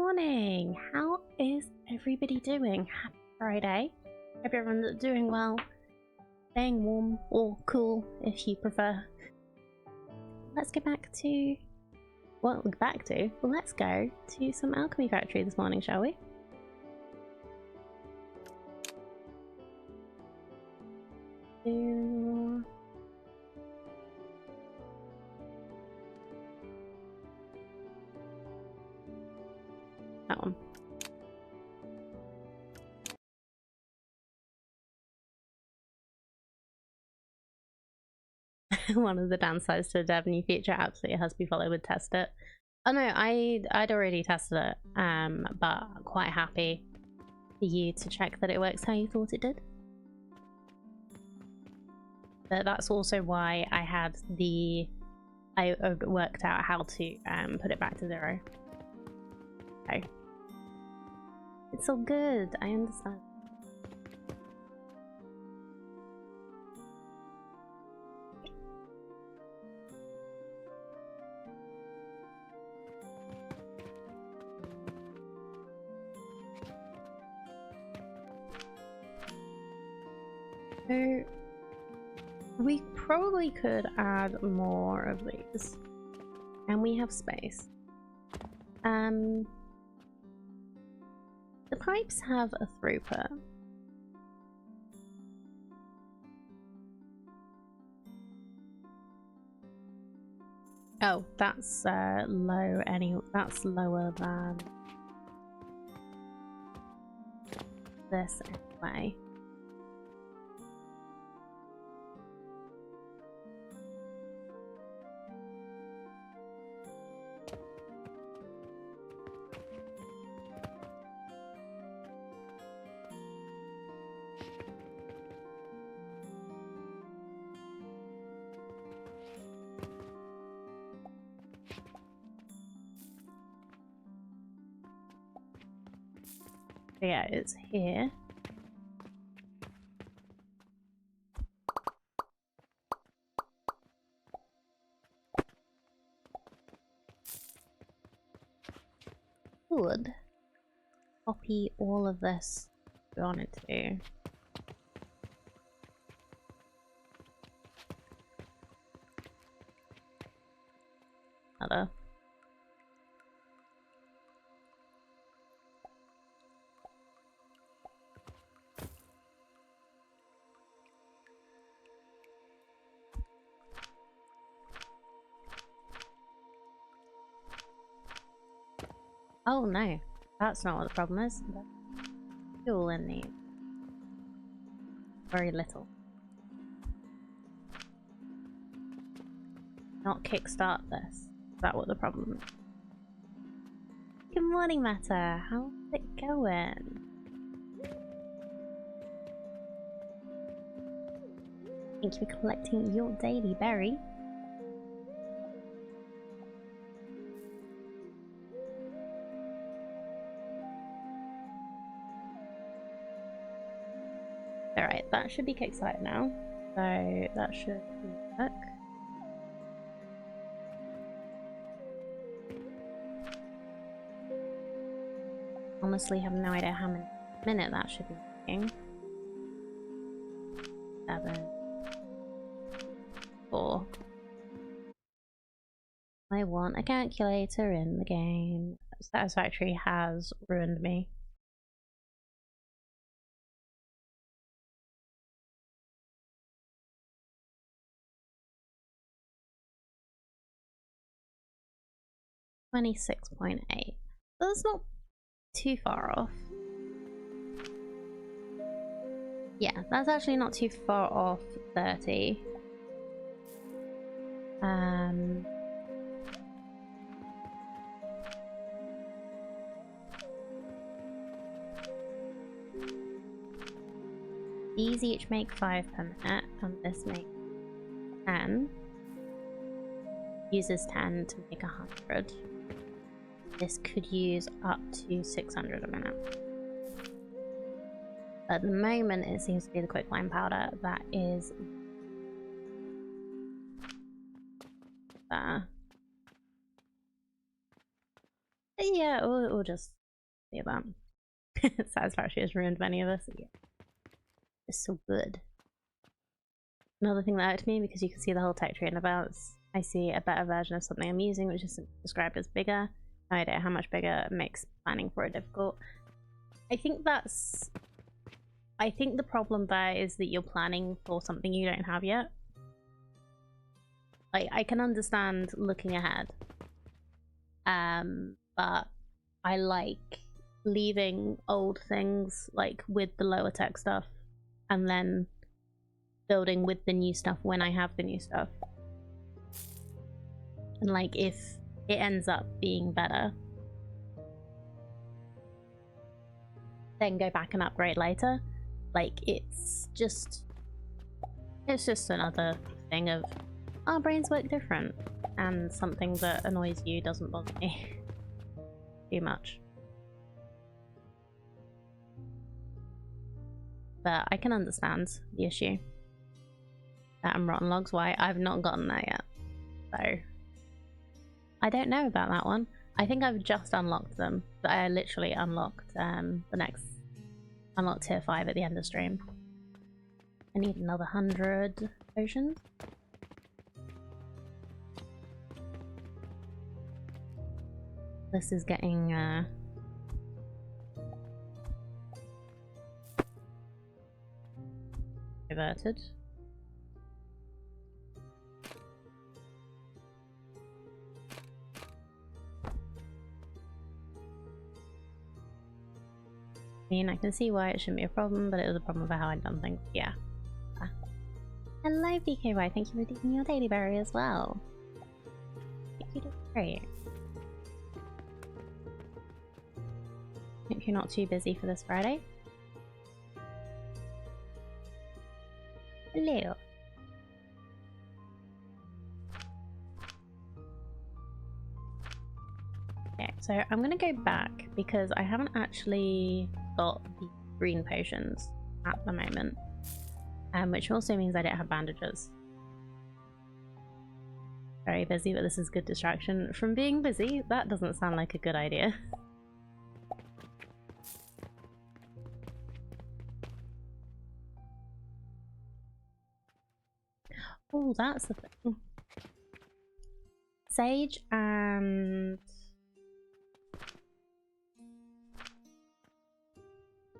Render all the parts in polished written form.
morning! How is everybody doing? Happy Friday. Hope everyone's doing well, staying warm or cool if you prefer. Let's go back to... let's go to some Alchemy Factory this morning, shall we? That one. One of the downsides to dev new feature absolutely has to be followed with test it. Oh no, I'd already tested it, but quite happy for you to check that it works how you thought it did. But that's also why I worked out how to put it back to 0. Okay. It's all good, I understand. So we probably could add more of these, and we have space. The pipes have a throughput. Oh, that's low. That's lower than this anyway. Yeah, it's here. Could copy all of this if we wanted to. Other. Oh no, that's not what the problem is. Fuel in these. Very little. Not kickstart this. Is that what the problem is? Good morning, Matter. How's it going? Thank you for collecting your daily berry. Alright, that should be kickstarted now. So that should work. Honestly, have no idea how many minutes that should be working. 7, 4. I want a calculator in the game. Satisfactory has ruined me. $26.8. That's not too far off. Yeah, that's actually not too far off 30. These each make 5 per minute, and this makes 10. Uses 10 to make 100. This could use up to 600 a minute. At the moment, it seems to be the quicklime powder that is there. Yeah, we'll just see that. Satisfaction has ruined many of us. Yeah. It's so good. Another thing that hurt me, because you can see the whole tech tree in abouts, I see a better version of something I'm using, which is described as bigger. No idea how much bigger makes planning for it difficult. I think the problem there is that you're planning for something you don't have yet. Like, I can understand looking ahead. But I like leaving old things, like, with the lower tech stuff, and then building with the new stuff when I have the new stuff. And, like, if it ends up being better, then go back and upgrade later. Like, it's just another thing of our brains work different, and something that annoys you doesn't bother me too much. But I can understand the issue. That and rotten logs, why I've not gotten that yet. So I don't know about that one. I think I've just unlocked them. But I literally unlocked unlocked tier 5 at the end of stream. I need another 100 potions. This is getting diverted. I mean, I can see why it shouldn't be a problem, but it was a problem about how I'd done things. Yeah. Hello, BKY. Thank you for taking your daily berry as well. You did great. Hope you're not too busy for this Friday. Hello. Okay, so I'm gonna go back because I haven't actually got the green potions at the moment, which also means I don't have bandages. Very busy, but this is good distraction from being busy. That doesn't sound like a good idea. Oh, that's the thing. Sage and...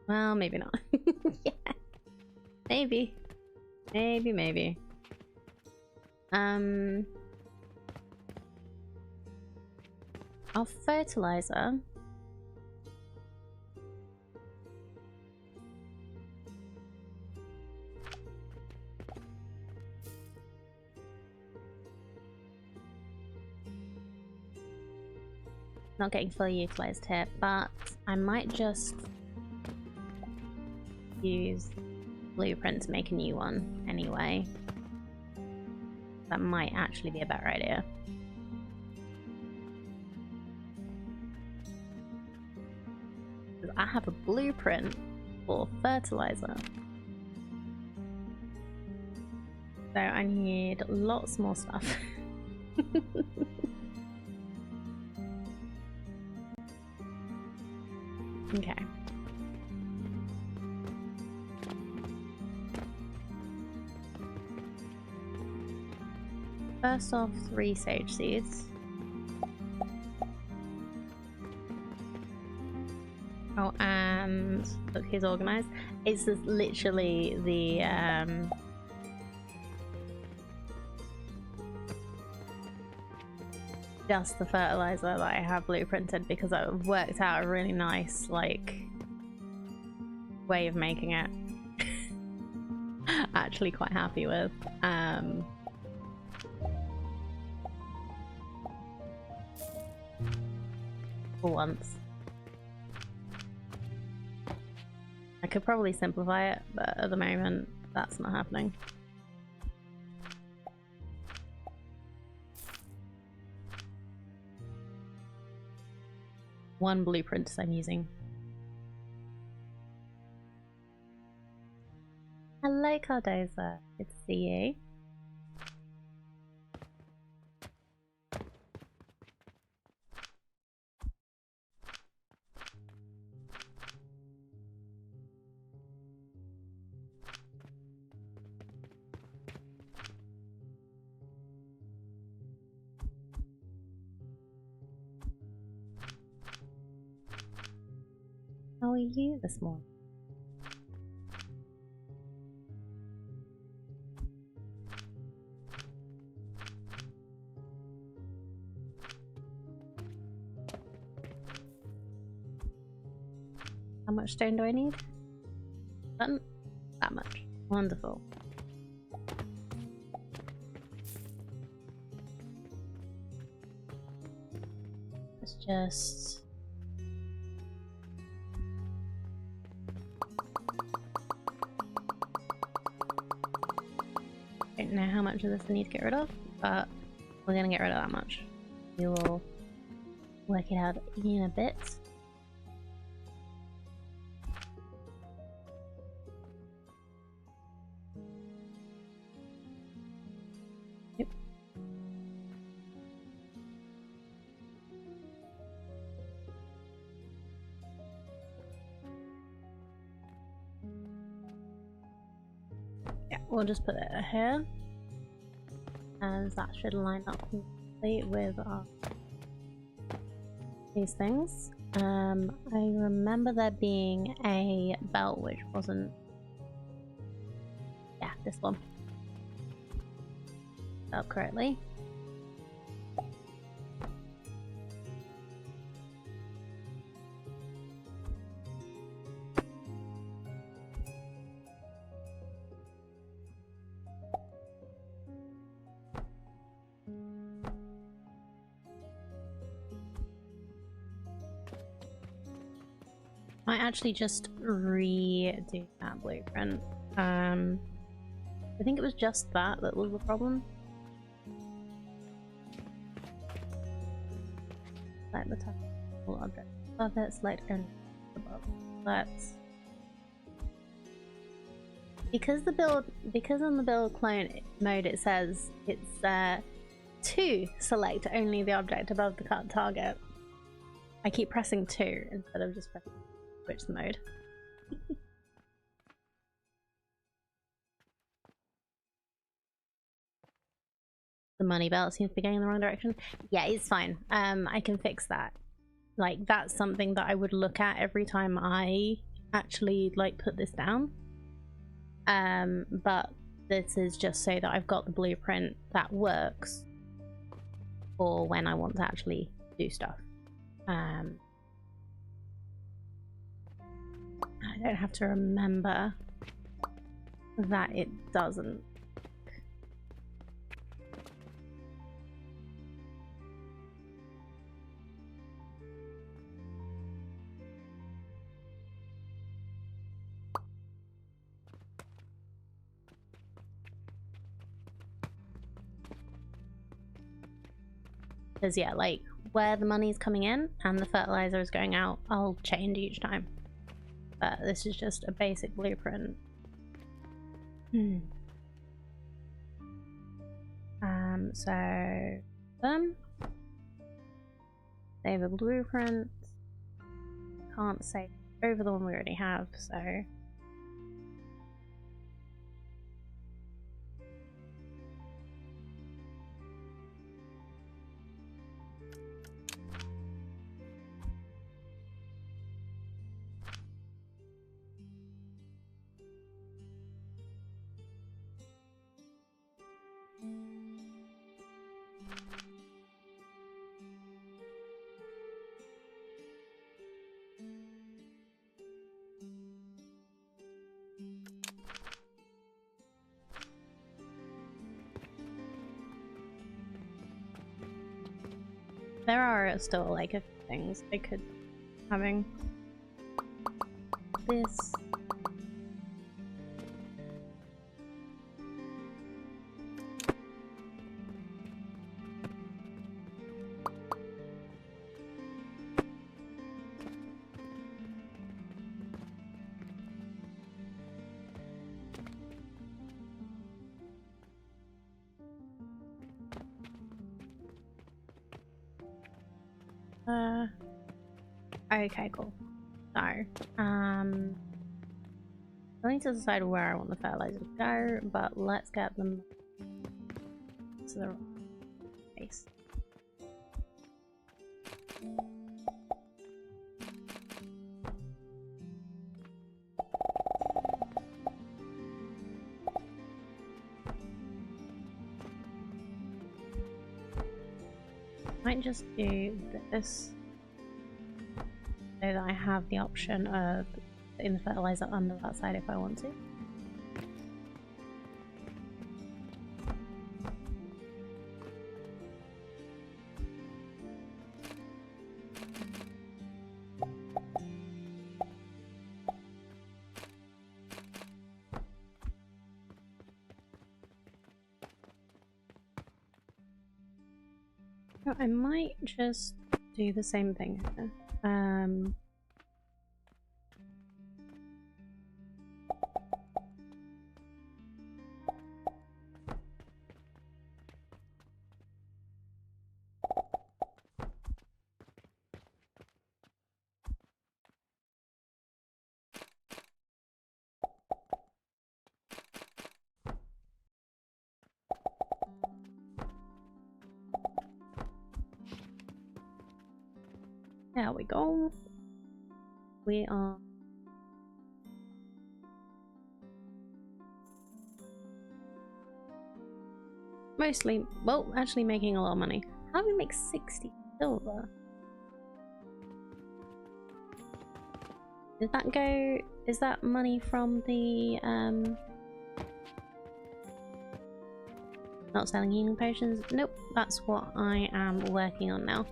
well, maybe not. Yeah. Maybe. Maybe. Our fertilizer. Not getting fully utilized here, but I might just use blueprint to make a new one anyway. That might actually be a better idea. I have a blueprint for fertilizer. So I need lots more stuff. Okay. First off, 3 sage seeds. Oh, and look who's organized. It's just literally the just the fertilizer that I have blueprinted because I've worked out a really nice like way of making it. Actually quite happy with. For once. I could probably simplify it, but at the moment that's not happening. One blueprint I'm using. Hello Cardoza, good to see you. you this morning? How much stone do I need? That much. Wonderful. Let's just... don't know how much of this I need to get rid of, but we're gonna get rid of that much. We will work it out in a bit. Yep. Yeah, we'll just put it here, and that should line up completely with these things. I remember there being a belt which wasn't... yeah, this one. Up correctly. Might actually just redo that blueprint. I think it was just that was the problem. Select the top object above it, select only above. Let's... because on the build clone mode it says it's to select only the object above the cut target. I keep pressing 2 instead of just pressing switch the mode. The money belt seems to be going in the wrong direction. Yeah, it's fine. I can fix that. Like, that's something that I would look at every time I actually like put this down. But this is just so that I've got the blueprint that works for when I want to actually do stuff. I don't have to remember that it doesn't. Because yeah, like where the money's coming in and the fertilizer is going out, I'll change each time. But this is just a basic blueprint. So save a blueprint. Can't save over the one we already have, so there are still like a few things I could having this. Okay, cool. So, I need to decide where I want the fertilizer to go, but let's get them to the place. might just do this so that I have the option of putting the fertilizer under that side if I want to. I might just do the same thing here. There we go. We are mostly, well, actually making a lot of money. How do we make 60 silver? Does that go, is that money from the, not selling healing potions? Nope, that's what I am working on now.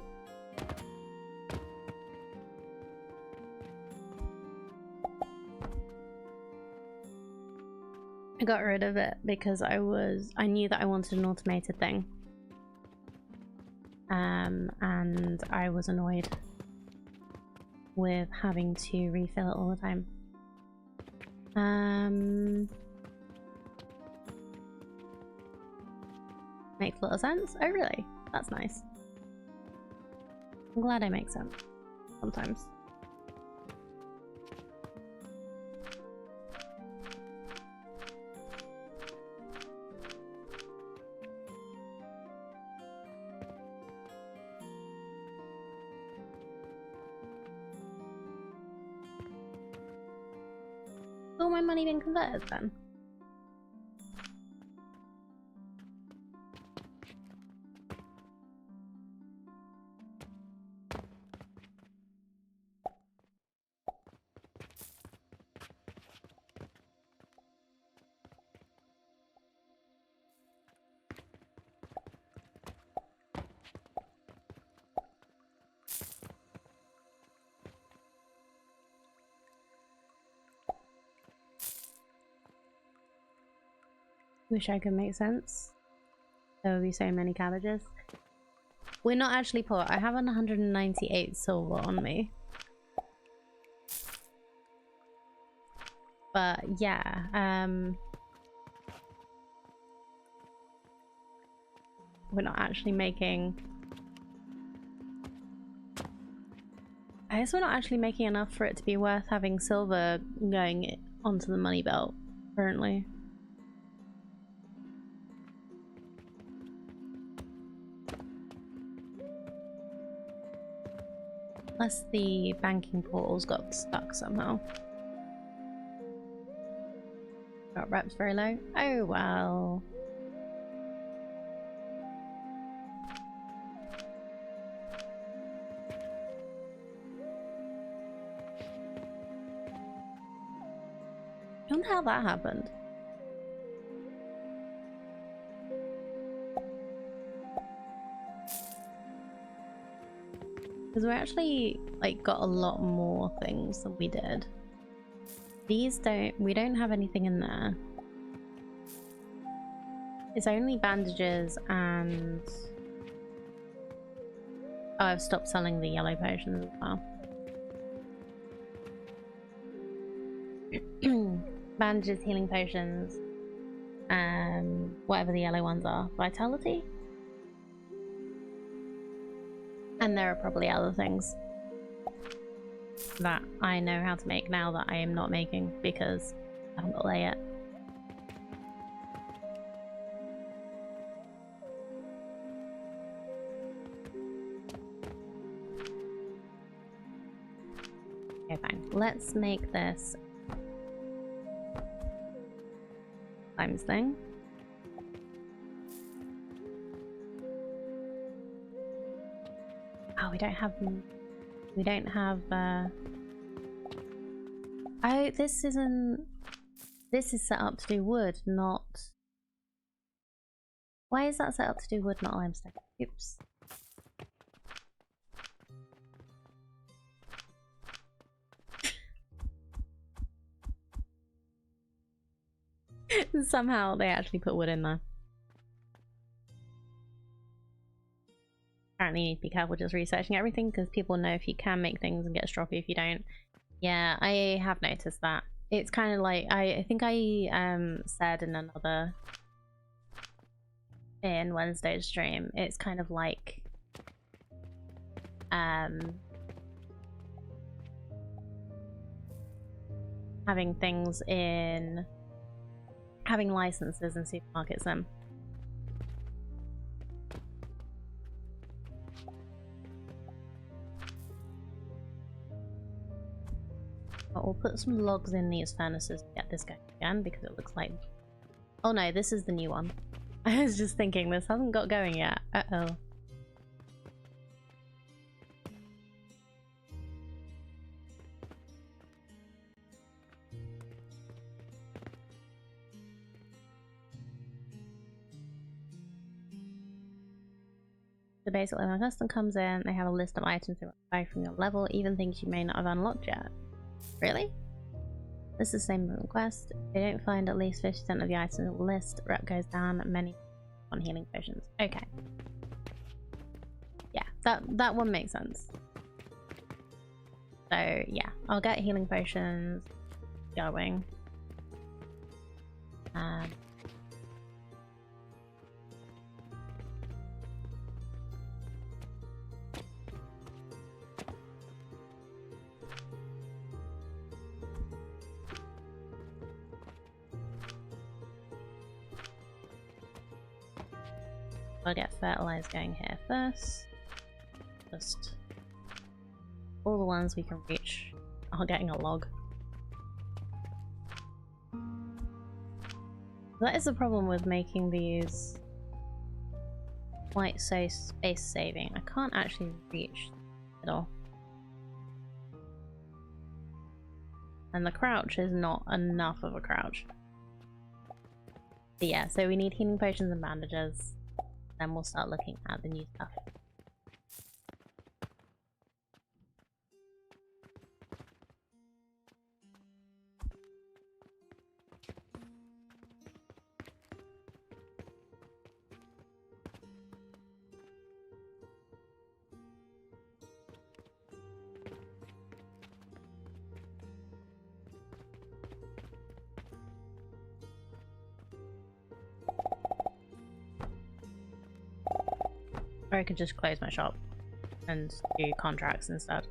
I got rid of it because I knew that I wanted an automated thing. And I was annoyed with having to refill it all the time. Makes a lot of sense. Oh really? That's nice. I'm glad I make sense sometimes. All my money been converted then? Wish I could make sense. There would be so many cabbages. We're not actually poor. I have 198 silver on me. But yeah, we're not actually making... I guess we're not actually making enough for it to be worth having silver going onto the money belt currently. Unless the banking portals got stuck somehow. Got reps very low. Oh well. I wonder how that happened. Because we actually like got a lot more things than we did. These we don't have anything in there. It's only bandages and... Oh, I've stopped selling the yellow potions as well. Bandages, healing potions, whatever the yellow ones are. Vitality? And there are probably other things that I know how to make now that I am not making because I haven't got there yet. Okay, fine. Let's make this times thing. Oh, we don't have... We don't have... Oh, this isn't... This is set up to do wood, not... Why is that set up to do wood, not limestone? Oops. Somehow they actually put wood in there. Apparently you need to be careful just researching everything because people know if you can make things and get stroppy if you don't. Yeah, I have noticed that. It's kind of like, I think I said in another... in Wednesday's stream, it's kind of like... having things in... having licenses in supermarkets then. But we'll put some logs in these furnaces to get this going again because it looks like... Oh no, this is the new one. I was just thinking this hasn't got going yet. Uh-oh. So basically when a customer comes in, they have a list of items they want to buy from your level, even things you may not have unlocked yet. Really? This is the same request. If they don't find at least 50% of the items in the list, rep goes down, many on healing potions. Okay. Yeah, that one makes sense. So yeah, I'll get healing potions going. I'll get fertilizer going here first. Just all the ones we can reach. Oh, getting a log. That is the problem with making these quite so space saving. I can't actually reach it all. And the crouch is not enough of a crouch. But yeah, so we need healing potions and bandages. Then we'll start looking at the new stuff. Or I could just close my shop and do contracts instead.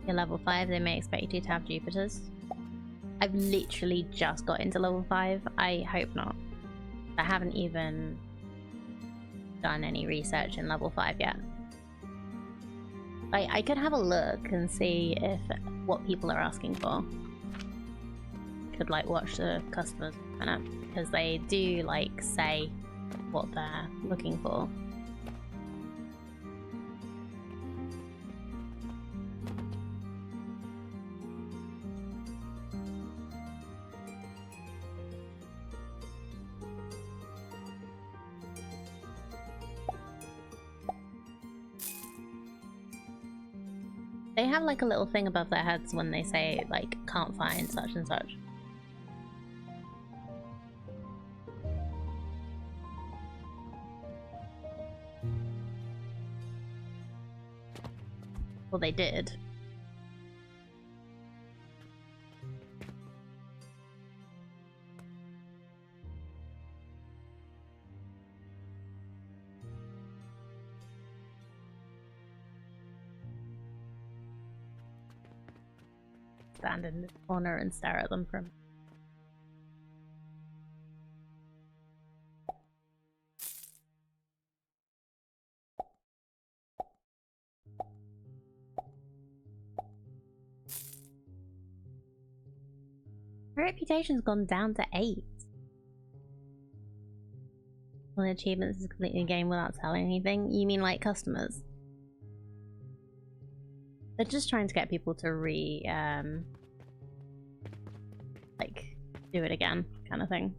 You're level 5, they may expect you to have Jupiters. I've literally just got into level 5. I hope not. I haven't even done any research in level 5 yet. I could have a look and see if what people are asking for. Could like watch the customers a minute, because they do like say what they're looking for. They have like a little thing above their heads when they say like can't find such and such. Well, they did. Stand in the corner and stare at them from. My reputation's gone down to 8. One of the achievements is completing a game without selling anything. You mean like customers? They're just trying to get people to like, do it again, kind of thing.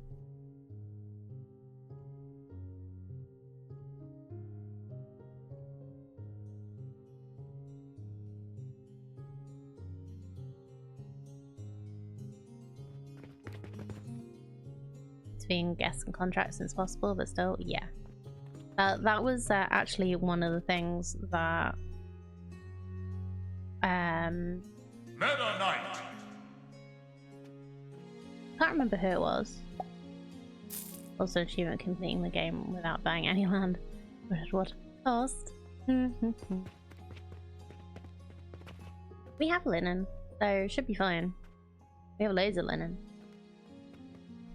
Being guests and contracts since possible, but still, yeah. That was actually one of the things that Meta Knight. Can't remember who it was. Also, achievement completing the game without buying any land. But at what cost? We have linen, so should be fine. We have loads of linen.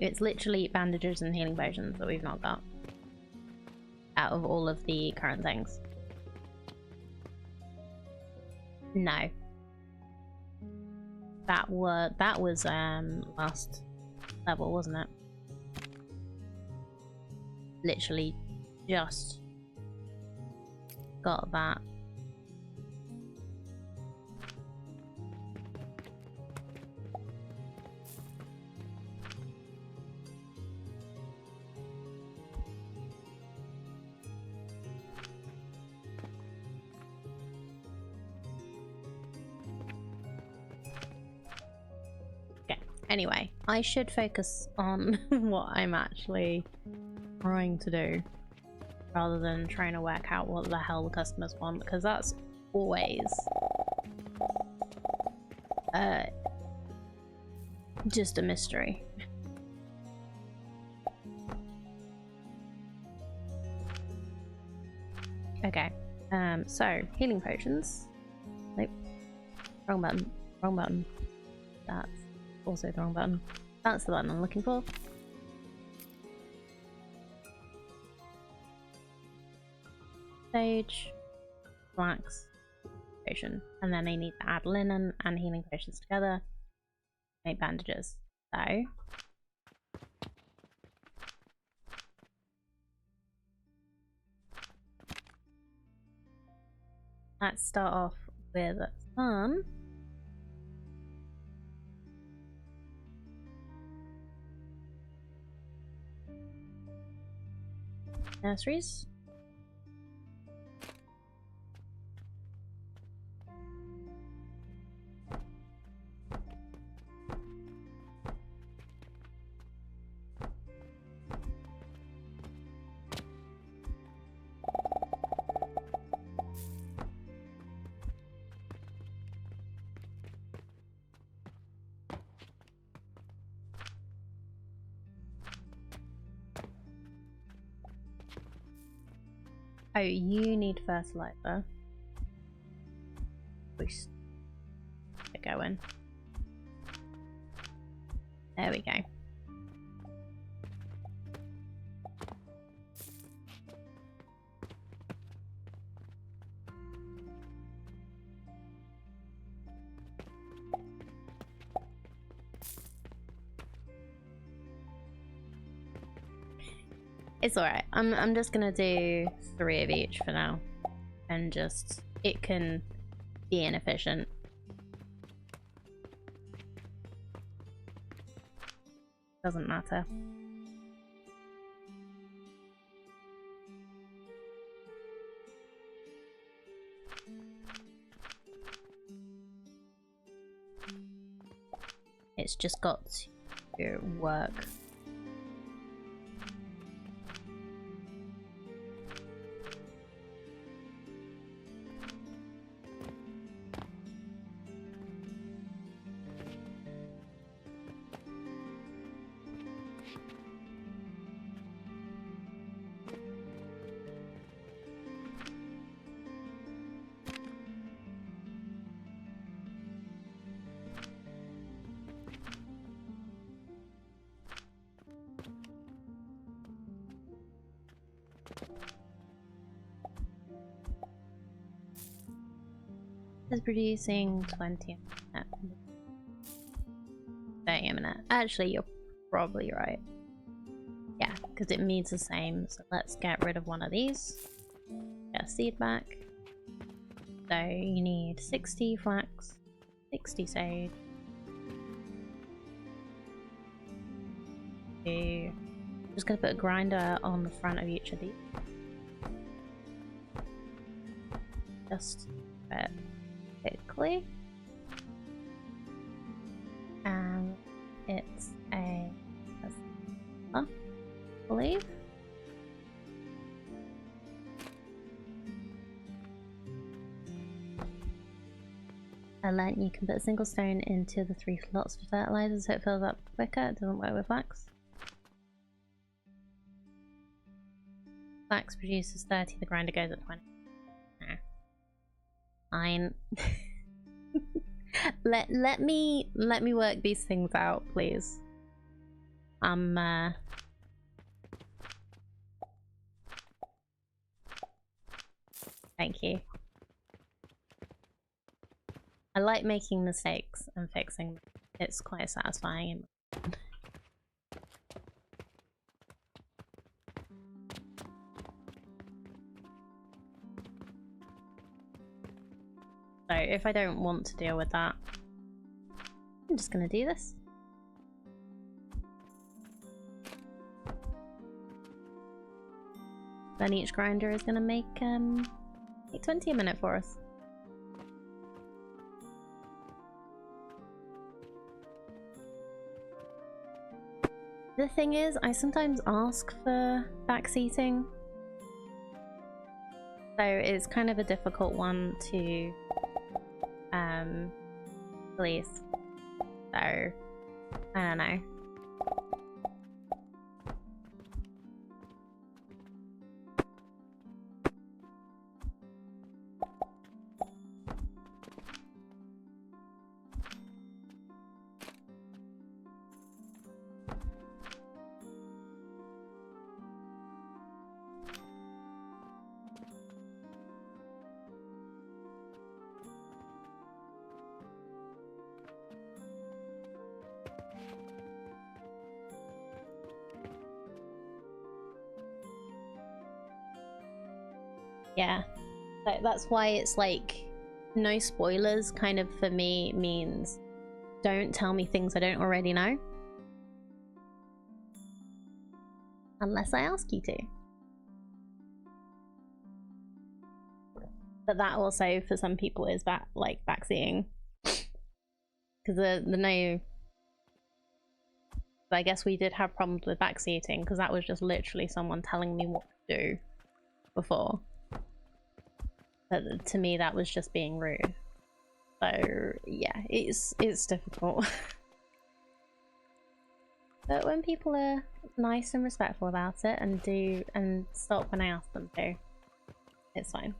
It's literally bandages and healing potions that we've not got out of all of the current things. No. That was last level, wasn't it? Literally just got that. Anyway, I should focus on what I'm actually trying to do rather than trying to work out what the hell the customers want, because that's always just a mystery. Okay, so healing potions. Nope, wrong button, wrong button. That's also the wrong button. That's the button I'm looking for. Sage, flax, potion. And then I need to add linen and healing potions together. Make bandages. So let's start off with some nurseries. Oh, you need fertilizer. Boost. Get going. There we go. It's alright. I'm just gonna do 3 of each for now. And just, it can be inefficient. Doesn't matter. It's just got to work. Is producing 20 a minute. 30 a minute. Actually, you're probably right. Yeah, because it means the same. So let's get rid of one of these. Get a seed back. So you need 60 flax, 60 sage. I'm just going to put a grinder on the front of each of these. Just a bit quickly. And it's a I believe. And then you can put a single stone into the 3 slots for fertilizer so it fills up quicker. It doesn't work with flax. Flax produces 30, the grinder goes at 20. Nah. Fine. let me work these things out, please. Thank you. I like making mistakes and fixing them. It's quite satisfying. So if I don't want to deal with that, I'm just gonna do this. Then each grinder is gonna make 20 a minute for us. The thing is, I sometimes ask for backseating, so it's kind of a difficult one to police. So I don't know. Yeah, that's why it's like no spoilers kind of for me means don't tell me things I don't already know. Unless I ask you to. But that also for some people is backseating. Because the no... But I guess we did have problems with backseating because that was just literally someone telling me what to do before. But to me that was just being rude. So yeah, it's difficult. But when people are nice and respectful about it and stop when I ask them to, it's fine.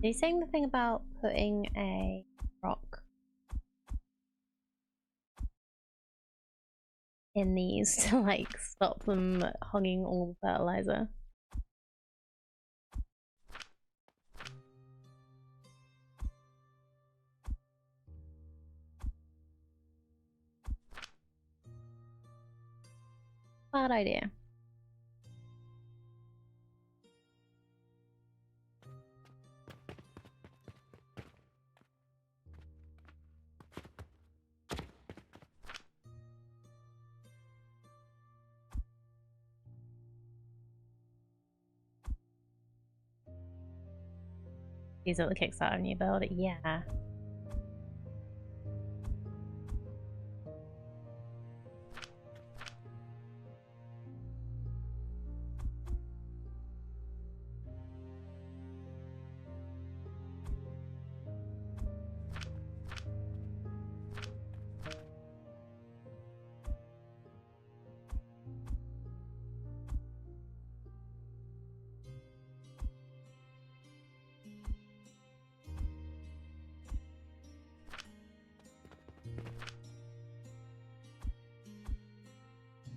Are you saying the thing about putting a rock in these to like stop them hogging all the fertilizer? Bad idea. These are the Kickstarter new build, yeah.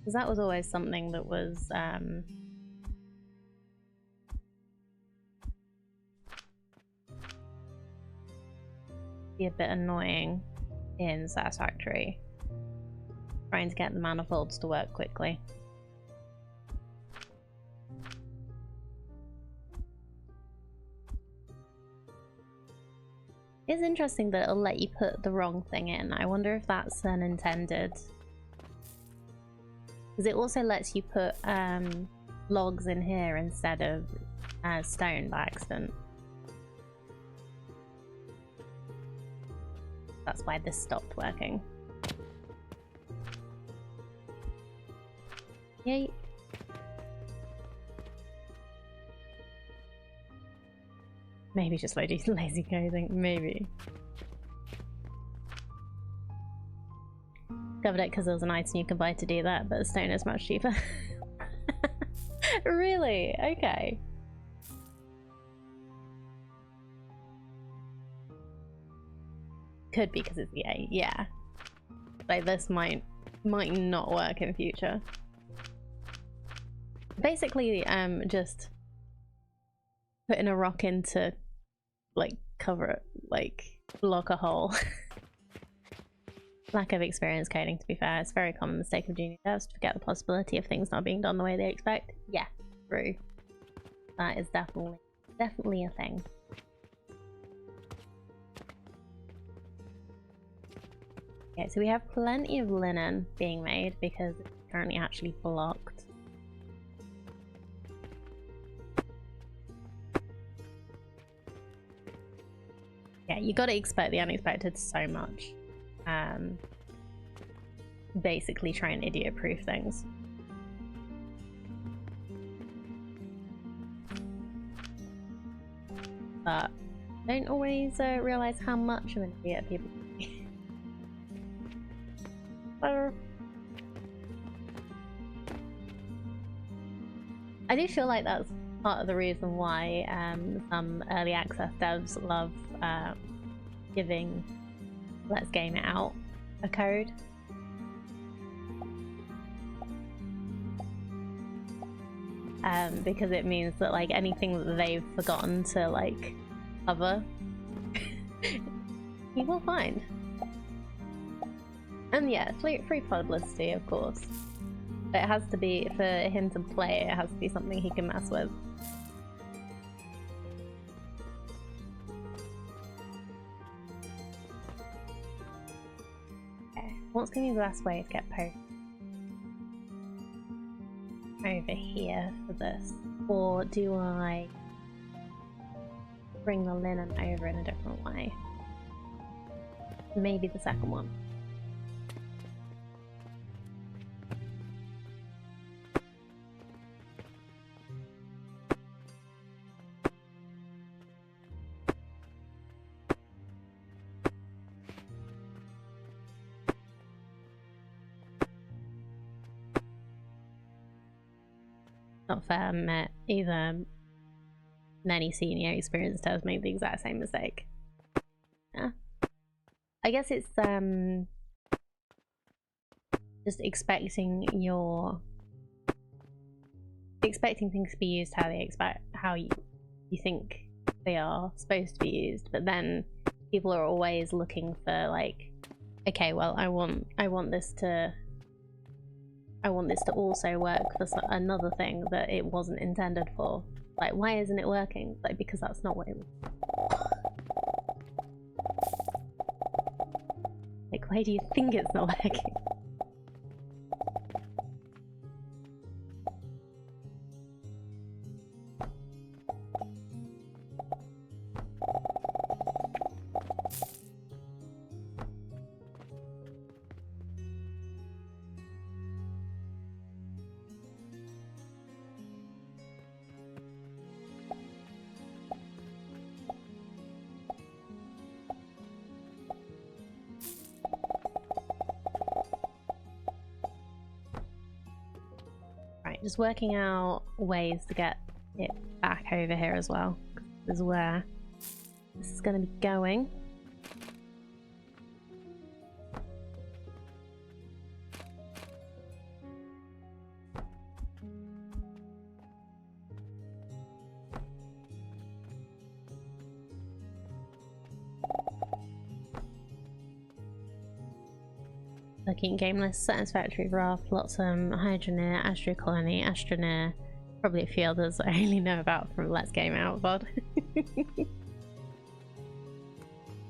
Because that was always something that was be a bit annoying in Satisfactory. Trying to get the manifolds to work quickly. It's interesting that it'll let you put the wrong thing in. I wonder if that's an intended. Because it also lets you put logs in here instead of stone by accident. That's why this stopped working. Yay. Maybe just lazy coding, maybe. Discovered it because there was an item you can buy to do that, but the stone is much cheaper. Really? Okay. Could be because it's EA, yeah. Like this might not work in future. Basically, just putting a rock in to like cover it, like block a hole. Lack of experience coding, to be fair. It's a very common mistake of junior devs to forget the possibility of things not being done the way they expect. Yeah, true. That is definitely a thing. Okay, so we have plenty of linen being made because it's currently actually blocked. Yeah, you gotta expect the unexpected so much. Basically try and idiot-proof things. But don't always realise how much of an idiot people can be. I do feel like that's part of the reason why some early access devs love giving Let's Game It Out a code. Because it means that like anything that they've forgotten to like cover, you will find. And yeah, free publicity, of course. But it has to be, for him to play it, it has to be something he can mess with. Okay, what's going to be the best way to get post over here for this? Or do I bring the linen over in a different way? Maybe the second one. Not fair, either many senior experienced devs make the exact same mistake. Yeah. I guess it's just expecting things to be used how you think they are supposed to be used, but then people are always looking for like, okay, well, I want this to also work for another thing that it wasn't intended for. Like, why isn't it working? Like, because that's not what it was. Like, why do you think it's not working? Just working out ways to get it back over here as well. This is where this is going to be going. Looking game list, Satisfactory, Raft, Flotsam, Hydroneer, Astro Colony, Astroneer, probably a few others I only know about from Let's Game Out VOD.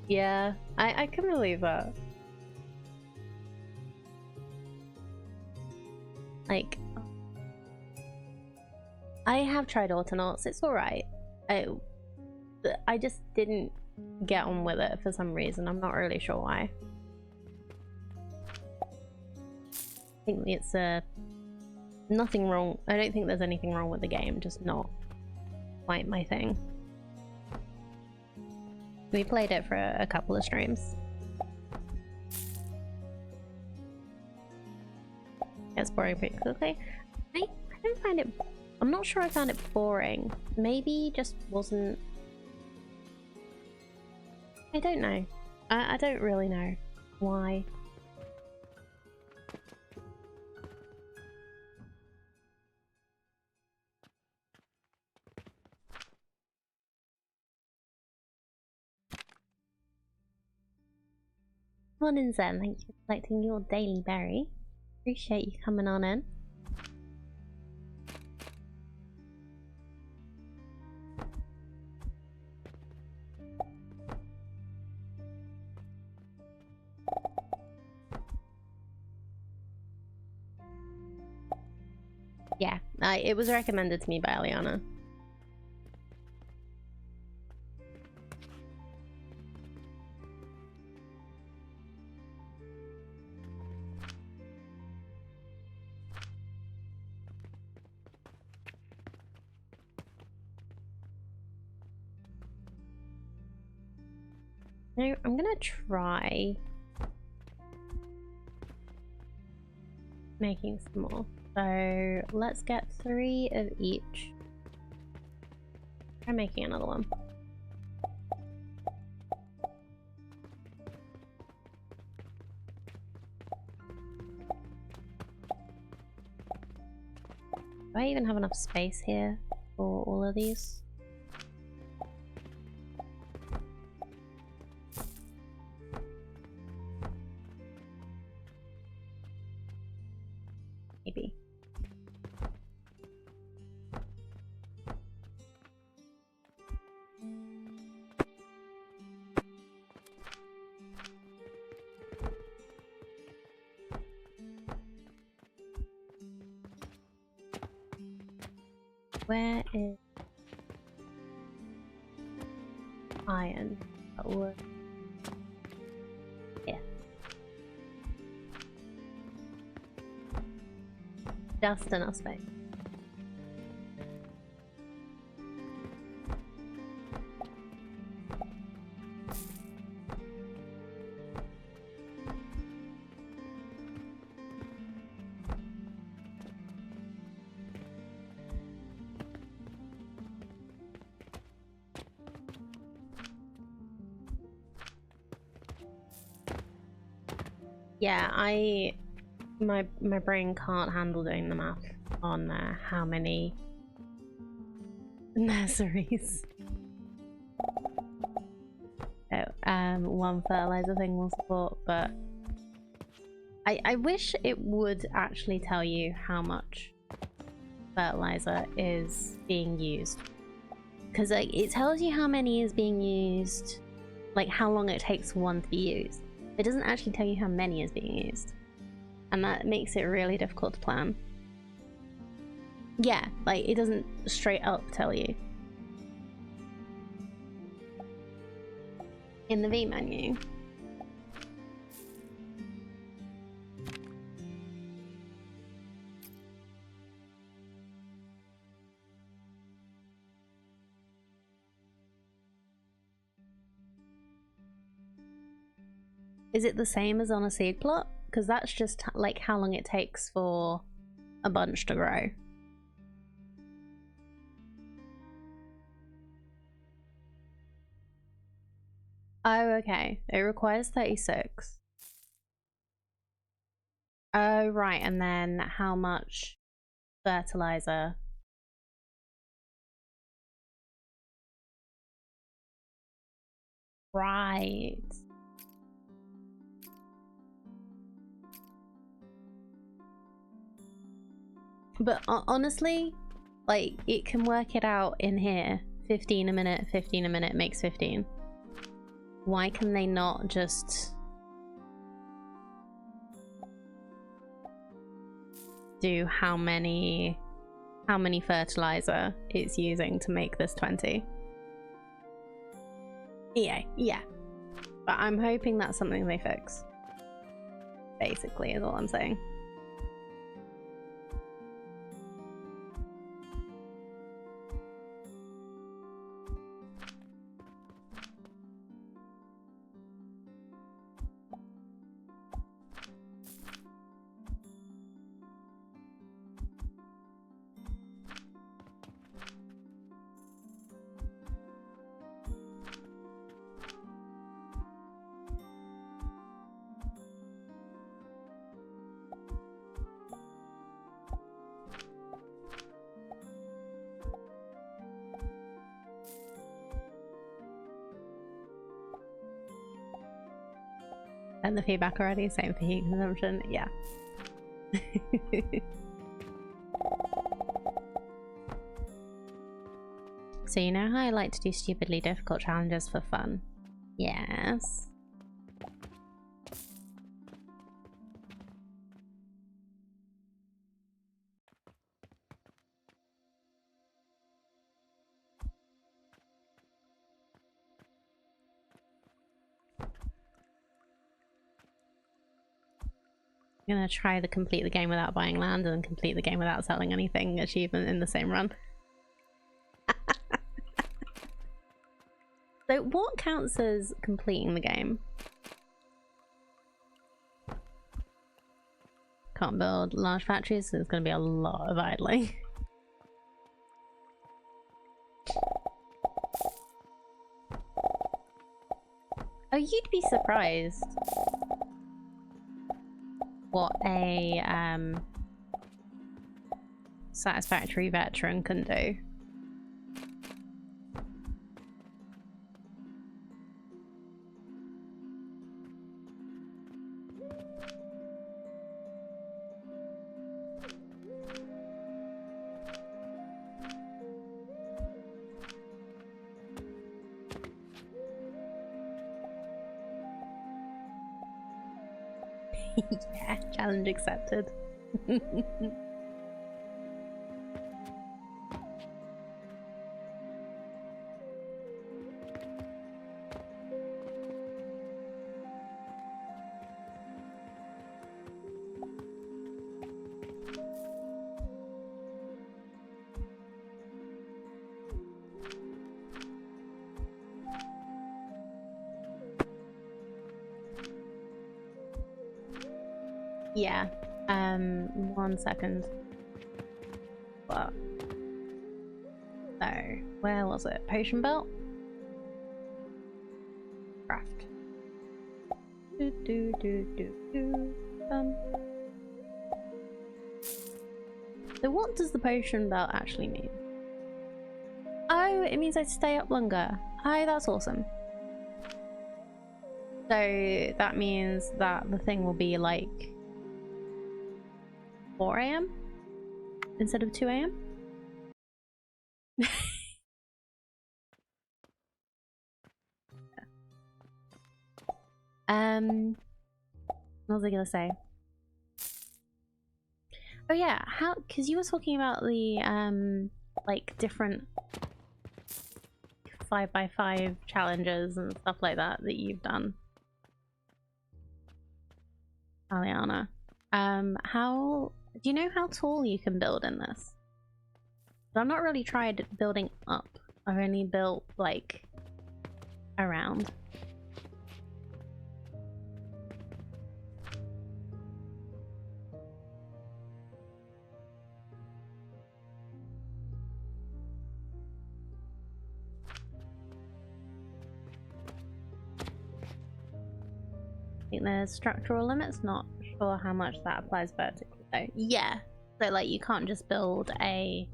Yeah, I can believe that. Like, I have tried Autonauts, it's alright. I just didn't get on with it for some reason, I'm not really sure why. I think it's nothing wrong. I don't think there's anything wrong with the game, just not quite my thing. We played it for a couple of streams. It's boring pretty quickly. I don't find it. I'm not sure I found it boring. Maybe just wasn't. I don't know. I don't really know why. Morning Zen, thank you for collecting your daily berry. Appreciate you coming on in. Yeah, it was recommended to me by Aliana. No, I'm gonna try making some more. So let's get 3 of each. Try making another one. Do I even have enough space here for all of these? Maybe. Where is iron? Oh, yeah. Just enough space. Yeah, my brain can't handle doing the math on how many nurseries. Oh, one fertilizer thing will support, but I wish it would actually tell you how much fertilizer is being used, because like it tells you how many is being used, like how long it takes for one to be used. It doesn't actually tell you how many is being used, and that makes it really difficult to plan. Yeah, like it doesn't straight up tell you. In the V menu. Is it the same as on a seed plot? Because that's just like how long it takes for a bunch to grow. Oh, okay. It requires 36. Oh, right. And then how much fertilizer? Right. But honestly, like, it can work it out in here. 15 a minute, 15 a minute makes 15. Why can they not just do how many fertilizer it's using to make this 20? Yeah. But I'm hoping that's something they fix. Basically, is all I'm saying. And the feedback already, same for heat consumption, yeah. So you know how I like to do stupidly difficult challenges for fun? Yes. I'm gonna try to complete the game without buying land and complete the game without selling anything achievement in the same run. So what counts as completing the game? Can't build large factories, so there's gonna be a lot of idling. Oh, you'd be surprised what a satisfactory veteran can do. Yeah, challenge accepted. Yeah, 1 second. What? So, where was it? Potion belt? Craft. So what does the potion belt actually mean? Oh, it means I stay up longer. Oh, that's awesome. So that means that the thing will be like 4 AM instead of 2 AM? What was I gonna say? Oh yeah, how, because you were talking about the like different 5x5 challenges and stuff like that that you've done, Aliana. How do you know how tall you can build in this? I've not really tried building up. I've only built like around. I think there's structural limits, not sure how much that applies vertically though. Yeah, so like you can't just build a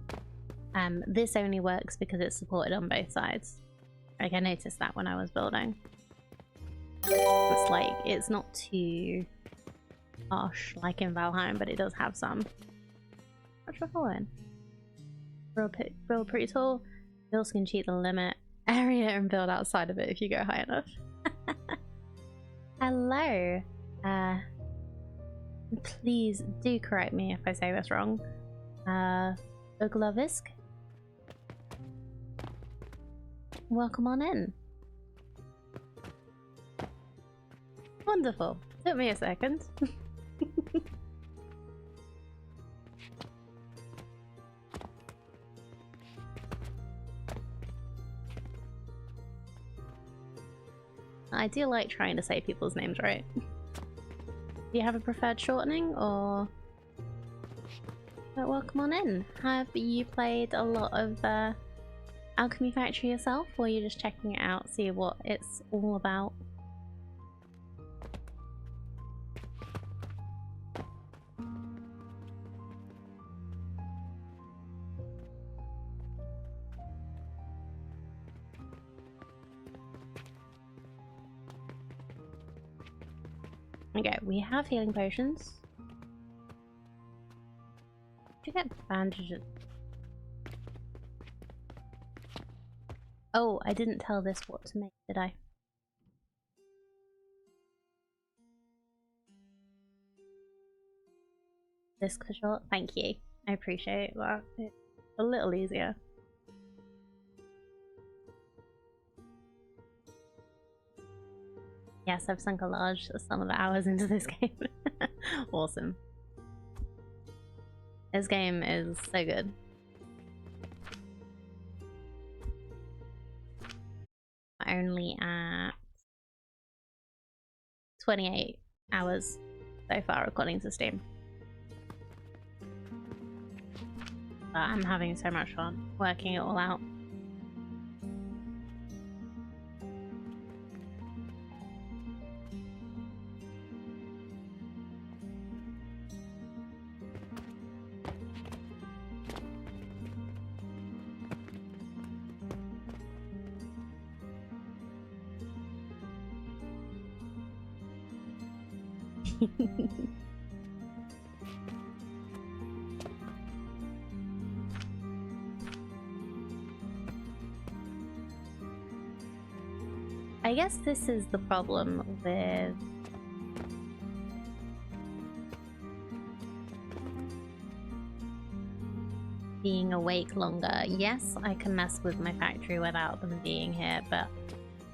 this only works because it's supported on both sides. Like I noticed that when I was building. It's like it's not too harsh like in Valheim, but it does have some. What's your following? Build pretty tall. You also can cheat the limit area and build outside of it if you go high enough. Hello. Please do correct me if I say this wrong. Uglavisk. Welcome on in. Wonderful. Took me a second. I do like trying to say people's names right. Do you have a preferred shortening or... But welcome on in. Have you played a lot of Alchemy Factory yourself, or are you just checking it out, see what it's all about? Okay, we have healing potions. To get bandages. Oh, I didn't tell this what to make, did I? This for short? Thank you. I appreciate that. It's a little easier. Yes, I've sunk a large sum of hours into this game. Awesome. This game is so good. Only at 28 hours so far according to Steam. But I'm having so much fun working it all out. I guess this is the problem with being awake longer. Yes, I can mess with my factory without them being here, but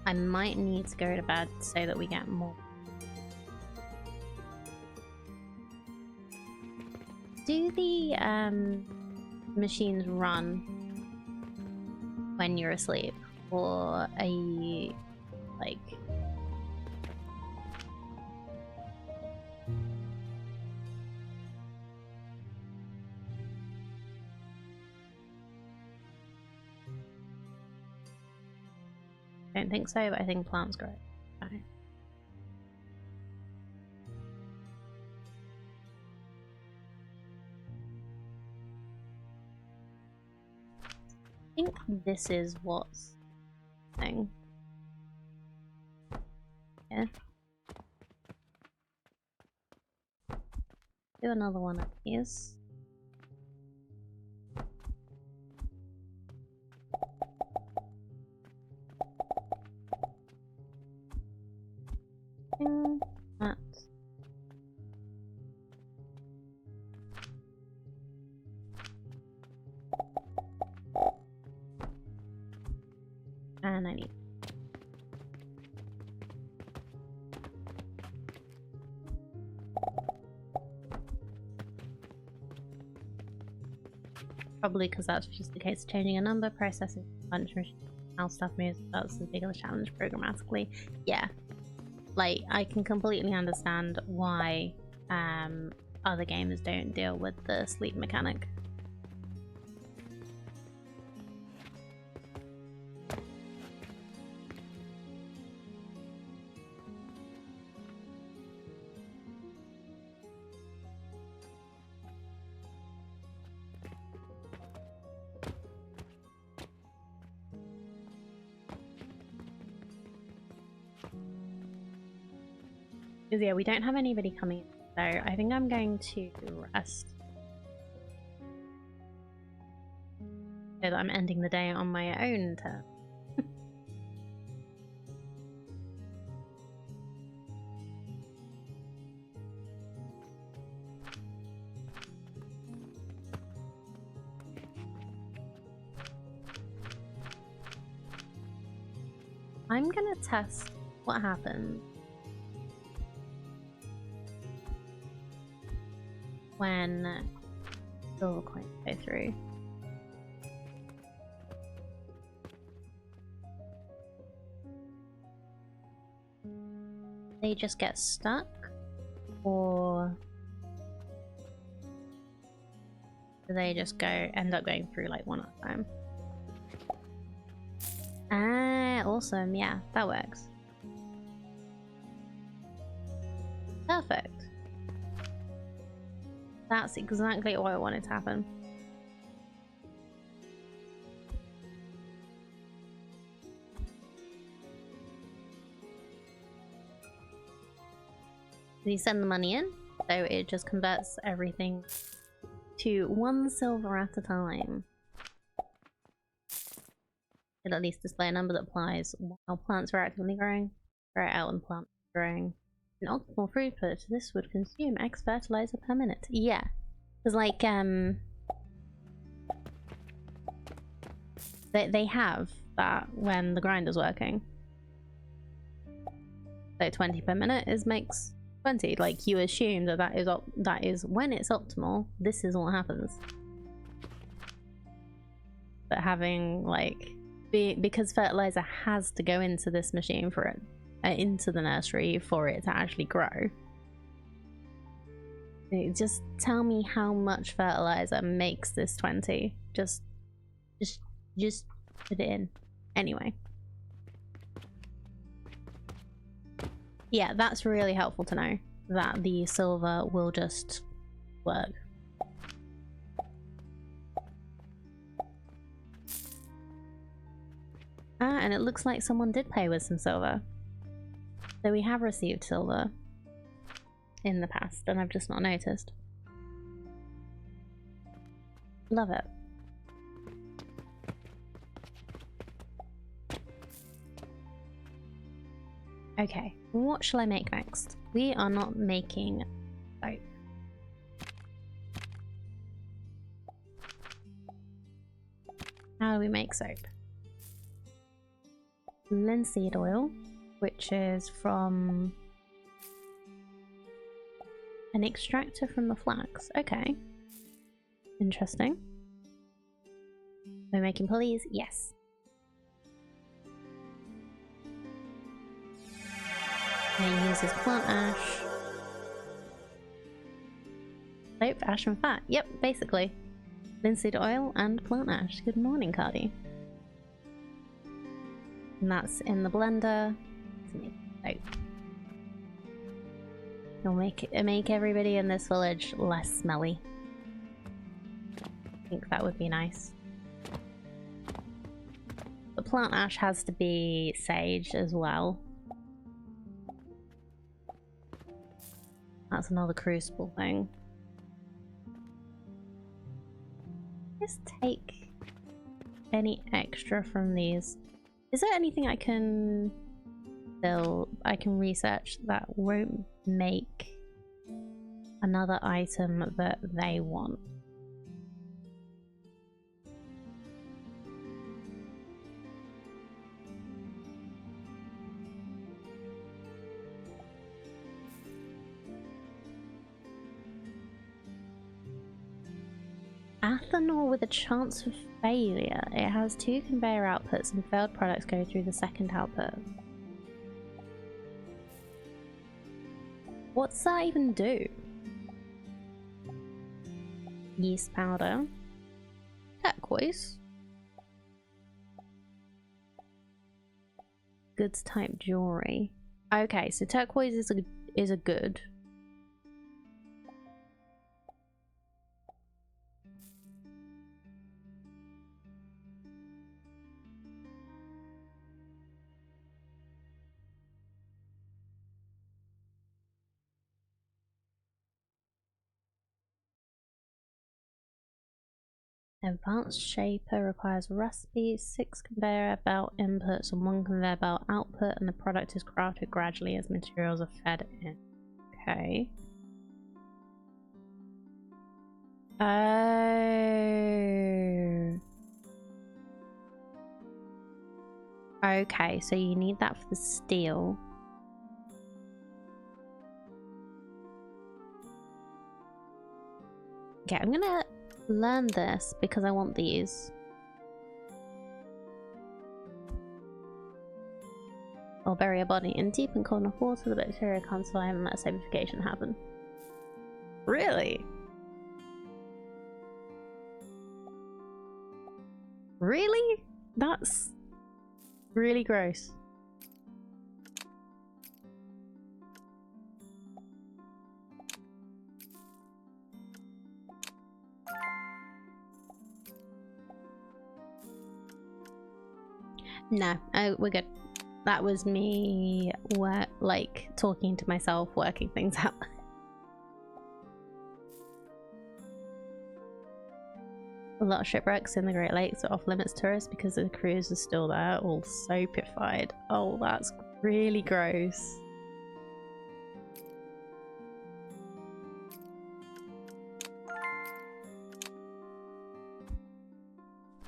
I might need to go to bed so that we get more. Do the machines run when you're asleep, or are you like... I don't think so, but I think plants grow. Okay. think this is what's thing. Yeah. Do another one of these. That. And I need. Probably because that's just the case of changing a number, processing a bunch of how stuff moves. That's as big of a challenge programmatically. Yeah. Like, I can completely understand why other games don't deal with the sleep mechanic. Because yeah, we don't have anybody coming in, so I think I'm going to rest. So that I'm ending the day on my own turn. I'm gonna test what happens when silver coins go through. They just get stuck, or do they just end up going through like one at a time? Ah, awesome. Yeah, that works. Perfect. That's exactly what I wanted to happen. You send the money in, so it just converts everything to 1 silver at a time. It'll at least display a number that applies while plants are actively growing. Grow out when plants are growing. An optimal throughput, this would consume X fertilizer per minute. Yeah. Because like, they have that when the grinder's working. So 20 per minute makes 20. Like, you assume that is when it's optimal, this is what happens. But having like, because fertilizer has to go into this machine for it, into the nursery for it to actually grow. Just tell me how much fertilizer makes this 20. Just put it in. Anyway. Yeah, that's really helpful to know that the silver will just work. Ah, and it looks like someone did pay with some silver. So we have received silver in the past, and I've just not noticed. Love it. Okay, what shall I make next? We are not making soap. How do we make soap? Linseed oil, which is from an extractor from the flax. Okay. Interesting. We're making pulleys? Yes. And uses plant ash. Soap, ash and fat. Yep, basically. Linseed oil and plant ash. Good morning, Cardi. And that's in the blender to make soap. It'll make everybody in this village less smelly. I think that would be nice. plant ash has to be sage as well. That's another crucible thing. Just take any extra from these. Is there anything I can build, I can research that won't make another item that they want? Ethanol with a chance of failure. It has 2 conveyor outputs and failed products go through the second output. What's that even do? Yeast powder. Turquoise. Goods type jewelry. Okay, so turquoise is a good. Advanced shaper requires recipe, 6 conveyor belt inputs and 1 conveyor belt output, and the product is crafted gradually as materials are fed in. Okay. Oh. Okay, so you need that for the steel. Okay, I'm gonna learn this because I want these. Or bury a body in deep and cold enough water, the bacteria can't survive and let sapification happen. Really? Really? That's really gross. No, we're good. That was me, like, talking to myself, working things out. A lot of shipwrecks in the Great Lakes are off limits to tourists because the crews are still there, all soapified. Oh, that's really gross.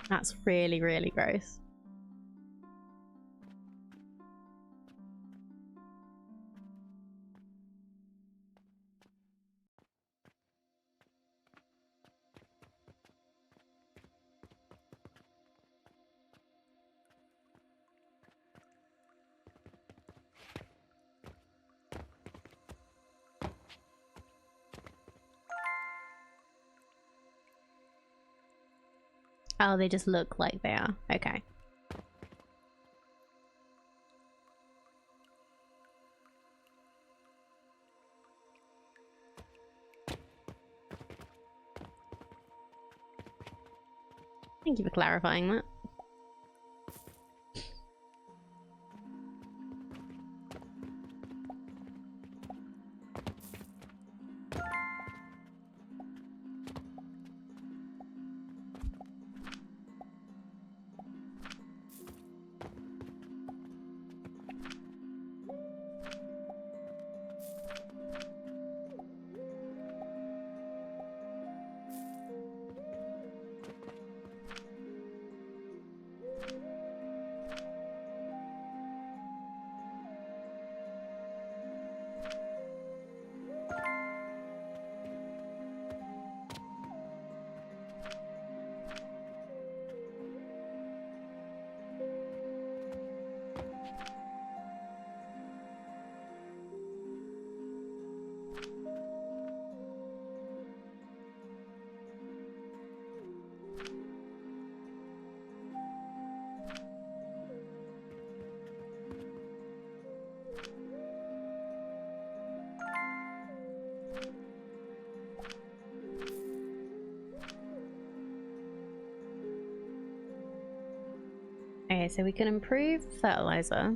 That's really, really gross. Oh, they just look like they are. Okay. Thank you for clarifying that. Okay, so we can improve fertilizer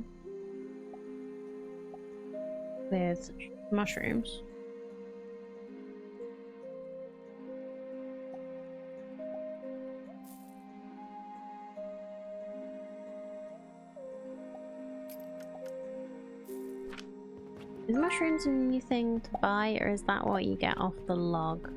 with mushrooms. Is mushrooms a new thing to buy, or is that what you get off the log?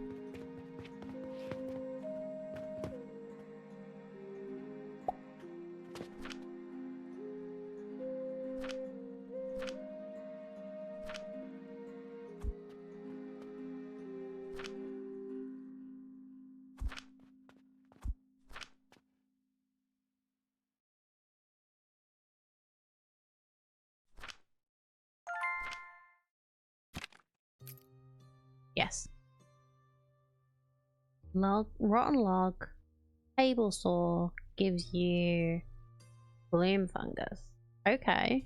Yes. Log, rotten log, table saw gives you bloom fungus. Okay.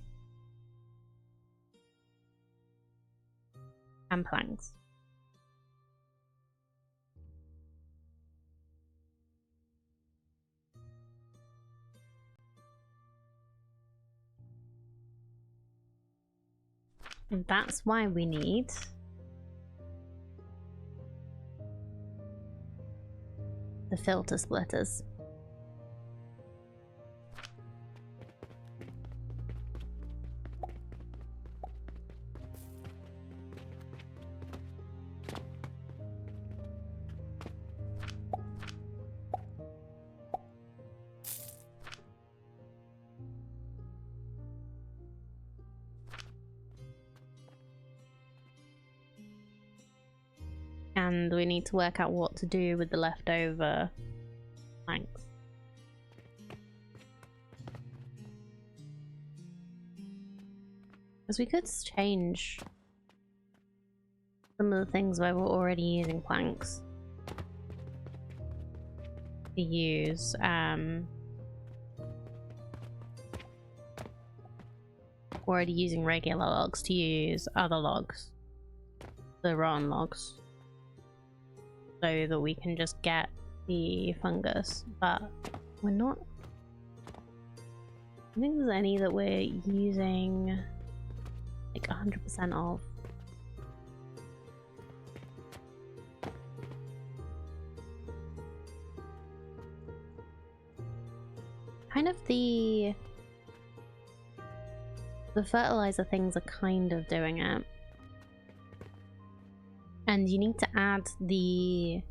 And planks. And that's why we need the filter splitters. And we need to work out what to do with the leftover planks. Because we could change some of the things where we're already using planks to use already using regular logs to use other logs, the rotten logs, so that we can just get the fungus. But we're not, I don't think there's any that we're using like 100% of. Kind of the fertilizer things are kind of doing it. And you need to add the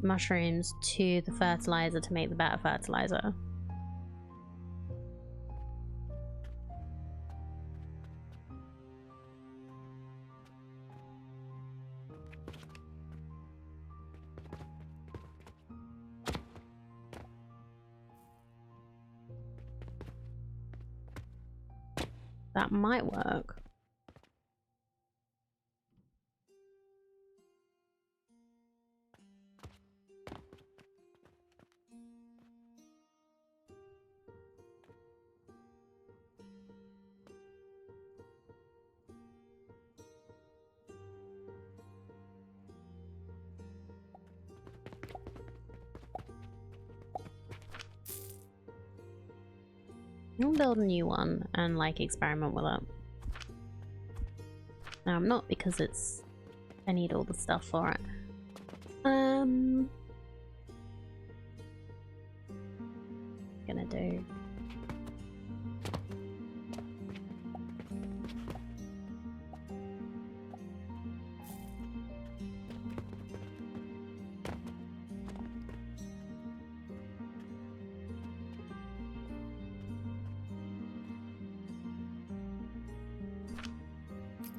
mushrooms to the fertilizer to make the better fertilizer. That might work. I'll build a new one and like experiment with it. No, I'm not, because it's, I need all the stuff for it. Gonna do.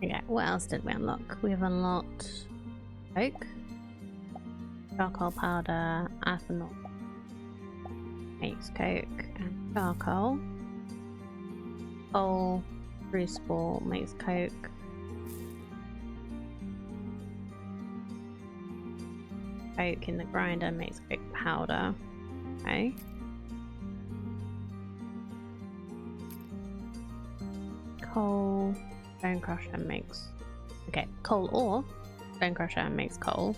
Okay, what else did we unlock? We've unlocked oak, charcoal powder, ethanol makes coke, and charcoal. Coal, spruce ball makes coke. Oak in the grinder makes coke powder. Okay. Coal, bone crusher makes, okay, coal ore, bone crusher makes coal.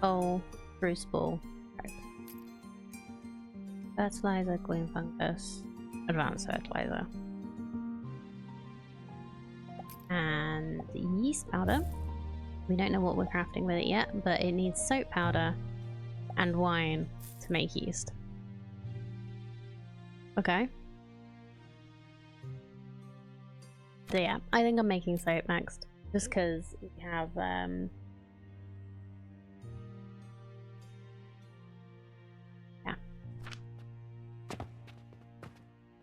Coal, spruce ball, coke. Fertilizer, green fungus, advanced fertilizer. And yeast powder. We don't know what we're crafting with it yet, but it needs soap powder and wine to make yeast. Okay. So yeah, I think I'm making soap next. Just because we have yeah.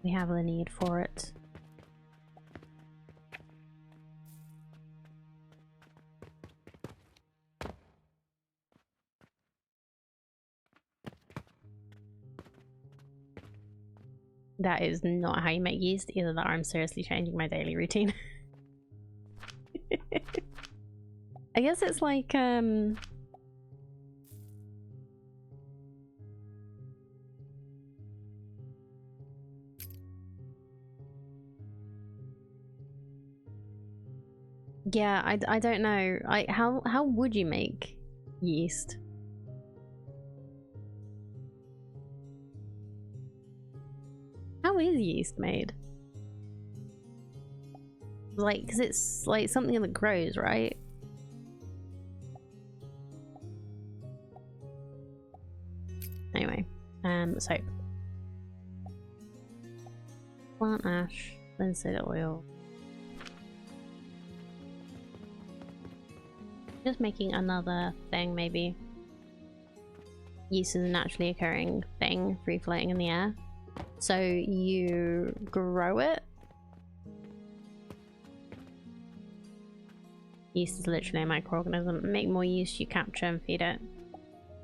We have the need for it. That is not how you make yeast. Either that or I'm seriously changing my daily routine. I guess it's like yeah, I don't know. How would you make yeast? How is yeast made? Like, because it's like something that grows, right? Anyway, soap. Plant ash, linseed oil. Just making another thing, maybe. Yeast is a naturally occurring thing, free floating in the air. So you grow it. Yeast is literally a microorganism. Make more yeast, you capture and feed it.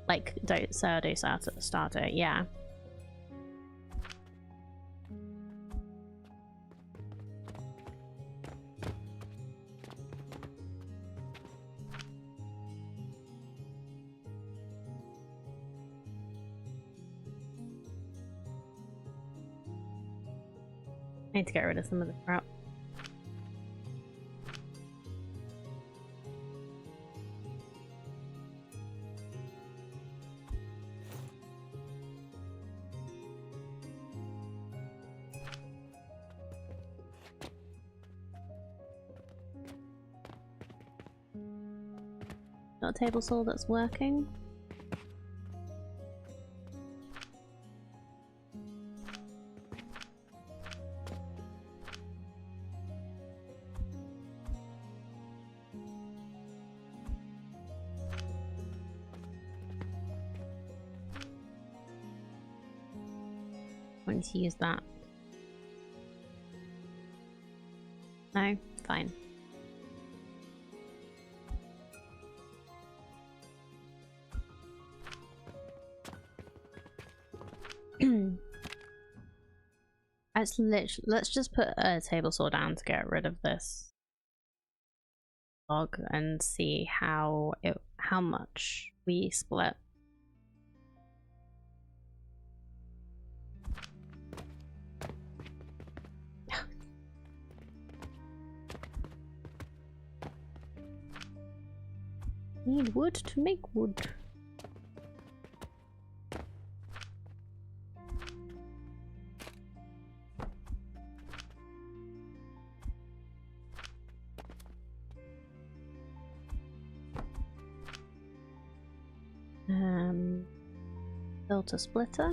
Like sourdough starter, yeah. I need to get rid of some of the crap. Got a table saw that's working. Going to use that. No? Fine. Let's just put a table saw down to get rid of this log and see how much we split. Need wood to make wood. Filter splitter.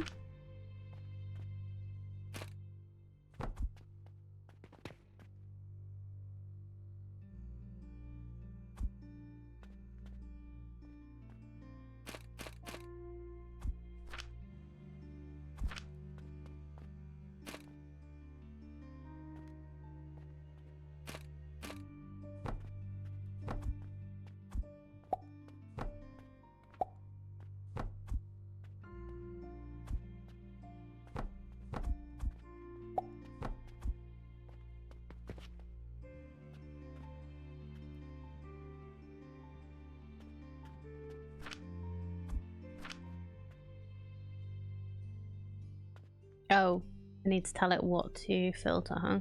Oh, I need to tell it what to filter, huh?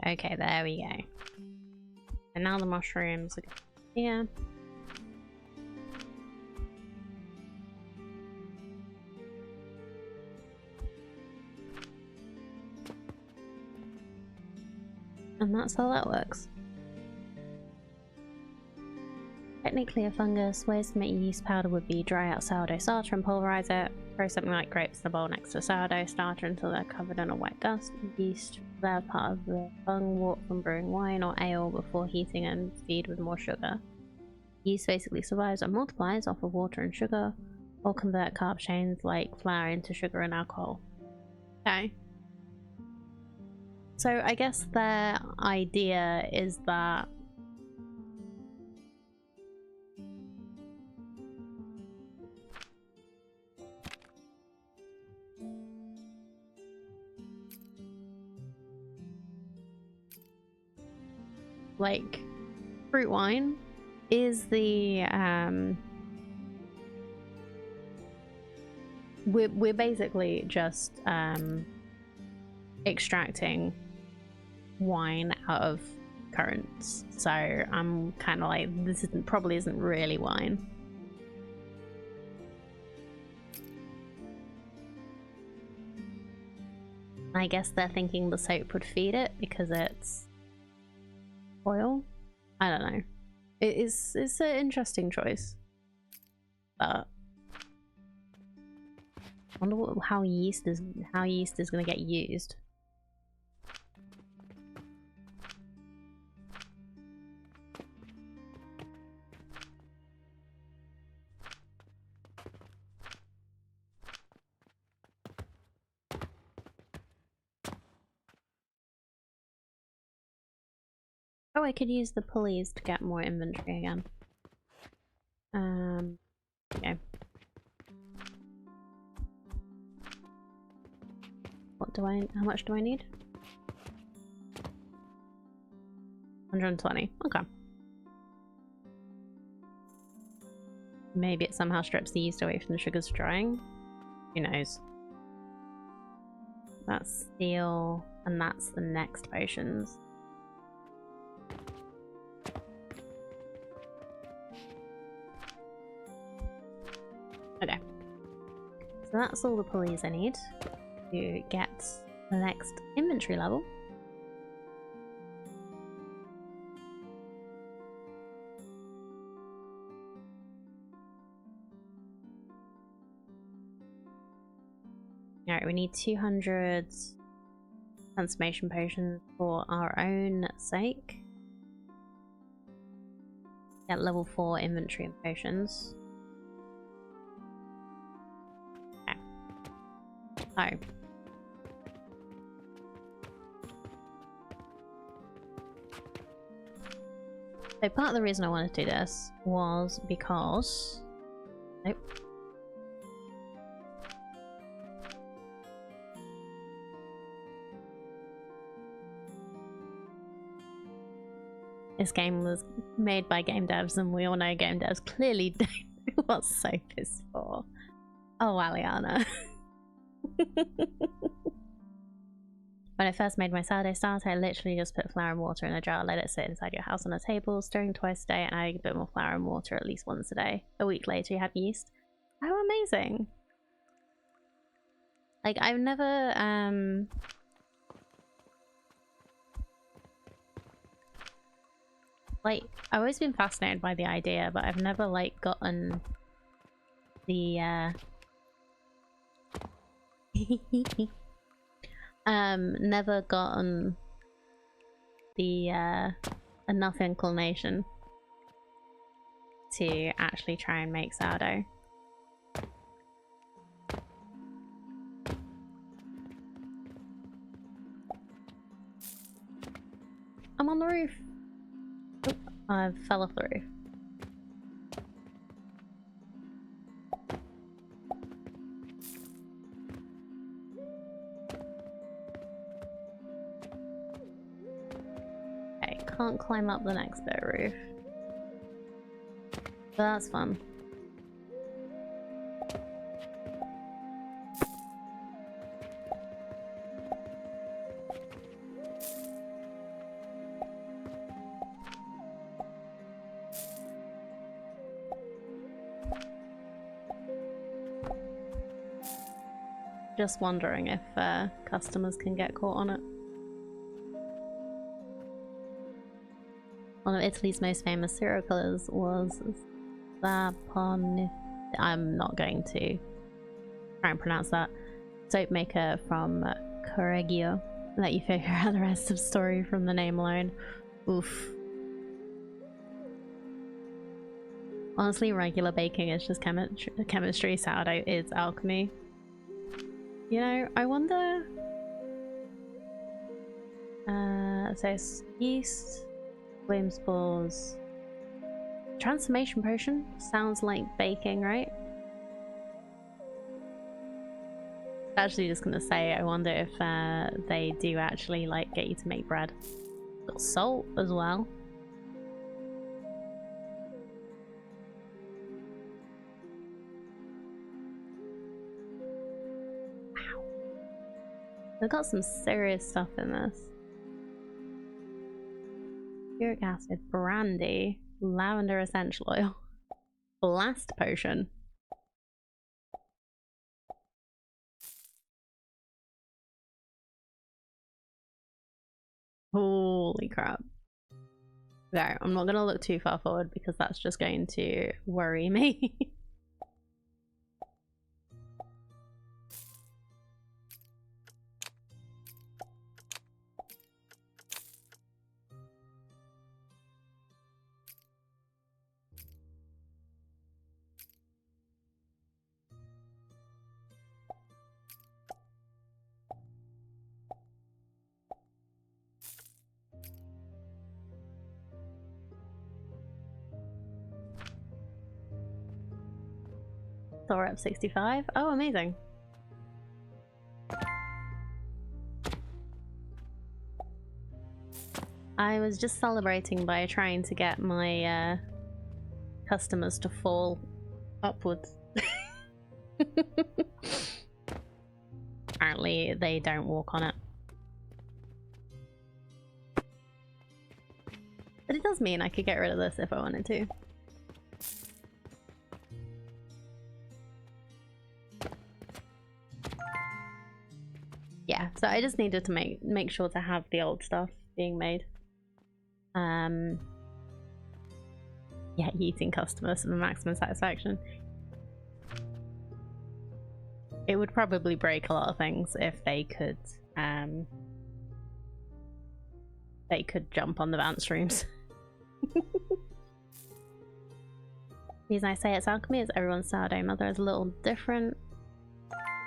Okay, there we go. And now the mushrooms are here. And that's how that works. Technically a fungus. Ways to make yeast powder would be dry out sourdough starter and pulverize it. Throw something like grapes in a bowl next to sourdough starter until they're covered in a white dust. Yeast, they're part of the fung walk from brewing wine or ale before heating and feed with more sugar. Yeast basically survives and multiplies off of water and sugar, or convert carb chains like flour into sugar and alcohol. Okay. So I guess their idea is that like fruit wine is the we're basically just extracting wine out of currants, so I'm kind of like, this probably isn't really wine. I guess they're thinking the soap would feed it because it's oil. I don't know. It's an interesting choice, but I wonder how yeast is going to get used. Oh, I could use the pulleys to get more inventory again. Okay. How much do I need? 120. Okay. Maybe it somehow strips the yeast away from the sugars for drying. Who knows? That's steel, and that's the next potions. Okay. So that's all the pulleys I need to get the next inventory level. Alright, we need 200 transformation potions for our own sake. Get level 4 inventory and potions. Okay. So part of the reason I wanted to do this was because... Nope. This game was made by game devs, and we all know game devs clearly don't know what soap is for. Oh, Aliana. When I first made my sourdough starter, I literally just put flour and water in a jar, let it sit inside your house on a table, stirring twice a day, and adding a bit more flour and water at least once a day. A week later, you had yeast. How amazing! Like, I've never, like, I've always been fascinated by the idea, but I've never, like, gotten the, never gotten the, enough inclination to actually try and make sourdough. I'm on the roof! Oh, I fell off the roof. Okay, can't climb up the next bit of roof. But that's fun. Just wondering if customers can get caught on it. One of Italy's most famous serial killers was I'm not going to try and pronounce that. Soap maker from Correggio. Let you figure out the rest of the story from the name alone. Oof. Honestly, regular baking is just chemistry. Sourdough is alchemy. You know, I wonder... so yeast, flame spores... Transformation potion? Sounds like baking, right? Actually just gonna say, I wonder if they do actually like get you to make bread. Got salt as well. Wow. They've got some serious stuff in this. Uric acid, brandy, lavender essential oil, blast potion. Holy crap. Okay, I'm not gonna look too far forward because that's just going to worry me. Thor up 65. Oh, amazing. I was just celebrating by trying to get my customers to fall upwards. Apparently they don't walk on it. But it does mean I could get rid of this if I wanted to. Yeah, so I just needed to make sure to have the old stuff being made. Yeah, eating customers for the maximum satisfaction. It would probably break a lot of things if they could jump on the bounce rooms. The reason I say it's alchemy is everyone's sourdough mother is a little different.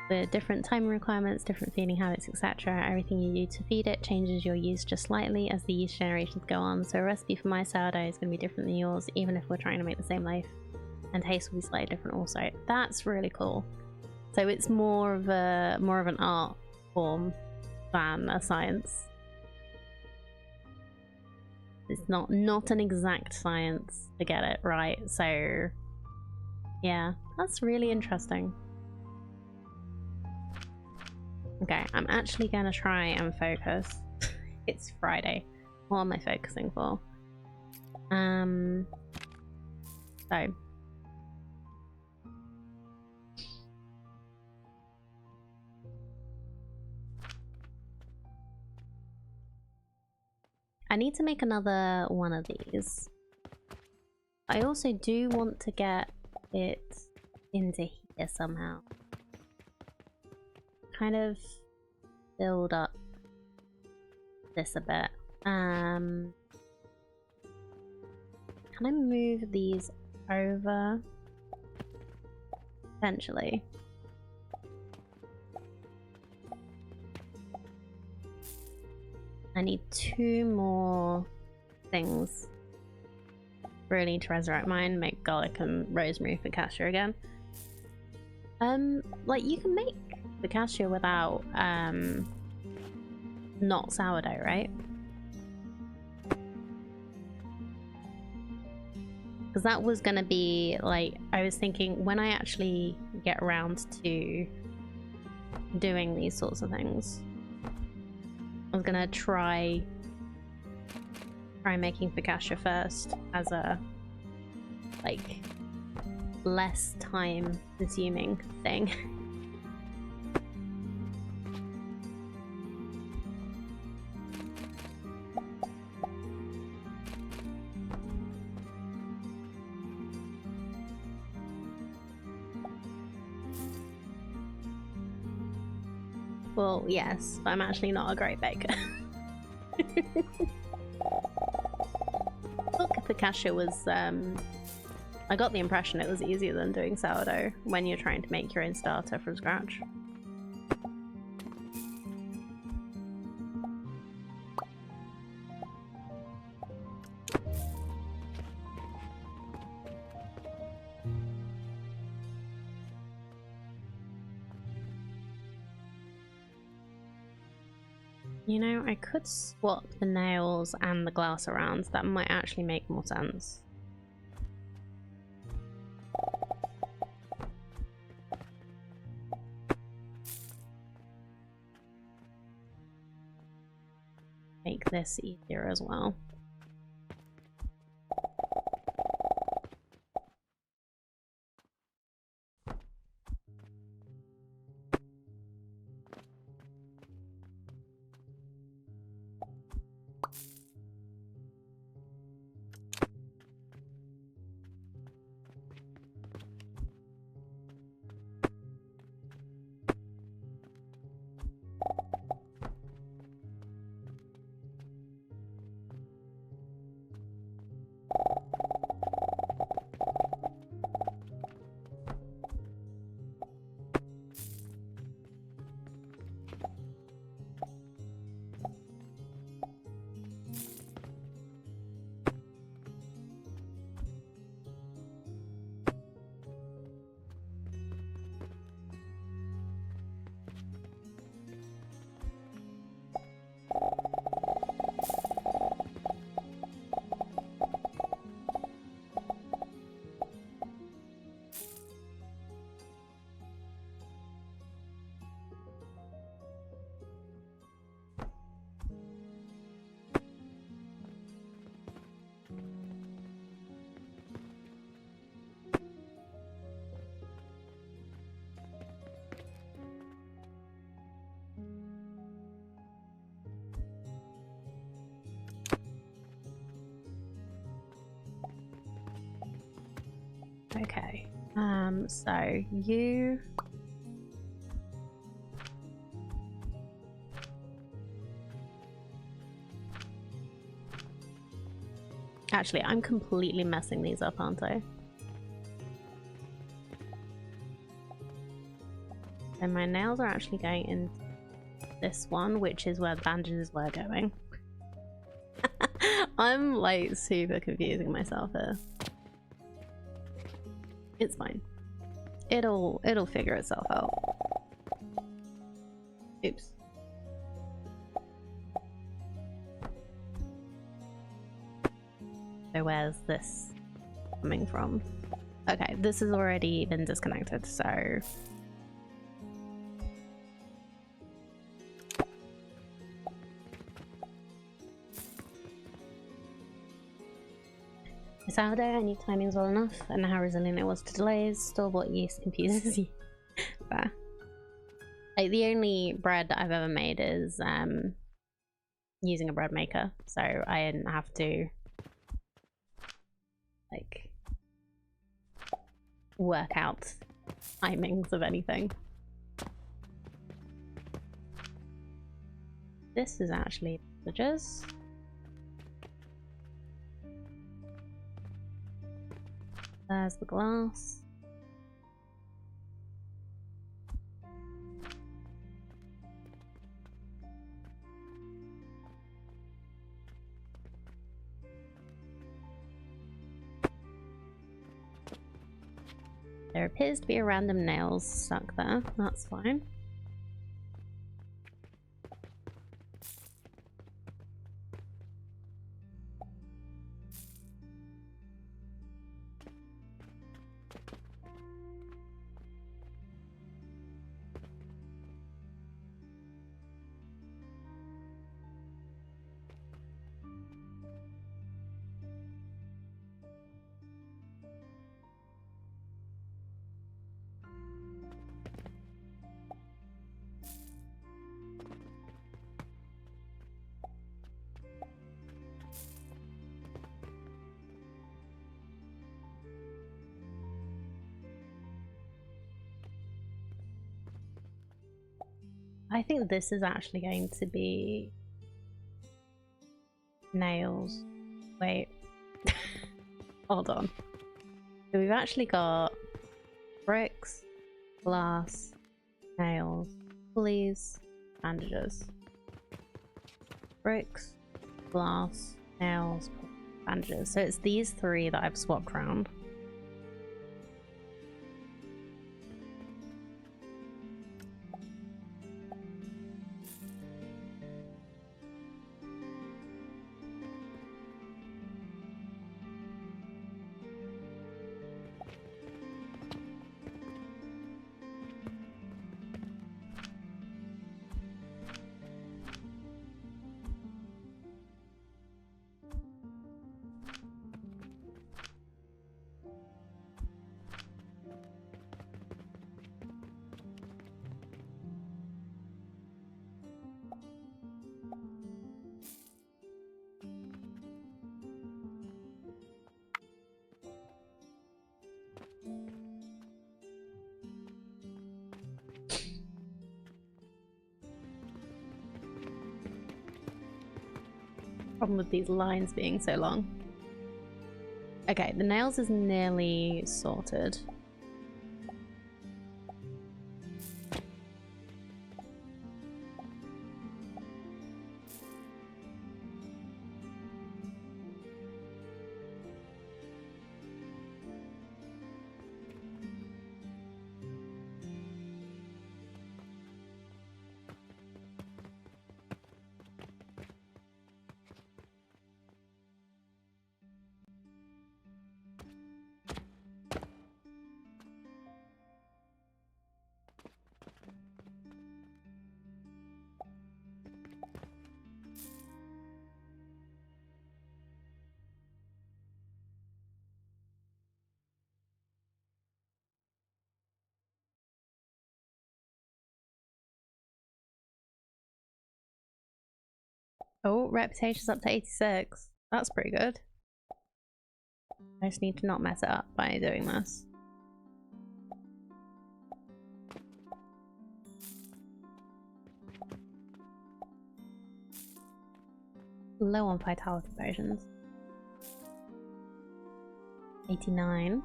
With different timing requirements, different feeding habits, etc. Everything you do to feed it changes your yeast just slightly as the yeast generations go on. So a recipe for my sourdough is going to be different than yours, even if we're trying to make the same loaf. And taste will be slightly different also. That's really cool. So it's more of an art form than a science. It's not an exact science to get it right. So yeah, that's really interesting. Okay, I'm actually gonna try and focus. It's Friday. What am I focusing for? So. I need to make another one of these. I also do want to get it into here somehow. Kind of build up this a bit. Can I move these over? Potentially. I need 2 more things. Really need to resurrect mine, make garlic and rosemary for cashew again. Like you can make the cashew without not sourdough, right? Because that was gonna be like, I was thinking when I actually get around to doing these sorts of things, I was gonna try making focaccia first as a like less time consuming thing. Well, yes, but I'm actually not a great baker. Look, Pikachu was, I got the impression it was easier than doing sourdough when you're trying to make your own starter from scratch. You know, I could swap the nails and the glass around. That might actually make more sense. Make this easier as well. Okay, so you... Actually, I'm completely messing these up, aren't I? And my nails are actually going in this one, which is where the bandages were going. I'm like super confusing myself here. It's fine. It'll figure itself out. Oops. So where's this coming from? Okay, this has already been disconnected, so... Sourdough, I knew timings well enough, and how resilient it was to delays. Store-bought yeast confuses you. Fair. Like, the only bread that I've ever made is using a bread maker, so I didn't have to like work out timings of anything. This is actually messages. There's the glass. There appears to be a random nail stuck there. That's fine. I think this is actually going to be nails. Wait. Hold on. So we've actually got bricks, glass, nails, pulleys, bandages. Bricks, glass, nails, bandages. So it's these three that I've swapped around. Problem with these lines being so long. Okay, the nails is nearly sorted. Oh, reputation's up to 86. That's pretty good. I just need to not mess it up by doing this. Low on vitality potions. 89.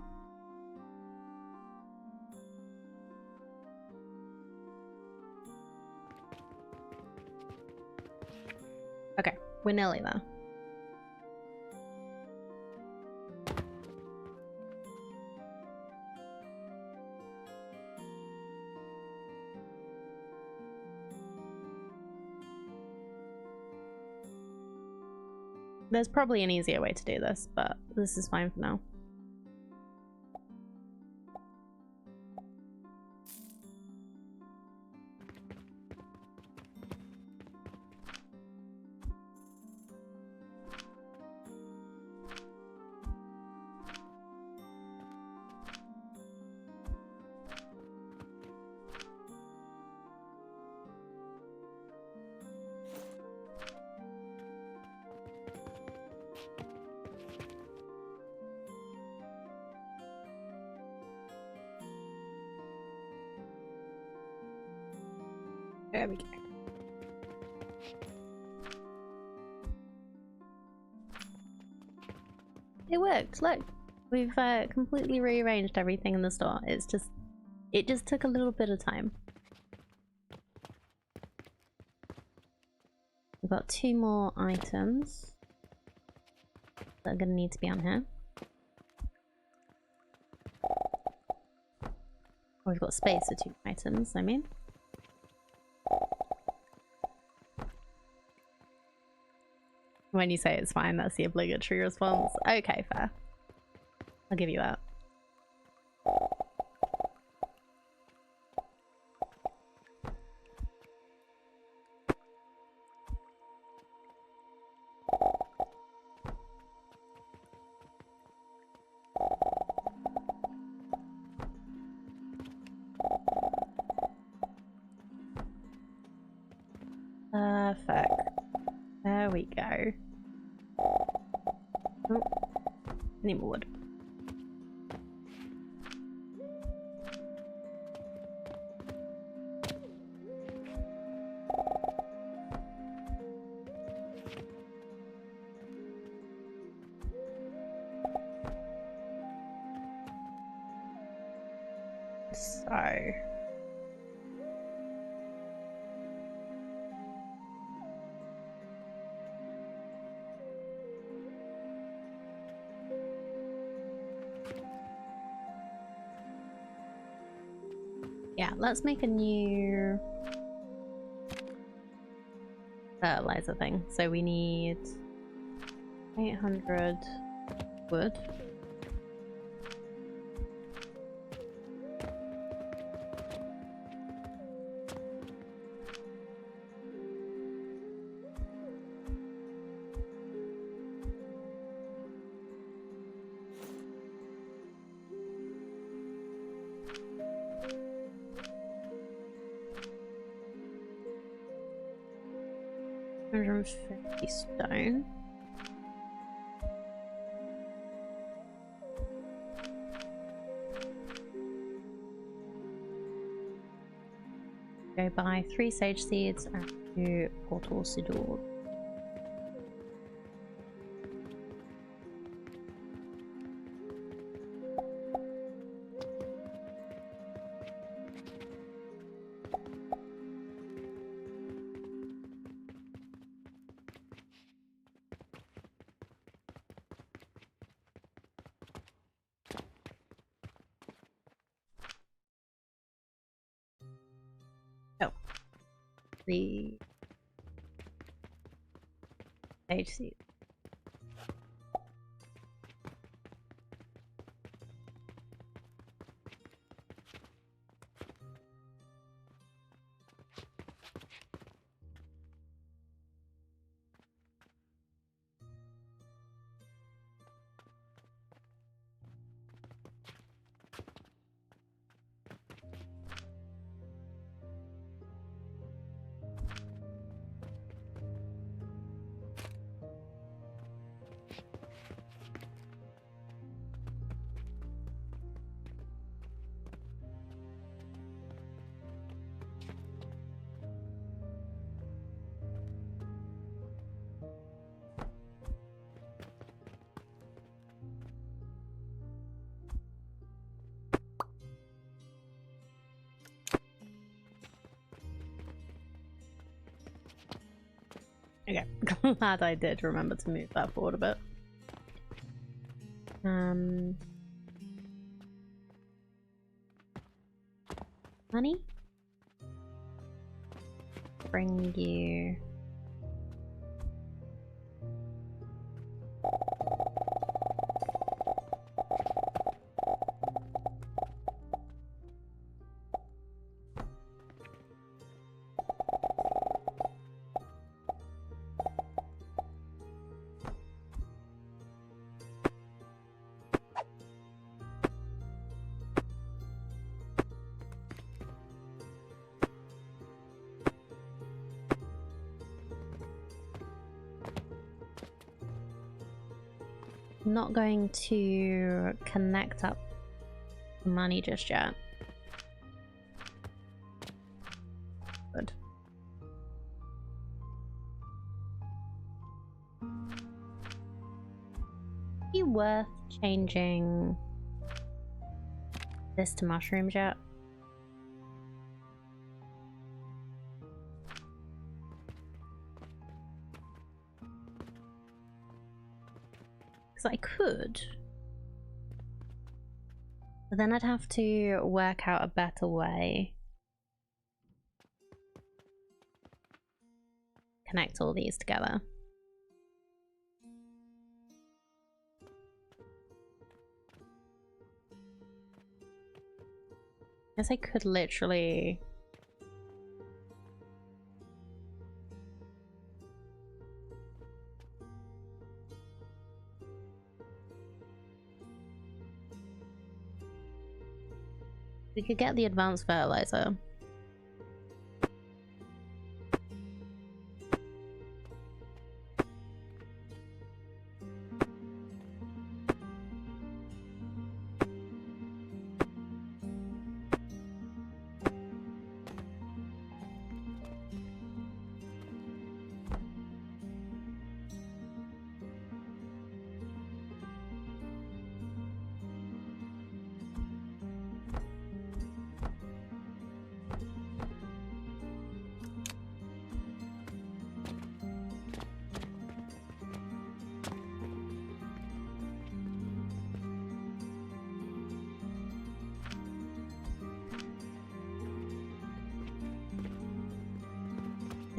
Okay, we're nearly there. There's probably an easier way to do this, but this is fine for now. There we go. It worked, look. We've completely rearranged everything in the store. It just took a little bit of time. We've got 2 more items that are gonna need to be on here. Oh, we've got space for 2 items, I mean. When you say it's fine, that's the obligatory response. Okay, fair. I'll give you that. Perfect. There we go. Oh, need more wood. So yeah, let's make a new fertilizer thing. So we need 800 wood. $150 stone. Go buy 3 sage seeds and 2 portal sidor. The sage seed. Okay, glad I did remember to move that forward a bit. Honey? Bring you... Not going to connect up money just yet. Good. Be worth changing this to mushrooms yet? I could, but then I'd have to work out a better way. Connect all these together. Guess I could literally... We could get the advanced fertilizer.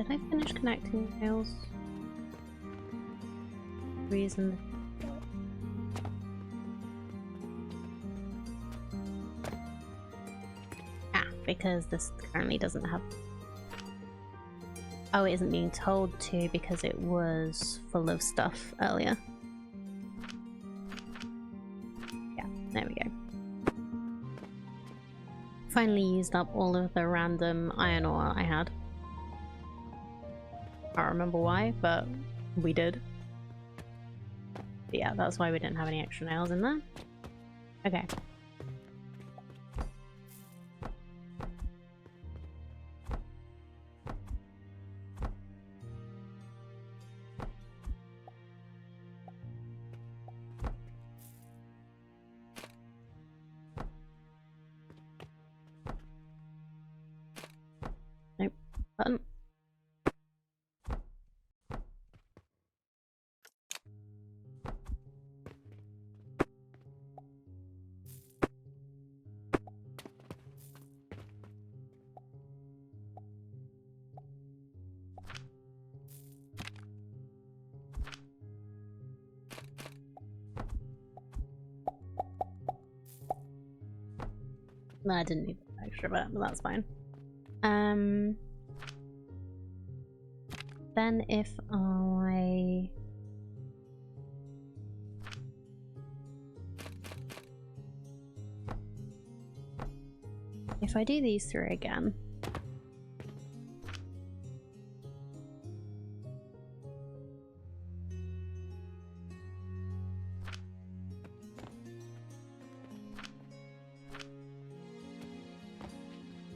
Did I finish connecting nails? Reason. Ah, because this currently doesn't have. Oh, it isn't being told to because it was full of stuff earlier. Yeah, there we go. Finally used up all of the random iron ore I had. I don't remember why, but we did. But yeah, that's why we didn't have any extra nails in there. Okay. Nope. Button. No, I didn't need the extra bit, but that's fine. Then if I do these three again.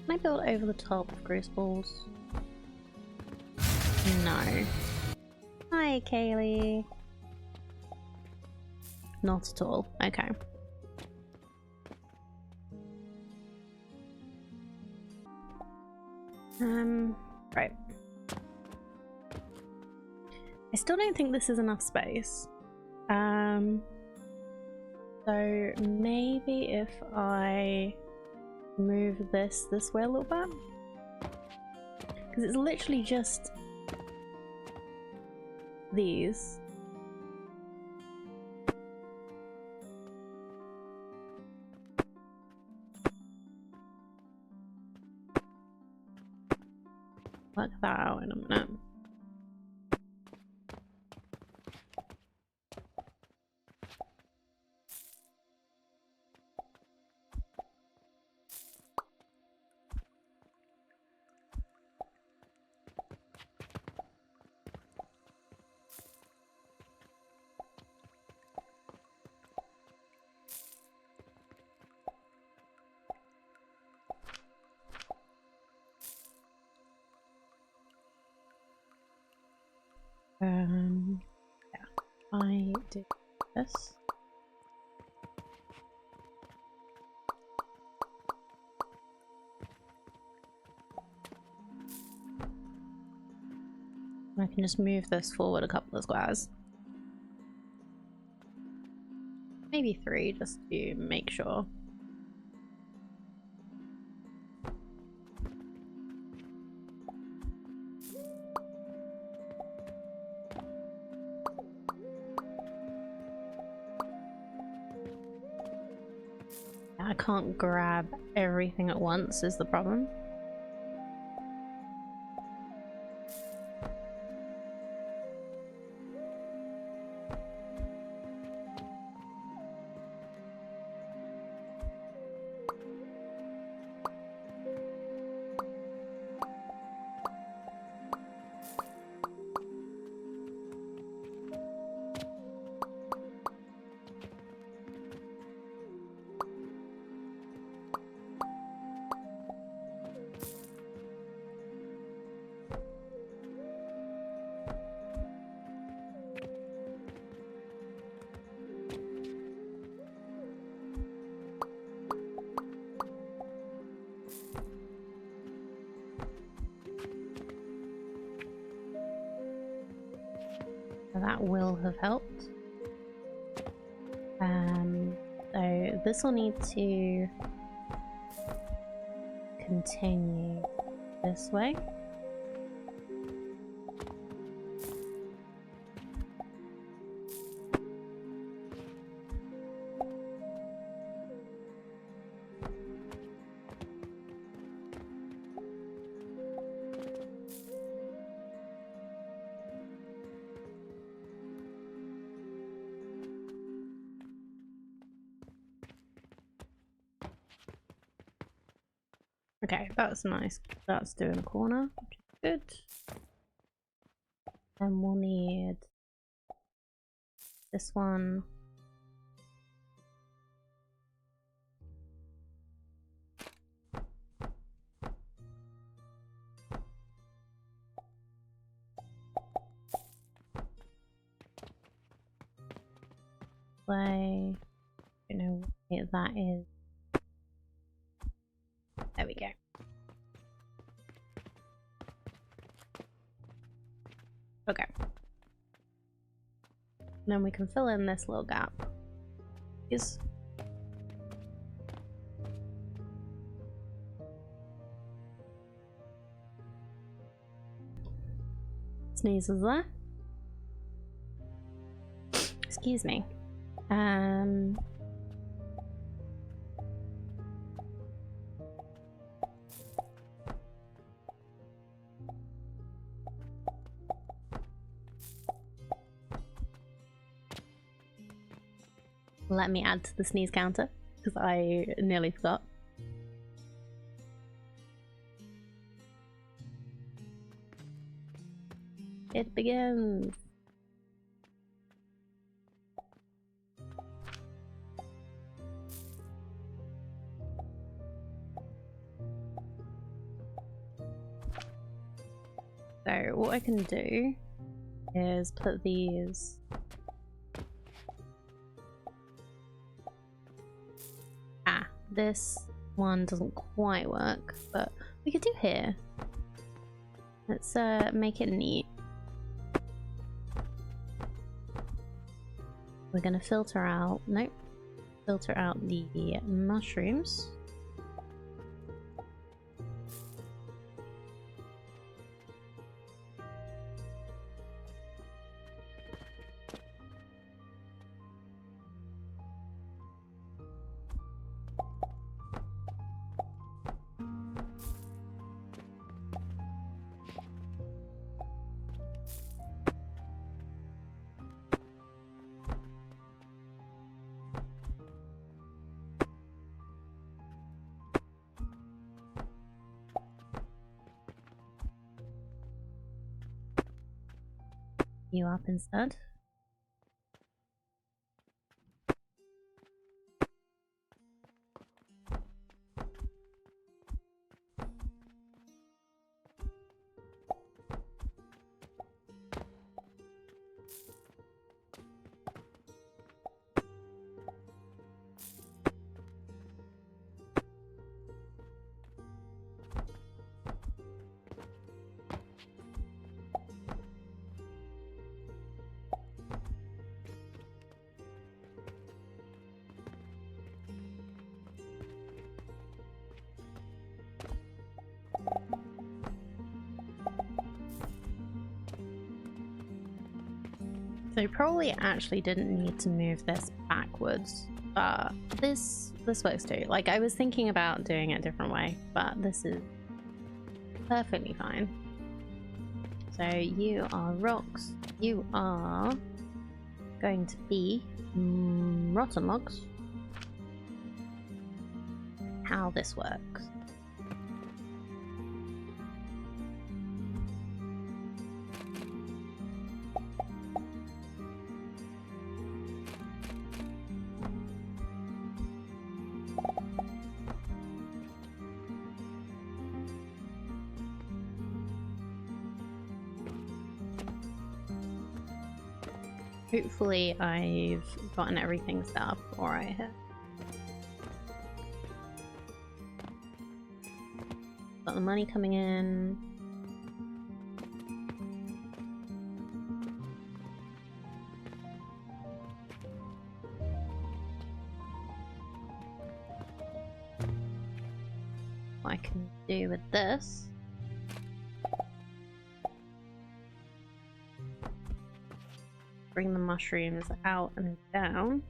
Can I build over the top of Grace Balls? No. Hi, Kaylee. Not at all. Okay. Right. I still don't think this is enough space. So maybe if I move this way a little bit, because it's literally just these. Work that out in a minute. Yeah, I do this. I can just move this forward a couple of squares. Maybe 3, just to make sure. I can't grab everything at once is the problem. That will have helped. So this will need to continue this way. Okay, that's nice. That's doing a corner, which is good. And we'll need this one. I don't know what that is. There we go. Okay. And then we can fill in this little gap. Sneezes there. Excuse me. Let me add to the sneeze counter, because I nearly forgot. It begins! So what I can do is put these this one doesn't quite work, but we could do here. Let's make it neat. We're gonna filter out, nope, filter out the mushrooms. You up instead. So you probably actually didn't need to move this backwards, but this works too. Like, I was thinking about doing it a different way, but this is perfectly fine. So you are rocks. You are going to be rotten logs. How this works. Hopefully I've gotten everything set up alright here. Got the money coming in. What I can do with this. Bring the mushrooms out and down.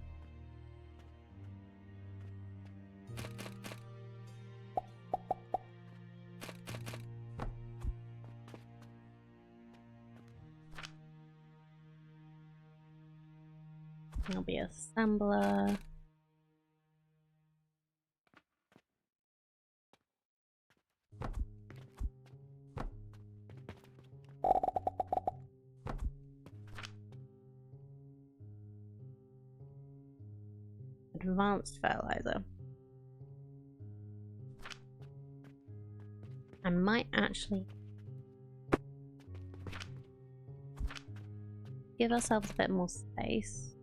There'll be a assembler. advanced fertilizer. I might actually give ourselves a bit more space.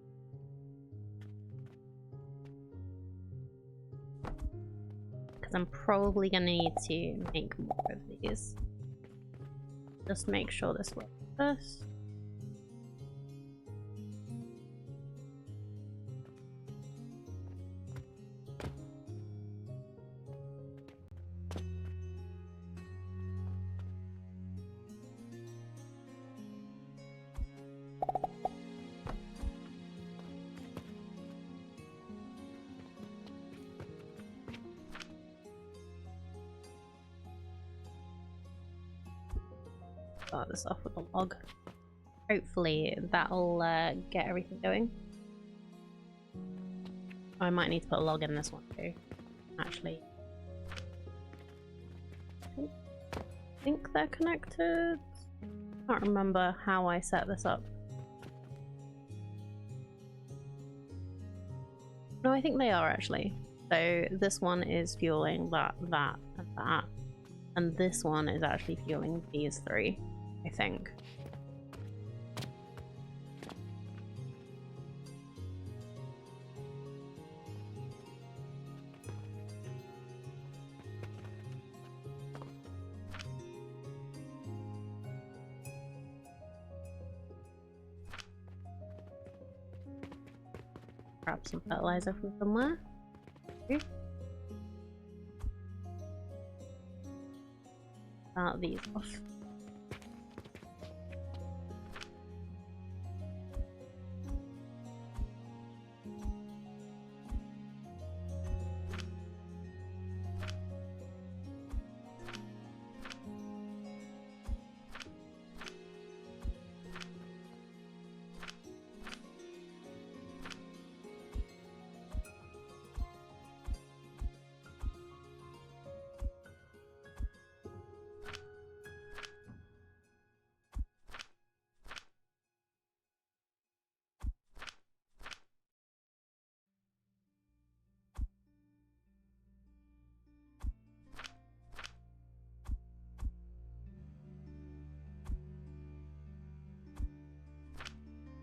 Because I'm probably going to need to make more of these. Just make sure this works first. Start this off with a log. Hopefully that'll get everything going. I might need to put a log in this one too. Actually, I think they're connected. Can't remember how I set this up. No, I think they are actually. So this one is fueling that, that, and that. And this one is actually fueling these three, I think. Grab some fertilizer from somewhere. Start these off.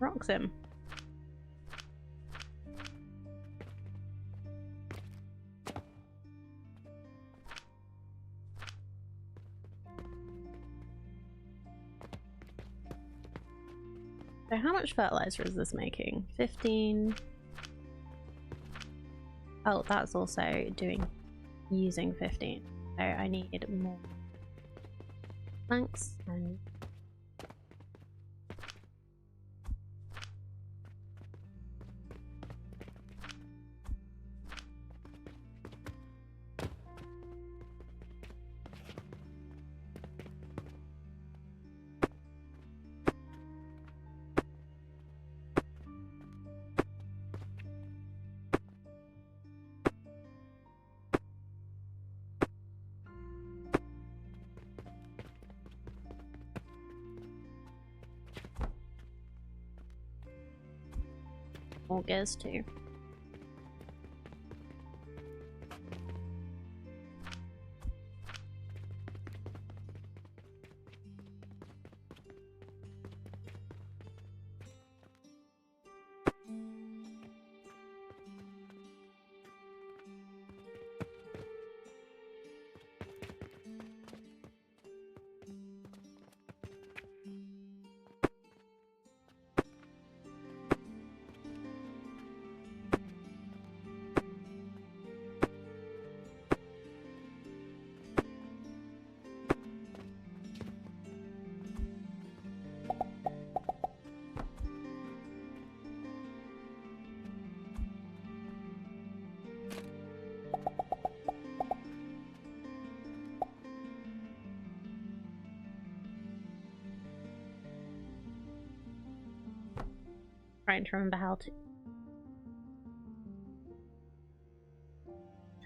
Rocks him. So how much fertilizer is this making? 15. Oh, that's also using 15. So I need more planks and more gears too. Trying to remember how to.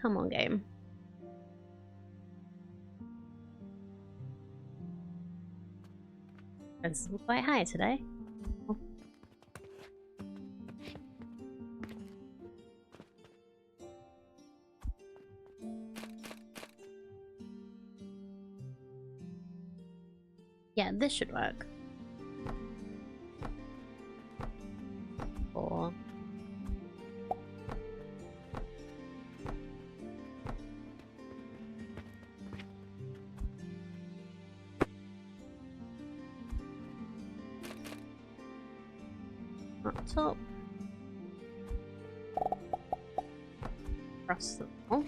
Come on, game. It's quite high today. Oh. Yeah, this should work. Or up top. Across the wall.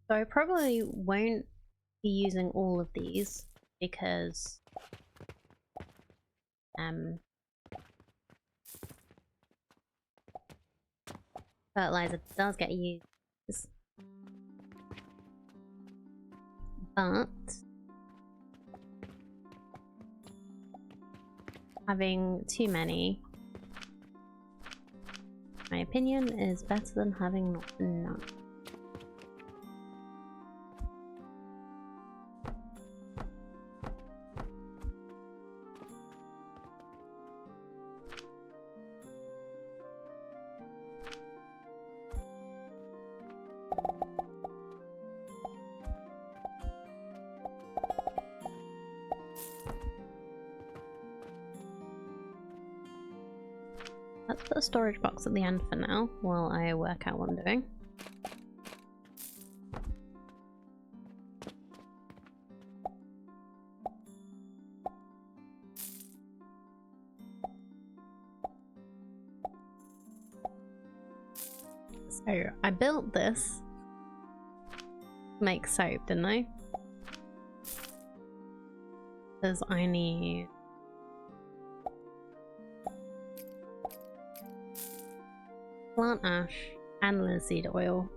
So I probably won't be using all of these because fertilizer does get used, but having too many, in my opinion, is better than having not enough. Let's put a storage box at the end for now while I work out what I'm doing. So I built this to make soap, didn't I? Because I need plant ash and linseed oil.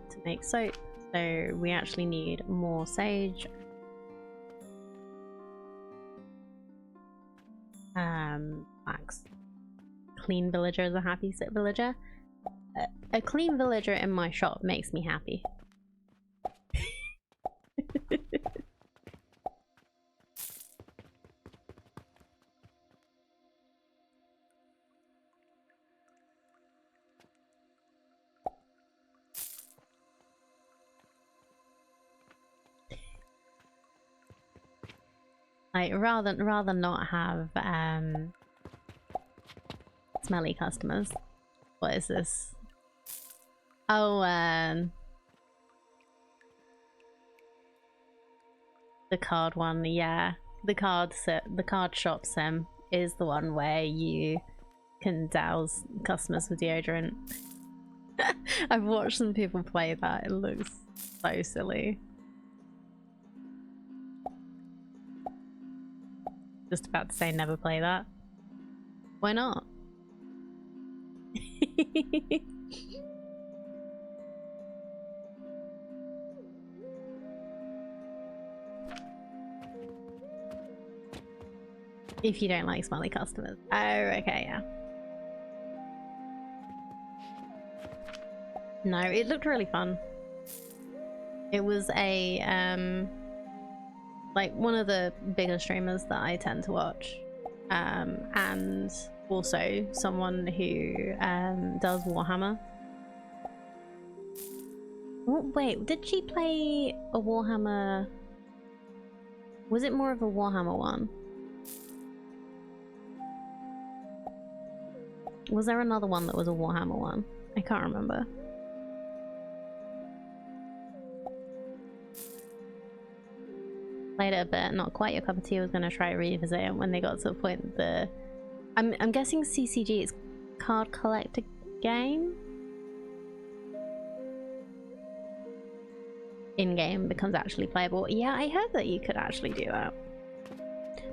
To make soap, so we actually need more sage. Flax. Clean villager is a happy villager. A clean villager in my shop makes me happy. Like rather not have smelly customers. What is this? Oh, the card one, yeah. The card shop sim is the one where you can douse customers with deodorant. I've watched some people play that. It looks so silly. Just about to say never play that. Why not? If you don't like smelly customers. Oh, okay, yeah. No, it looked really fun. It was a like one of the bigger streamers that I tend to watch, and also someone who does Warhammer. Oh, wait, did she play a Warhammer? Was it more of a Warhammer one? Was there another one that was a Warhammer one? I can't remember. Played it a bit, not quite your cup of tea. I was going to try to revisit it when they got to the point that I'm guessing CCG is card collector game. In-game becomes actually playable. Yeah, I heard that you could actually do that.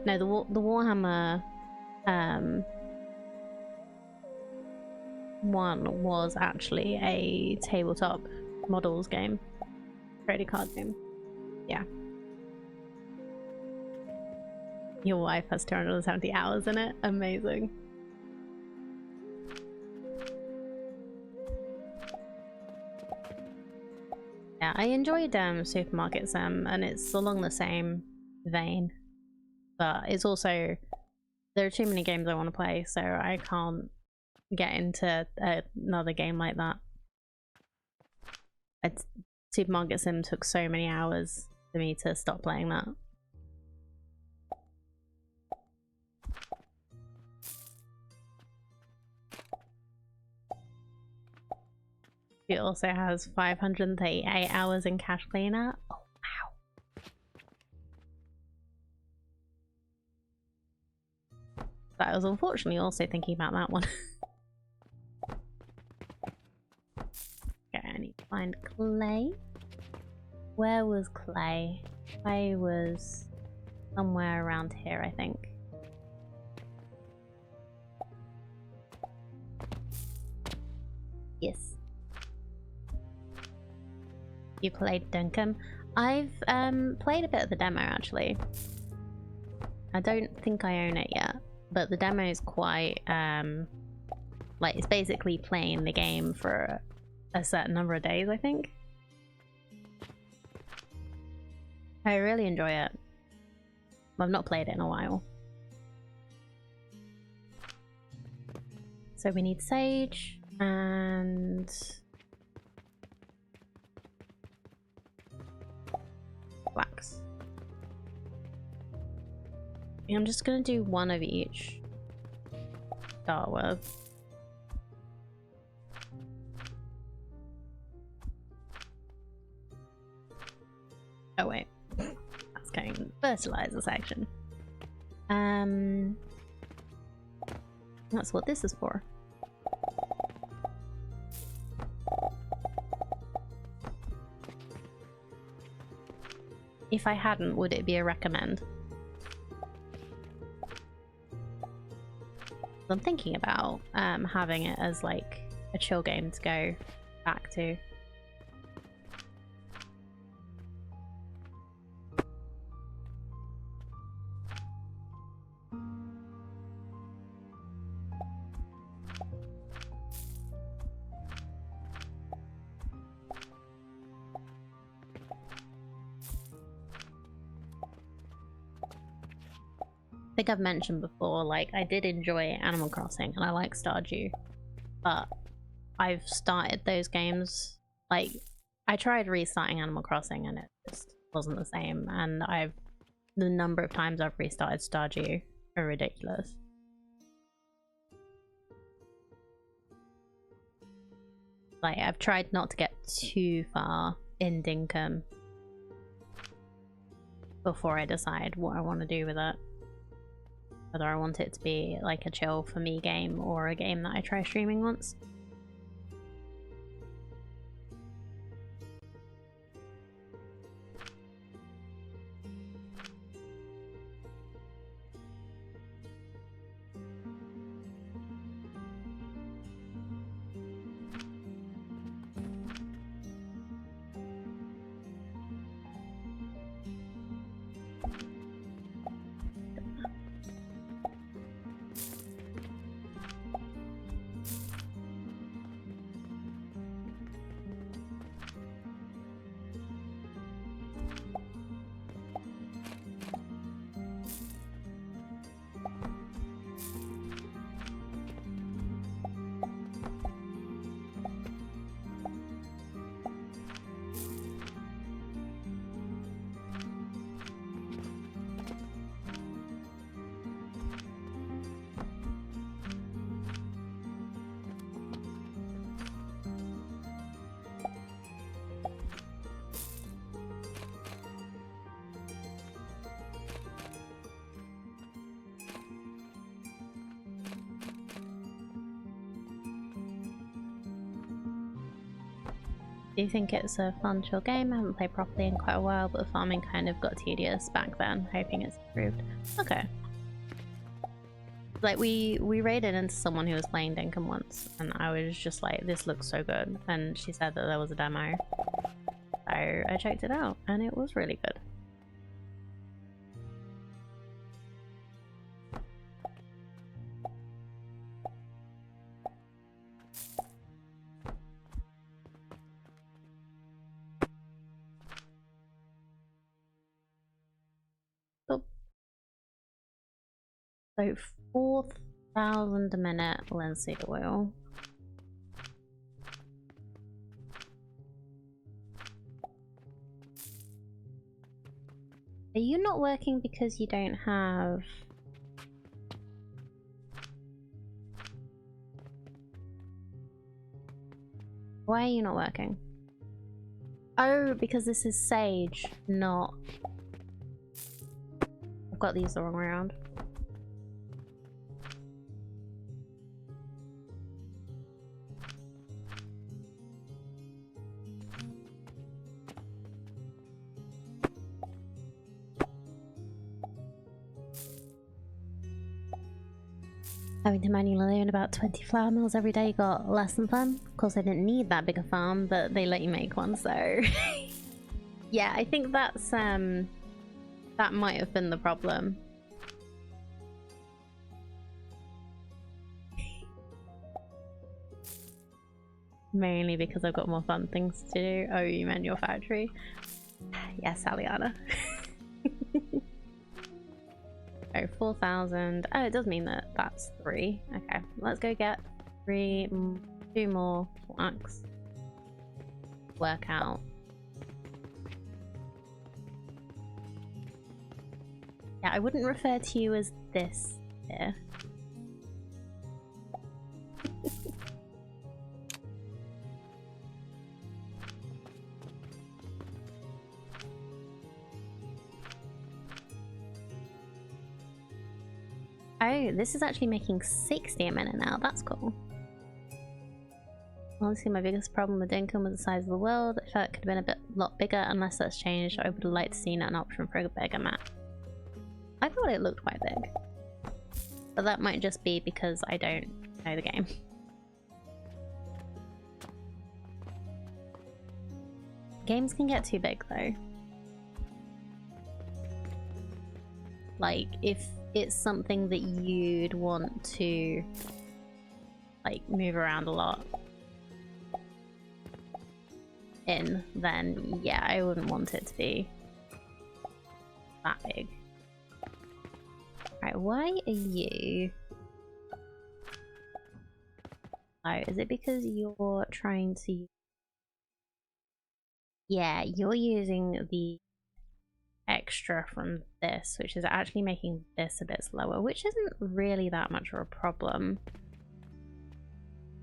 No, the Warhammer one was actually a tabletop models game, trading card game. Yeah. Your wife has 270 hours in it. Amazing. Yeah, I enjoyed Supermarket Sim, and it's along the same vein, but it's also, there are too many games I want to play, so I can't get into another game like that. Supermarket Sim took so many hours for me to stop playing that. It also has 538 hours in Cash Cleaner. Oh, wow. But I was unfortunately also thinking about that one. Okay, I need to find Clay. Where was Clay? Clay was somewhere around here, I think. Yes. You played Duncan. I've played a bit of the demo actually. I don't think I own it yet, but the demo is quite like, it's basically playing the game for a certain number of days, I think. I really enjoy it. I've not played it in a while. So we need sage and wax. I'm just gonna do one of each. Start with. Oh wait, that's going in the fertilizer section. That's what this is for. If I hadn't, would it be a recommend? I'm thinking about having it as like a chill game to go back to. I think I've mentioned before, like, I did enjoy Animal Crossing and I like Stardew, but I've started those games, like, I tried restarting Animal Crossing and it just wasn't the same, and the number of times I've restarted Stardew are ridiculous. Like, I've tried not to get too far in Dinkum before I decide what I want to do with it. Whether I want it to be like a chill for me game or a game that I try streaming once. Do you think it's a fun chill game? I haven't played properly in quite a while, but the farming kind of got tedious back then, hoping it's improved. Okay. Like, we raided into someone who was playing Dinkum once, and I was just like, this looks so good, and she said that there was a demo. So I checked it out and it was really good. Oh. So 4,000 a minute linseed oil. Are you not working because you don't have... Why are you not working? Oh, because this is sage, not... I've got these the wrong way around. Having to manually own about 20 flour mills every day got less than fun. Of course I didn't need that big a farm, but they let you make one, so... Yeah, I think that's, that might have been the problem. Mainly because I've got more fun things to do. Oh, you meant your factory? Yes, Aliana. Oh, 4,000. Oh, it does mean that that's 3. Okay, let's go get 2 more flax. Work out. Yeah, I wouldn't refer to you as this here. Oh, this is actually making 60 a minute now. That's cool. Honestly, my biggest problem with income was the size of the world. I felt it could have been a lot bigger. Unless that's changed, I would have liked to see an option for a bigger map. I thought it looked quite big. But that might just be because I don't know the game. Games can get too big though. Like, if it's something that you'd want to, like, move around a lot in, then yeah, I wouldn't want it to be that big. Right, why are you... Oh, is it because you're trying to... Yeah, you're using the extra from this, which is actually making this a bit slower, which isn't really that much of a problem.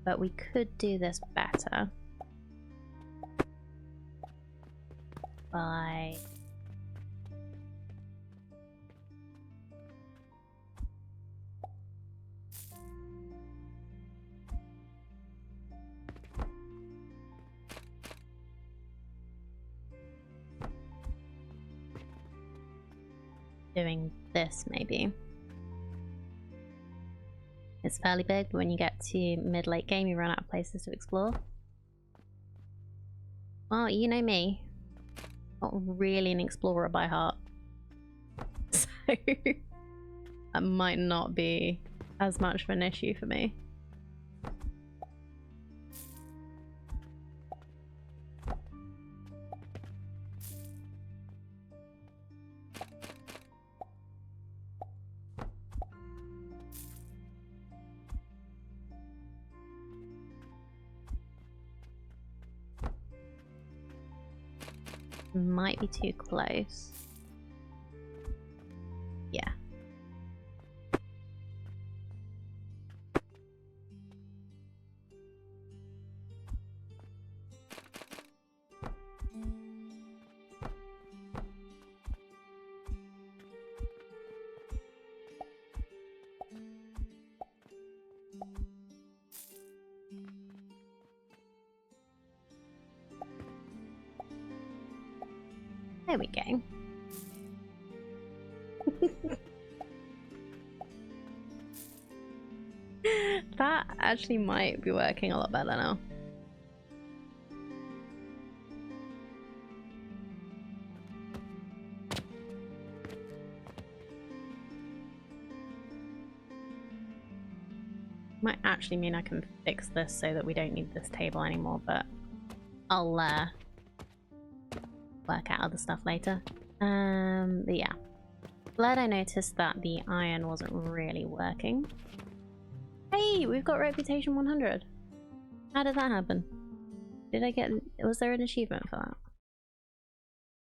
But we could do this better by... doing this, maybe. It's fairly big, but when you get to mid-late game, you run out of places to explore. Well, you know me. Not really an explorer by heart. So, that might not be as much of an issue for me. Might be too close. Yeah. There we go. That actually might be working a lot better now. Might actually mean I can fix this so that we don't need this table anymore, but I'll work out other stuff later. But yeah. Glad I noticed that the iron wasn't really working. Hey, we've got reputation 100. How did that happen? Did I get... was there an achievement for that?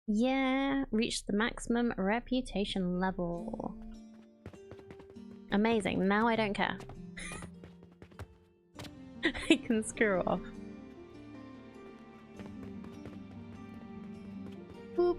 Yeah, reached the maximum reputation level. Amazing, now I don't care. I can screw off. Boop.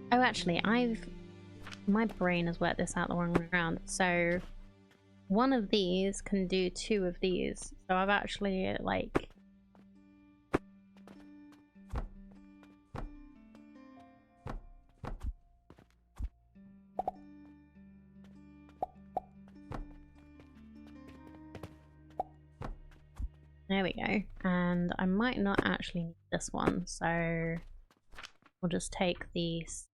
Oh, actually, my brain has worked this out the wrong way around. So one of these can do 2 of these. So I've actually, like... There we go. And I might not actually need this one, so we'll just take these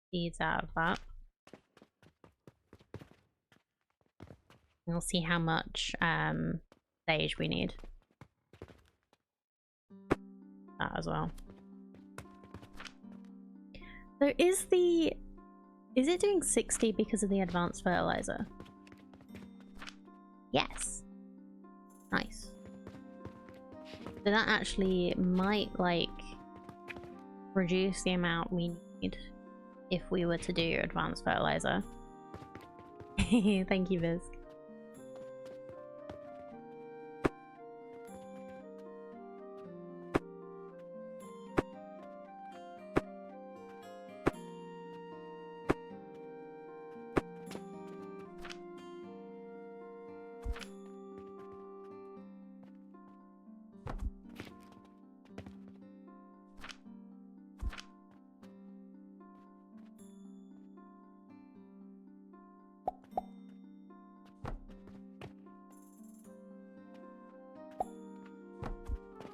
seeds out of that. And we'll see how much sage we need. That as well. So is it doing 60 because of the advanced fertilizer? Yes. Nice. So that actually might, like, reduce the amount we need if we were to do advanced fertilizer. Thank you, Viz.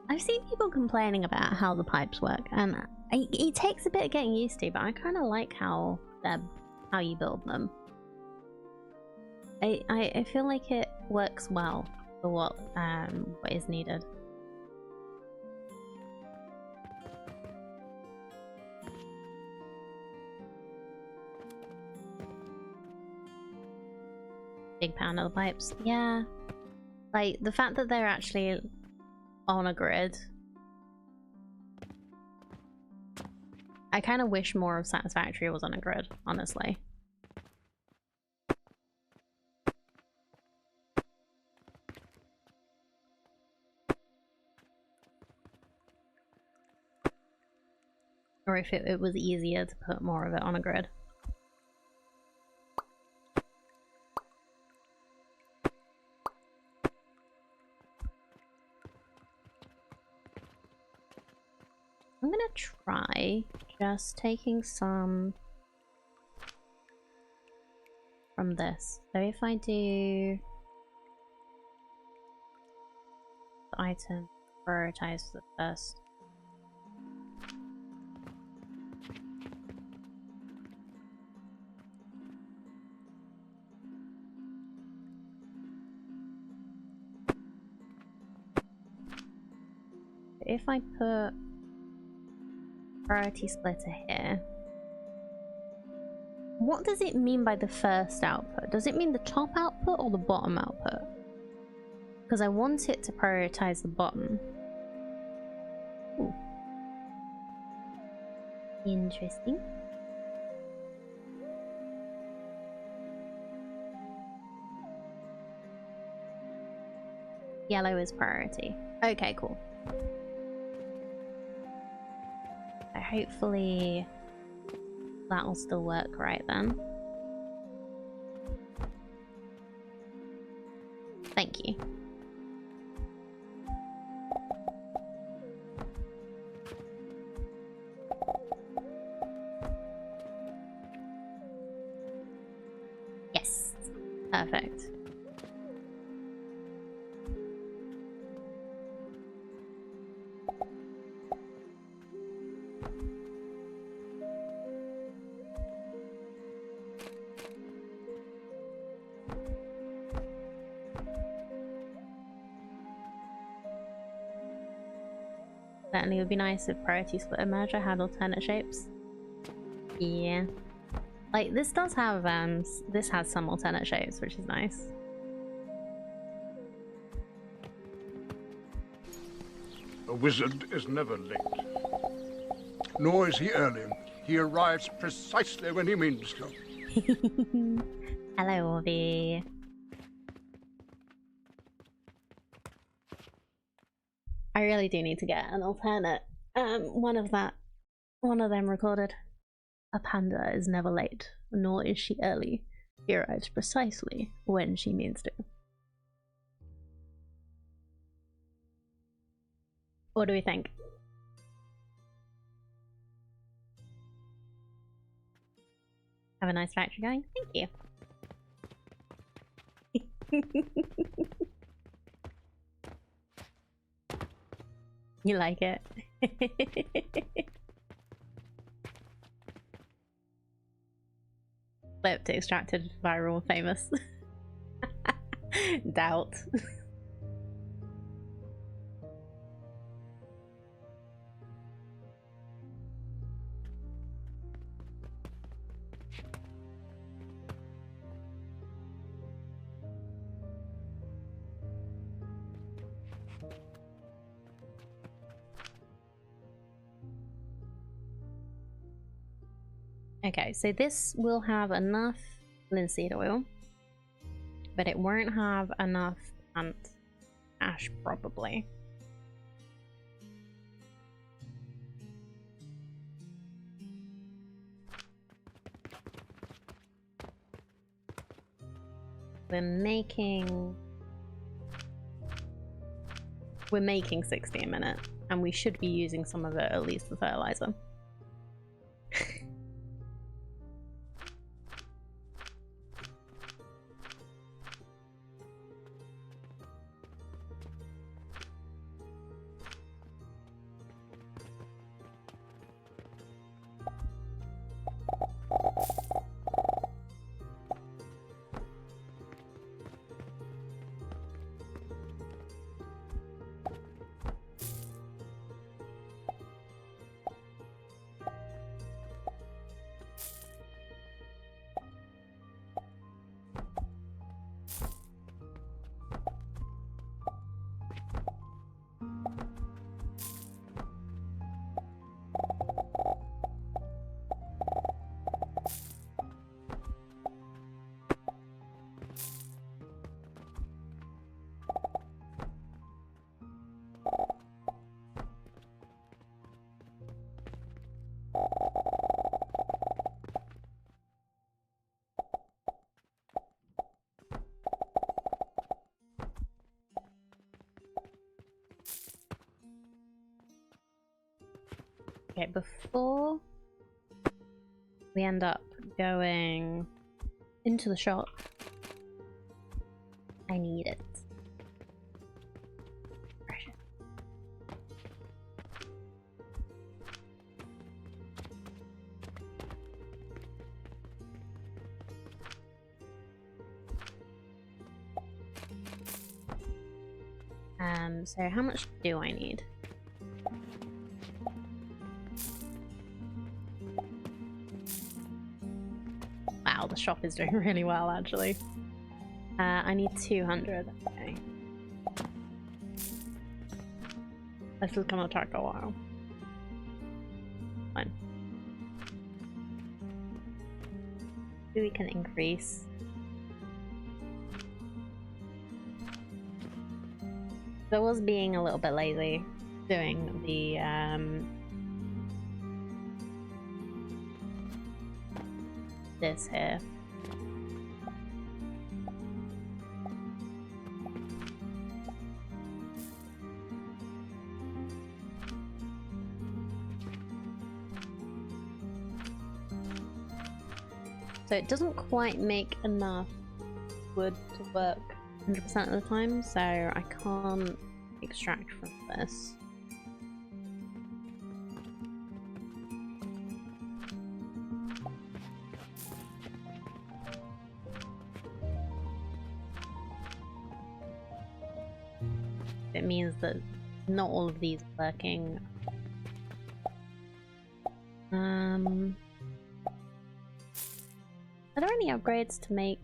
I've seen people complaining about how the pipes work, and it takes a bit of getting used to, but I kind of like how you build them. I feel like it works well for what is needed. Big fan of the pipes, yeah. Like the fact that they're actually on a grid. I kind of wish more of Satisfactory was on a grid, honestly. Or if it was easier to put more of it on a grid. I'm gonna try just taking some from this. So if I do the item, prioritize the first. If I put priority splitter here, what does it mean by the first output? Does it mean the top output or the bottom output? Because I want it to prioritize the bottom. Ooh. Interesting. Yellow is priority. Okay, cool. So hopefully that'll still work right then. Thank you. Perfect. Certainly would be nice if Priority Splitter Merger had alternate shapes. Yeah. Like, this does have, this has some alternate shapes, which is nice. A wizard is never late. Nor is he early. He arrives precisely when he means to. Hello, Orby. I really do need to get an alternate. One of them recorded. A panda is never late, nor is she early. She arrives precisely when she means to. What do we think? Have a nice factory going? Thank you. You like it? Clipped, extracted, viral, famous. Doubt. Okay, so this will have enough linseed oil, but it won't have enough plant ash probably. We're making 60 a minute, and we should be using some of it at least for fertilizer. Okay, before we end up going into the shop, I need it. Precious. So how much do I need? Wow, the shop is doing really well, actually. I need 200. Okay. This is gonna take a while. Fine. Maybe we can increase. So I was being a little bit lazy doing the this here. So it doesn't quite make enough wood to work 100% of the time, so I can't extract from this. It means that not all of these are working. Are there any upgrades to make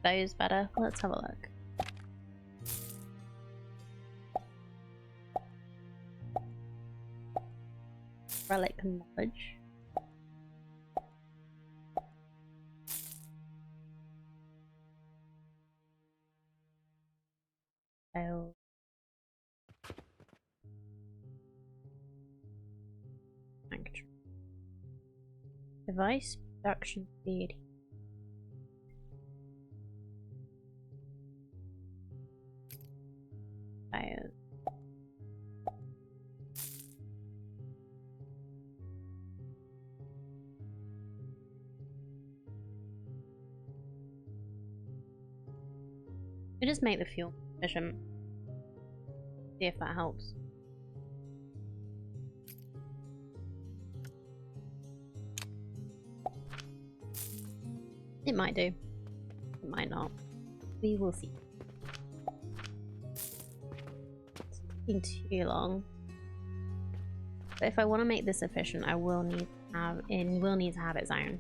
those better? Let's have a look. Relic knowledge. Oh. Sanctuary. Device production speed. Fires. We just make the fuel efficient. See if that helps. It might do. It might not. We will see. It's taking too long. But if I want to make this efficient, I will need to have its own.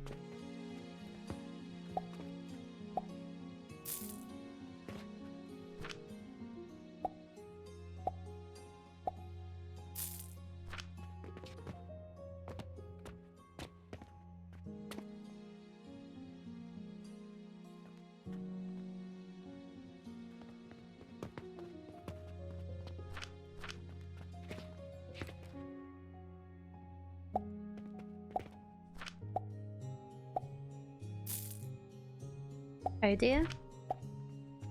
Oh dear.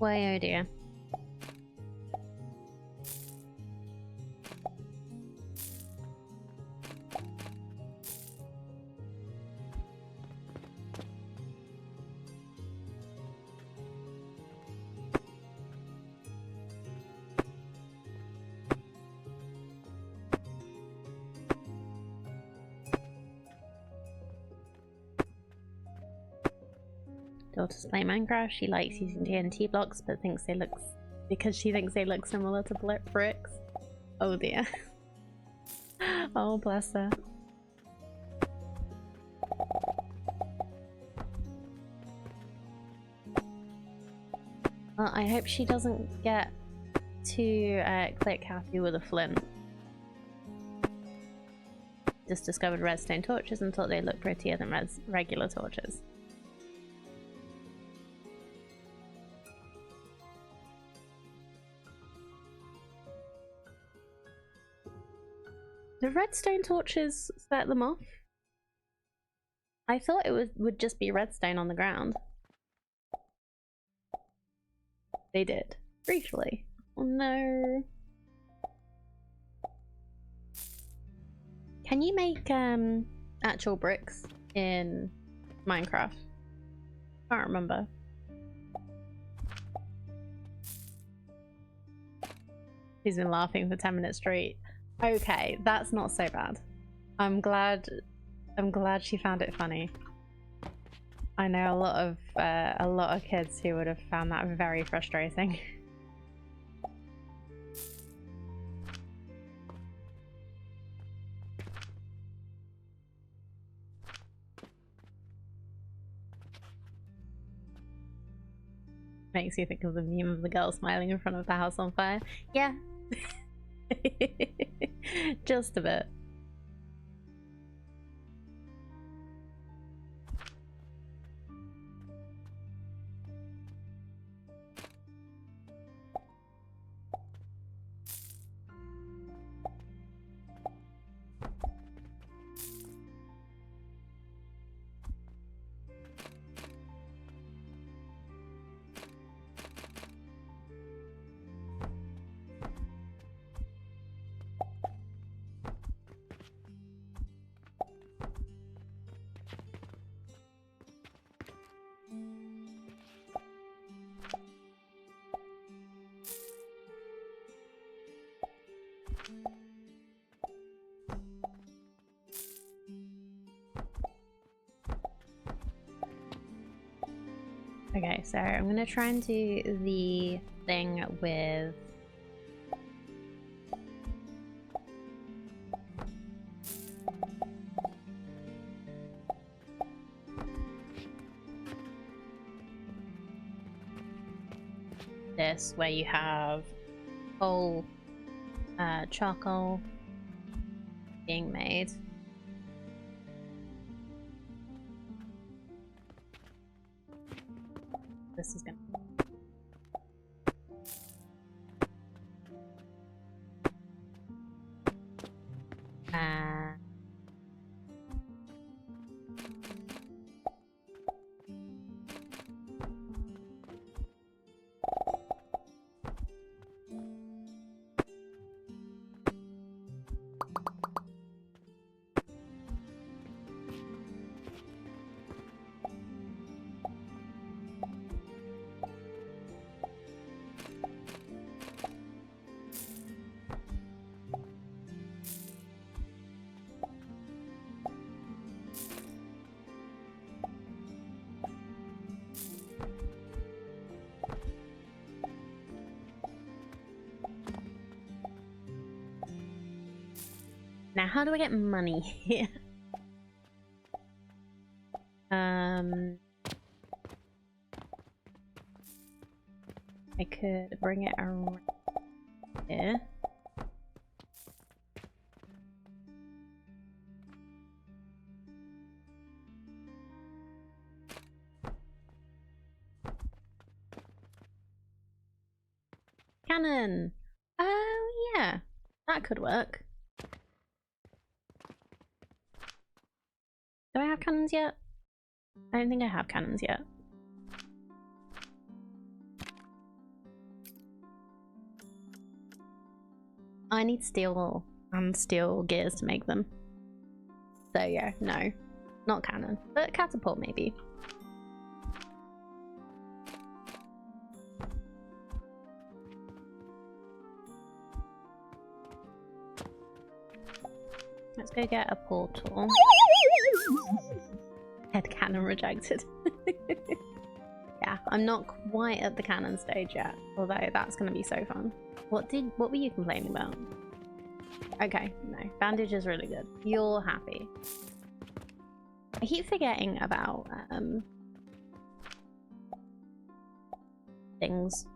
Way oh dear. Daughters play Minecraft. She likes using TNT blocks, but thinks they look similar to bricks. Oh dear. Oh bless her. Well, I hope she doesn't get too click happy with a flint. Just discovered redstone torches and thought they looked prettier than regular torches. The redstone torches set them off? I thought it would just be redstone on the ground. They did. Briefly. Oh no. Can you make actual bricks in Minecraft? I can't remember. He's been laughing for 10 minutes straight. Okay, that's not so bad. I'm glad she found it funny. I know a lot of kids who would have found that very frustrating. Makes you think of the meme of the girl smiling in front of the house on fire. Yeah. Just a bit. Okay, so I'm gonna try and do the thing with this, where you have whole charcoal being made. This is gonna Now, how do I get money here? I could bring it around here. Cannon! Oh, yeah. That could work. Do I have cannons yet? I don't think I have cannons yet. I need steel and steel gears to make them. So yeah, no. Not cannon. But catapult maybe. Let's go get a portal. Head cannon rejected. Yeah, I'm not quite at the cannon stage yet, although that's gonna be so fun. What were you complaining about? Okay, no. Bandage is really good. You're happy. I keep forgetting about things.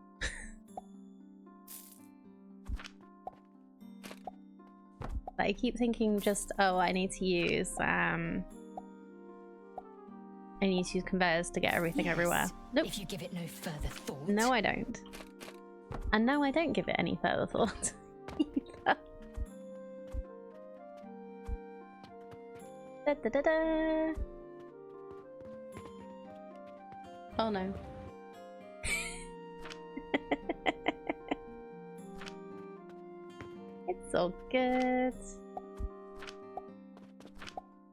But I keep thinking just, oh, I need to use conveyors to get everything everywhere. Nope. If you give it no further thought. No, I don't. And no, I don't give it any further thought. Da, da, da, da. Oh no. It's all good.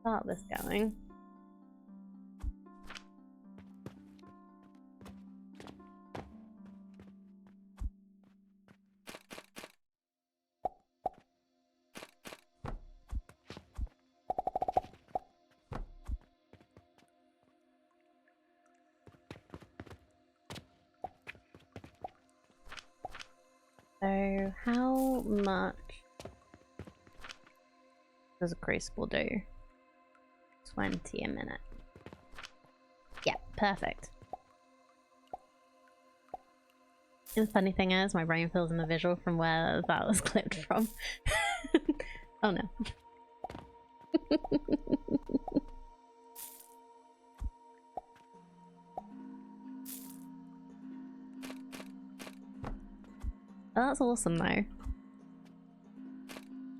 Start this going. So, how much does a crucible do? 20 a minute. Yeah, perfect. And the funny thing is, my brain fills in the visual from where that was clipped from. Oh no. Oh, that's awesome though.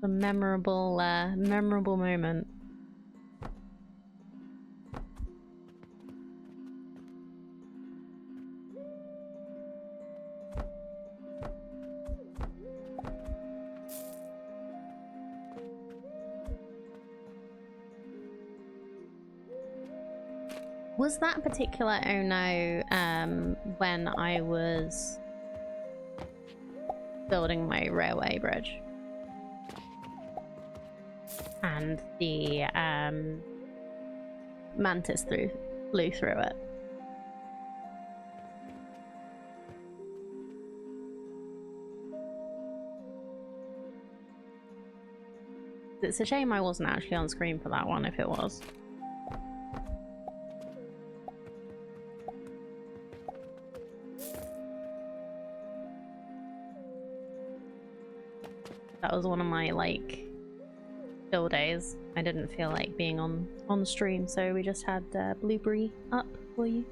A memorable, memorable moment. Was that particular oh no when I was building my railway bridge? and the mantis flew through it. It's a shame I wasn't actually on screen for that one if it was. That was one of my like chill days. I didn't feel like being on stream, so we just had Blueberry up for you.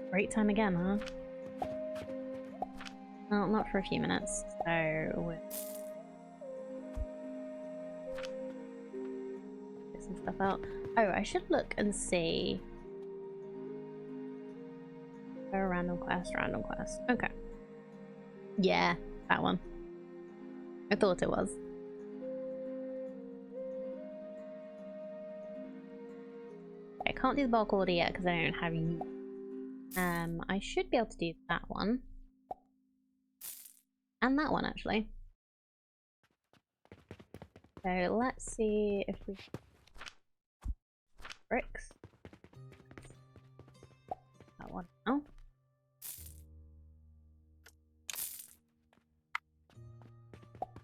Break time again, huh? Well, not for a few minutes, so we'll get some stuff out. Oh, I should look and see. Oh, random quest, random quest. Okay. Yeah, that one. I thought it was. I can't do the bulk order yet because I don't have you. I should be able to do that one. And that one, actually. So let's see if we... Bricks. That one now.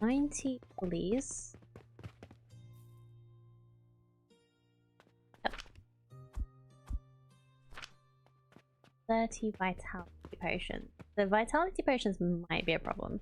$90, please. 30 vitality potions. The vitality potions might be a problem.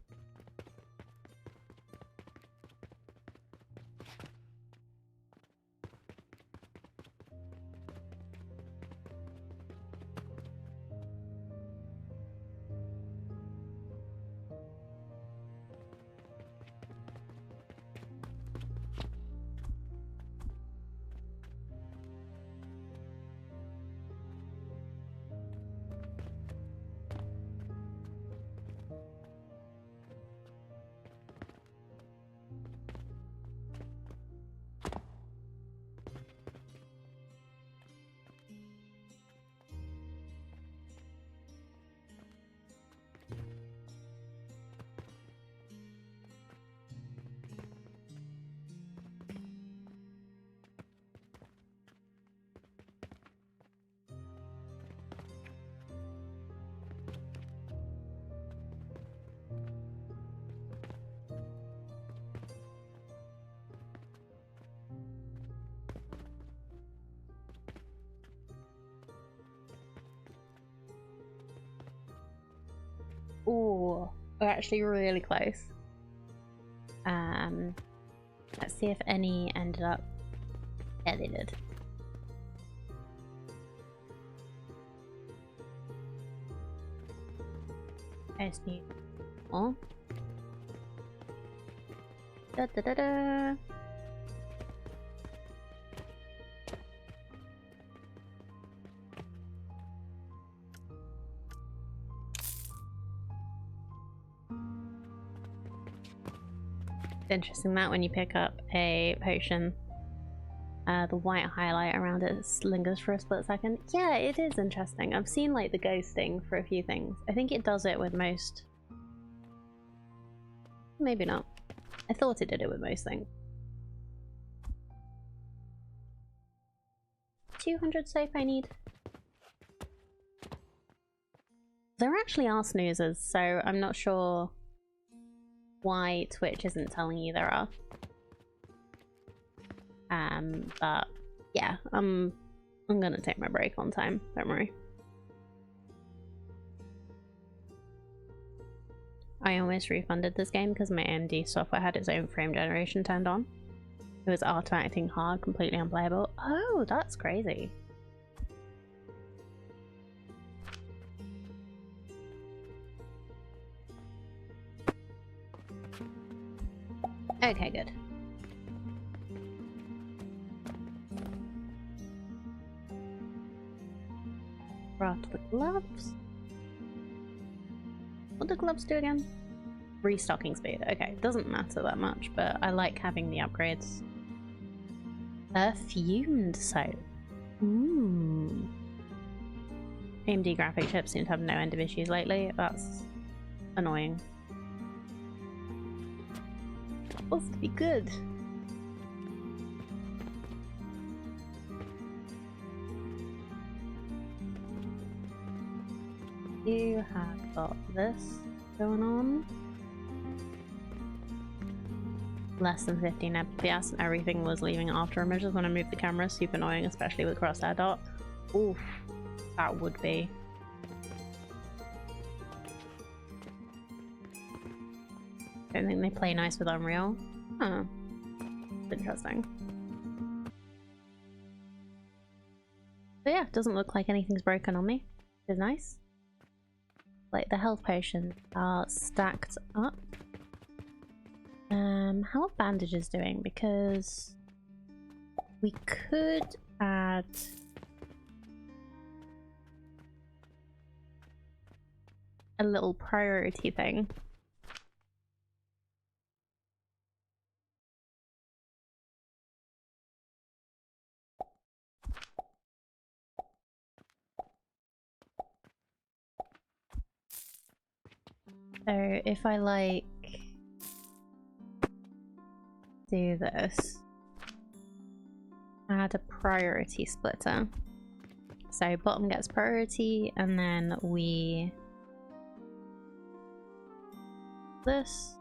Ooh, we're actually really close. Let's see if any ended up. Yeah, they did. I just need more. Da da da da. Interesting that when you pick up a potion, the white highlight around it lingers for a split second. Yeah, it is interesting. I've seen like the ghosting for a few things. I think it does it with most. Maybe not. I thought it did it with most things. 200 soap I need. There actually are snoozers, so I'm not sure why Twitch isn't telling you there are. But yeah, I'm gonna take my break on time, don't worry. I almost refunded this game because my AMD software had its own frame generation turned on. It was auto-acting hard, completely unplayable. Oh, that's crazy. Okay, good. Craft the gloves. What do gloves do again? Restocking speed. Okay, doesn't matter that much, but I like having the upgrades. Perfumed soap. Ooh. AMD graphic chips seem to have no end of issues lately. That's annoying. It's supposed to be good. You have got this going on. Less than 15 FPS and everything was leaving after images when I moved the camera. Super annoying, especially with crosshair dot. Oof, that would be. Don't think they play nice with Unreal. Huh. Interesting. But yeah, doesn't look like anything's broken on me. Which is nice. Like the health potions are stacked up. How are bandages doing? Because we could add a little priority thing. So if I like do this, add a priority splitter. So bottom gets priority and then we this.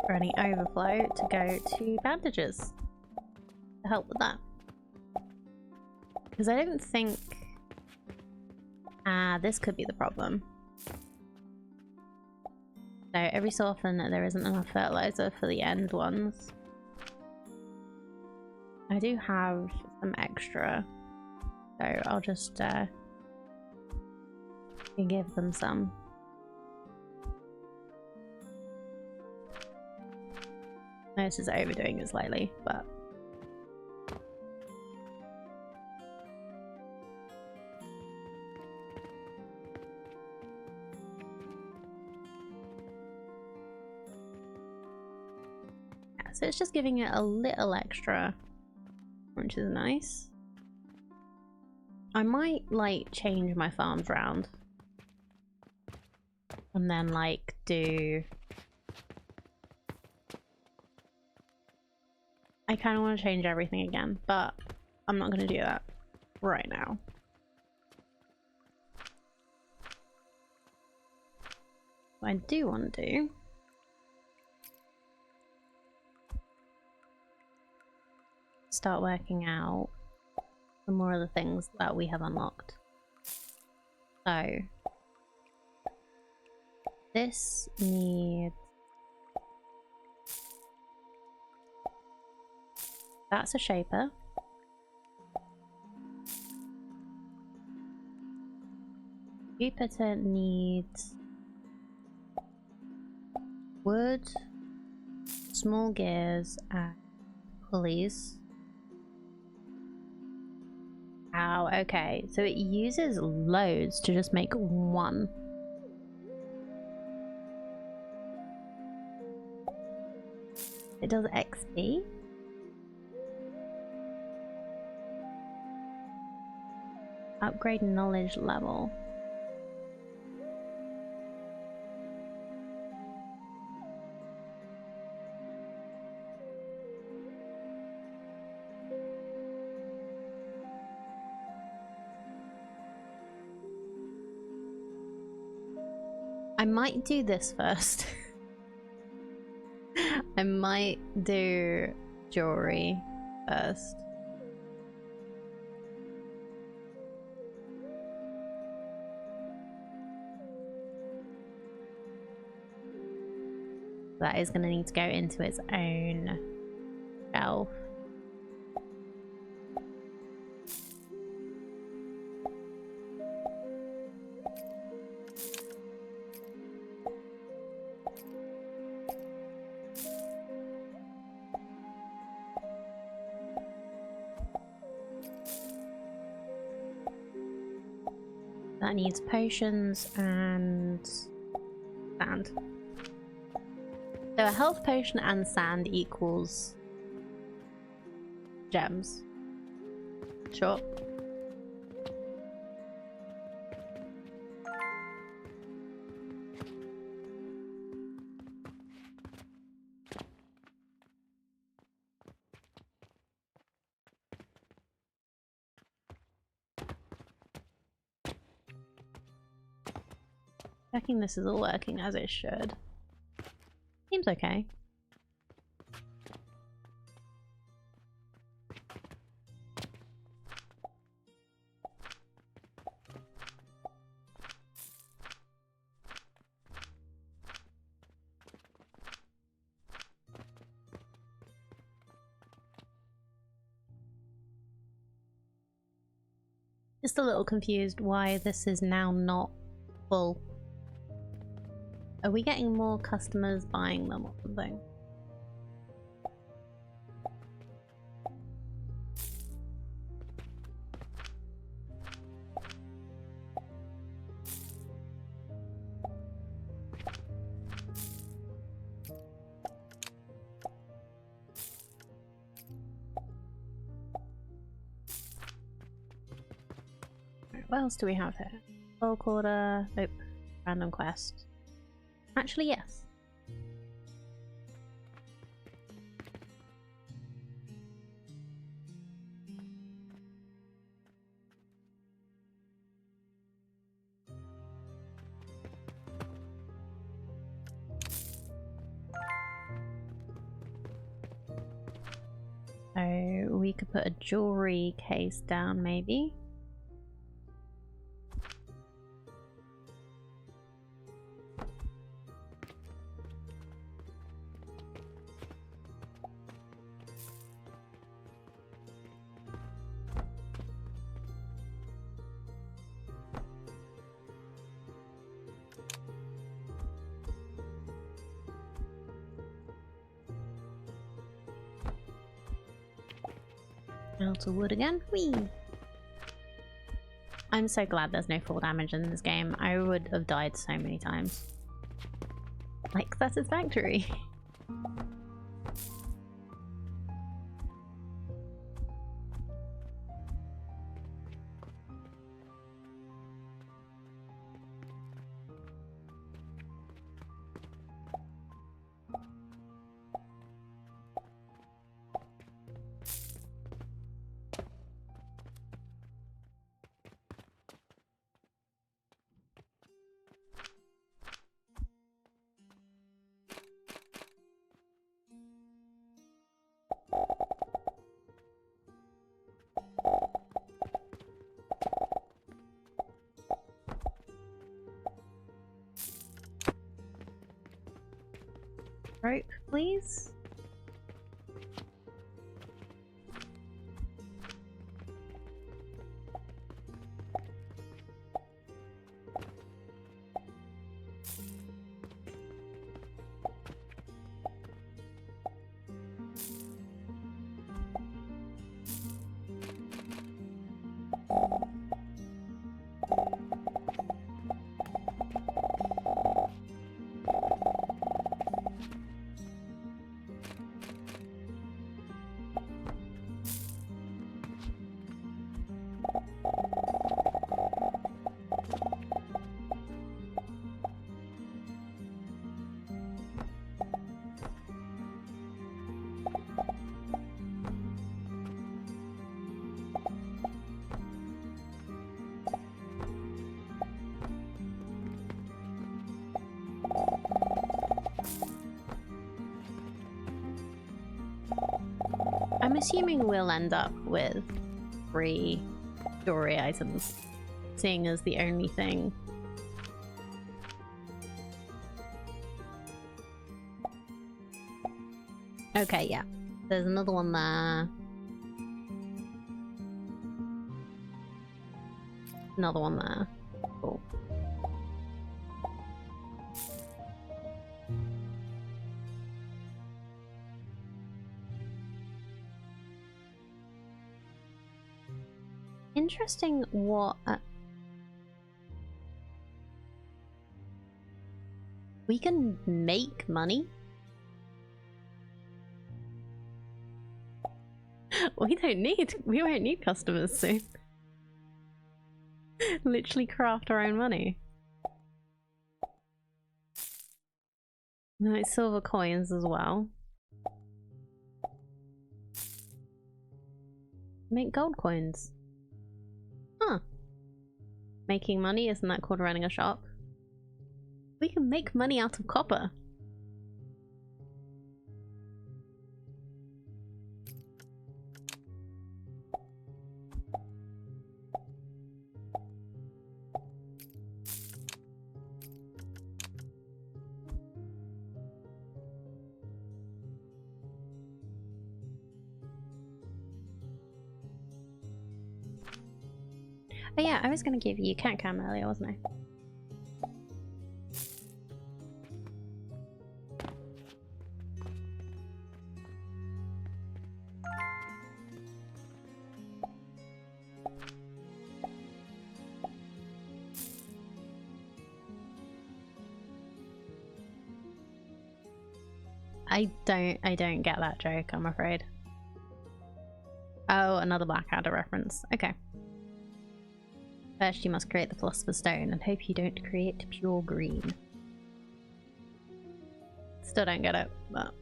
For any overflow to go to bandages to help with that. Because I don't think this could be the problem. So every so often there isn't enough fertilizer for the end ones. I do have some extra, so I'll just give them some. This is overdoing it slightly, but yeah, so it's just giving it a little extra, which is nice. I might like change my farms around and then like do. I kind of want to change everything again, but I'm not going to do that right now. What I do want to do is start working out some more of the things that we have unlocked. So this needs. That's a shaper. Jupiter needs wood, small gears, and pulleys. Ow, okay. So it uses loads to just make one. It does XP? Upgrade knowledge level. I might do this first. I might do jewelry first. That is going to need to go into its own shelf. that needs potions and sand. So a health potion and sand equals gems. Sure. Checking this is all working as it should. Seems okay. Just a little confused why this is now not full. Are we getting more customers buying them or something? What else do we have here? Bulk order. Nope. Random quest. Actually, yes. So we could put a jewelry case down, maybe. Out of wood again. Whee! I'm so glad there's no fall damage in this game. I would have died so many times. Like Satisfactory. Rope, please. I'm assuming we'll end up with 3 jewelry items, seeing as the only thing. Okay, yeah. There's another one there. Another one there. Cool. Interesting what We can make money? We won't need customers soon. Literally craft our own money. No, silver coins as well. Make gold coins. Huh. Making money, isn't that called running a shop? We can make money out of copper. But yeah, I was gonna give you cat cam earlier, wasn't I? I don't get that joke, I'm afraid. Oh, another Blackadder reference. Okay. First you must create the Philosopher's Stone and hope you don't create pure green. Still don't get it, but...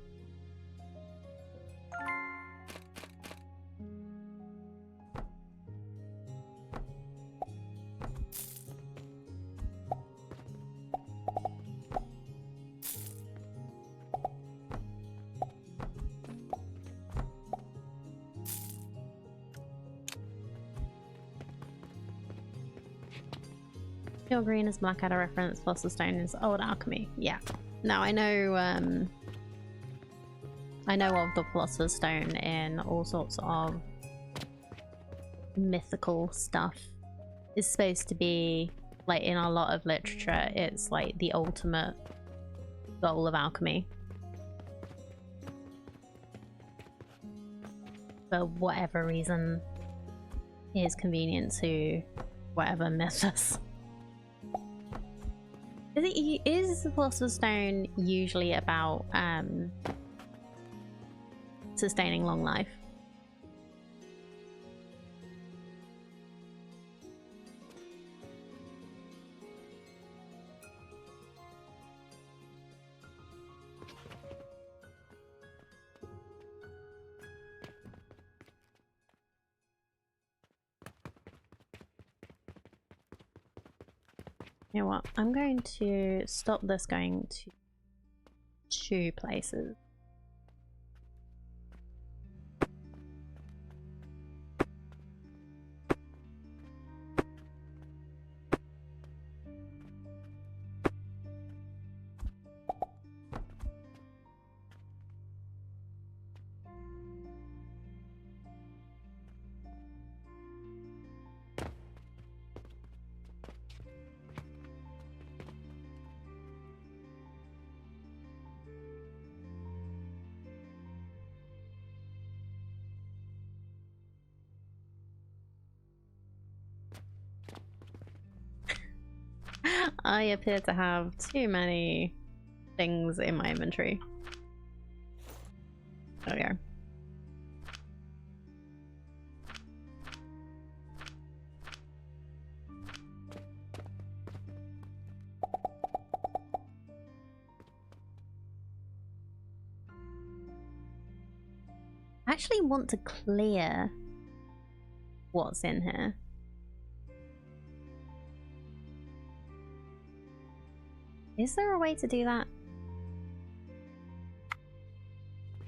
Pure green is Blackadder reference, Philosopher's Stone is old alchemy. Yeah. Now I know of the Philosopher's Stone in all sorts of mythical stuff. It's supposed to be, like, in a lot of literature, it's like the ultimate goal of alchemy. For whatever reason is convenient to whatever mythos. Is the Philosopher's Stone usually about sustaining long life? You know what? I'm going to stop this going to 2 places. I appear to have too many things in my inventory. There we go. I actually want to clear what's in here. Is there a way to do that?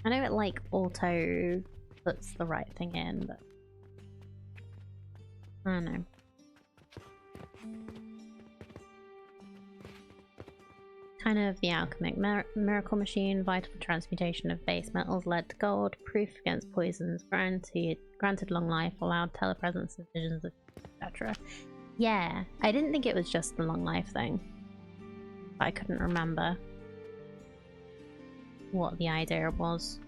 I know it like auto puts the right thing in, but I don't know. Kind of the alchemic miracle machine, vital for transmutation of base metals, lead to gold, proof against poisons, granted long life, allowed telepresence and visions, etc. Yeah, I didn't think it was just the long life thing. I couldn't remember what the idea was.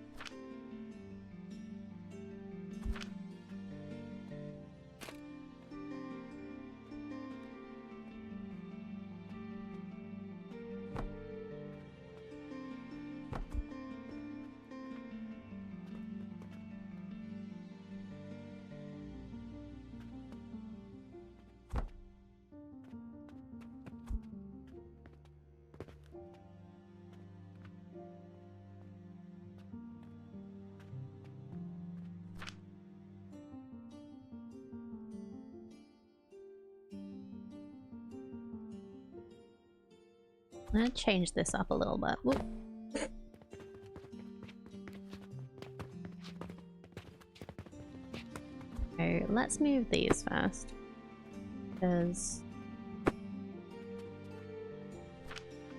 I'm gonna change this up a little bit. Whoop. So let's move these first, because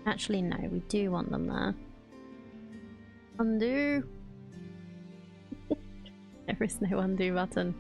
actually no, we do want them there. Undo. There is no undo button.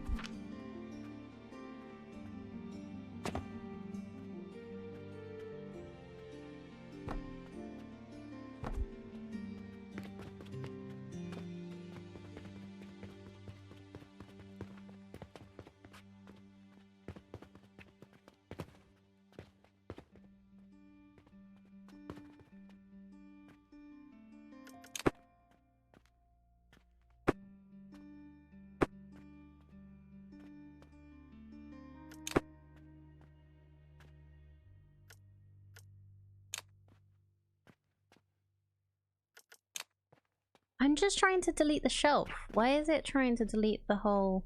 I'm just trying to delete the shelf. Why is it trying to delete the whole...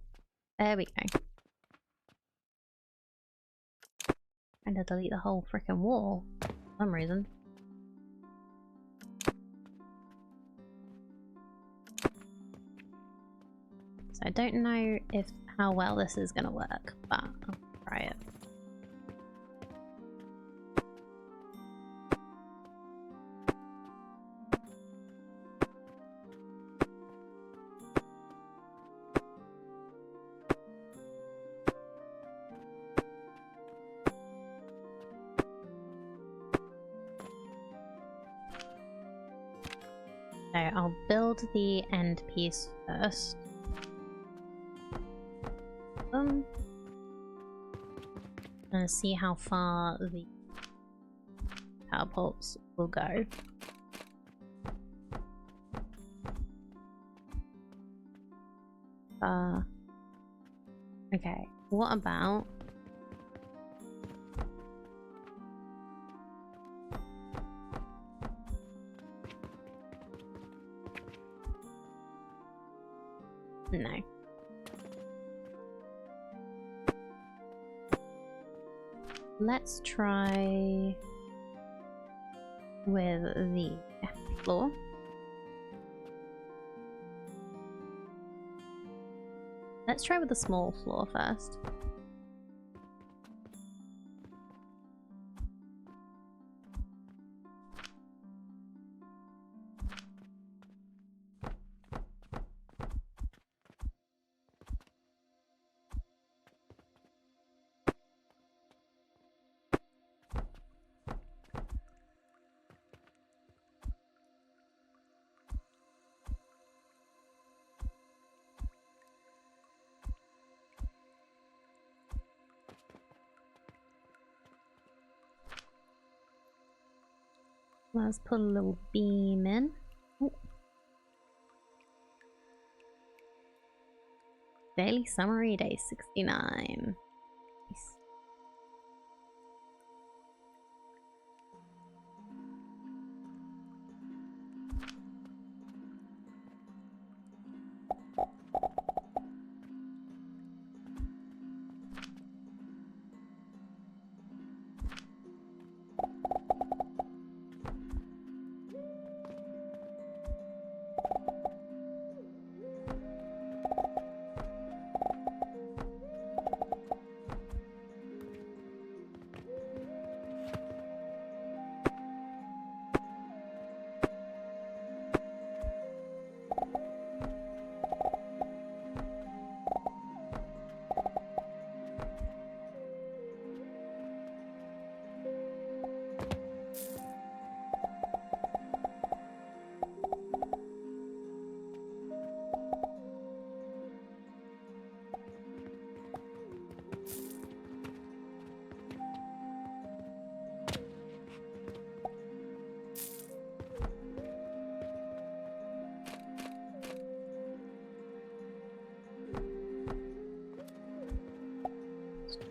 There we go. Trying to delete the whole freaking wall for some reason. So I don't know how well this is gonna work, but I'll try it. So I'll build the end piece first. And see how far the catapults will go. Okay, what about... No. Let's try with the floor. Let's try with the small floor first. Let's put a little beam in. Ooh. Daily summary, day 69. Nice.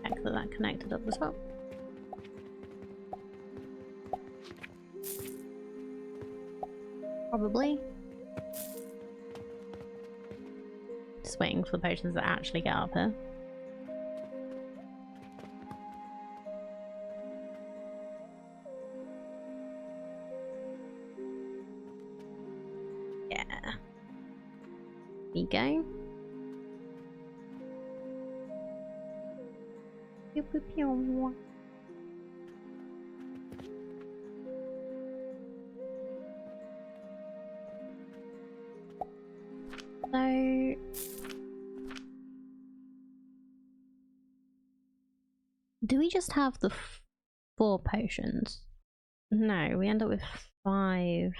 Check that connected at the top. Probably. Just waiting for the potions to actually get up here. we go. Pew, pew, pew. So do we just have the 4 potions? No, we end up with 5.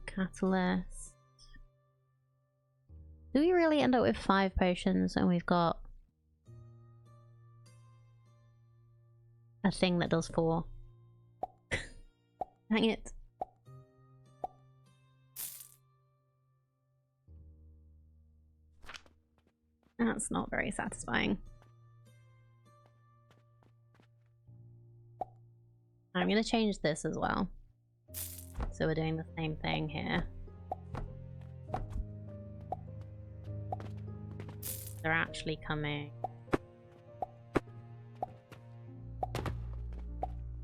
Catalyst. Do we really end up with 5 potions and we've got a thing that does 4? Dang it. That's not very satisfying. I'm going to change this as well. So we're doing the same thing here. They're actually coming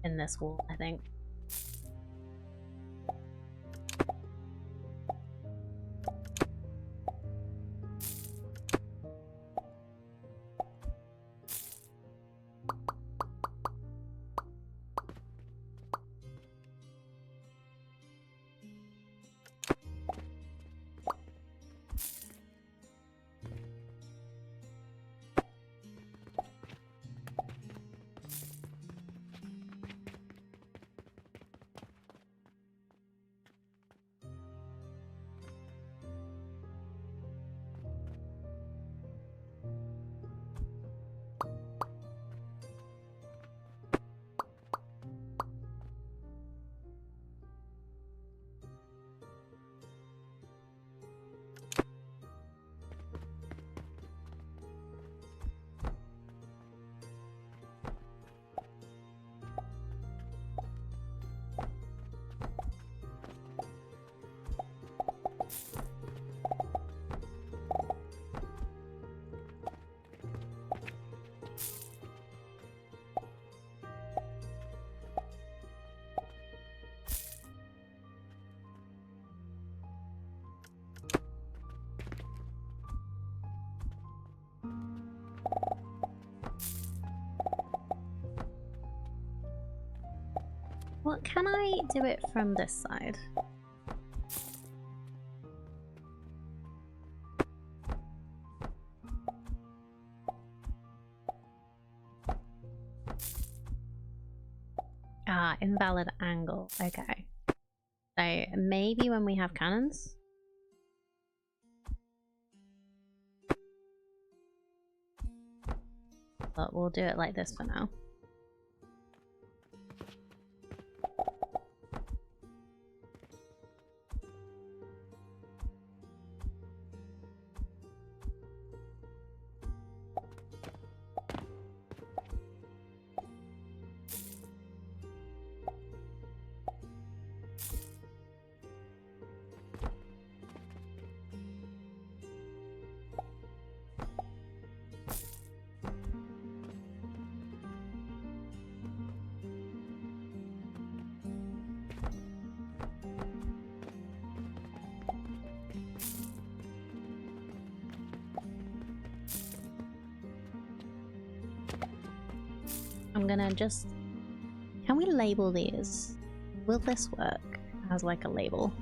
in this wall, I think. Well, can I do it from this side? Ah, invalid angle. Okay. So maybe when we have cannons? But we'll do it like this for now. I'm gonna just... Can we label these? Will this work as like a label?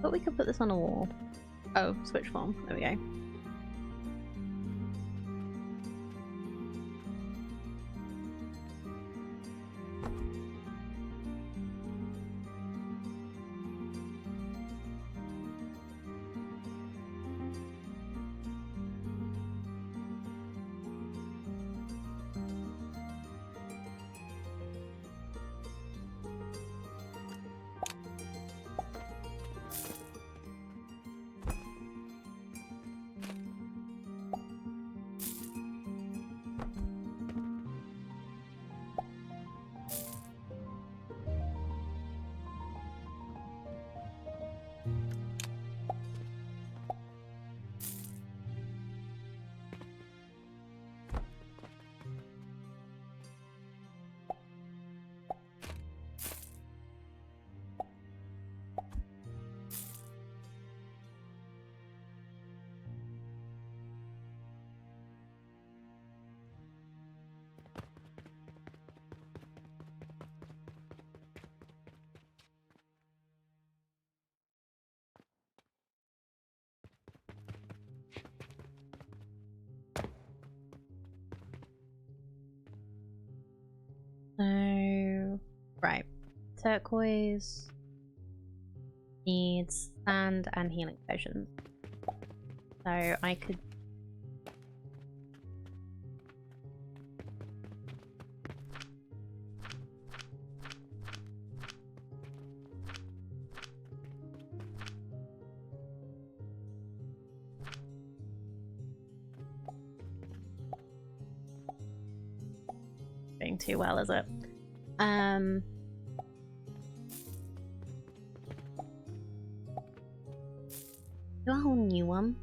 But we could put this on a wall. Oh, switch form. There we go. Right. Turquoise needs sand and healing potions. So I could... Doing too well, is it? Do a whole new one.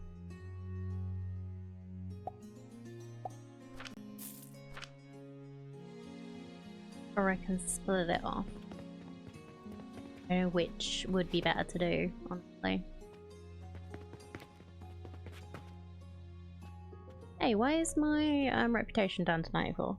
Or I can split it off. I don't know which would be better to do, honestly. Hey, why is my reputation down to 94?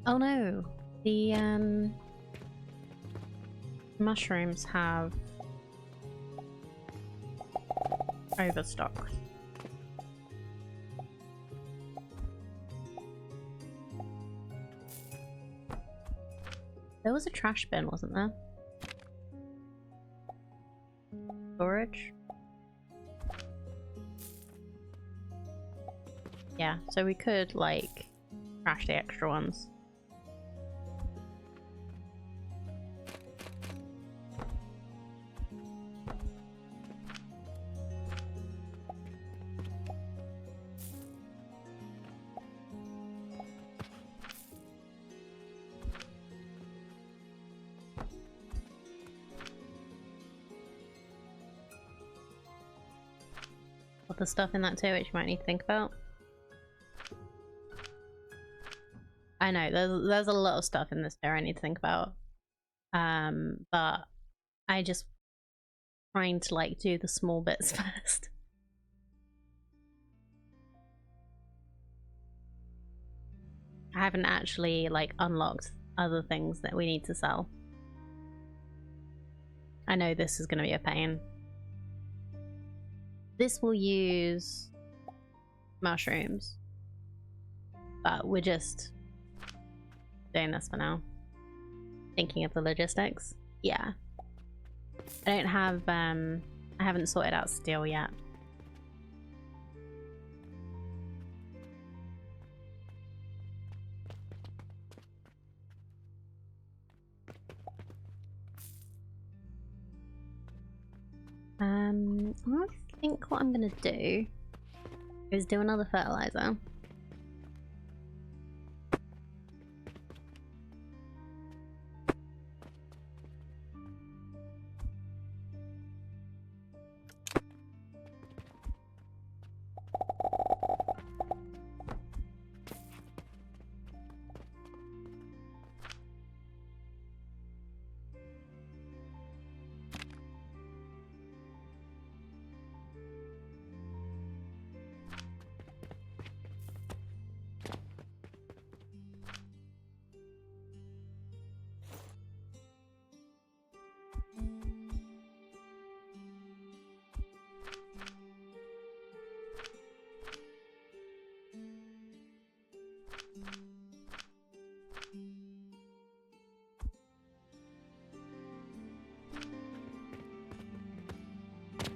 Oh no, the mushrooms have overstocked. There was a trash bin, wasn't there? Storage? Yeah, so we could, like, trash the extra ones. The stuff in that too, which you might need to think about. I know there's a lot of stuff in this there I need to think about, but I just trying to like do the small bits first. I haven't actually like unlocked other things that we need to sell. I know this is going to be a pain. This will use mushrooms, but we're just doing this for now. Thinking of the logistics. Yeah. I don't have, I haven't sorted out steel yet. I think what I'm gonna do is do another fertilizer.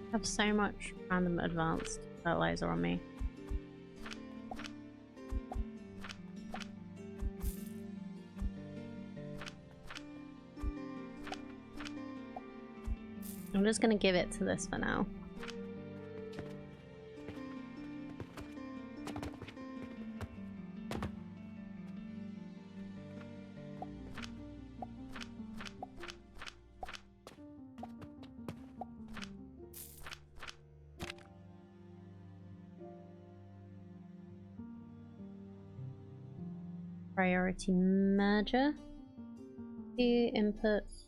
I have so much random advanced fertilizer on me. I'm just gonna give it to this for now. Priority merger. 2 inputs,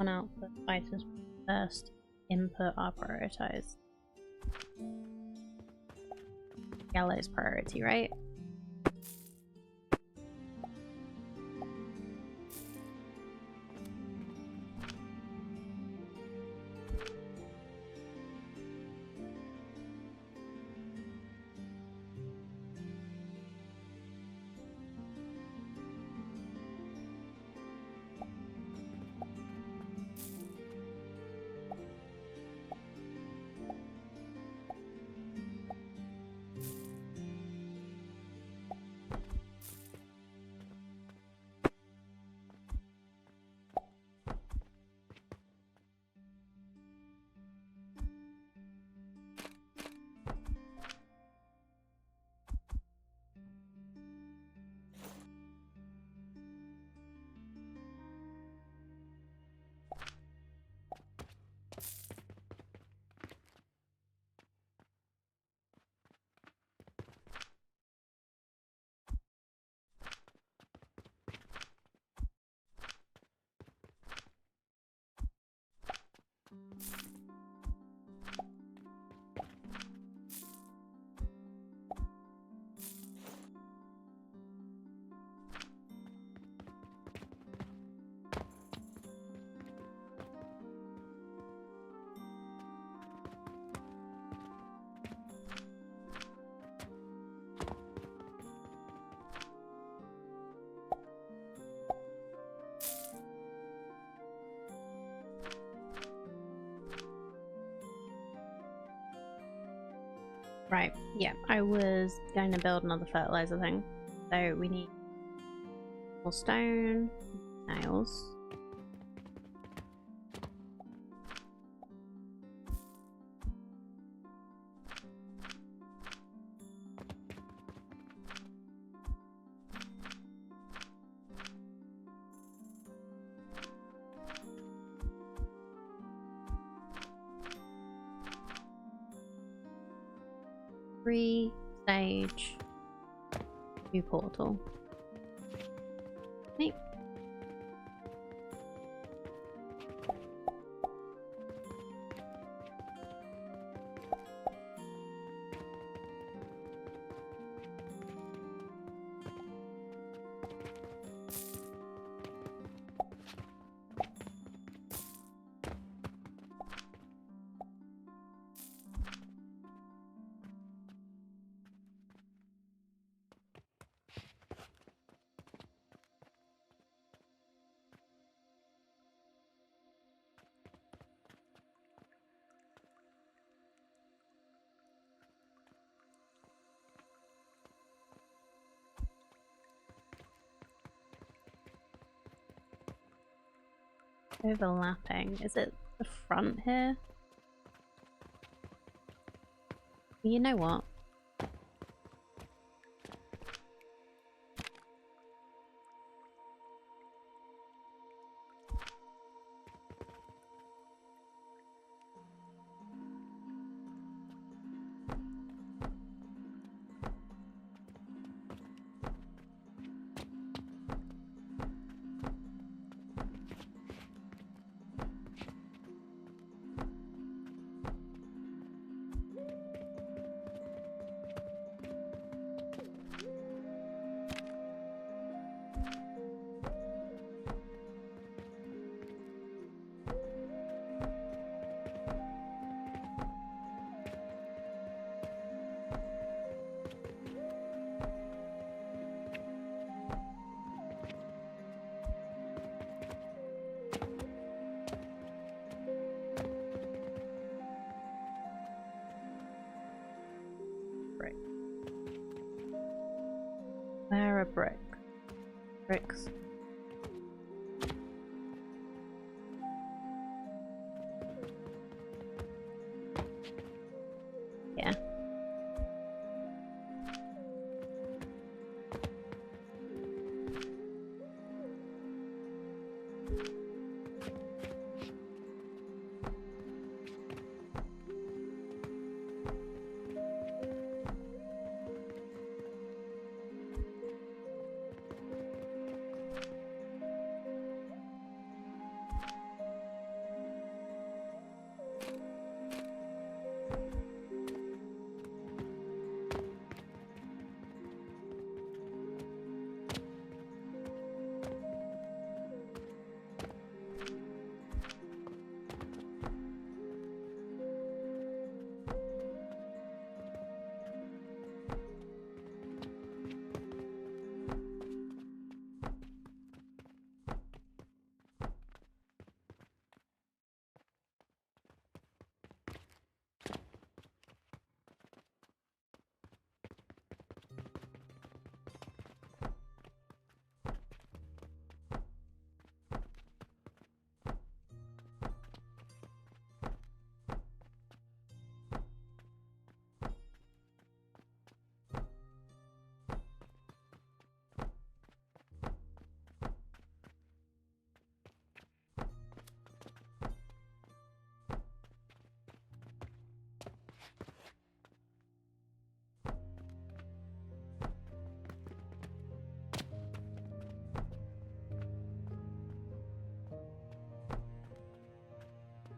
One output items first. Input are prioritized. Yellow's priority, right? Right, yeah, I was going to build another fertilizer thing. So we need more stone, nails. Three sage, 2 portal. Neat. Overlapping. Is it the front here? You know what? Where are bricks? Yeah.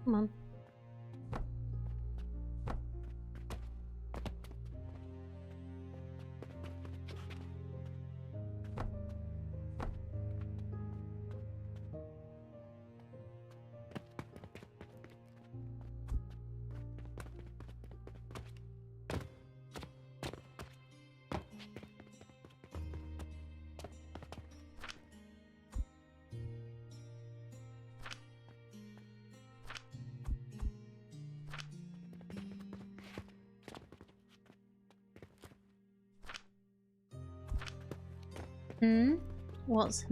Come on. What's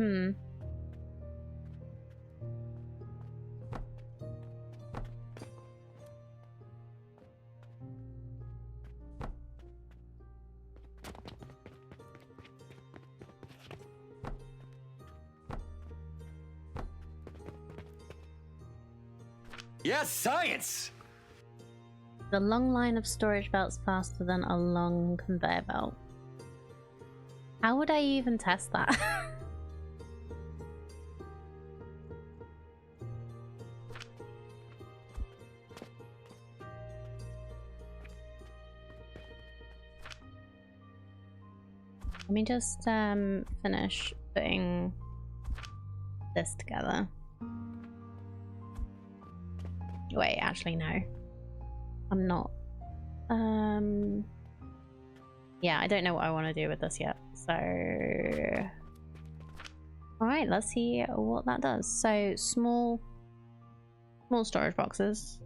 Yes, science! The long line of storage belts faster than a long conveyor belt. How would I even test that? Let me just finish putting this together. Wait, actually no. I'm not. Yeah, I don't know what I want to do with this yet. So alright, let's see what that does. So small storage boxes.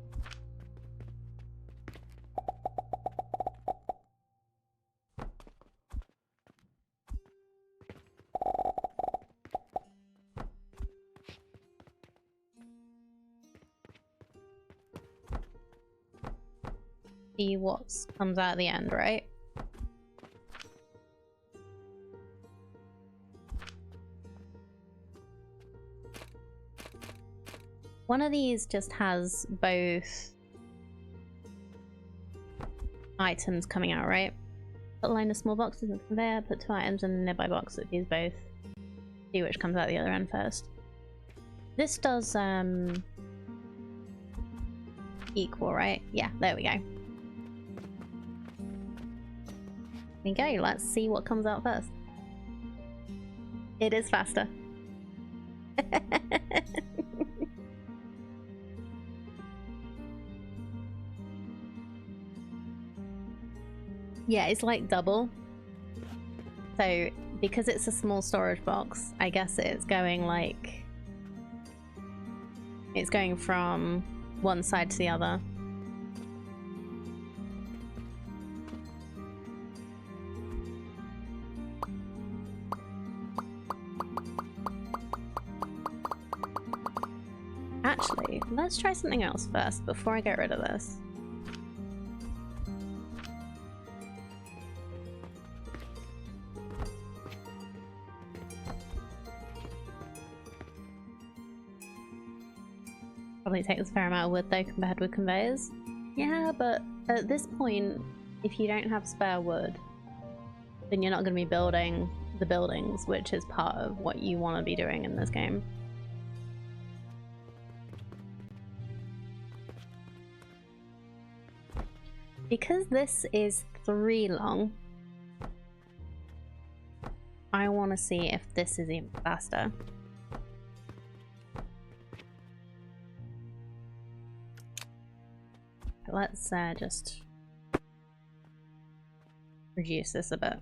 See what comes out at the end, right? One of these just has both items coming out, right? Put a line of small boxes in the conveyor, put 2 items in the nearby box that these both. See which comes out the other end first. This does equal, right? Yeah, there we go. There we go, let's see what comes out first. It is faster. Yeah, it's like double. So because it's a small storage box, I guess it's going like... It's going from one side to the other. Actually, let's try something else first before I get rid of this. Probably takes a fair amount of wood though compared with conveyors. Yeah, but at this point, if you don't have spare wood, then you're not going to be building the buildings, which is part of what you want to be doing in this game. Because this is 3 long, I want to see if this is even faster. Let's just reduce this a bit.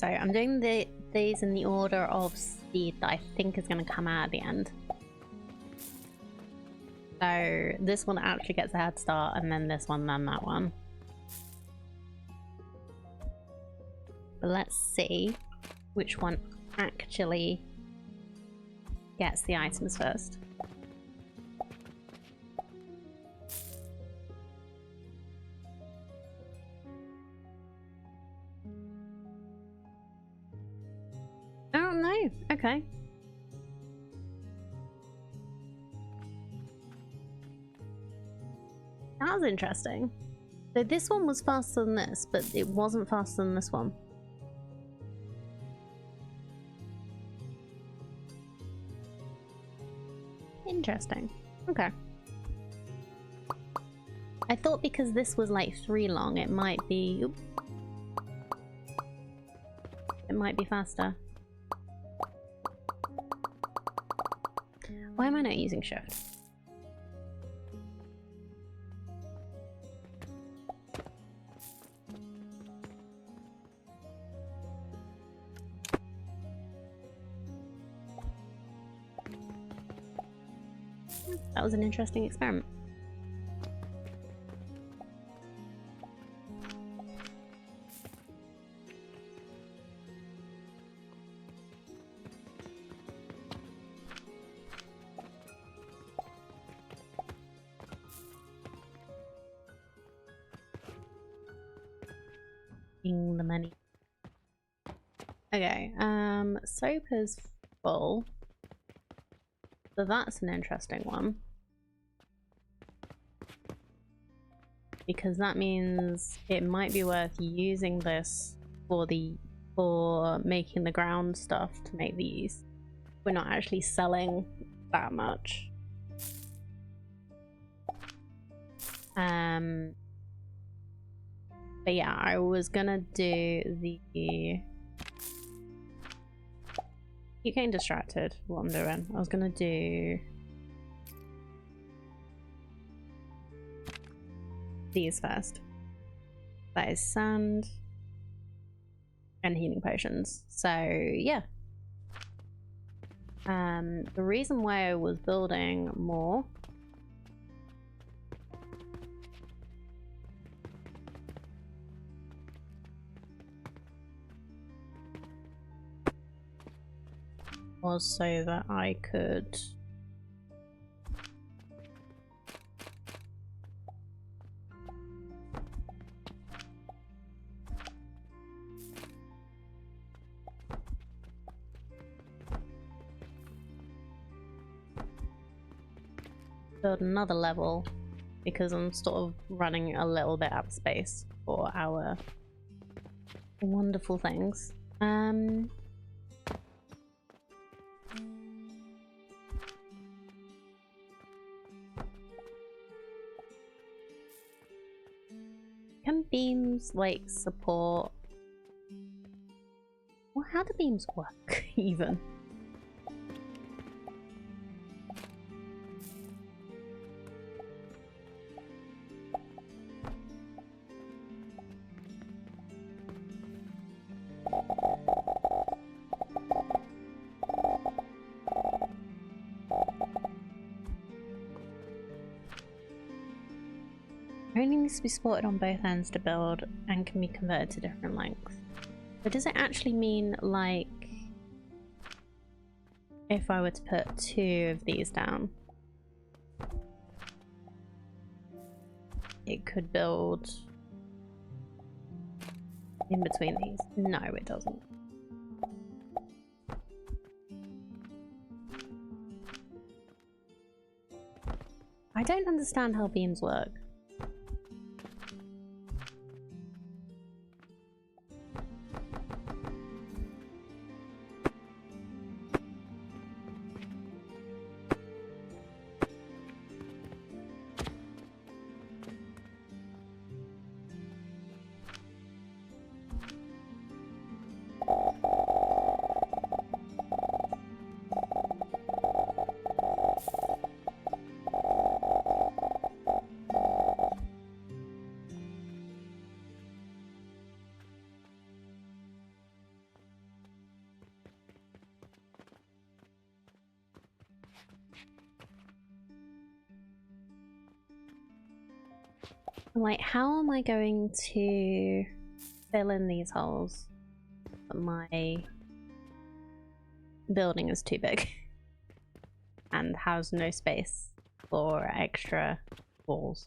So I'm doing these in the order of speed that I think is going to come out at the end. So this one actually gets a head start, and then this one, then that one. But let's see which one actually gets the items first. Oh no, okay. That was interesting. So this one was faster than this, but it wasn't faster than this one. Interesting. Okay. I thought because this was like 3 long, it might be... Oop. It might be faster. Why am I not using shift? That was an interesting experiment. The money. Okay, soap is full. So that's an interesting one. Because that means it might be worth using this for making the ground stuff to make these. We're not actually selling that much. But yeah, I was gonna do the... Keep getting distracted what I'm doing. I was gonna do these first. That is sand and healing potions. So yeah. The reason why I was building more was so that I could build another level, because I'm sort of running a little bit out of space for our wonderful things. Can beams like support? Well, how do beams work even? Only needs to be supported on both ends to build and can be converted to different lengths. But does it actually mean, like, if I were to put 2 of these down, it could build in between these? No, it doesn't. I don't understand how beams work. Like, how am I going to fill in these holes? My building is too big and has no space for extra walls.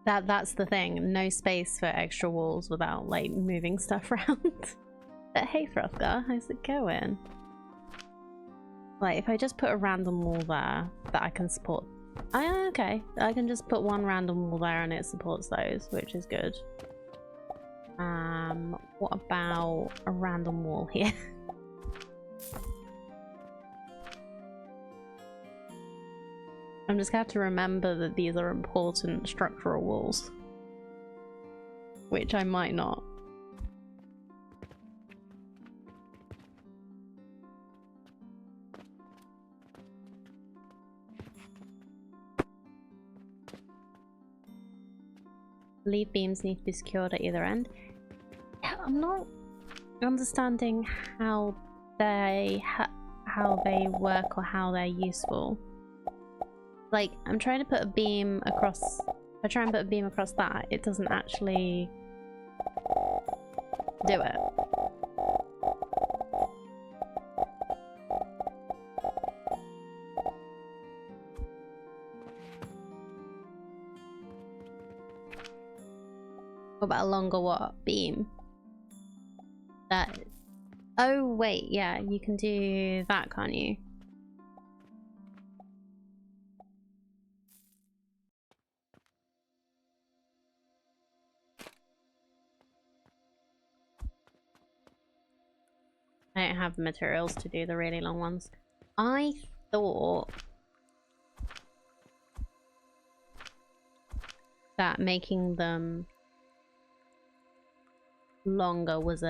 That's the thing, no space for extra walls without like moving stuff around. But hey Throthgar, how's it going? Like if I just put a random wall there that I can support. Oh, okay, I can just put one random wall there and it supports those, which is good. What about a random wall here? I'm just gonna have to remember that these are important structural walls. Which I might not. Lead beams need to be secured at either end. Yeah, I'm not understanding how they work or how they're useful. Like, I'm trying to put a beam across. If I try and put a beam across that, it doesn't actually do it. What about a longer what? Beam? That. Oh, wait, yeah, you can do that, can't you? I don't have the materials to do the really long ones. I thought that making them longer was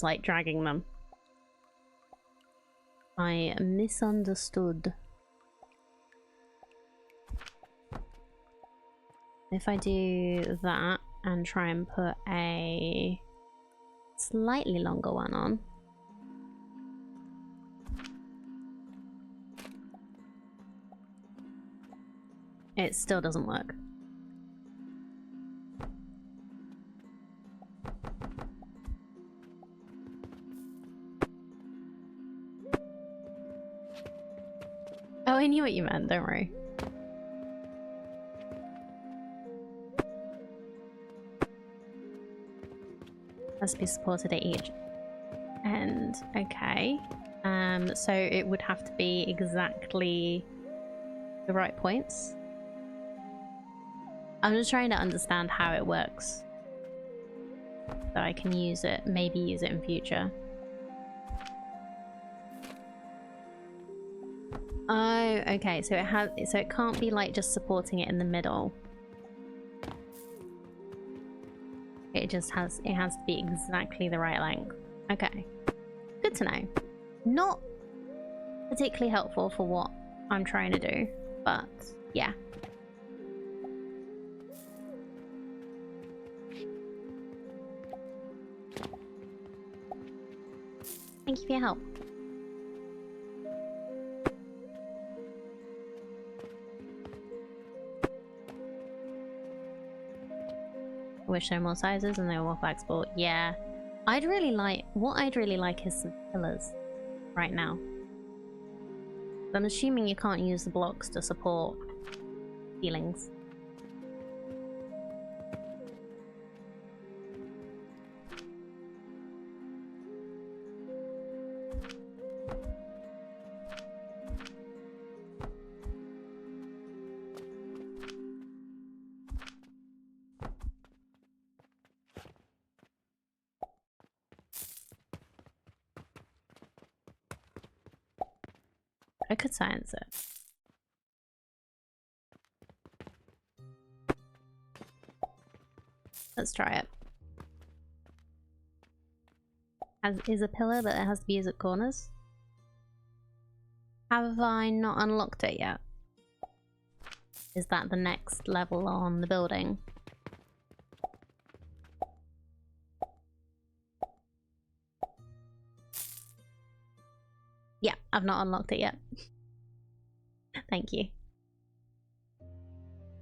like dragging them. I misunderstood. If I do that and try and put a slightly longer one on. It still doesn't work. Oh, I knew what you meant, don't worry. Must be supported at each end. Okay. So it would have to be exactly the right points. I'm just trying to understand how it works, so I can use it, maybe use it in future. Oh, okay. So it can't be like just supporting it in the middle. It has to be exactly the right length. Okay. Good to know. Not particularly helpful for what I'm trying to do, but yeah. Thank you for your help. I wish there were more sizes and they were more flexible. Yeah. What I'd really like is some pillars right now. I'm assuming you can't use the blocks to support ceilings. I could science it. Let's try it. Is a pillar, but it has to be used at corners. Have I not unlocked it yet? Is that the next level on the building? Yeah, I've not unlocked it yet. Thank you.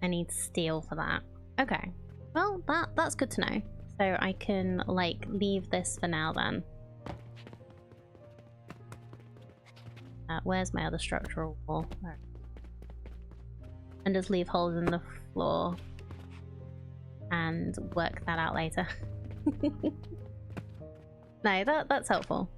I need steel for that. Okay. Well, that's good to know. So I can, like, leave this for now then. Where's my other structural wall? There. And just leave holes in the floor. And work that out later. No, that's helpful.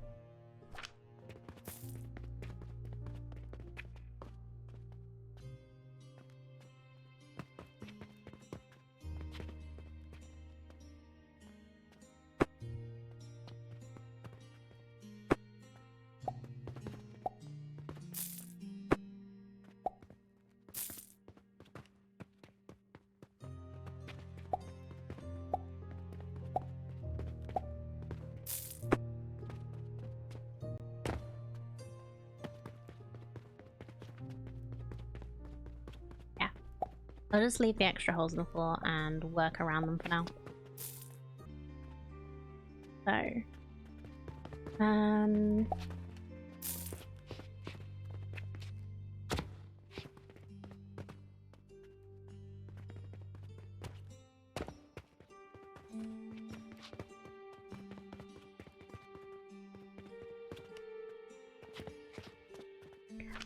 I'll just leave the extra holes in the floor and work around them for now. So,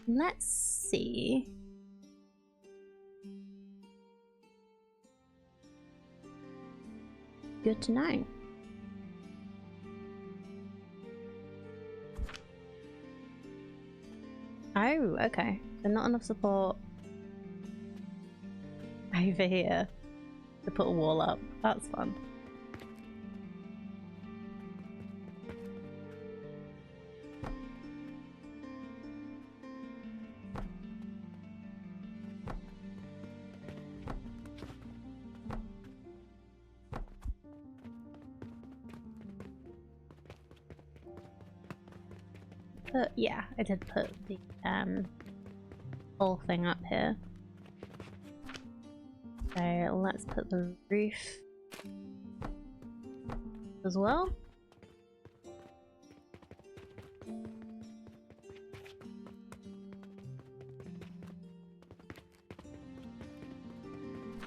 let's see. Good to know. Oh, okay. So not enough support over here to put a wall up. That's fun. But yeah, I did put the whole thing up here. So let's put the roof as well.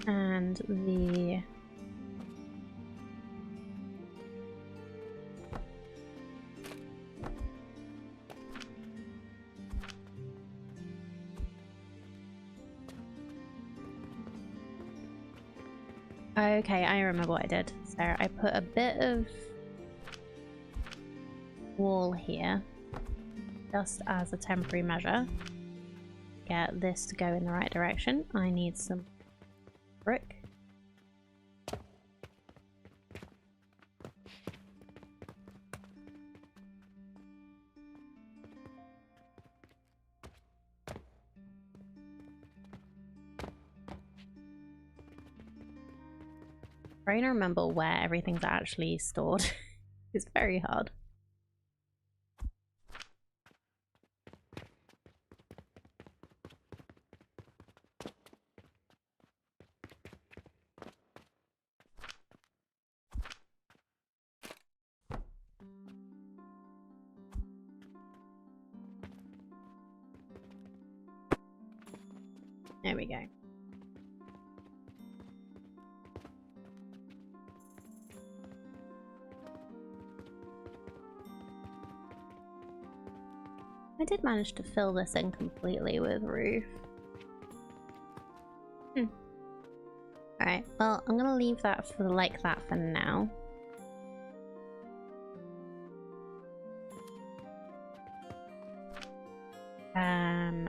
And the okay, I remember what I did. So I put a bit of wall here just as a temporary measure. Get this to go in the right direction. I need some brick. Trying to remember where everything's actually stored is very hard. There we go. I did manage to fill this in completely with roof. Alright, well, I'm gonna leave that for like that for now. And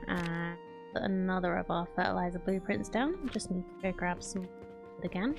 put another of our fertilizer blueprints down. Just need to go grab some wood again.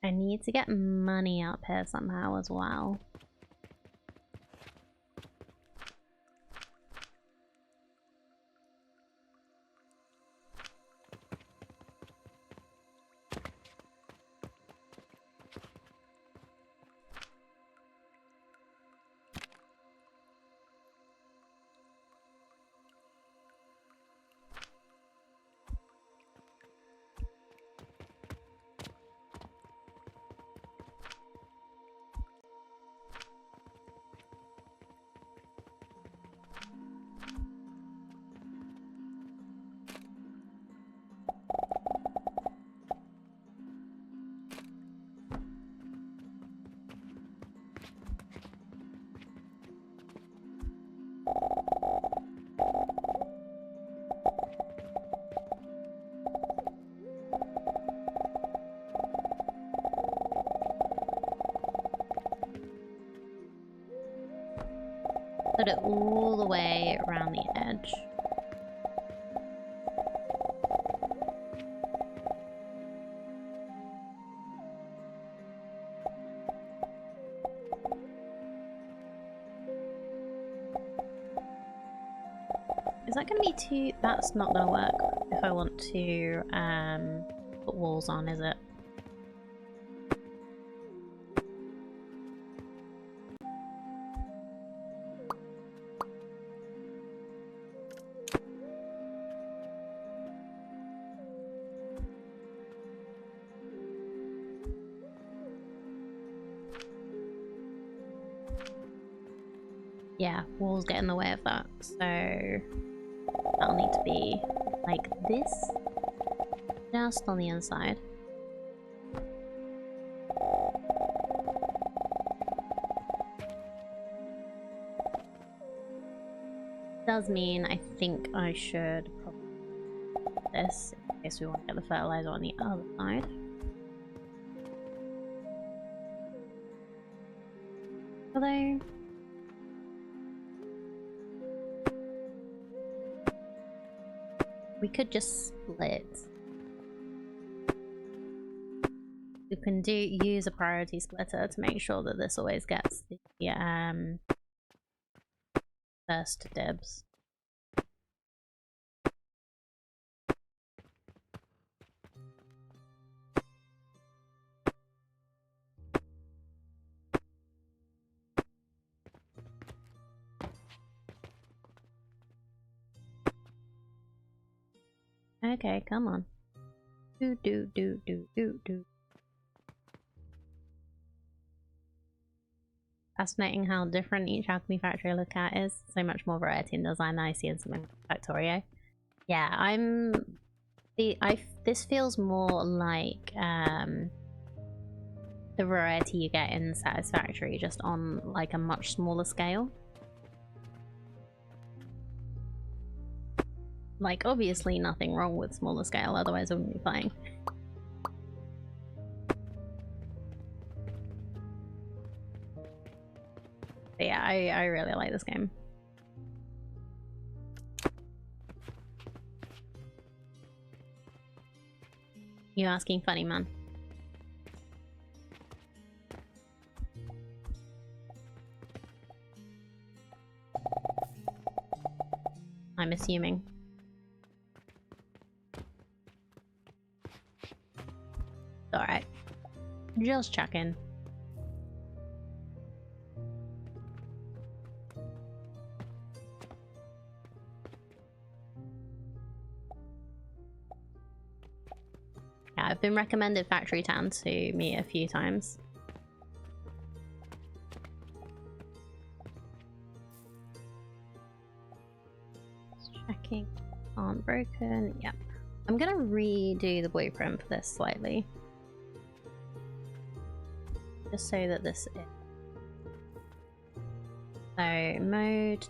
I need to get money up here somehow as well. Put it all the way around the edge. Is that going to be too... That's not going to work if I want to put walls on, is it? Yeah, walls get in the way of that, so that'll need to be like this, just on the inside. Does mean I think I should probably do this in case we want to get the fertilizer on the other side. Although we could just split. You can use a priority splitter to make sure that this always gets the first dibs. Okay, come on. Do. Fascinating how different each alchemy factory I look at is. So much more variety in design than I see in some Factorio. Yeah, this feels more like the variety you get in Satisfactory, just on like a much smaller scale. Like, obviously nothing wrong with smaller scale, otherwise I wouldn't be playing. But yeah, I really like this game. You asking funny, man? I'm assuming. Alright. Just checking. Yeah, I've been recommended Factory Town to me a few times. Just checking. Aren't broken. Yep. I'm gonna redo the blueprint for this slightly. Just so that this is. So, mode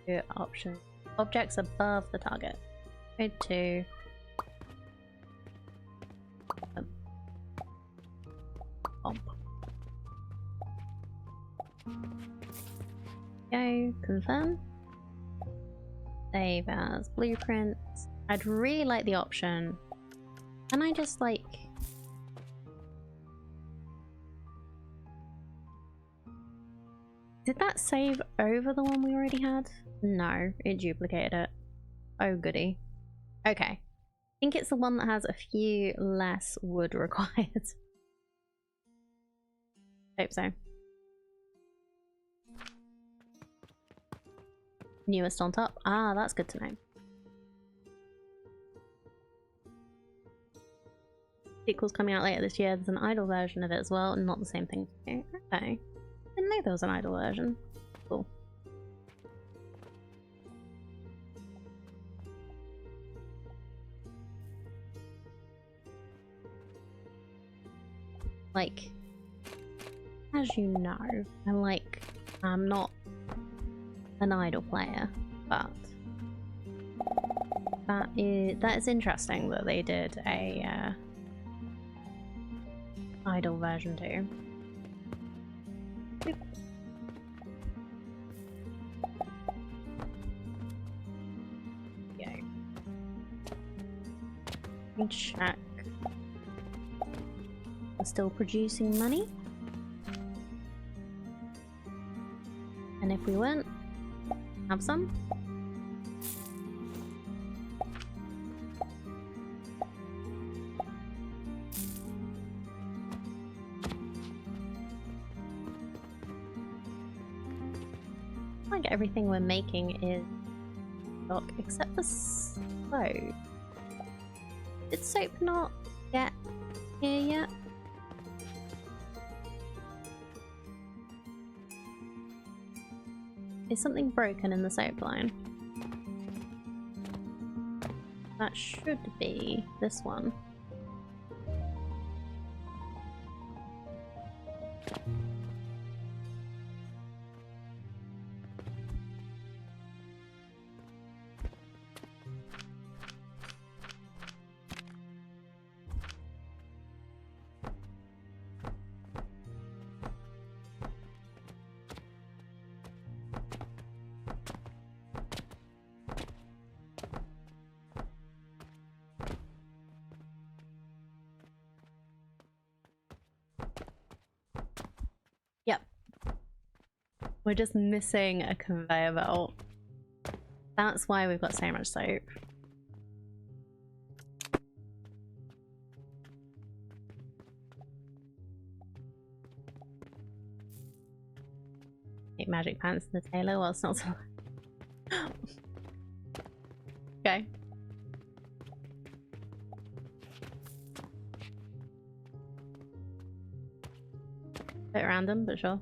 2 option. Objects above the target. Mode 2. Bump. Go, confirm. Save as blueprints. I'd really like the option Can I just like... Did that save over the one we already had? No, it duplicated it. Oh goody. Okay. I think it's the one that has a few less wood required. Hope so. Newest on top. Ah, that's good to know. Sequel's coming out later this year. There's an idle version of it as well, and not the same thing. Okay. Didn't know there was an idle version. Cool. Like, as you know, I'm not an idle player, but that is interesting that they did a idle version too. Boop. Go. Let me check. We're still producing money. And if we weren't, have some. Like everything we're making is stock except for soap. Did soap not get here yet? Is something broken in the soap line? That should be this one. Yep. We're just missing a conveyor belt. That's why we've got so much soap. Make magic pants in the tailor while it's not so. Okay. Bit random, but sure.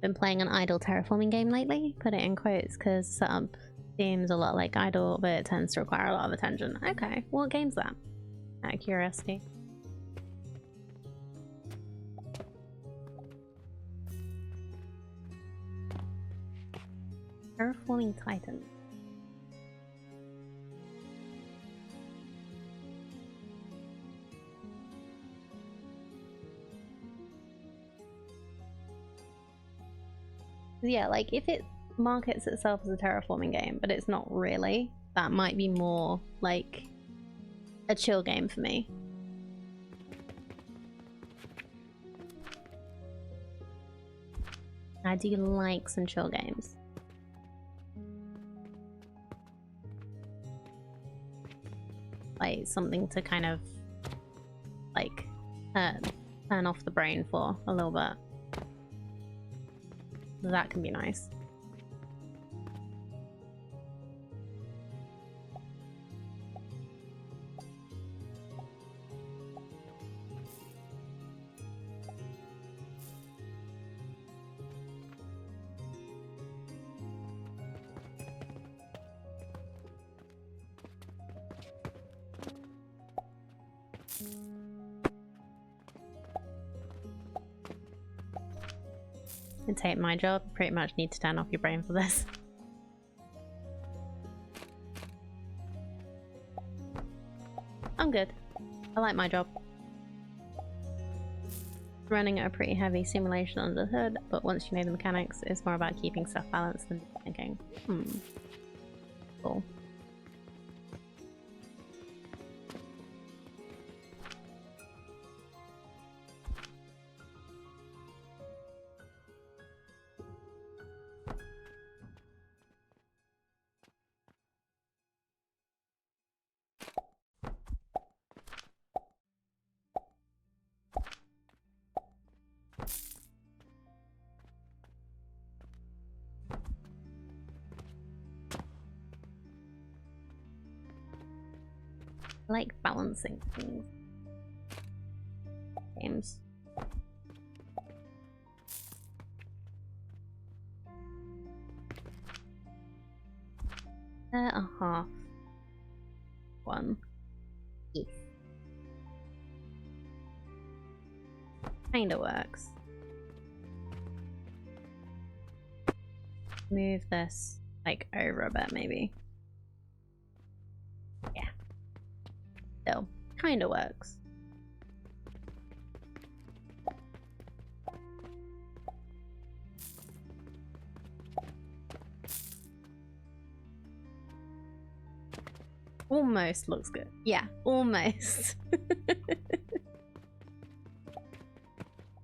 Been playing an idle terraforming game lately. Put it in quotes because setup seems a lot like idle, but it tends to require a lot of attention. Okay, what game's that? Out of curiosity. Terraforming Titan. Yeah, like if it markets itself as a terraforming game, but it's not really, that might be more like a chill game for me. I do like some chill games. Like something to kind of like turn off the brain for a little bit. That can be nice. It's hate my job. Pretty much need to turn off your brain for this. I'm good. I like my job. Running a pretty heavy simulation under the hood, but once you know the mechanics, it's more about keeping stuff balanced than thinking. Cool. I like balancing things. Games. A half one. Yes. Kinda works. Move this like over a bit, maybe. Yeah. Still, kinda works. Almost looks good. Yeah, almost.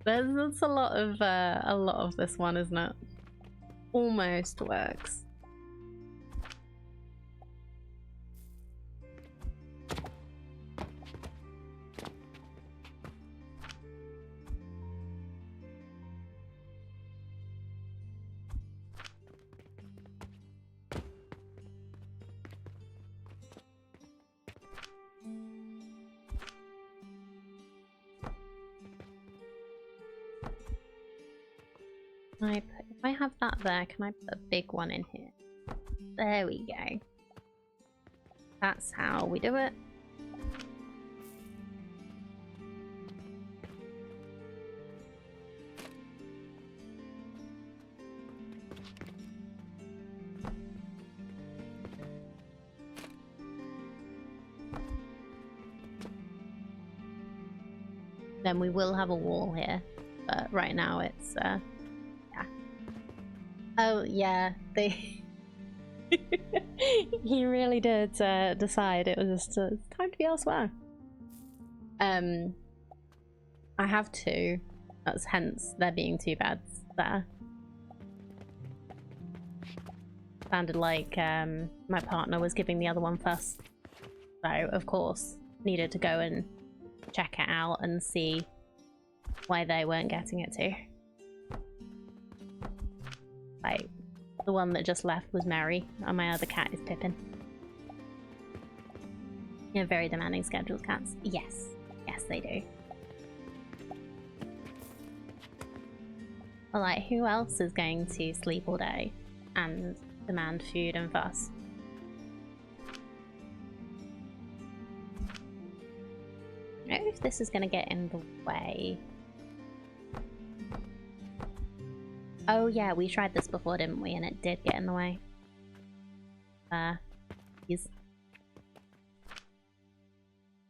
That's a lot of this one, isn't it? Almost works. If I have that there, can I put a big one in here? There we go. That's how we do it. Then we will have a wall here, but right now it's yeah. Oh yeah, they he really did decide it was just time to be elsewhere. I have two. That's hence there being two beds there. Sounded like my partner was giving the other one first, so of course needed to go and check it out and see why they weren't getting it too. Like, the one that just left was Mary, and my other cat is Pippin. You have very demanding schedules, cats. Yes. Yes, they do. Well, like, who else is going to sleep all day and demand food and fuss? I don't know if this is going to get in the way. Oh yeah, we tried this before, didn't we? And it did get in the way. It's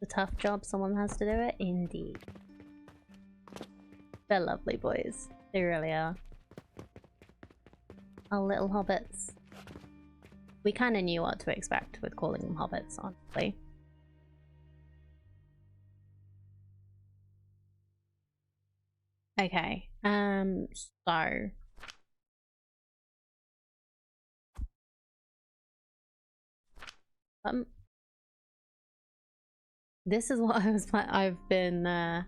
a tough job, someone has to do it. Indeed. They're lovely boys. They really are. Our little hobbits. We kind of knew what to expect with calling them hobbits, honestly. Okay, so... this is what I've been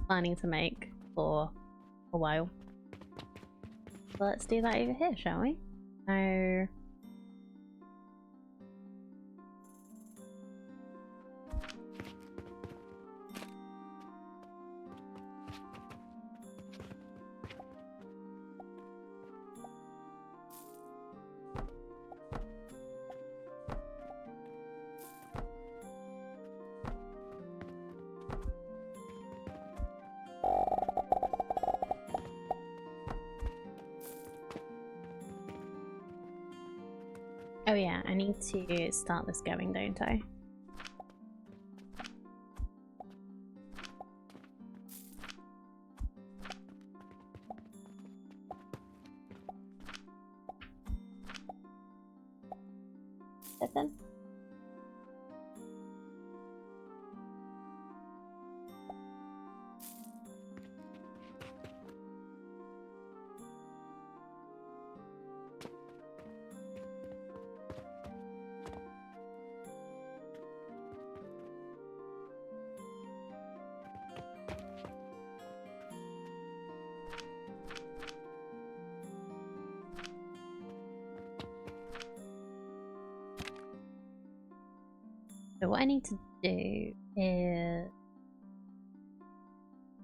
planning to make for a while. So let's do that over here, shall we? So... oh yeah, I need to start this going, don't I? Then? So what I need to do is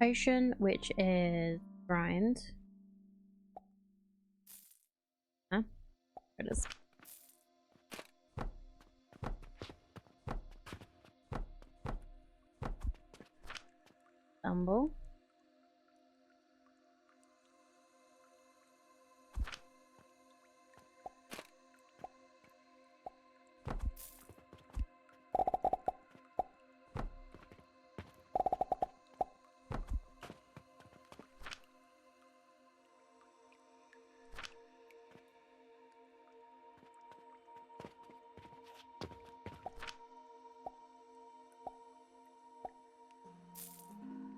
potion, which is grind. Huh? There it is. Stumble.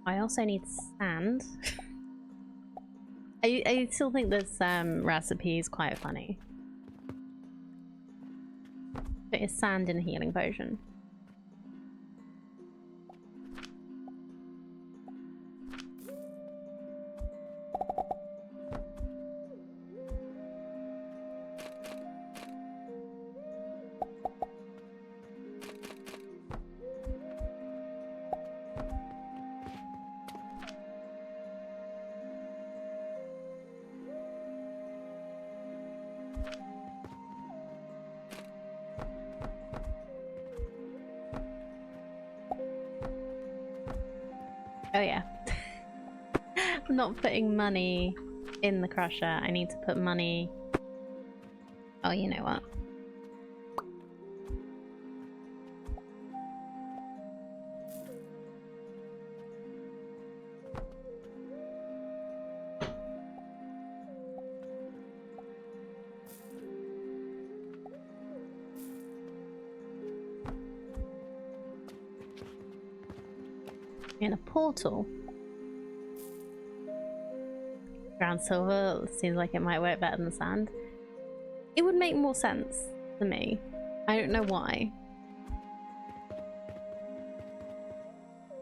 I also need sand. I still think this recipe is quite funny. But it's sand in a healing potion. Oh yeah. I'm not putting money in the crusher. I need to put money... Oh, you know what? In a portal. Ground silver seems like it might work better than sand. It would make more sense to me. I don't know why.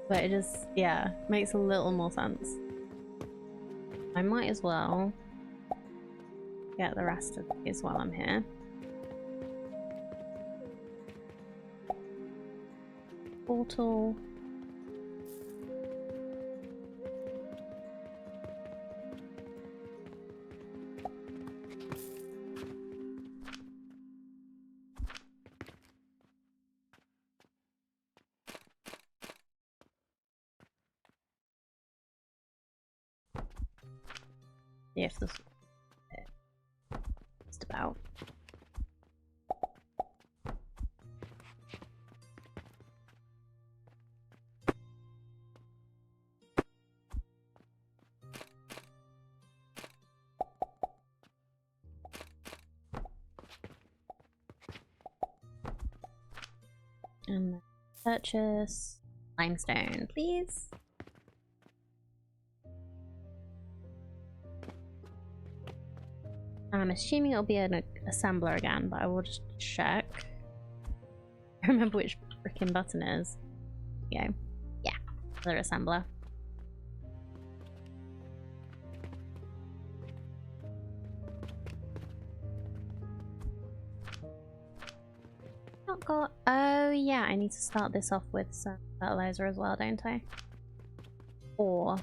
But it just, yeah, makes a little more sense. I might as well get the rest of these while I'm here. Portal. Yes, this is just about. And purchase limestone, please. I'm assuming it'll be an assembler again, but I will just check. I remember which freaking button it is. Yeah, another assembler. Not got. Oh yeah, I need to start this off with some fertilizer as well, don't I? Or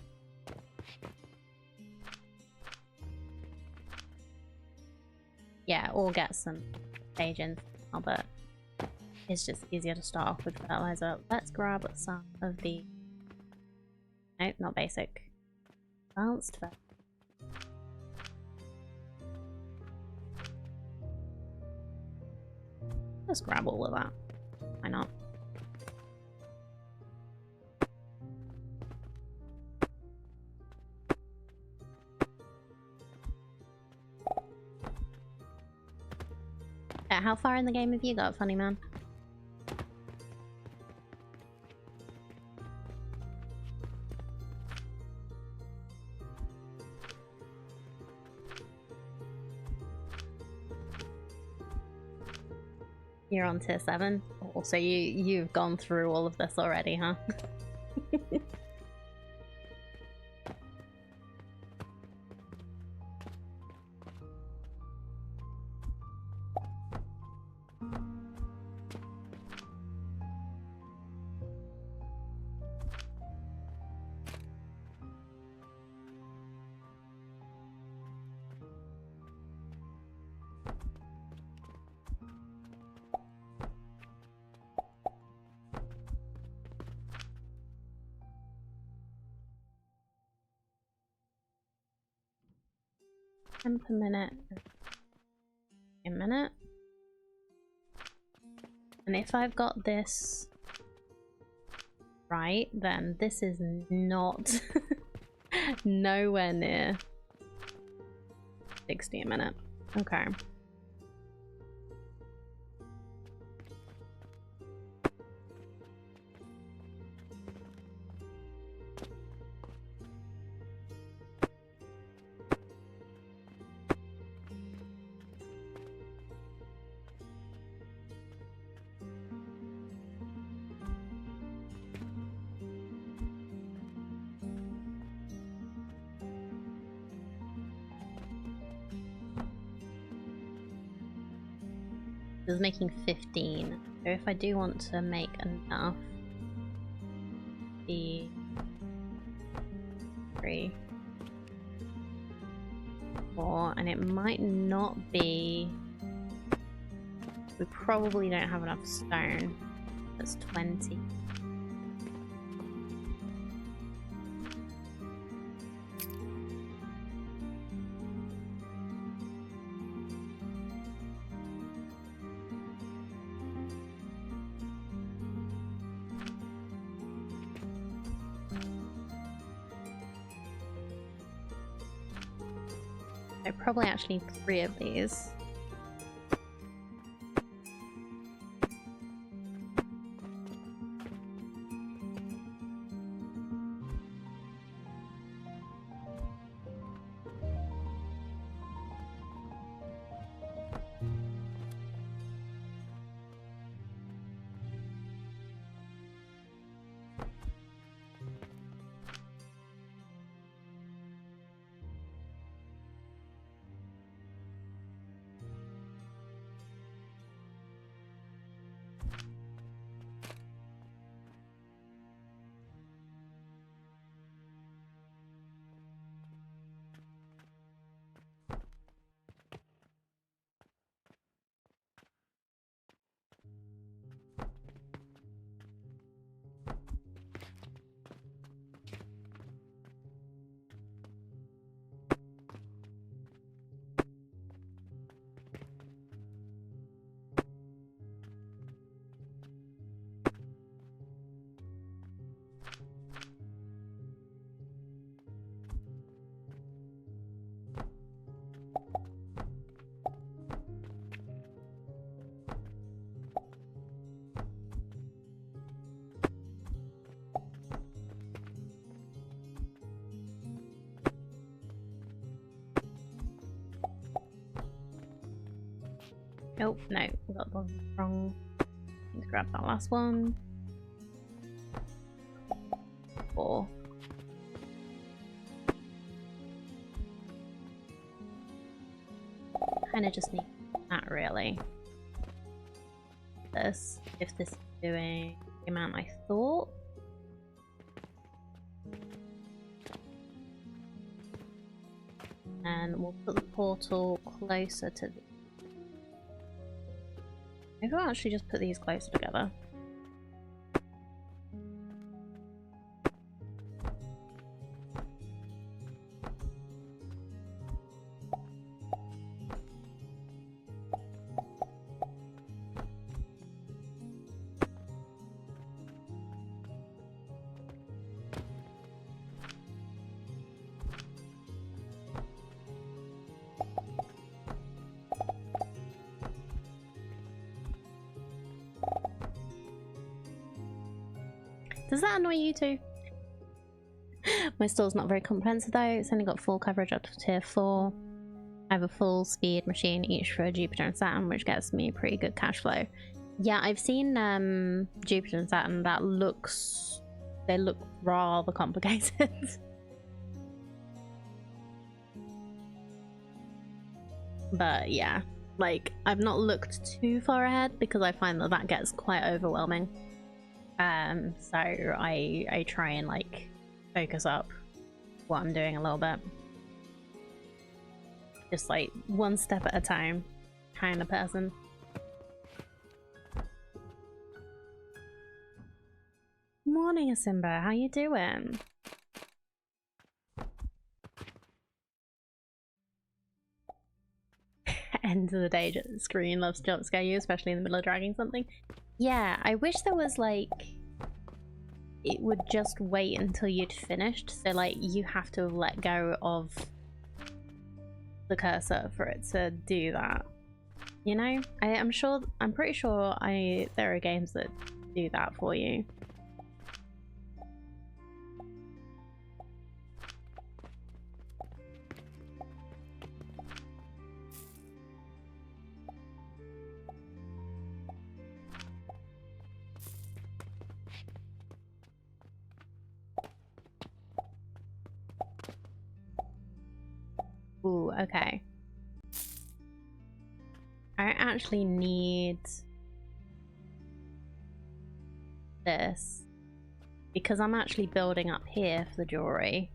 yeah, or get some agents. Oh, but it's just easier to start off with fertilizer. Let's grab some of the. Nope, not basic. Advanced fertilizer. Let's grab all of that. Why not? How far in the game have you got, funny man? You're on tier 7? Oh, so you've gone through all of this already, huh? 10 per minute. A minute. And if I've got this right, then this is not nowhere near 60 a minute. Okay. It was making 15. So if I do want to make enough, the 3, 4, and it might not be. We probably don't have enough stone. That's 20. I probably actually need 3 of these. Oh, no, we got the wrong. Let's grab that last one. 4. Kind of just need that, really. This, if this is doing the amount I thought. And we'll put the portal closer to the. Maybe I'll actually just put these closer together. Does that annoy you too? My store's not very comprehensive though. It's only got full coverage up to tier 4. I have a full speed machine each for Jupiter and Saturn, which gets me pretty good cash flow. Yeah, I've seen Jupiter and Saturn. They look rather complicated. But yeah, like I've not looked too far ahead because I find that gets quite overwhelming. So I try and like focus up what I'm doing a little bit. Just like one step at a time kind of person. Morning, Asimba. How you doing? end of the day, screen loves to jump scare you, especially in the middle of dragging something. Yeah, I wish there was like, it would just wait until you'd finished, so like you have to let go of the cursor for it to do that. You know, I'm pretty sure there are games that do that for you. Ooh, okay. I actually need this because I'm actually building up here for the jewelry.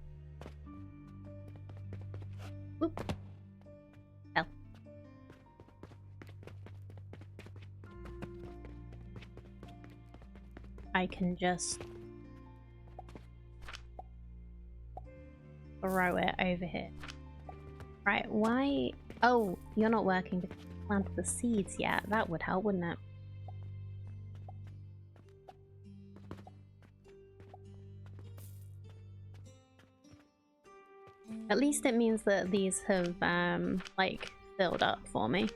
Oop. Hell. I can just throw it over here. Right, why? Oh, you're not working to plant the seeds yet. That would help, wouldn't it? At least it means that these have, like, filled up for me.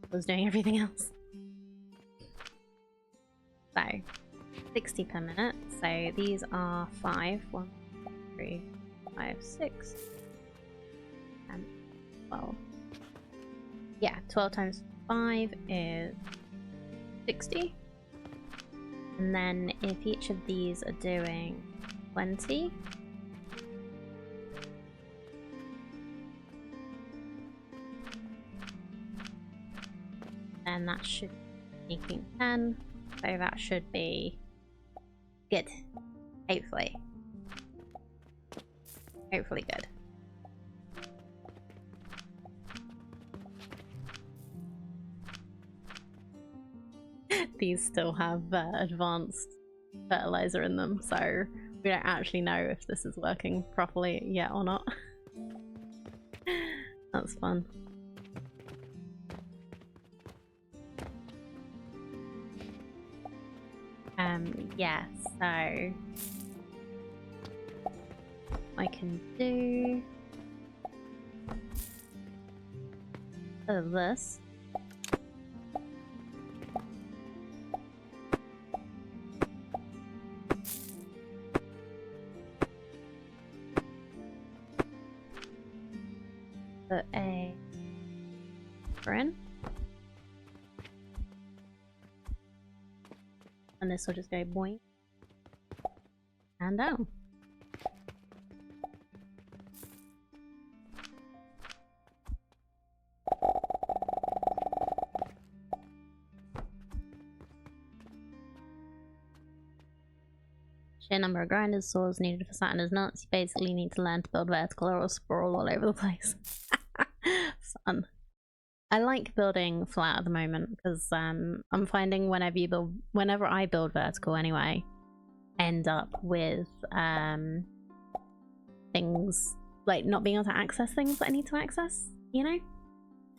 I was doing everything else. So, 60 per minute. So these are 5. 1, 3, 5, 6, and 12. Yeah, 12 times 5 is 60. And then if each of these are doing 20, then that should be making 10. So that should be good. Hopefully. Hopefully good. These still have advanced fertilizer in them, so we don't actually know if this is working properly yet or not. That's fun. Yeah, so I can do this. Put a in. And this will just go boing and down. Sheer number of grinders, saws needed for Saturn's nuts. You basically need to learn to build vertical or sprawl all over the place. Fun. I like building flat at the moment because I'm finding whenever I build vertical anyway, end up with things like not being able to access things that I need to access, you know?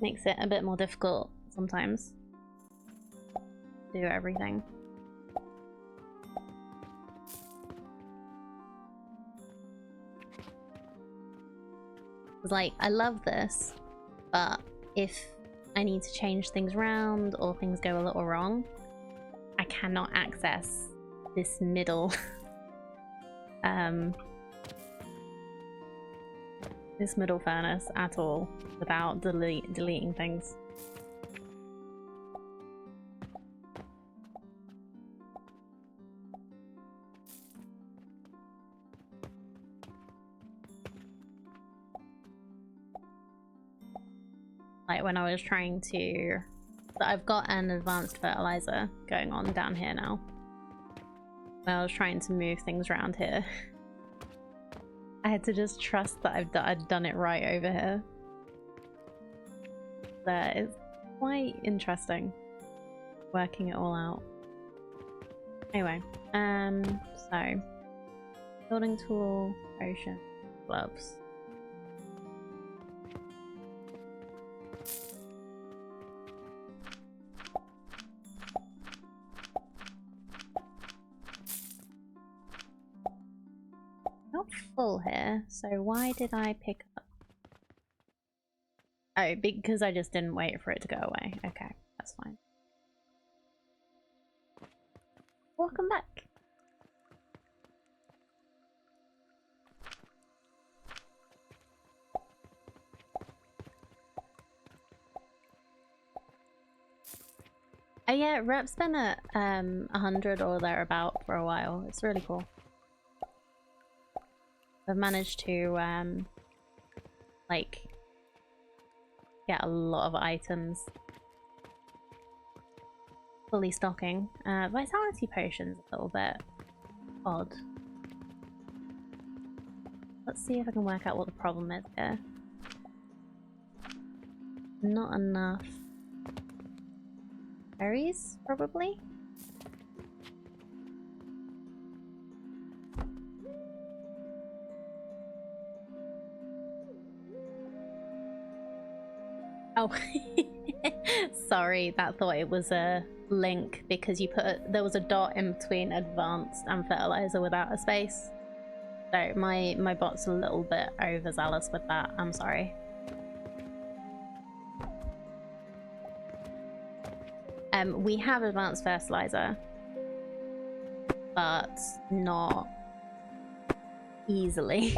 Makes it a bit more difficult sometimes to do everything. It's like, I love this, but if I need to change things around or things go a little wrong, I cannot access this middle this middle furnace at all without deleting things. Like when I was trying to... I've got an advanced fertilizer going on down here now. When I was trying to move things around here, I had to just trust that I'd done it right over here. That is quite interesting, working it all out. Anyway, so building tool, potion, gloves. Not full here, so why did I pick up? Oh, because I just didn't wait for it to go away. Okay, that's fine. Welcome back. Oh yeah, rep's been at 100 or thereabout for a while. It's really cool. I've managed to like get a lot of items fully stocking. Vitality potions a little bit odd. Let's see if I can work out what the problem is here. Not enough berries, probably. Oh, sorry, that thought it was a link because you put there was a dot in between advanced and fertilizer without a space. So my bot's a little bit overzealous with that. I'm sorry. We have advanced fertilizer, but not easily.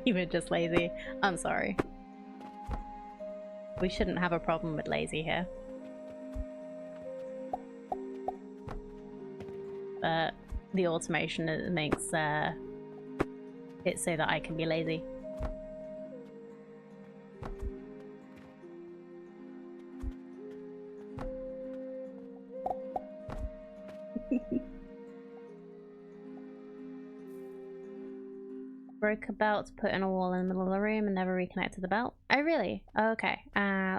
You were just lazy. I'm sorry. We shouldn't have a problem with lazy here. But the automation makes it so that I can be lazy. Broke a belt, put in a wall in the middle of the room and never reconnected the belt. Oh really? Oh, okay.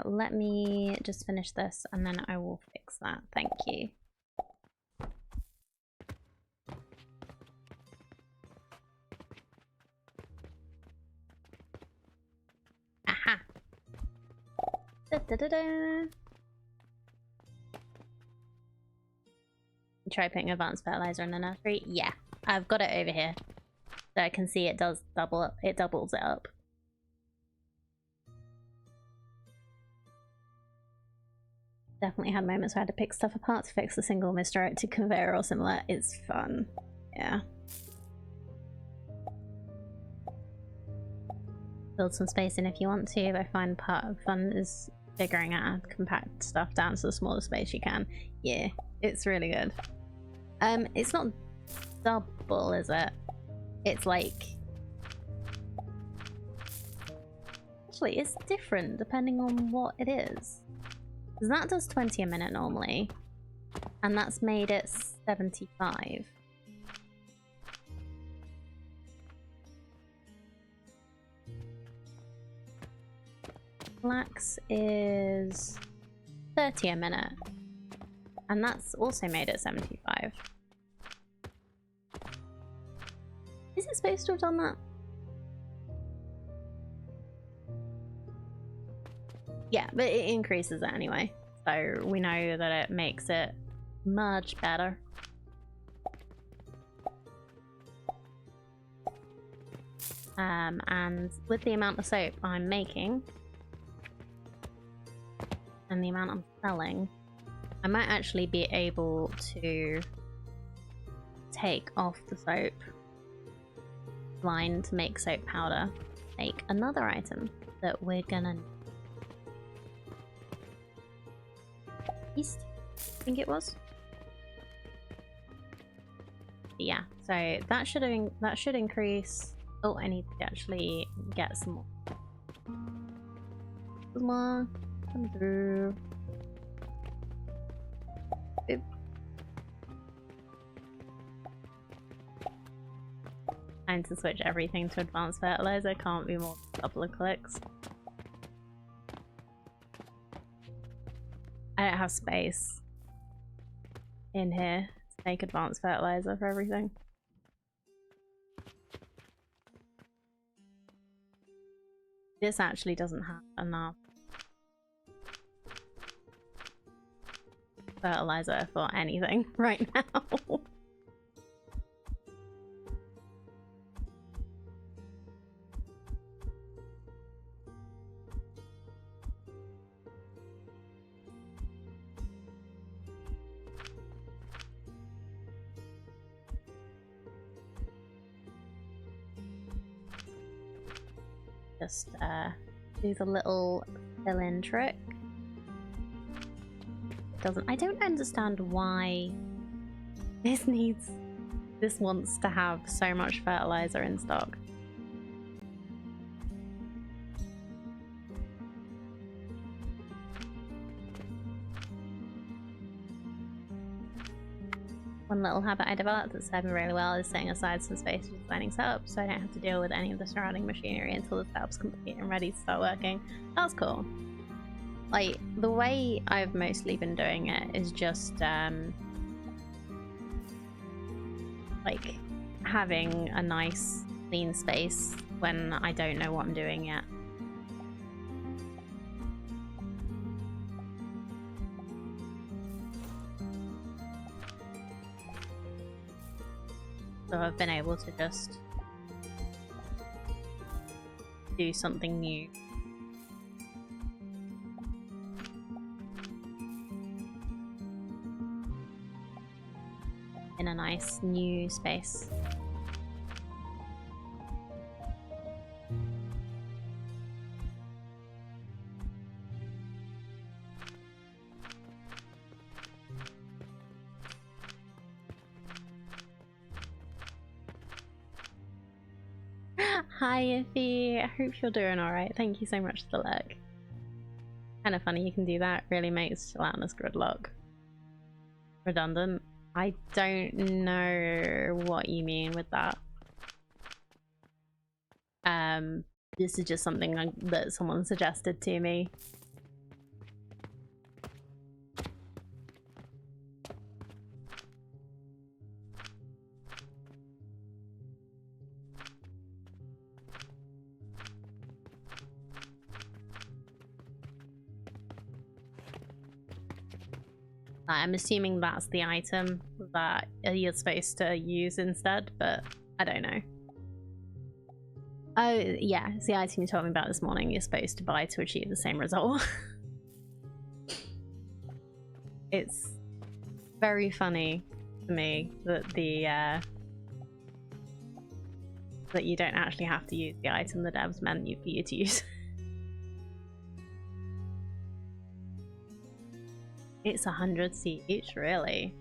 Let me just finish this and then I will fix that. Thank you. Aha! Da-da-da-da! Try putting advanced fertilizer in the nursery? Yeah, I've got it over here. So I can see it does double up, it doubles it up. Definitely had moments where I had to pick stuff apart to fix a single misdirected conveyor or similar. It's fun. Yeah. Build some space in if you want to, but I find part of fun is figuring out how to compact stuff down to the smallest space you can. Yeah, it's really good. It's not double, is it? It's like... Actually, it's different depending on what it is. Because that does 20 a minute normally. And that's made it 75. Flax is 30 a minute. And that's also made it 75. Is it supposed to have done that? Yeah, but it increases it anyway. So we know that it makes it much better. And with the amount of soap I'm making and the amount I'm selling, I might actually be able to take off the soap line to make soap powder, make another item that we're gonna East, I think it was. yeah, so that should increase. Oh, I need to actually get some more. Come on, come through. Oop. Time to switch everything to advanced fertilizer. Can't be more than a couple of clicks. I don't have space in here to make advanced fertilizer for everything. This actually doesn't have enough fertilizer for anything right now. Just do the little fill-in trick. I don't understand why this wants to have so much fertilizer in stock. One little habit I developed that's served me really well is setting aside some space for designing setups so I don't have to deal with any of the surrounding machinery until the setup's complete and ready to start working. That's cool. Like, the way I've mostly been doing it is just, like, having a nice, clean space when I don't know what I'm doing yet. So I've been able to just do something new. In a nice new space. Hi Iffy, I hope you're doing alright. Thank you so much for the lurk. Kind of funny you can do that. Really makes Gelatinous Gridlock redundant. I don't know what you mean with that. This is just something that someone suggested to me. I'm assuming that's the item that you're supposed to use instead, but I don't know. Oh, yeah, it's the item you told me about this morning you're supposed to buy to achieve the same result. It's very funny to me that that you don't actually have to use the item the devs meant for you to use. It's 100 each, really?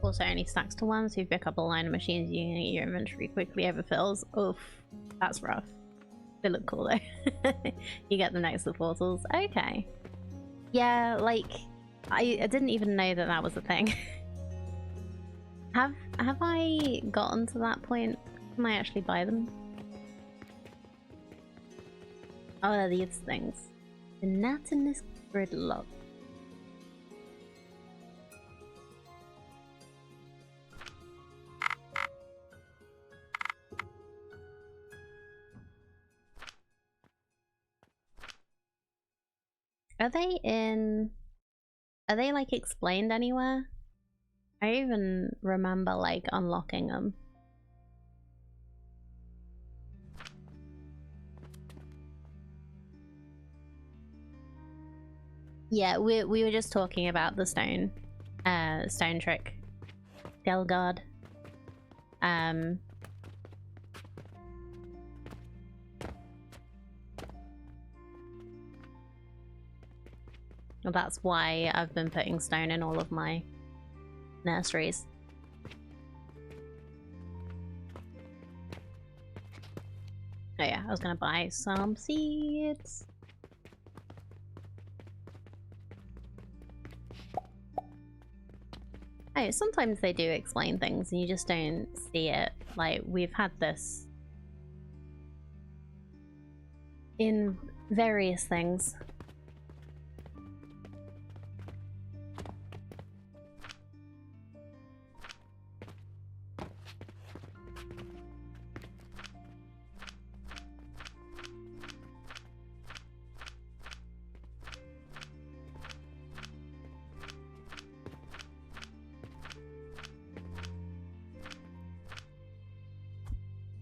Also only stacks to one, so if you pick up a line of machines, your inventory quickly overfills. Oof, that's rough. They look cool though. You get them next to the portals. Okay. Yeah, like, I didn't even know that that was a thing. Have I gotten to that point? Can I actually buy them? Oh, they're these things. The Natinus Gridlock. Are they like explained anywhere? I even remember like unlocking them. Yeah, we were just talking about the stone trick. Delgard. Well, that's why I've been putting stone in all of my nurseries. Oh yeah, I was gonna buy some seeds. Oh, sometimes they do explain things and you just don't see it. Like, we've had this in various things.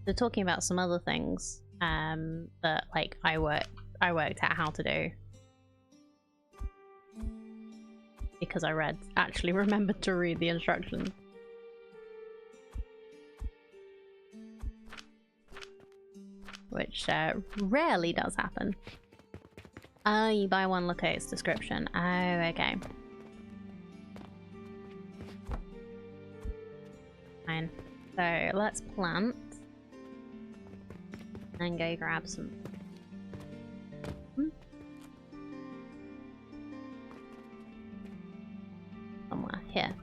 They're talking about some other things that like I worked out how to do because I actually remembered to read the instructions. Which rarely does happen. Oh, you buy one, look at its description. Oh, okay. Fine. So let's plant. And go grab some. Somewhere here.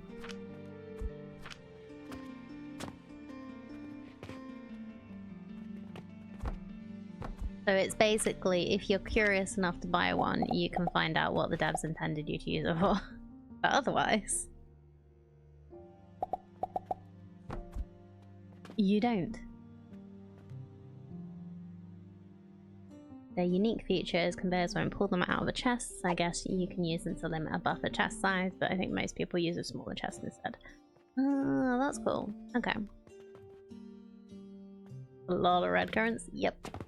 So it's basically, if you're curious enough to buy one, you can find out what the devs intended you to use it for. But otherwise, you don't. Their unique features, conveyors won't pull them out of the chests. I guess you can use them to limit a buffer chest size, but I think most people use a smaller chest instead. Oh, that's cool. Okay. A lot of red currants. Yep.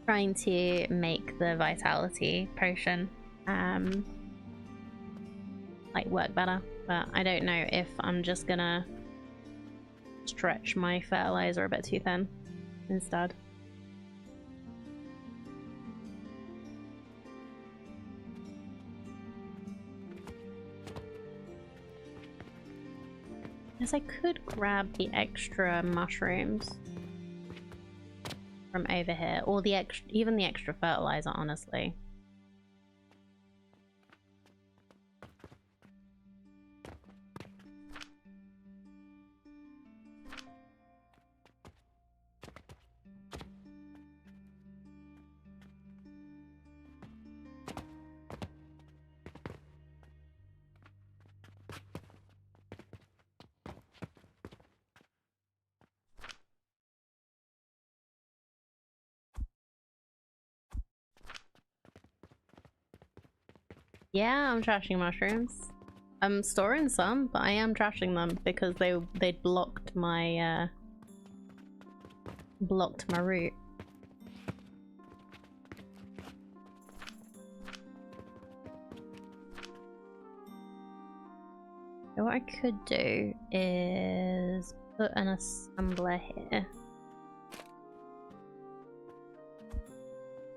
Trying to make the vitality potion like work better, but I don't know if I'm just gonna stretch my fertilizer a bit too thin instead. Guess I could grab the extra mushrooms from over here, or the even the extra fertilizer, honestly. Yeah, I'm trashing mushrooms. I'm storing some, but I am trashing them because they blocked my route. So what I could do is put an assembler here.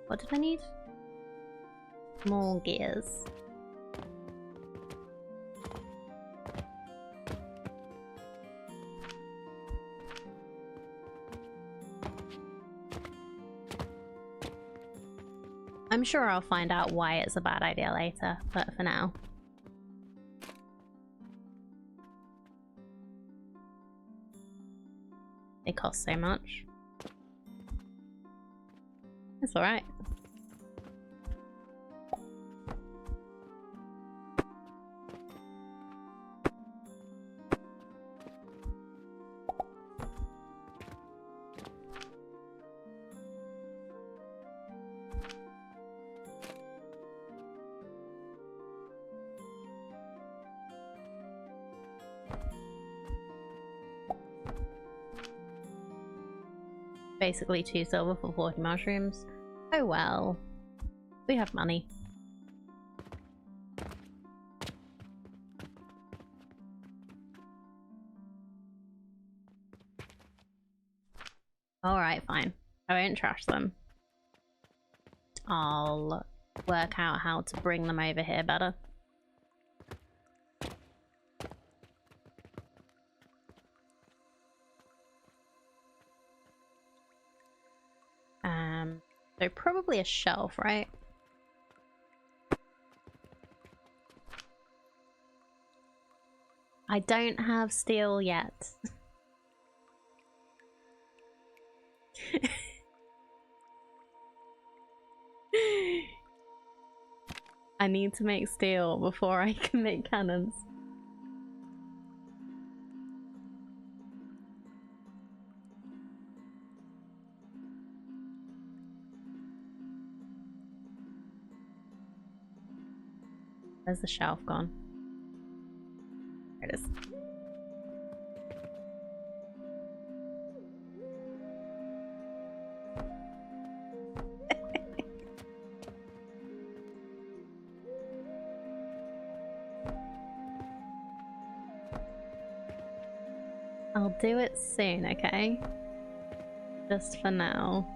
What did I need? More gears. I'm sure I'll find out why it's a bad idea later, but for now. they cost so much. It's alright. Basically 2 silver for 40 mushrooms. Oh well. We have money. Alright, fine. I won't trash them. I'll work out how to bring them over here better. So probably a shelf, right? I don't have steel yet. I need to make steel before I can make cannons. Where's the shelf gone? There it is. I'll do it soon, okay? Just for now.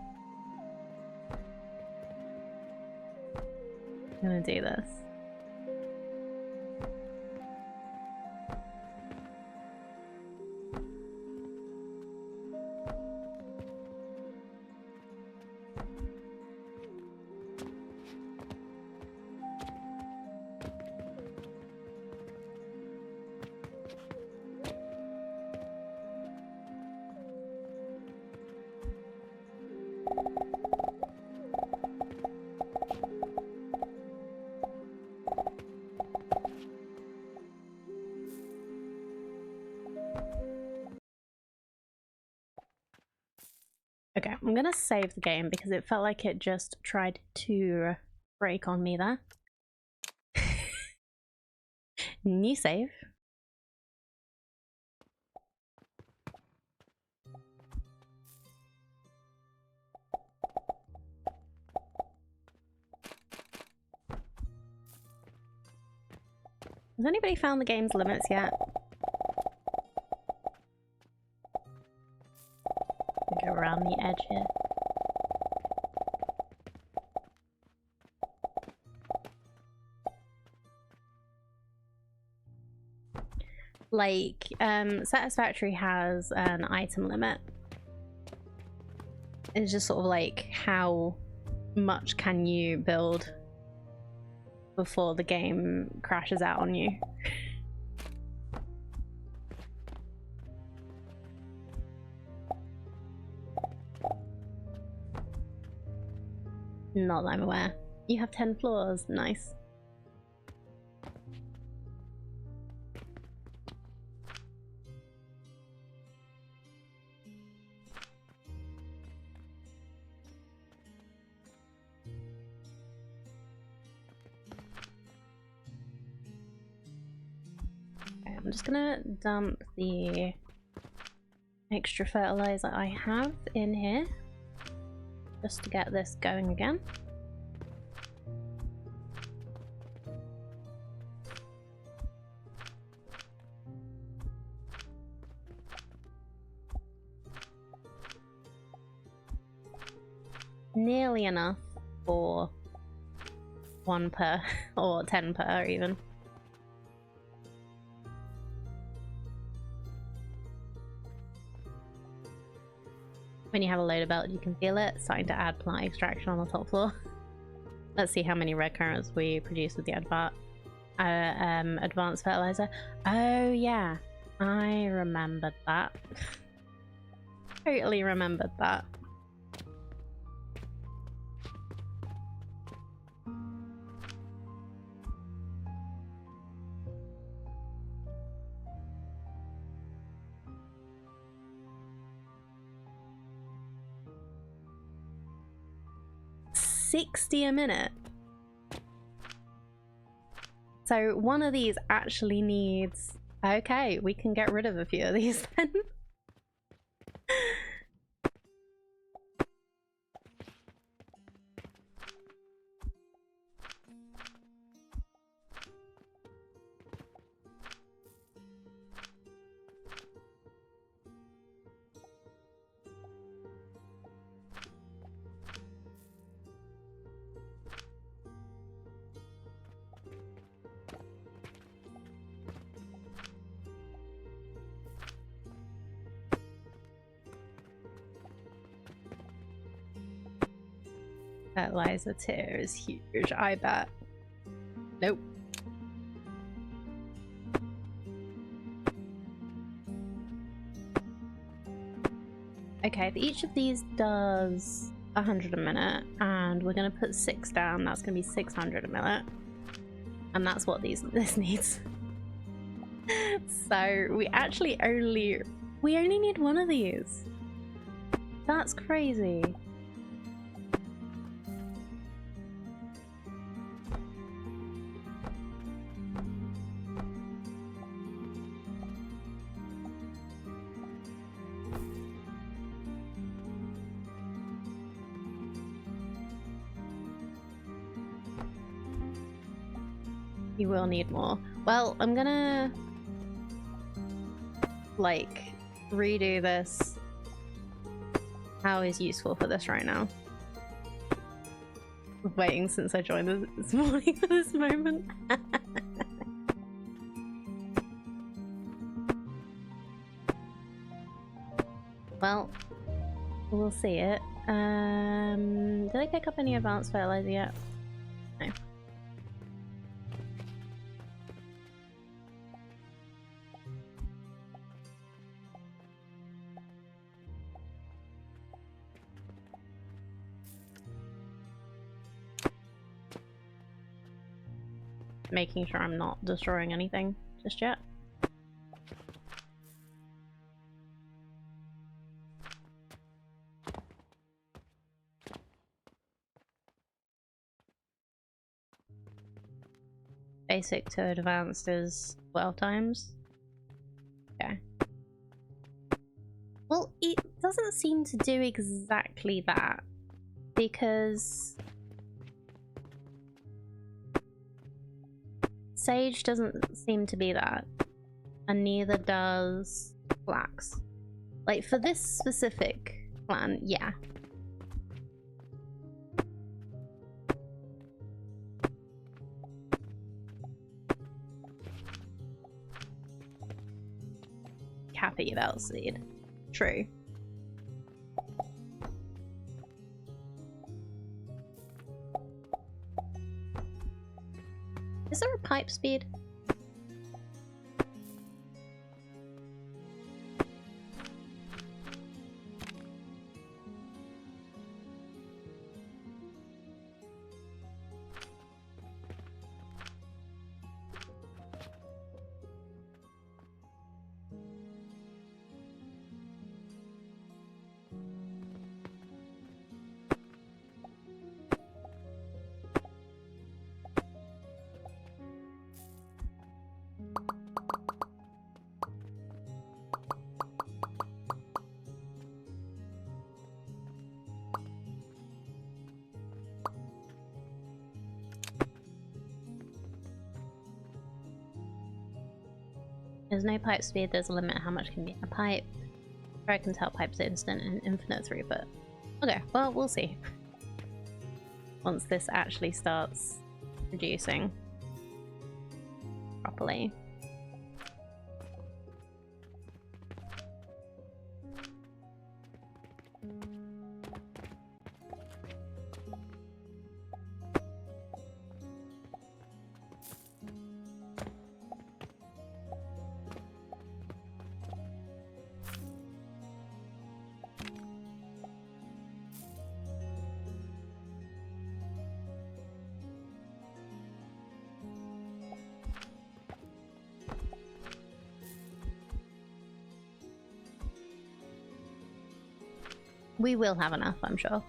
I'm gonna do this. Okay, I'm gonna save the game because it felt like it just tried to break on me there. New save. Has anybody found the game's limits yet? Go around the edge here. Like, Satisfactory has an item limit. It's just sort of like how much can you build before the game crashes out on you. Not that I'm aware. You have 10 floors. Nice. Okay, I'm just gonna dump the extra fertilizer I have in here. Just to get this going again. Nearly enough for 1 per, or 10 per even. When you have a loader belt, you can feel it starting to add plant extraction on the top floor. Let's see how many red currants we produce with the advanced fertilizer. Oh yeah, I remembered that. Totally remembered that. $60 a minute. So one of these actually needs... Okay, we can get rid of a few of these then. Fertilizer tier is huge, I bet. Nope. Okay, if each of these does 100 a minute, and we're gonna put 6 down, that's gonna be 600 a minute. And that's what this needs. So we actually only need one of these. That's crazy. You will need more. Well, I'm gonna like redo this. How is useful for this right now? I'm waiting since I joined this morning for this moment. Well, we'll see it. Did I pick up any advanced fertilizer yet? No. Making sure I'm not destroying anything just yet. Basic to advanced is 12 times. Okay. Well, it doesn't seem to do exactly that, because Sage doesn't seem to be that, and neither does Flax. Like, for this specific plan, yeah. Happy about seed. True. Is there a pipe speed? There's no pipe speed, there's a limit how much can be in a pipe. I can tell pipe's instant and infinite throughput. Okay, well, we'll see. Once this actually starts producing properly. We will have enough, I'm sure.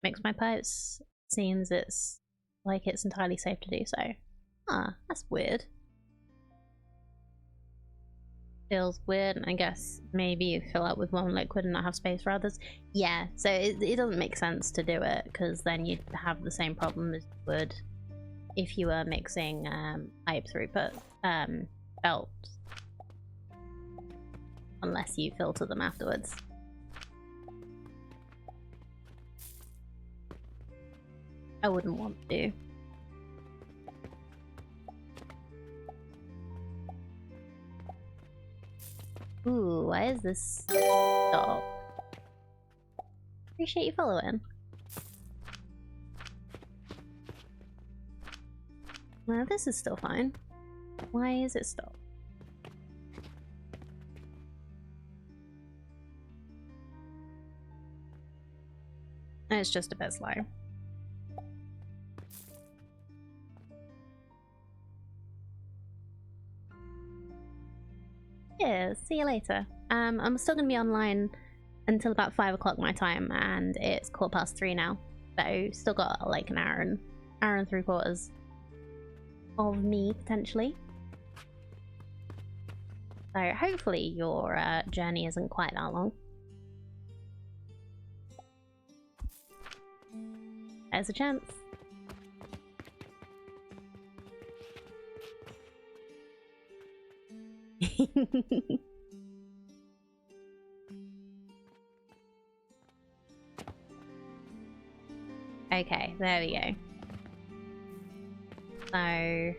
Mix my pipes. Seems it's like it's entirely safe to do so. Ah, that's weird. Feels weird. I guess maybe you fill up with one liquid and not have space for others. Yeah, so it doesn't make sense to do it, because then you'd have the same problem as you would if you were mixing pipe throughput belts. Unless you filter them afterwards. I wouldn't want to. Ooh, why is this stop? Appreciate you following. Well, this is still fine. Why is it stopped? It's just a bit slow. Yeah, see you later. I'm still gonna be online until about 5 o'clock my time, and it's 3:15 now. So still got like an hour and 3/4 of me potentially. So hopefully your journey isn't quite that long. There's a chance. Okay, there we go. So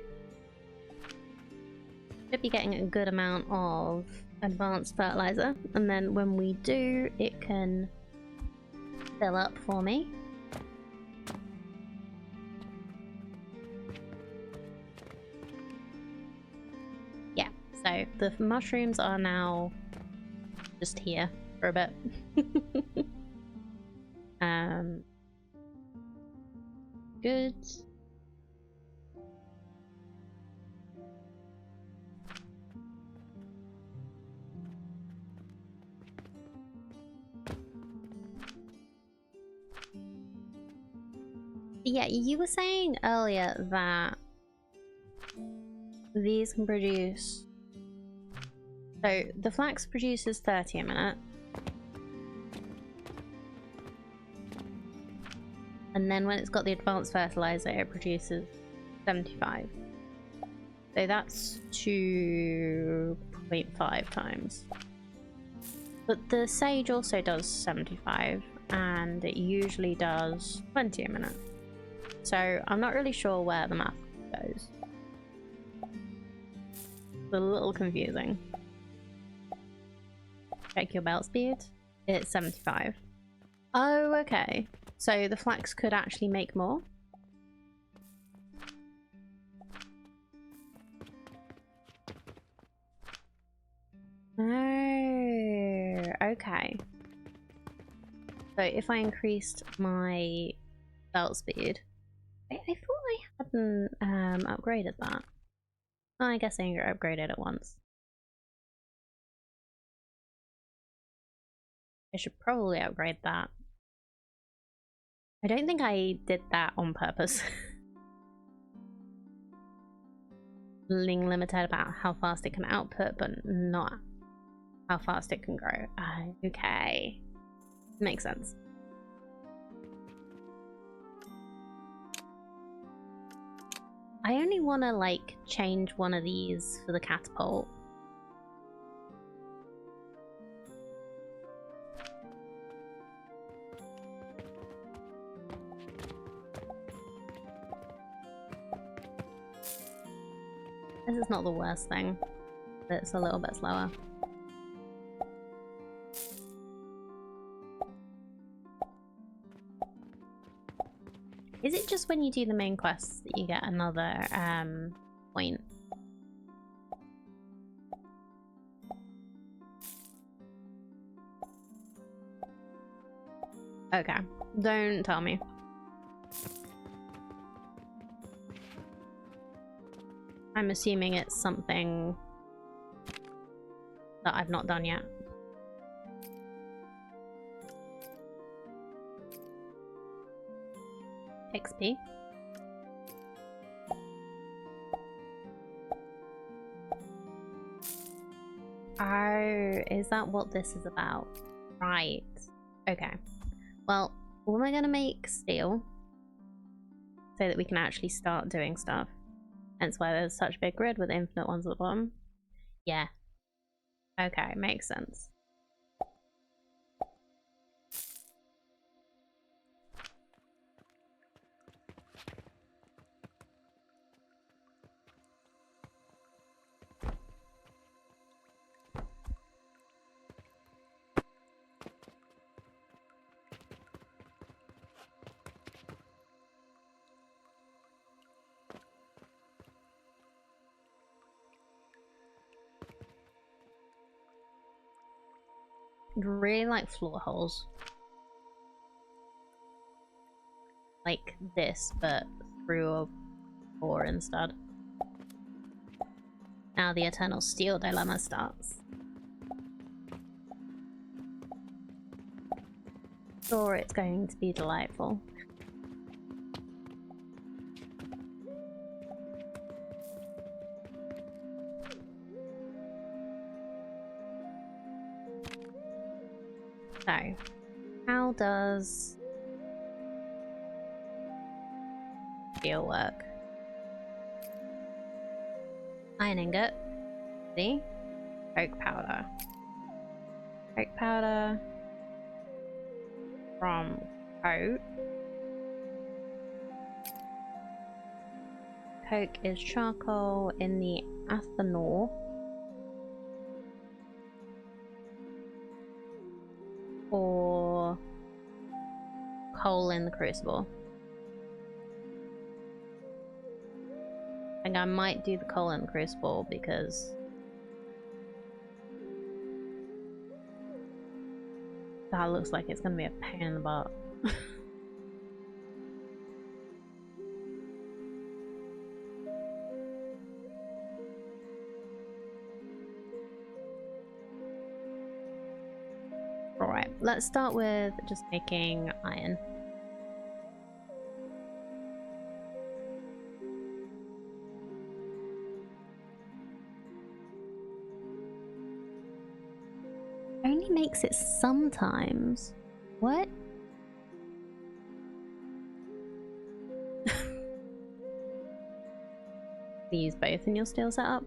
should be getting a good amount of advanced fertilizer, and then when we do, it can fill up for me. Yeah, so the mushrooms are now just here for a bit. Good. Yeah, you were saying earlier that these can produce... So, the flax produces 30 a minute. And then when it's got the advanced fertilizer, it produces 75. So that's 2.5 times. But the sage also does 75, and it usually does 20 a minute. So I'm not really sure where the math goes. It's a little confusing. Check your belt speed. It's 75. Oh, okay. So the flax could actually make more? Oh, okay. So if I increased my belt speed... I thought I hadn't upgraded that. Oh, I guess I can upgrade it at once. I should probably upgrade that. I don't think I did that on purpose. Being limited about how fast it can output, but not how fast it can grow. Okay. Makes sense. I only want to, like, change one of these for the catapult. This is not the worst thing, but it's a little bit slower. Is it just when you do the main quests that you get another point? Okay, don't tell me. I'm assuming it's something that I've not done yet. XP. Oh, is that what this is about? Right. Okay. Well, we're gonna make steel so that we can actually start doing stuff. Hence why there's such a big grid with infinite ones at the bottom. Yeah. Okay, makes sense. Really like floor holes. Like this, but through a floor instead. Now the eternal steel dilemma starts. Sure, it's going to be delightful. So, how does steel work? Iron ingot. See? Coke powder. Coke powder from coke. Coke is charcoal in the ethanol. Or coal in the crucible. I think I might do the coal in the crucible because that looks like it's gonna be a pain in the butt. Alright, let's start with just making iron. Only makes it sometimes. What? You use both in your steel setup?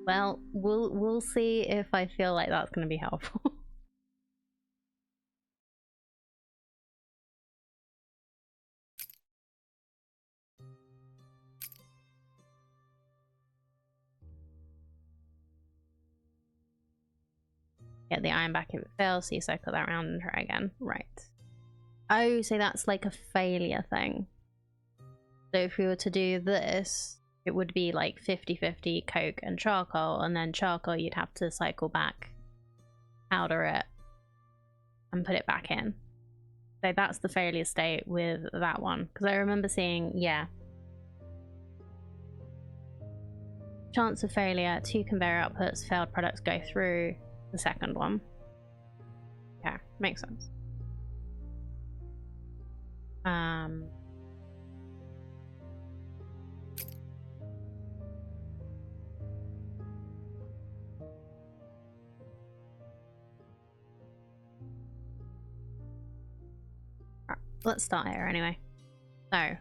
Well, we'll see if I feel like that's going to be helpful. Get the iron back if it fails, so you cycle that around and try again. Right. Oh, so that's like a failure thing. So if we were to do this, it would be like 50-50 coke and charcoal, and then charcoal you'd have to cycle back, powder it, and put it back in. So that's the failure state with that one. Because I remember seeing, yeah. Chance of failure, 2 conveyor outputs, failed products go through the second one. Yeah, makes sense. Let's start here anyway. So,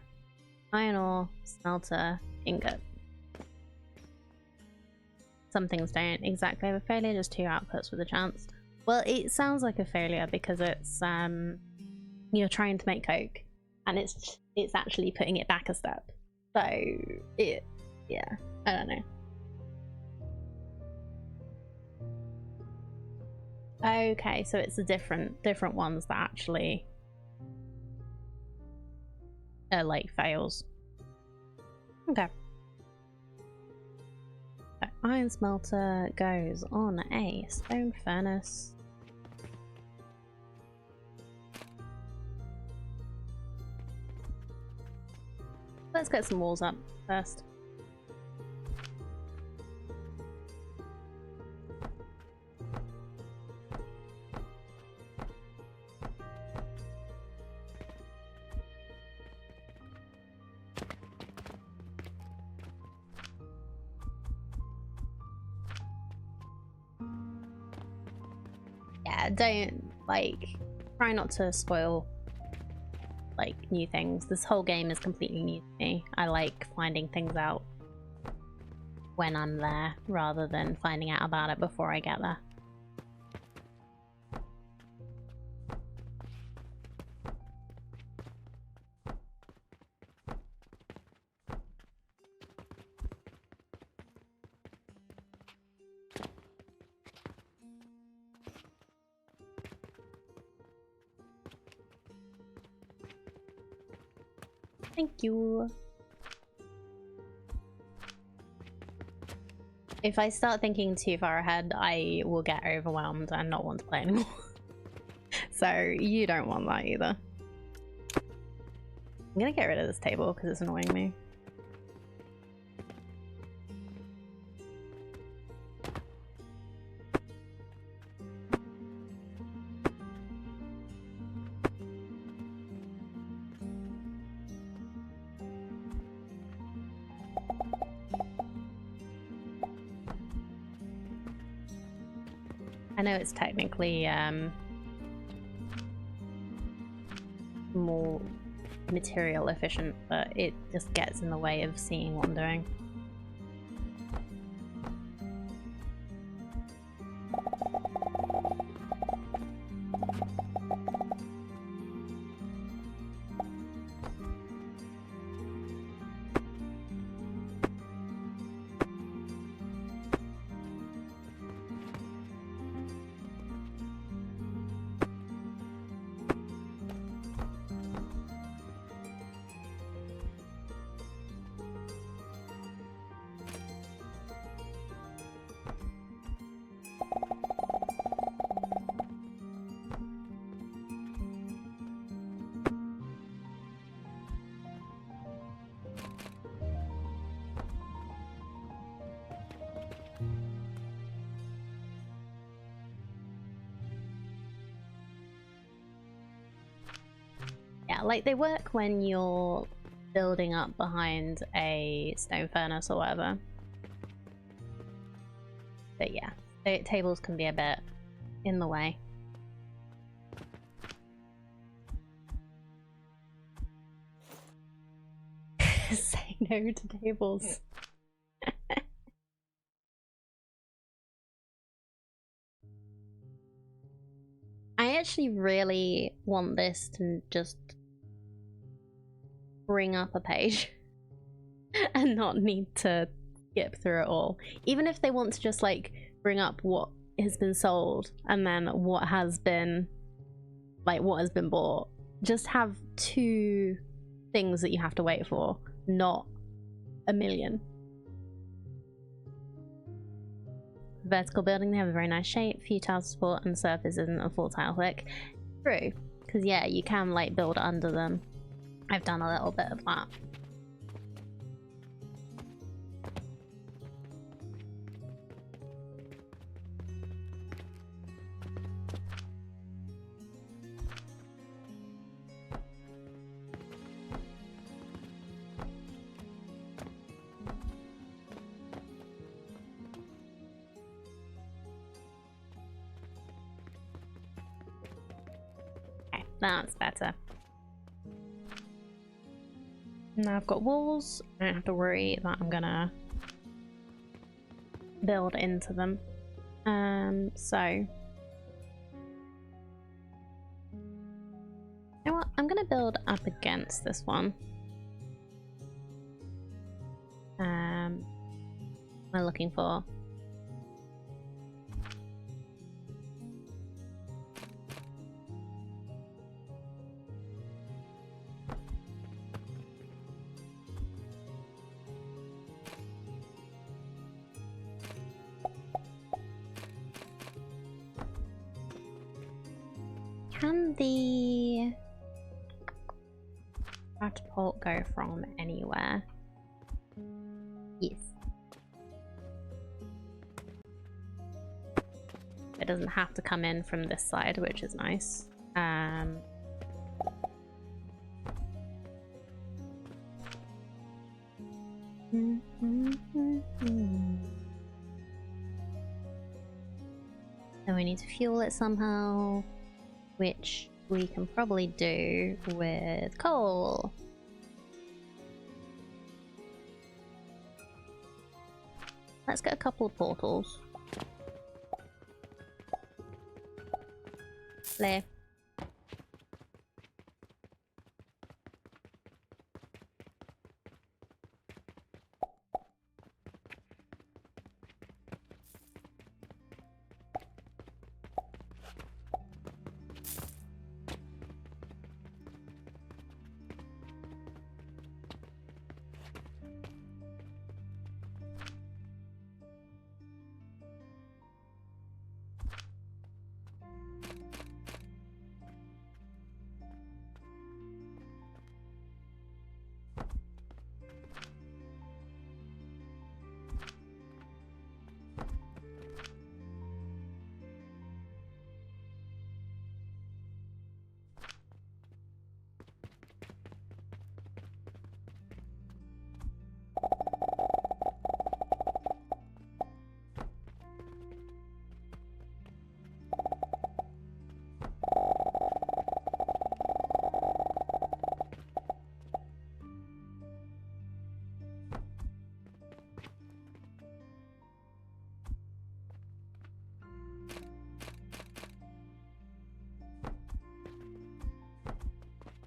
iron ore, smelter, ingot. Some things don't exactly have a failure, just 2 outputs with a chance. Well, it sounds like a failure because it's you're trying to make coke and it's actually putting it back a step. So yeah, I don't know. Okay, so it's the different ones that actually like fails. Okay. So iron smelter goes on a stone furnace. Let's get some walls up. first. Yeah, don't, like, try not to spoil, like, new things. This whole game is completely new to me. I like finding things out when I'm there, rather than finding out about it before I get there. Thank you. If I start thinking too far ahead, I will get overwhelmed and not want to play anymore. So you don't want that either. I'm gonna get rid of this table because it's annoying me. I know it's technically more material efficient, but it just gets in the way of seeing what I'm doing. Yeah, like they work when you're building up behind a stone furnace or whatever. But yeah, tables can be a bit in the way. Say no to tables. I actually really want this to just bring up a page and not need to skip through it all. Even if they want to just like bring up what has been sold and then what has been bought, just have 2 things that you have to wait for, not a million. Vertical building, they have a very nice shape, few tiles to support, and the surface isn't a full tile thick. True, because yeah, you can like build under them. I've done a little bit of that. Okay, that's better. Now I've got walls, I don't have to worry that I'm gonna build into them. So you know what? I'm gonna build up against this one. What am I looking for? Can the catapult go from anywhere? doesn't have to come in from this side, which is nice. So we need to fuel it somehow, which we can probably do with coal. Let's get a couple of portals. There.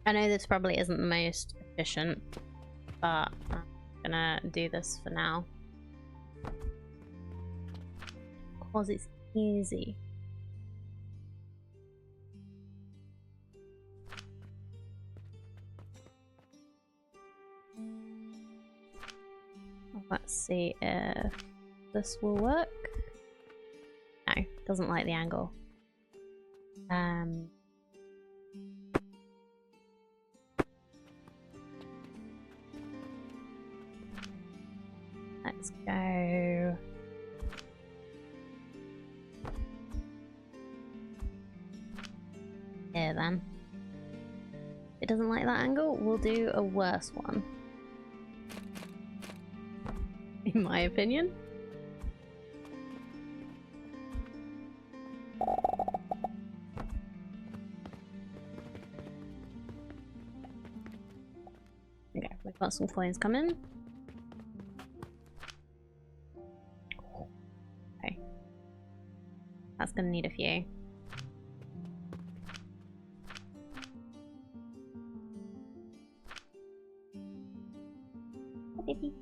I know this probably isn't the most efficient, but I'm gonna do this for now. Because it's easy. Let's see if this will work. No, doesn't like the angle. Let's go. Here then. If it doesn't like that angle, we'll do a worse one. In my opinion. Okay, we've got some coins coming. Okay. That's gonna need a few. Baby.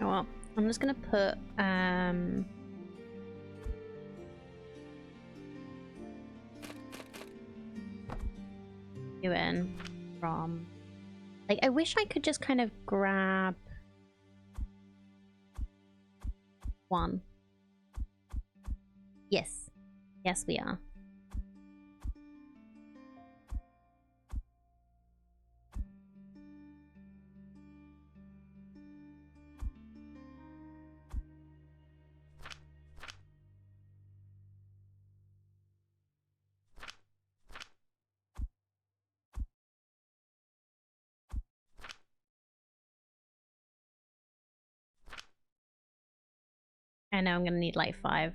Oh well, I'm just gonna put you in from, like, I wish I could just kind of grab one. Yes, yes we are. I know I'm gonna need like 5.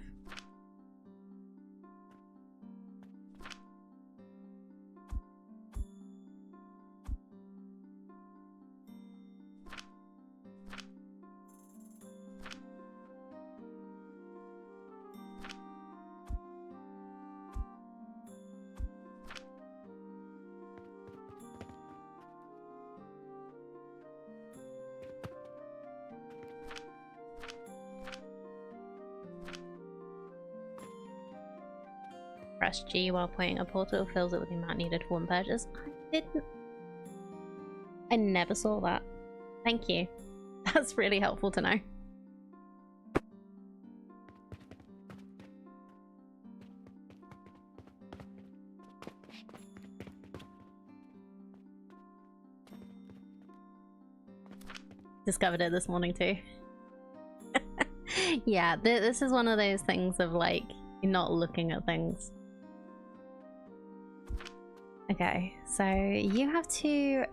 Press G while pointing a portal fills it with the amount needed for one purchase. Didn't. I never saw that. Thank you. That's really helpful to know. Discovered it this morning too. Yeah, this is one of those things of like, you're not looking at things. Okay, so you have 2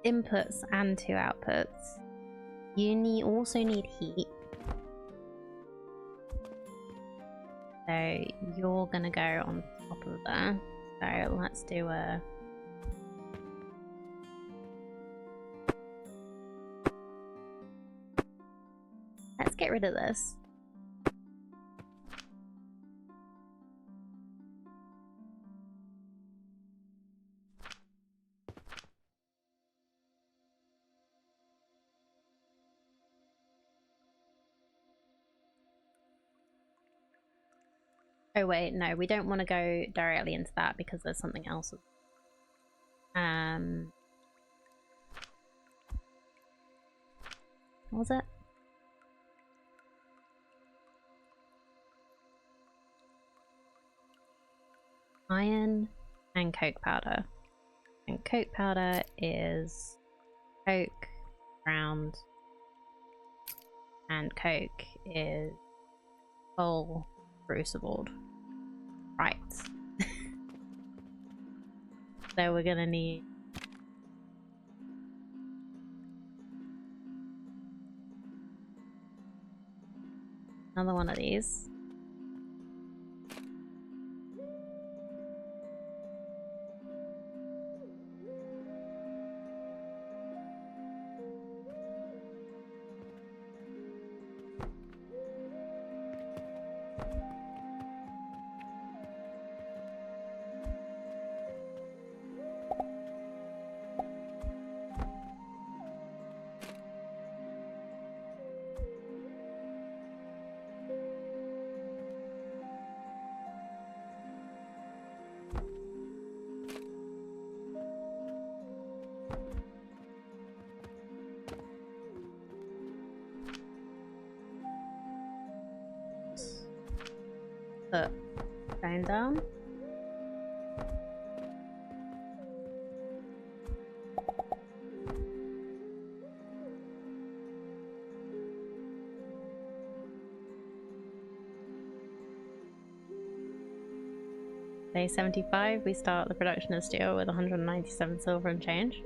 inputs and 2 outputs. You also need heat. So you're gonna go on top of there. So let's do a... Let's get rid of this. Oh wait, no, we don't want to go directly into that because there's something else. What was it? Iron and coke powder. And coke powder is coke, ground, and coke is coal crucibled. Right. So we're gonna need another one of these. Put phone down. Day 75, we start the production of steel with 197 silver and change.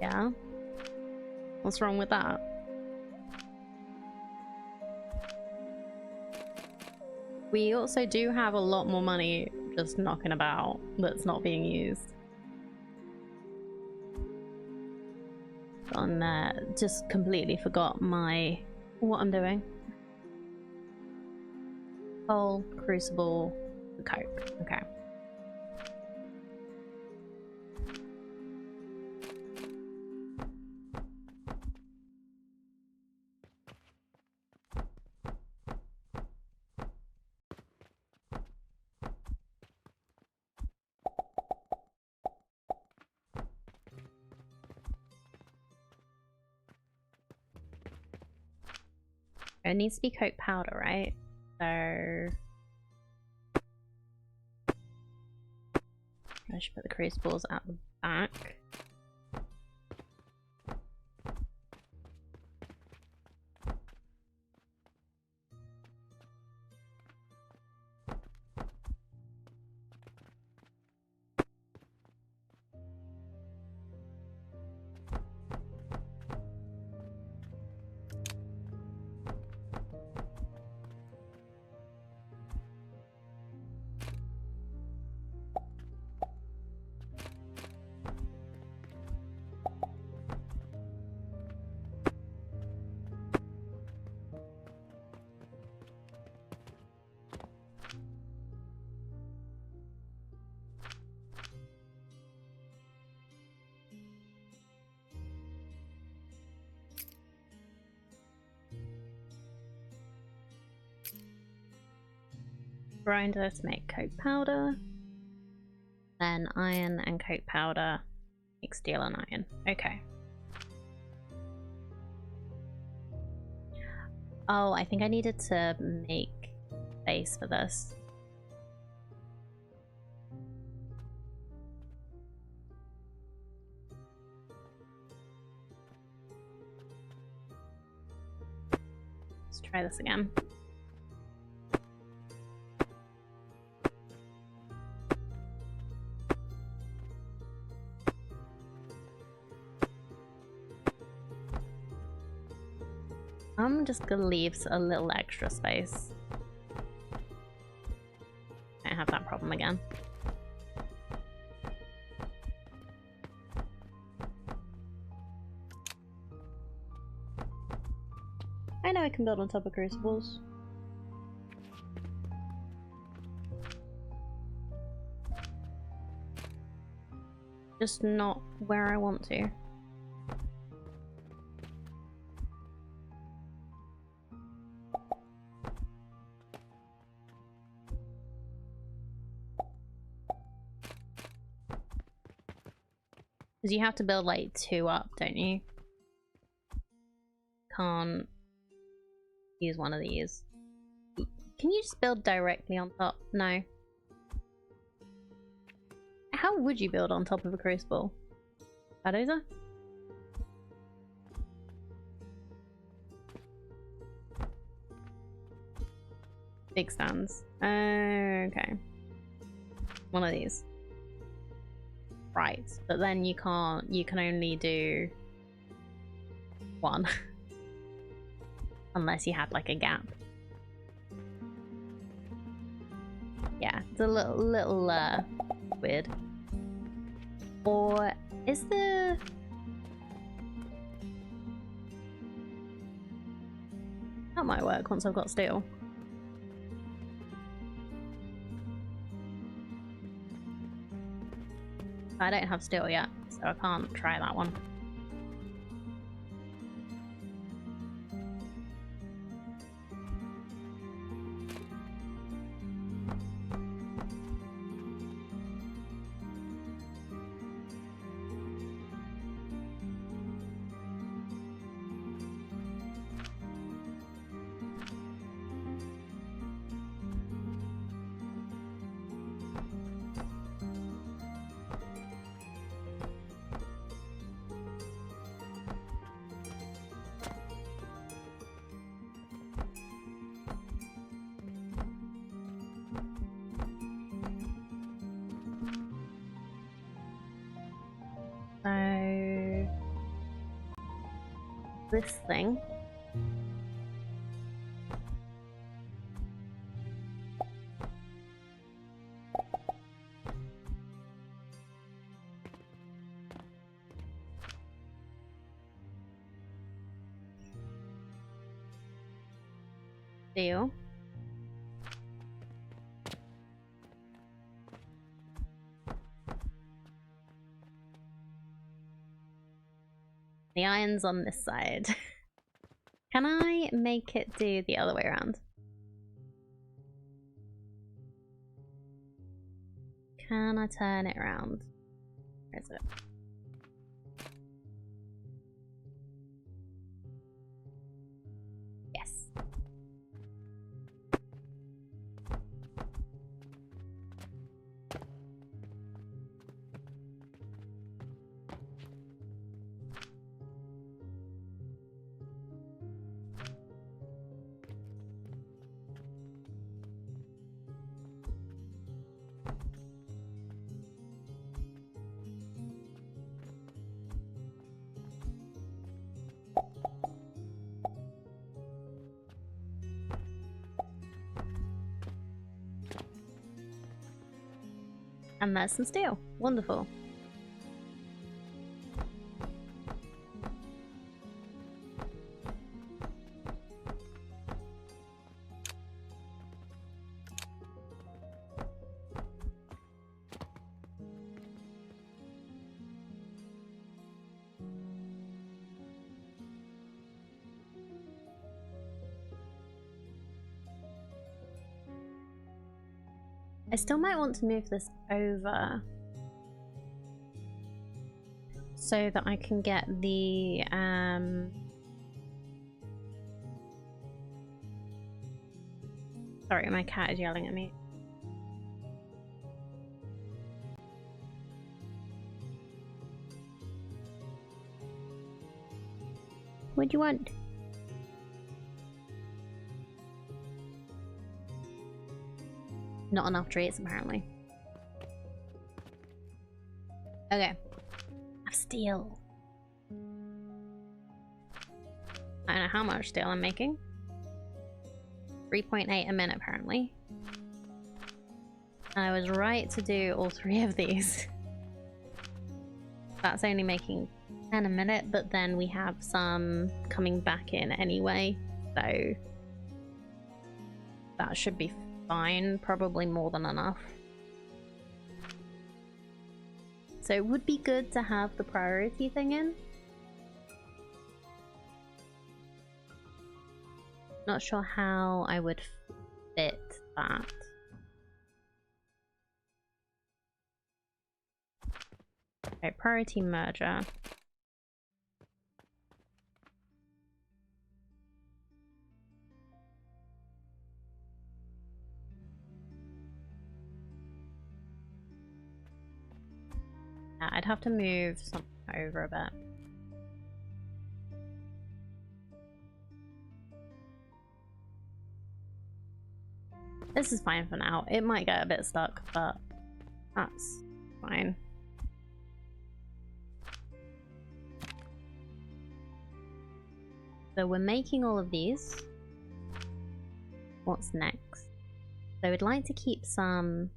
Yeah. What's wrong with that? We also do have a lot more money just knocking about that's not being used. On just completely forgot what I'm doing. Coal, crucible, coke. Okay. It needs to be coke powder, right? So I should put the crucibles at the back. Grinder to make coke powder, then iron and coke powder Make steel and iron. Okay. Oh, I think I needed to make base for this. Let's try this again. I'm just gonna leave a little extra space. I have that problem again. I know I can build on top of crucibles. Just not where I want to. Because you have to build like 2 up, don't you? Can't use one of these. Can you just build directly on top? No. How would you build on top of a crucible? Bulldozer? Big stands. Okay. One of these. Right, but then you can't, you can only do 1. Unless you had like a gap. Yeah, it's a little weird. Or is the... That might work once I've got steel. I don't have steel yet, so I can't try that one. So this thing. Deal. The iron's on this side. Can I make it do the other way around? Can I turn it around? Where is it? Yes. And there's some steel. Wonderful. I still might want to move this over. so that I can get the sorry, my cat is yelling at me. What do you want? Not enough trees, apparently. Okay. Have steel. I don't know how much steel I'm making. 3.8 a minute, apparently. I was right to do all 3 of these. That's only making 10 a minute, but then we have some coming back in anyway, so that should be fine. Probably more than enough. So it would be good to have the priority thing in. Not sure how I would fit that. Okay, priority merger. Yeah, I'd have to move something over a bit. This is fine for now. It might get a bit stuck, but that's fine. So we're making all of these. What's next? So we'd like to keep some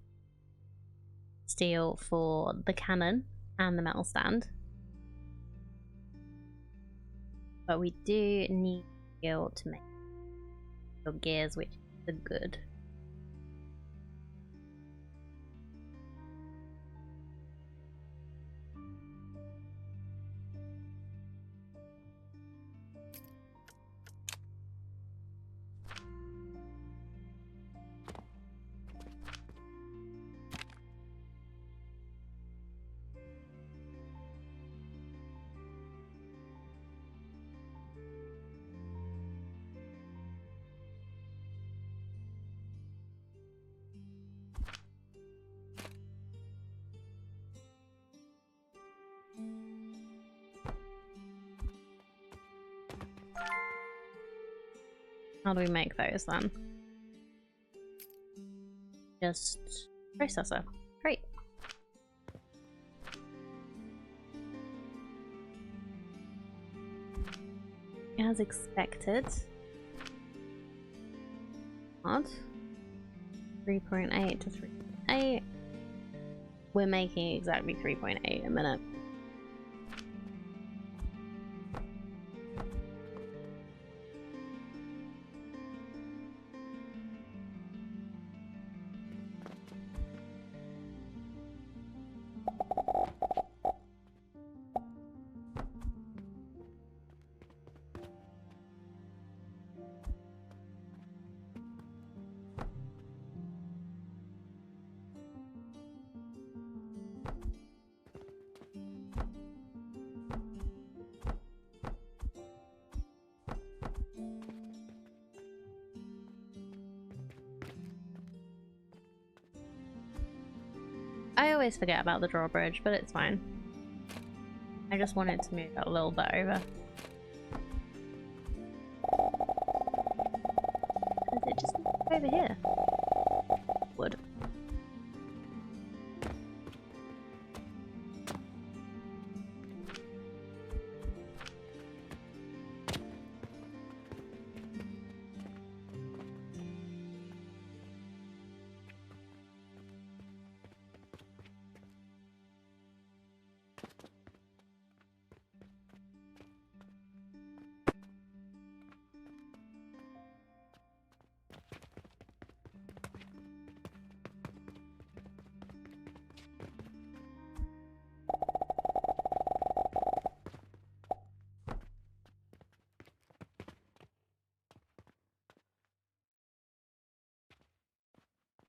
steel for the cannon and the metal stand. But we do need steel to make your gears, which are good. How do we make those then? Just processor. Great. As expected. What? 3.8 to 3.8. We're making exactly 3.8 a minute. I always forget about the drawbridge, but it's fine. I just wanted to move that a little bit over. Is it just over here? Wood.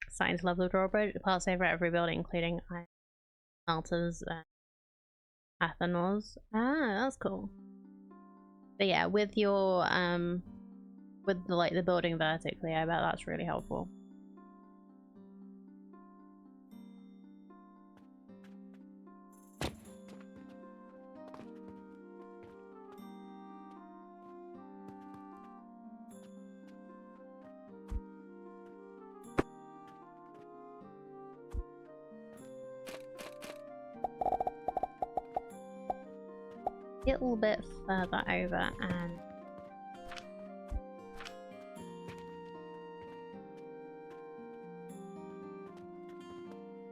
Starting to love the drawbridge. It passes over every building, including altars, Athenos. Ah, that's cool. But yeah, with your with the like the building vertically, I bet that's really helpful. Little bit further over and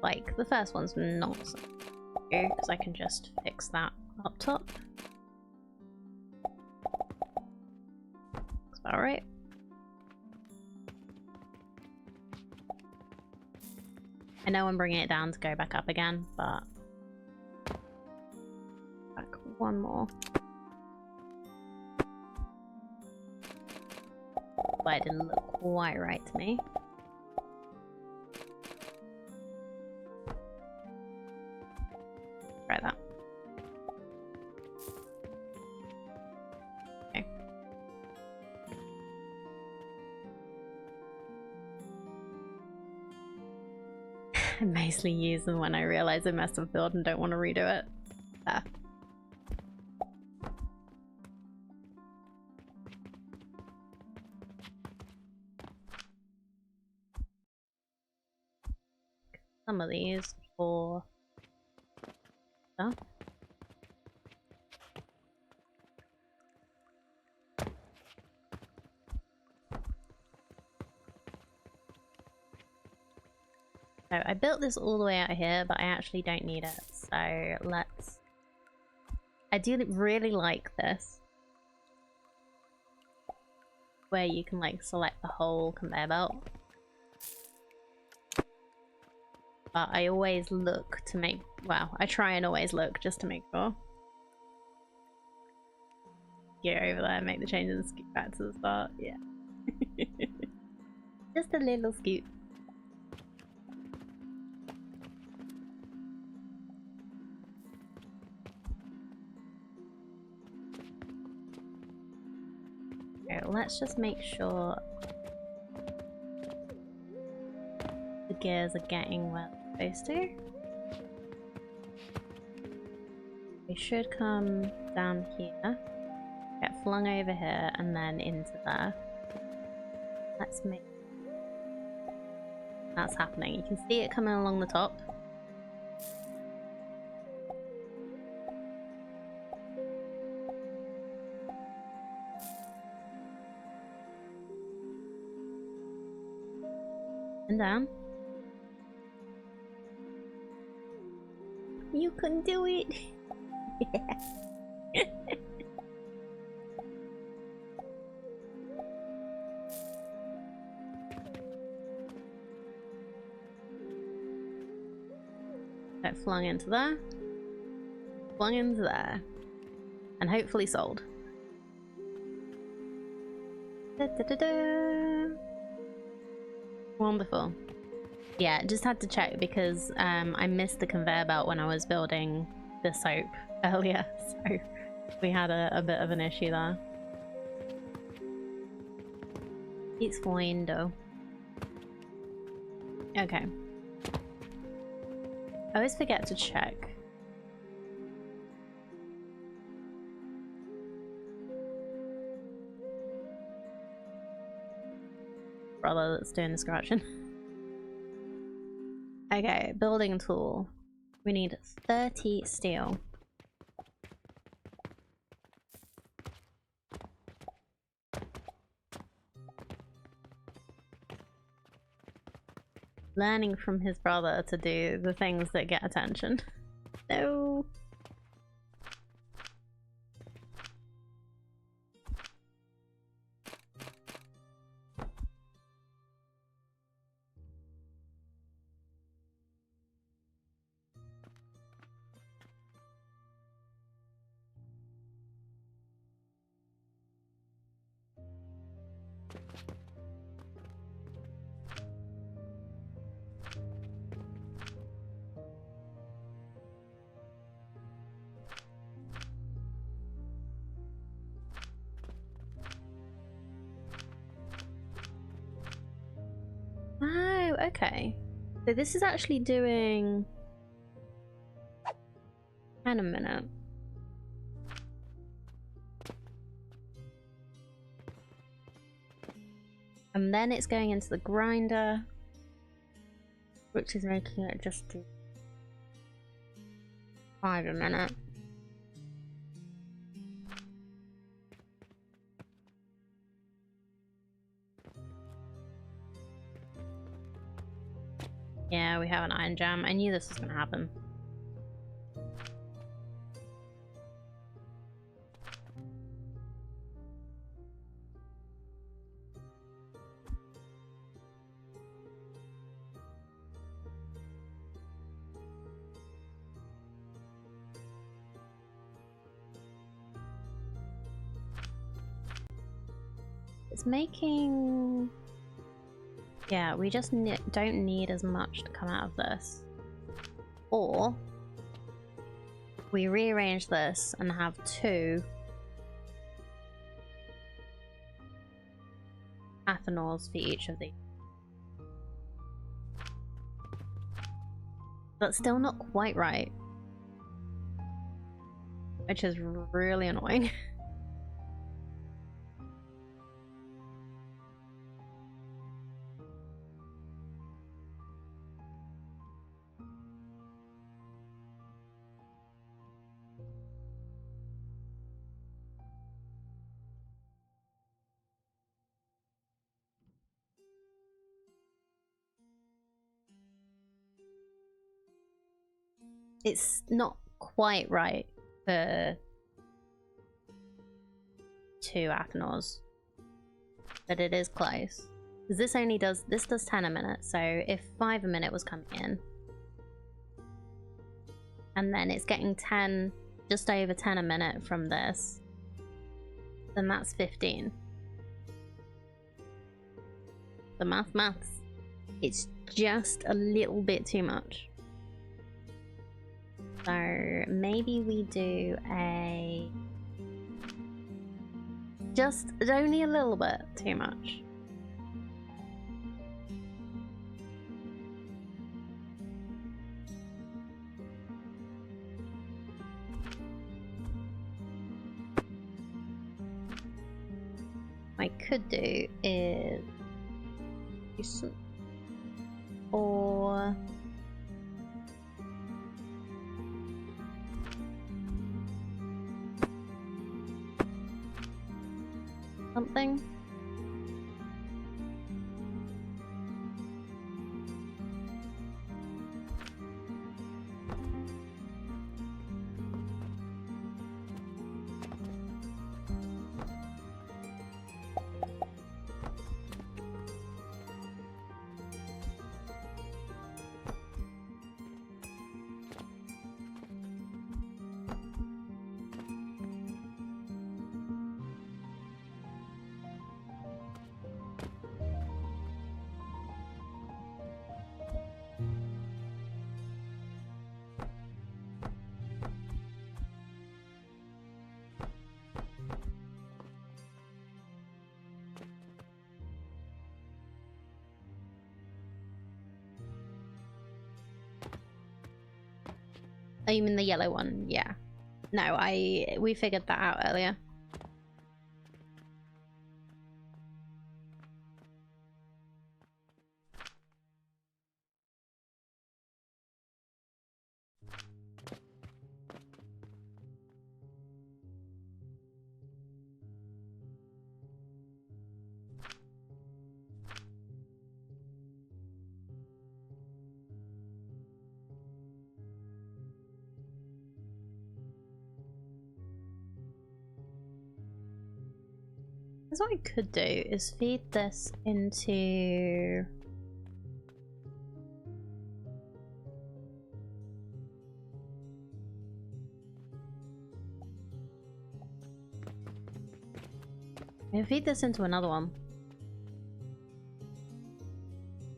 like the first one's not so good because I can just fix that up top. Looks about right. I know I'm bringing it down to go back up again, but back one more. But it didn't look quite right to me. Try that. Okay. I mostly use them when I realize I messed up build and don't want to redo it. Ah. Some of these for stuff. So I built this all the way out here, but I actually don't need it. So let's... I do really like this, where you can like select the whole conveyor belt. But I always look to make... well, I try and always look just to make sure. Get over there, make the change and scoot back to the start. Yeah. Just a little scoot. Okay, let's just make sure the gears are getting where they're supposed to. They should come down here, get flung over here, and then into there. Let's make... that's happening. You can see it coming along the top. And down. You can do it! Yeah. Get flung into there. Flung into there. And hopefully sold. Da, da, da, da. Wonderful. Yeah, just had to check because I missed the conveyor belt when I was building the soap earlier, so we had a bit of an issue there. It's fine though. Okay. I always forget to check. Brother that's doing the scratching. Okay, building tool. We need 30 steel. Learning from his brother to do the things that get attention. No. Okay. So this is actually doing 10 a minute. And then it's going into the grinder, which is making it just do 5 a minute. Yeah, we have an iron jam. I knew this was gonna happen. It's making... Yeah, we just don't need as much to come out of this. Or we rearrange this and have 2 ethanols for each of these. That's still not quite right, which is really annoying. It's not quite right for 2 ethanols, but it is close. Because this does 10 a minute, so if 5 a minute was coming in, and then it's getting 10, just over 10 a minute from this, then that's 15. The maths. It's just a little bit too much. So maybe we do a... just only a little bit too much. What I could do is do some, or something. Oh, you mean the yellow one? Yeah. No, we figured that out earlier. What I could do is feed this into... I'll feed this into another one.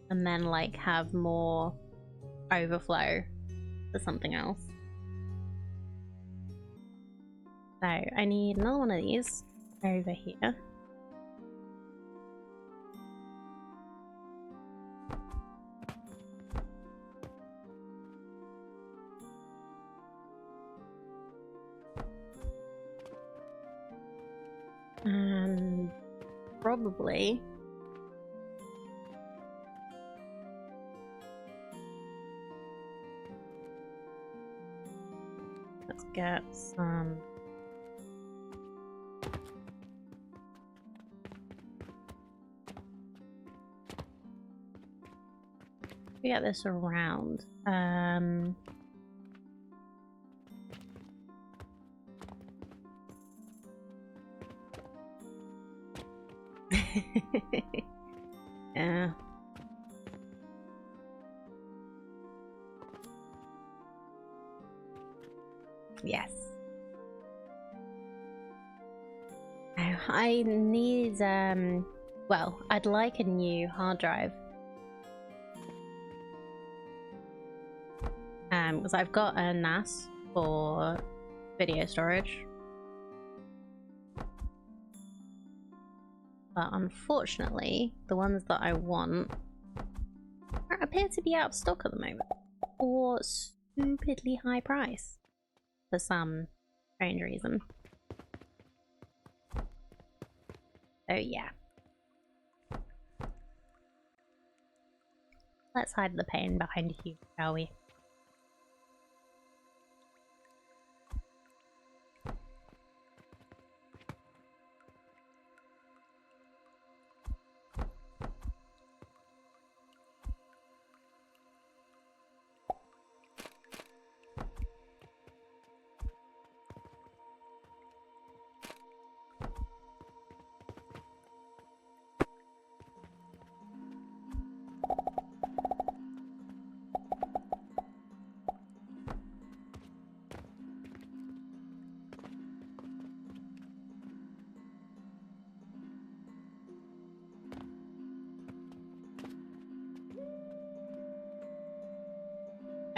And then like have more overflow for something else. So I need another one of these over here. And probably let's get some we get this around. Yeah. Yes. I need well, I'd like a new hard drive. Because I've got a NAS for video storage. But unfortunately, the ones that I want appear to be out of stock at the moment. Or stupidly high price. For some strange reason. So yeah. Let's hide the pain behind you, shall we?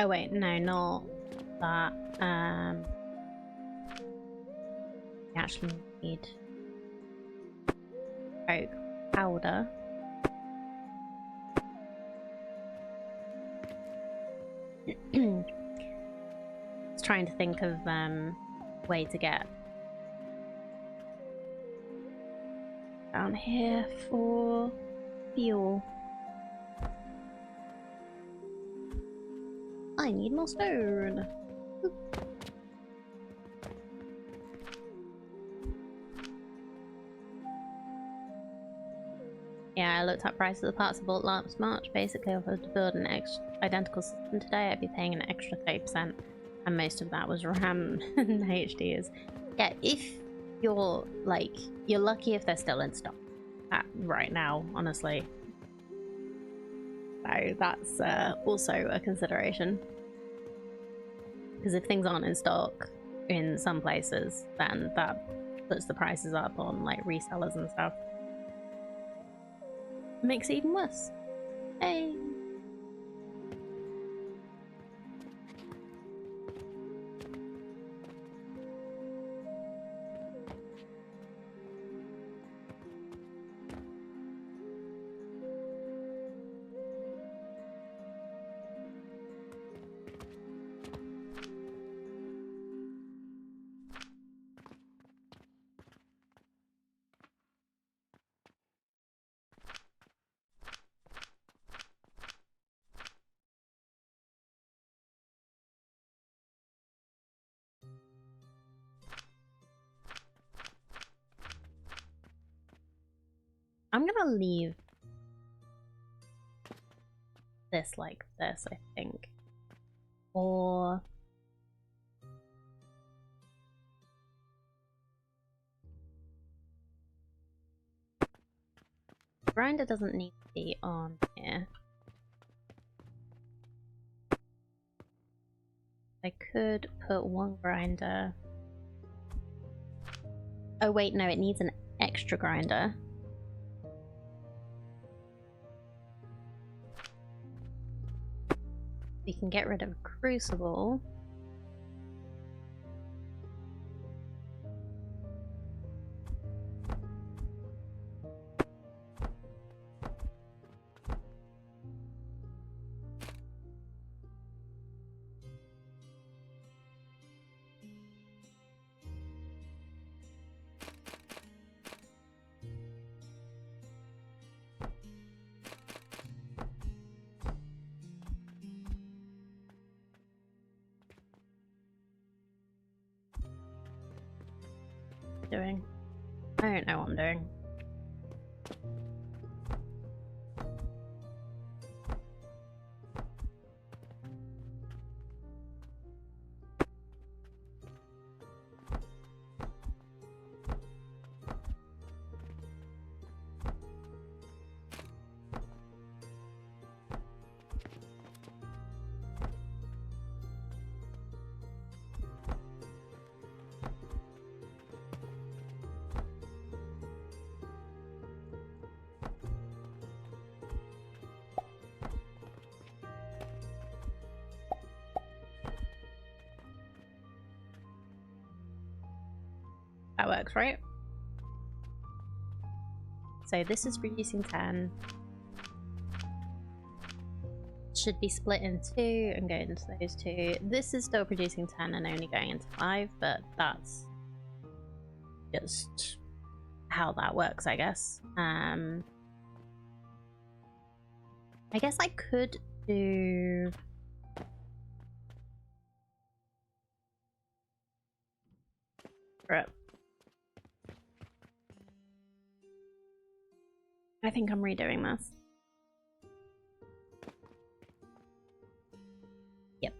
Oh wait, no, not that. We actually need oak powder. Just trying to think of way to get down here for fuel. I need more stone. Yeah, I looked up prices of parts I bought last March. Basically, if I was to build an identical system today, I'd be paying an extra 30%, and most of that was RAM and HDs. Yeah, if you're like, you're lucky if they're still in stock right now, honestly. So that's also a consideration. Because if things aren't in stock in some places, then that puts the prices up on like resellers and stuff. Makes it even worse. Hey. I'm gonna leave this like this, I think. Or grinder doesn't need to be on here. I could put one grinder. Oh wait, no, it needs an extra grinder. We can get rid of Crucible. doing? I don't know what I'm doing. That works, right? So this is producing 10. Should be split in 2 and go into those 2. This is still producing 10 and only going into 5, but that's just how that works, I guess. I guess I could do... I think I'm redoing this. Yep.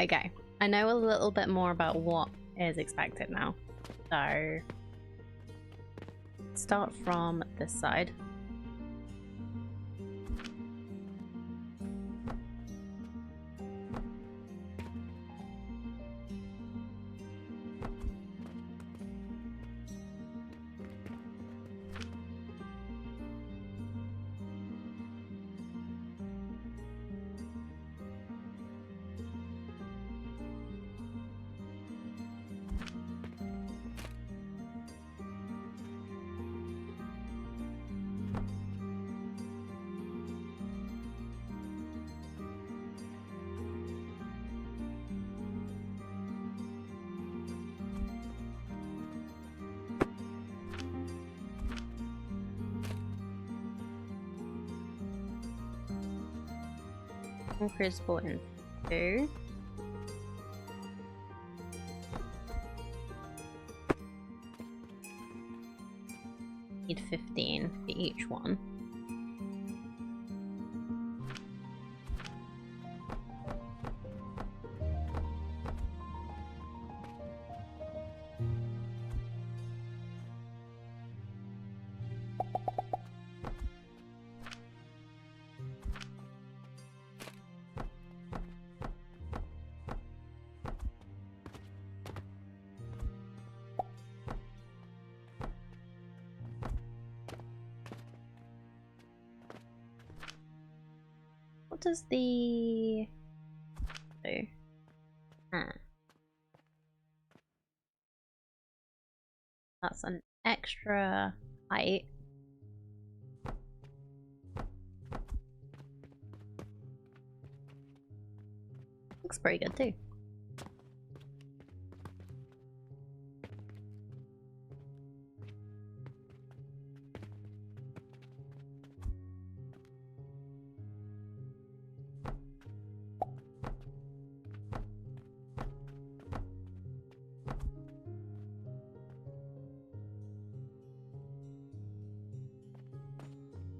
Okay, I know a little bit more about what is expected now. So, start from this side. Crucible in 2. Need 15 for each one. What does the do? That's an extra height. Looks pretty good too.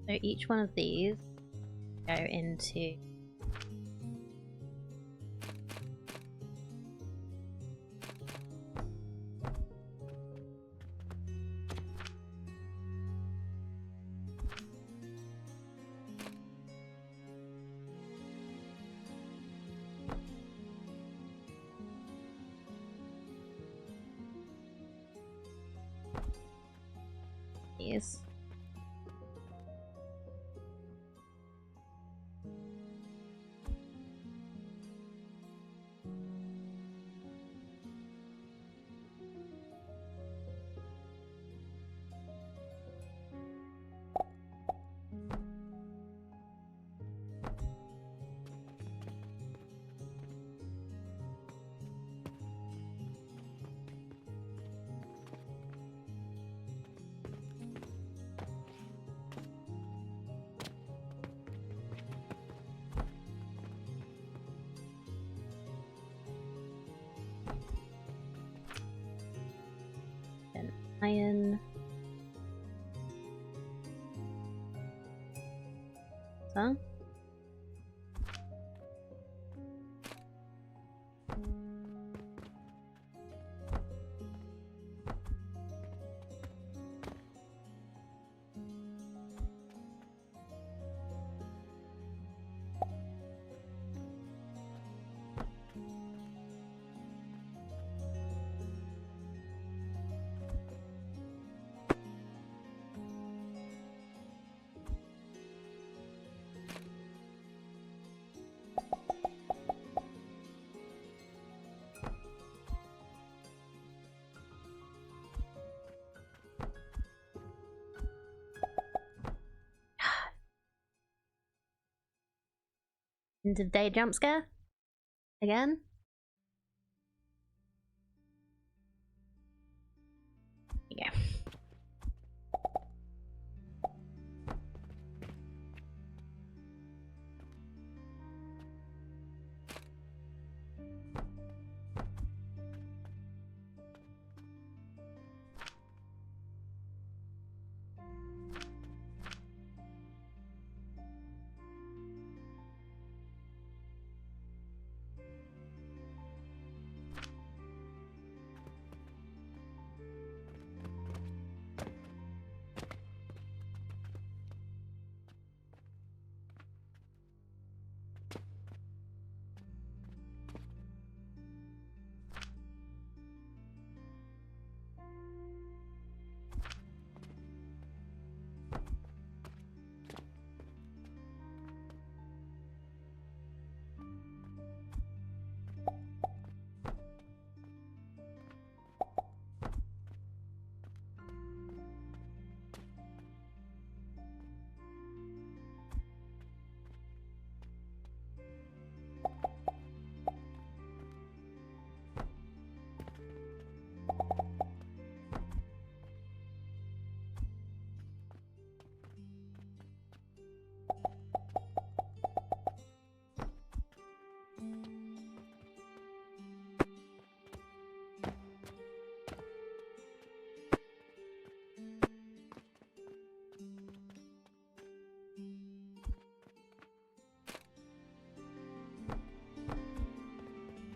So each one of these go into these. iron. So. End of day jump scare? Again? There you go.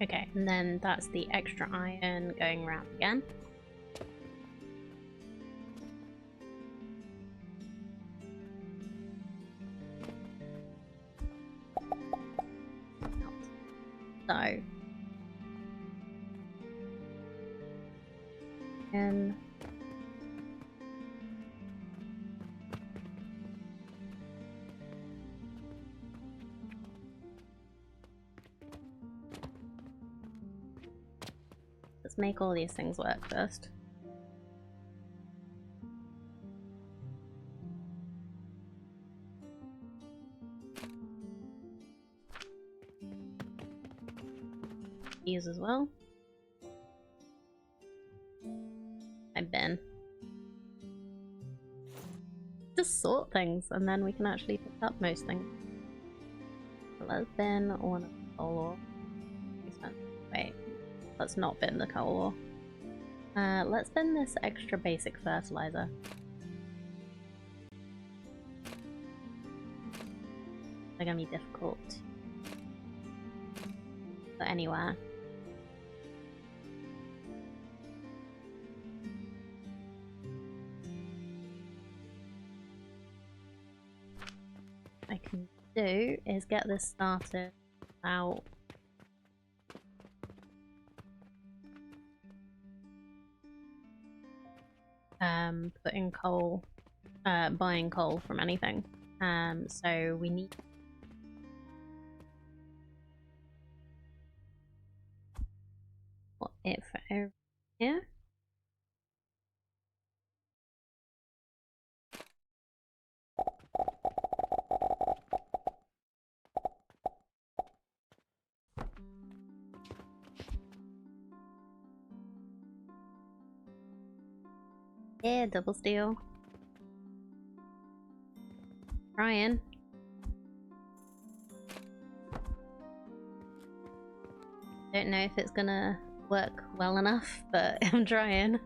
Okay, and then that's the extra iron going around again. So, and let's make all these things work first. These as well. I've been. Just sort things and then we can actually pick up most things. Let's bin one of the coal ore. Wait, let's not bin the coal ore. Let's bin this extra basic fertilizer. They're gonna be difficult to put anywhere. I can do is get this started out. Putting coal, buying coal from anything. So we need it for over here. Yeah, double steel. Trying. Don't know if it's gonna work well enough, but I'm trying.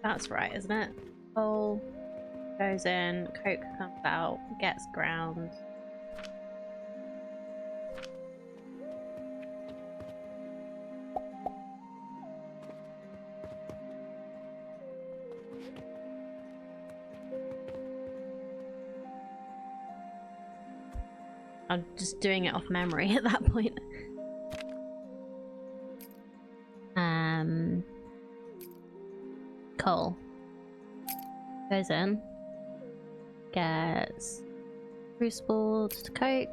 That's right, isn't it? Coal goes in, coke comes out, gets ground. I'm just doing it off memory at that point. Coal goes in, gets crucibled to coke.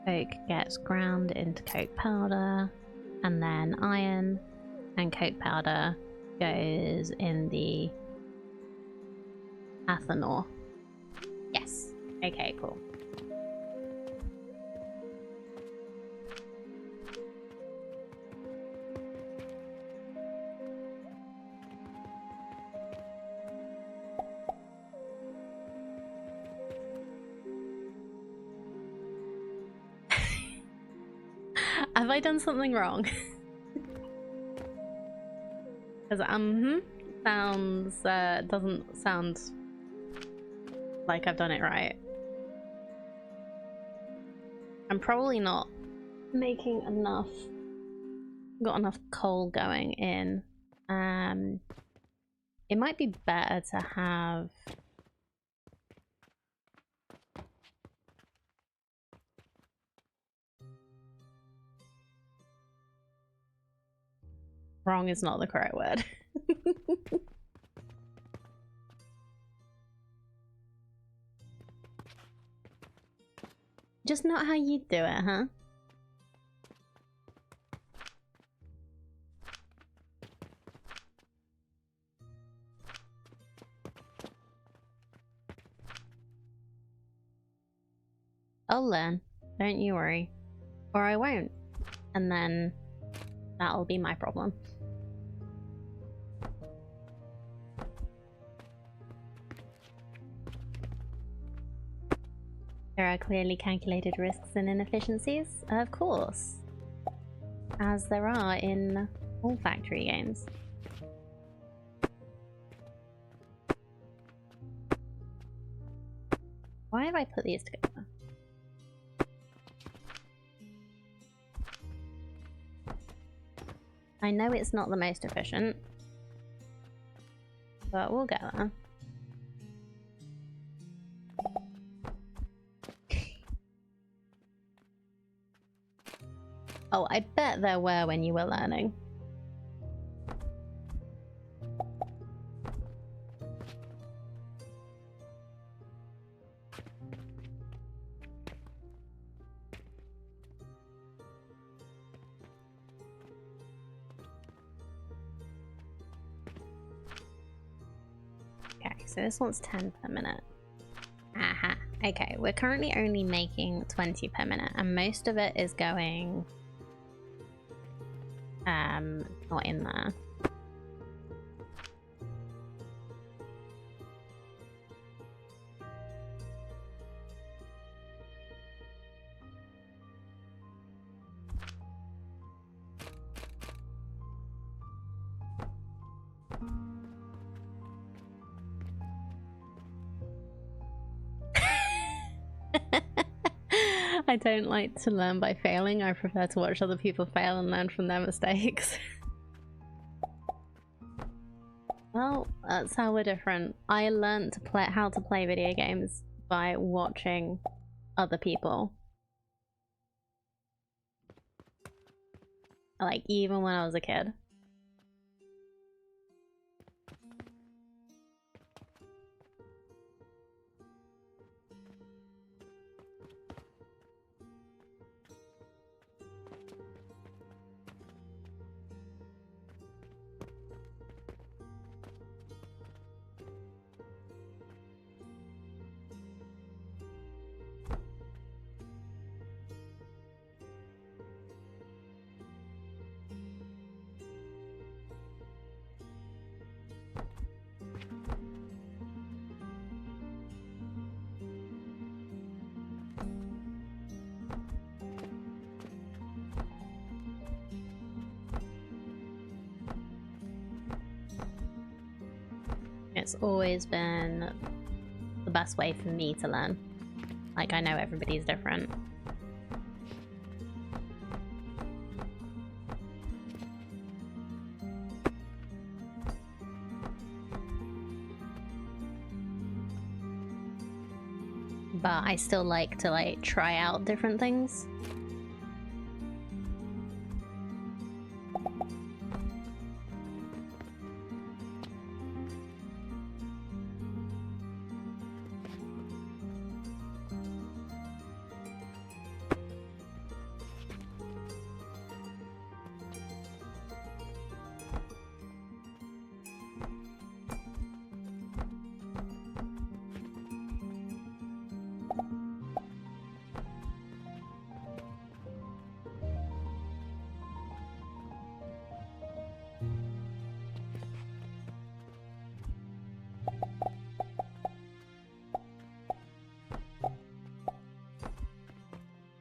Coke gets ground into coke powder, and then iron and coke powder goes in the ethanol. Yes. Okay, cool. Have I done something wrong? Because sounds doesn't sound like I've done it right. I'm probably not making enough. Got enough coal going in. It might be better to have. Wrong is not the correct word. Just not how you do it, huh? I'll learn. Don't you worry. Or I won't. And then that'll be my problem. There are clearly calculated risks and inefficiencies, of course, as there are in all factory games. Why have I put these together? I know it's not the most efficient, but we'll get there. Oh, I bet there were when you were learning. Okay, so this one's 10 per minute. Aha. Okay, we're currently only making 20 per minute, and most of it is going not in there. I don't like to learn by failing. I prefer to watch other people fail and learn from their mistakes. Well, that's how we're different. I learned to play how to play video games by watching other people. Like, even when I was a kid. It's always been the best way for me to learn. Like, I know everybody's different. But I still like to, like, try out different things.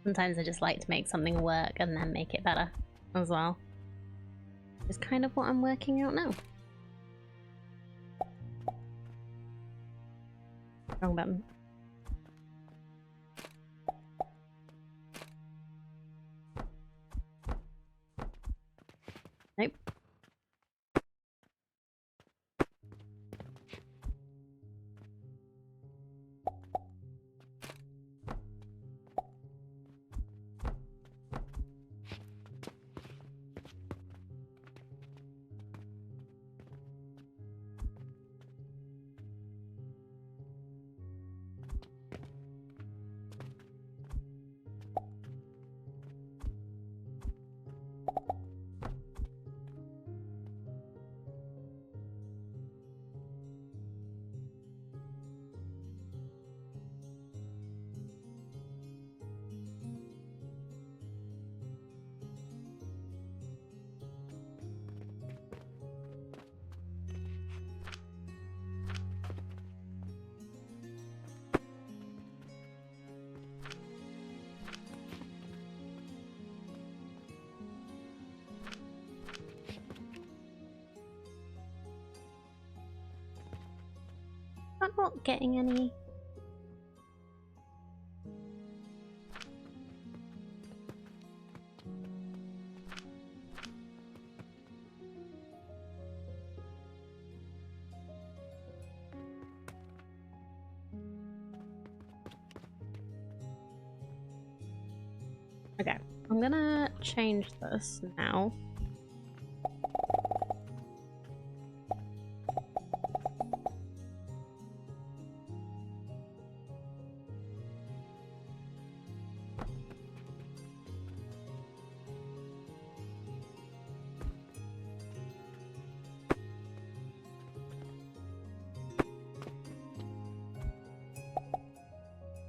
Sometimes I just like to make something work and then make it better as well. It's kind of what I'm working out now. Wrong button. Nope. I'm not getting any. Okay, I'm gonna change this now.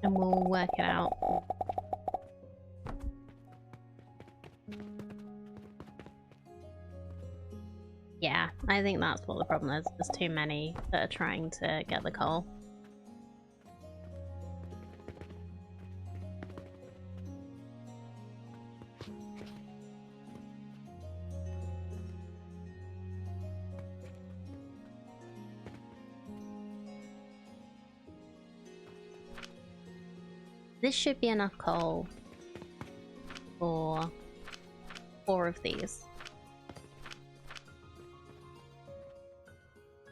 And we'll work it out. Yeah, I think that's what the problem is. There's too many that are trying to get the coal. This should be enough coal for 4 of these.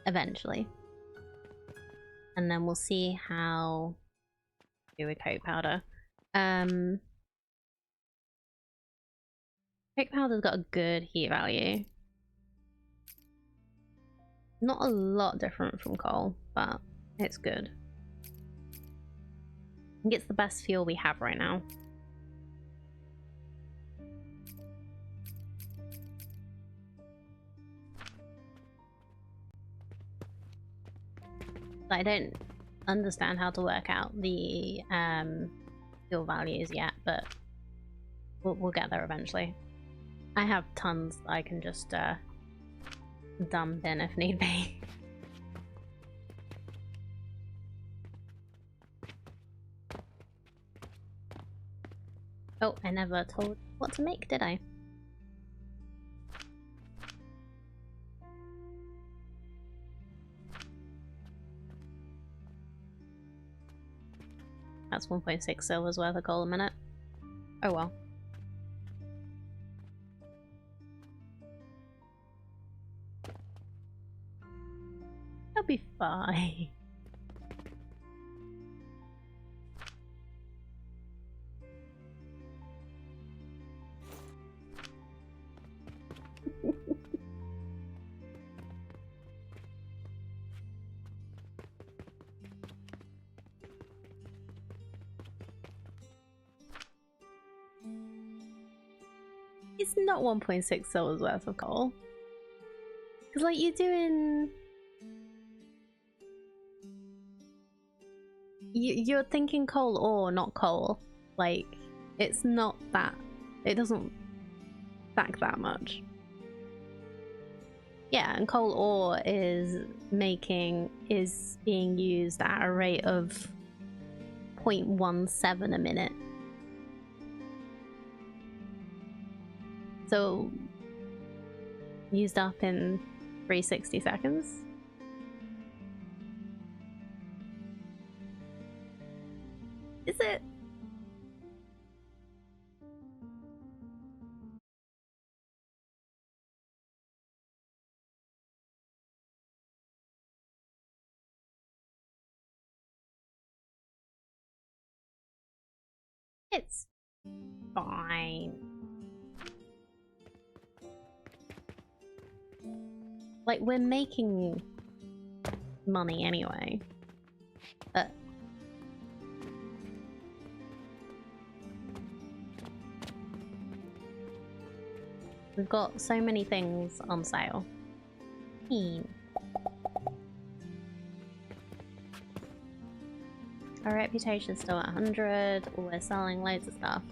Eventually. And then we'll see how we do with coke powder. Coke powder's got a good heat value. Not a lot different from coal, but it's good. I think it's the best fuel we have right now. I don't understand how to work out the fuel values yet, but we'll get there eventually. I have tons that I can just dump in if need be. Oh, I never told what to make, did I? That's 1.6 silver's worth of coal a minute. Oh well. That'll be fine. It's not 1.6 silver's worth of coal. Because, like, you're doing... You're thinking coal ore, not coal. Like, it's not that... It doesn't stack that much. Yeah, and coal ore is being used at a rate of 0.17 a minute. So, used up in 360 seconds. Is it? It's fine. Like, we're making money anyway. But we've got so many things on sale. Our reputation's still at 100. We're selling loads of stuff.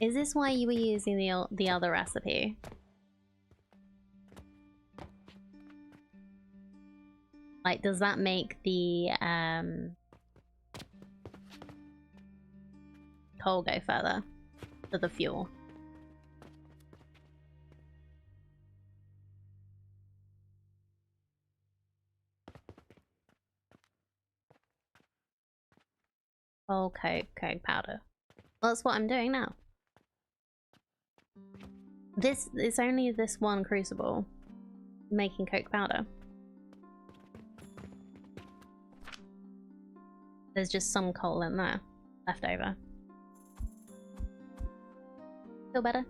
Is this why you were using the other recipe? Like, does that make the coal go further to the fuel? Oh, coke powder. Well, that's what I'm doing now. It's only this one crucible making coke powder. There's just some coal in there left over. Feel better?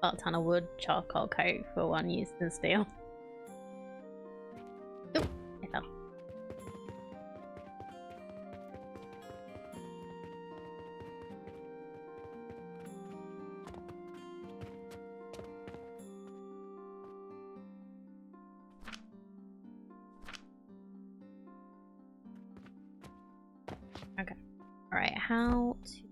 Got a ton of wood, charcoal, coke for one used in steel. Oop, I fell. Okay. Alright, how to...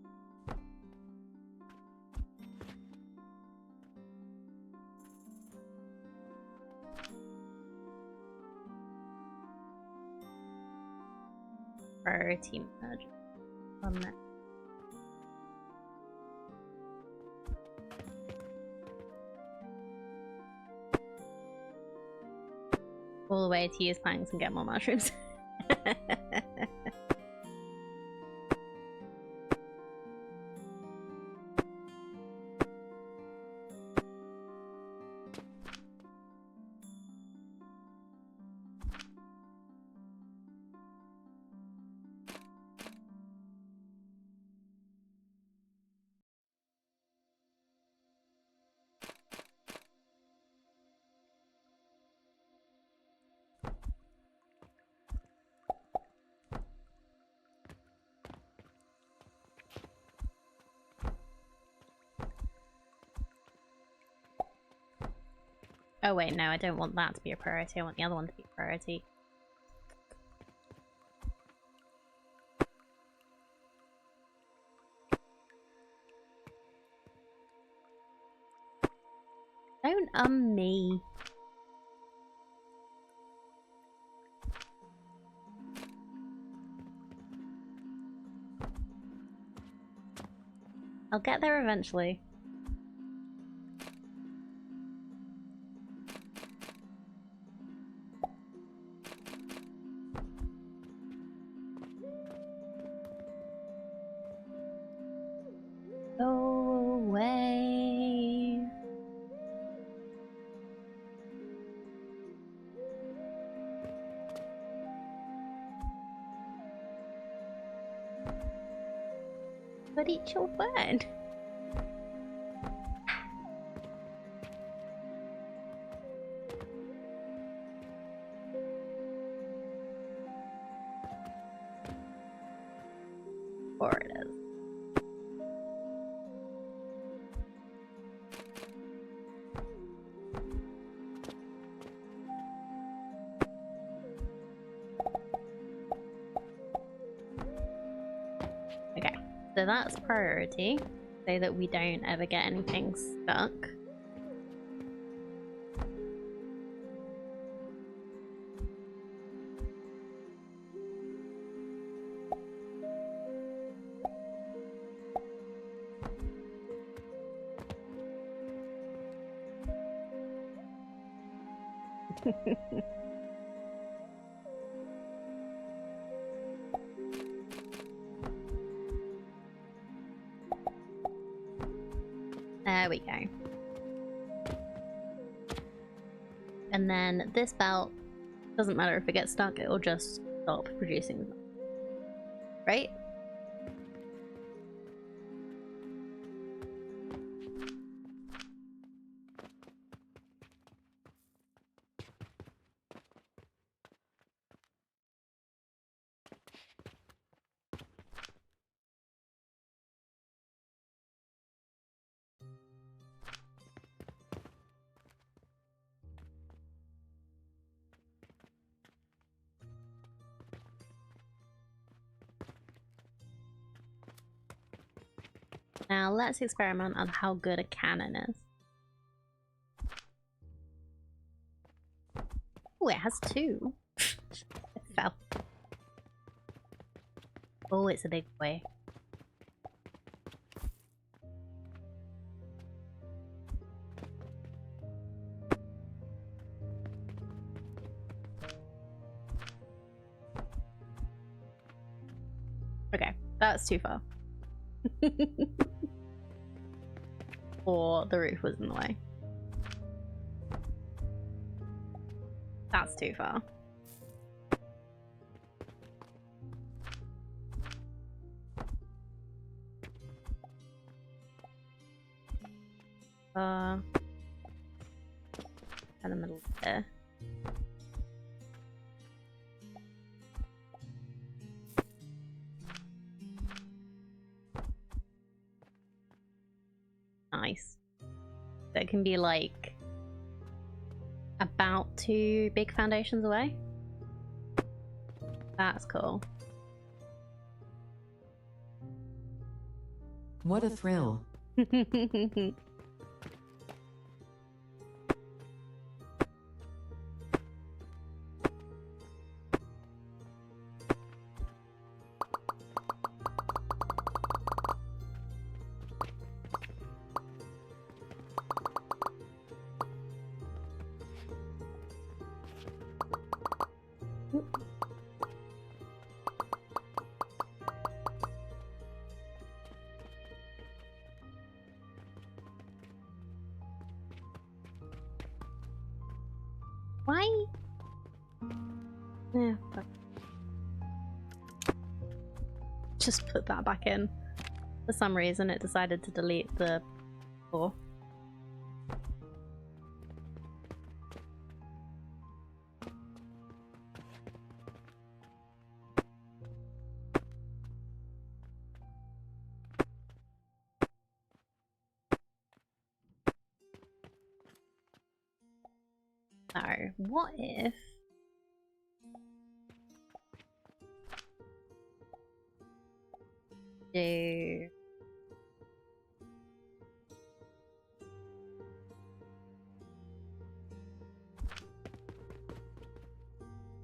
Priority merge. 1 minute. All the way to use planks and get more mushrooms. Oh wait, no, I don't want that to be a priority. I want the other one to be a priority. Don't me. I'll get there eventually. Go away. But eat your word. Or it is. Okay, so that's priority, so that we don't ever get anything stuck. There we go. And then this belt, doesn't matter if it gets stuck, it'll just stop producing them. Right? Now let's experiment on how good a cannon is. Oh, it has two. It fell. Oh, it's a big boy. Okay, that's too far. Or the roof was in the way. That's too far. In the middle there. Nice. So it can be like about 2 big foundations away. That's cool. What a thrill. Why? Yeah, fuck. Just put that back in. For some reason it decided to delete the 4. So, what if do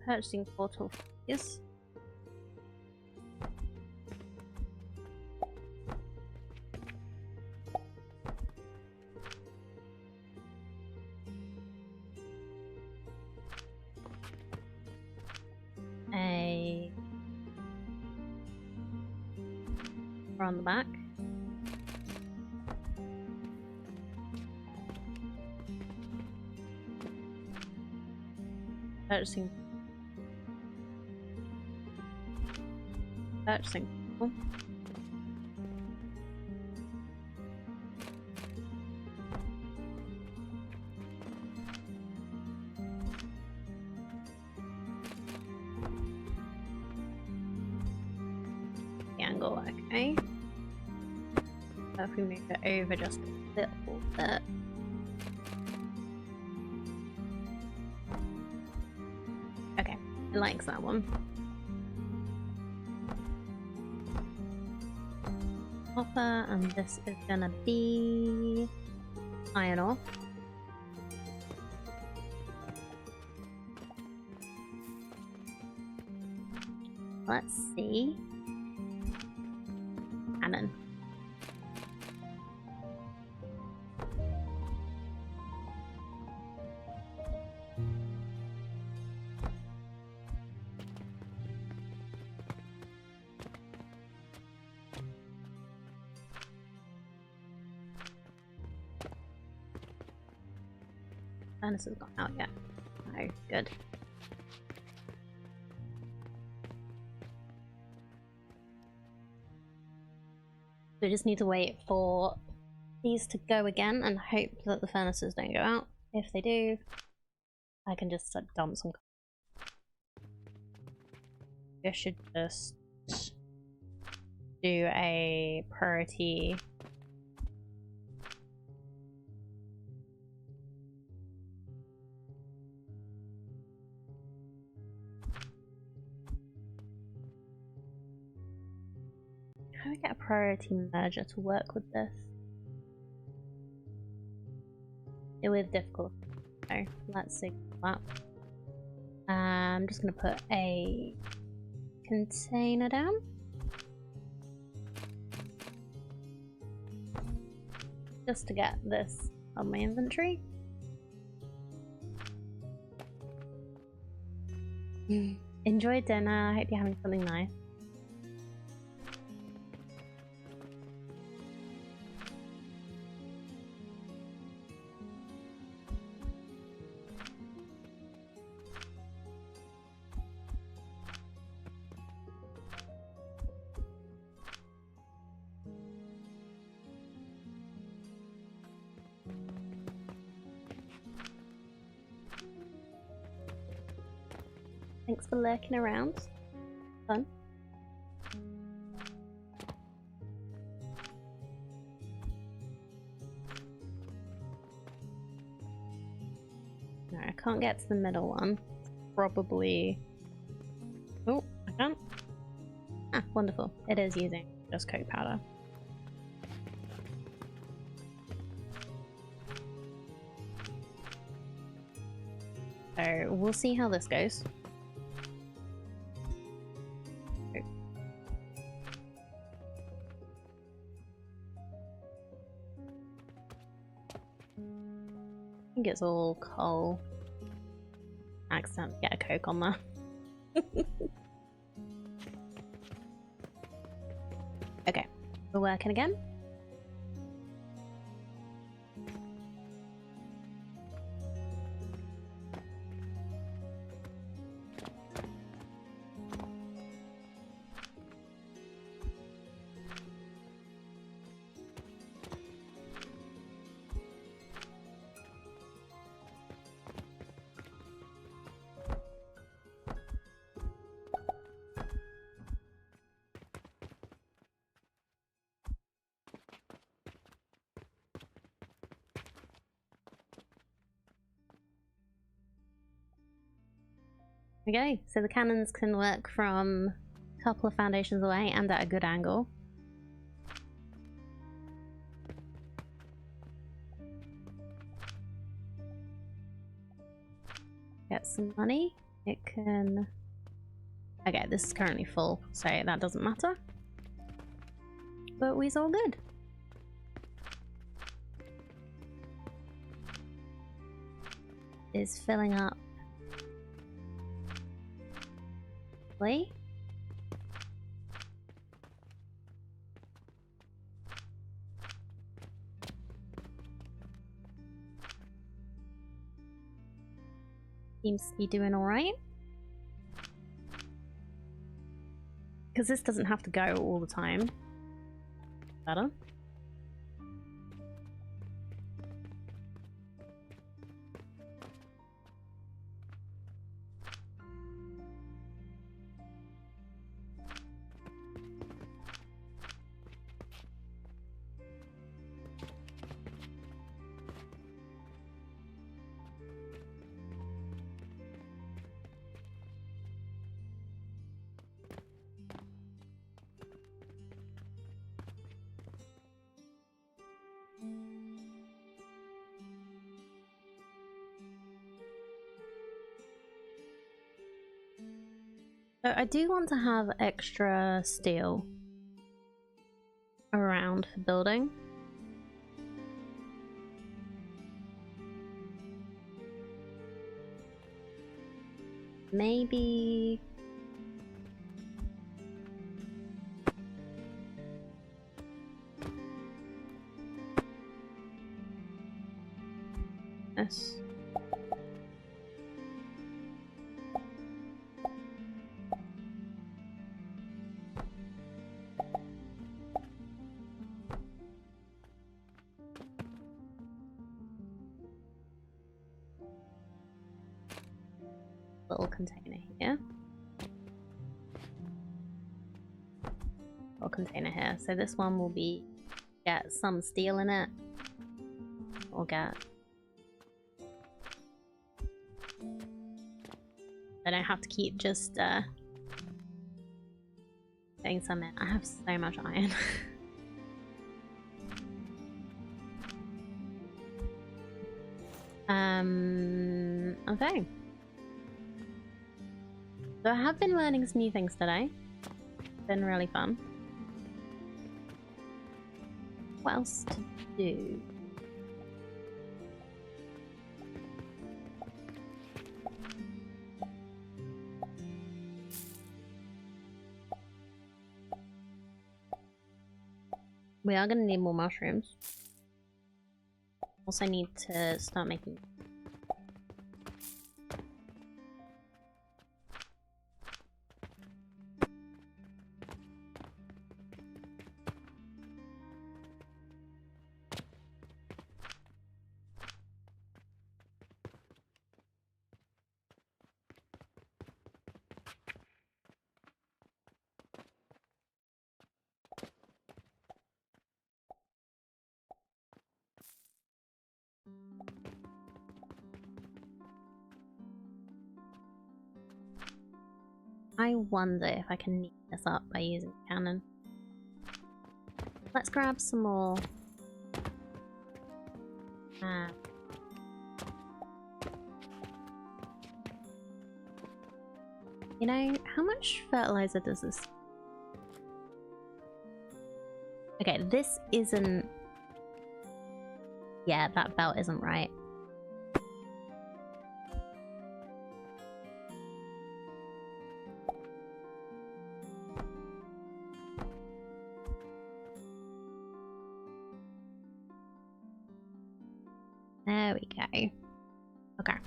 purchasing portal fees? around the back. Purchasing. Purchasing. Oh. The angle, okay. So if we move it over just a little bit. Okay, it likes that one. Copper, and this is gonna be iron ore. Let's see. Cannon. Furnace has gone out yet. Oh, good. We just need to wait for these to go again and hope that the furnaces don't go out. If they do, I can just dump some. I should just do a priority. How do I get a priority merger to work with this? With difficulty. So let's see that. I'm just gonna put a container down. Just to get this on my inventory. Enjoy dinner. I hope you're having something nice. Thanks for lurking around. Fun. No, I can't get to the middle one. Probably. Oh, I can't. Ah, wonderful. It is using just coke powder. So we'll see how this goes. I think it's all coal. Accidentally get a coke on there. Okay, we're working again. Okay, so the cannons can work from a couple of foundations away and at a good angle. Get some money. It can... Okay, this is currently full, so that doesn't matter. But we're all good. Is filling up. seems to be doing alright. Because this doesn't have to go all the time. Better. So I do want to have extra steel around for building. Maybe this. Little container here. Little container here. So this one will be get some steel in it. Or get. I don't have to keep just putting some in. I have so much iron. Okay. So I have been learning some new things today. It's been really fun. What else to do? We are going to need more mushrooms. Also need to start making... I wonder if I can neat this up by using the cannon. Let's grab some more. You know, how much fertilizer does this? Okay, this isn't... Yeah, that belt isn't right. There we go. Okay.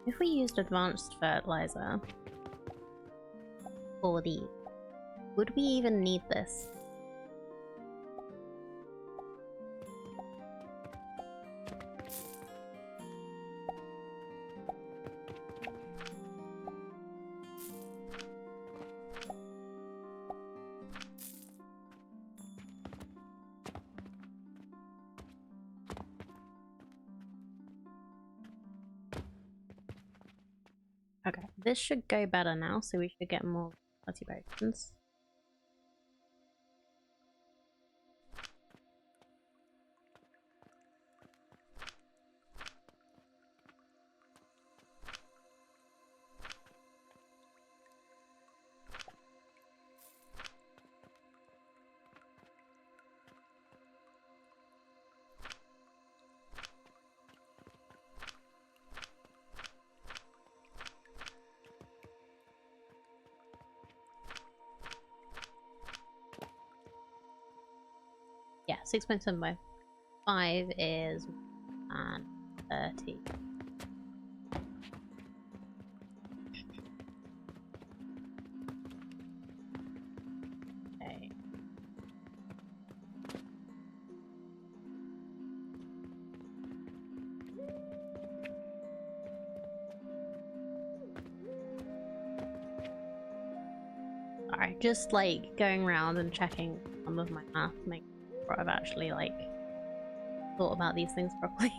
If we used advanced fertilizer for the... Would we even need this? Okay, this should go better now, so we should get more bloody potions. 6.7 by 5 is 30. Okay. Sorry, just like going around and checking some of my math, making sure I've actually like thought about these things properly.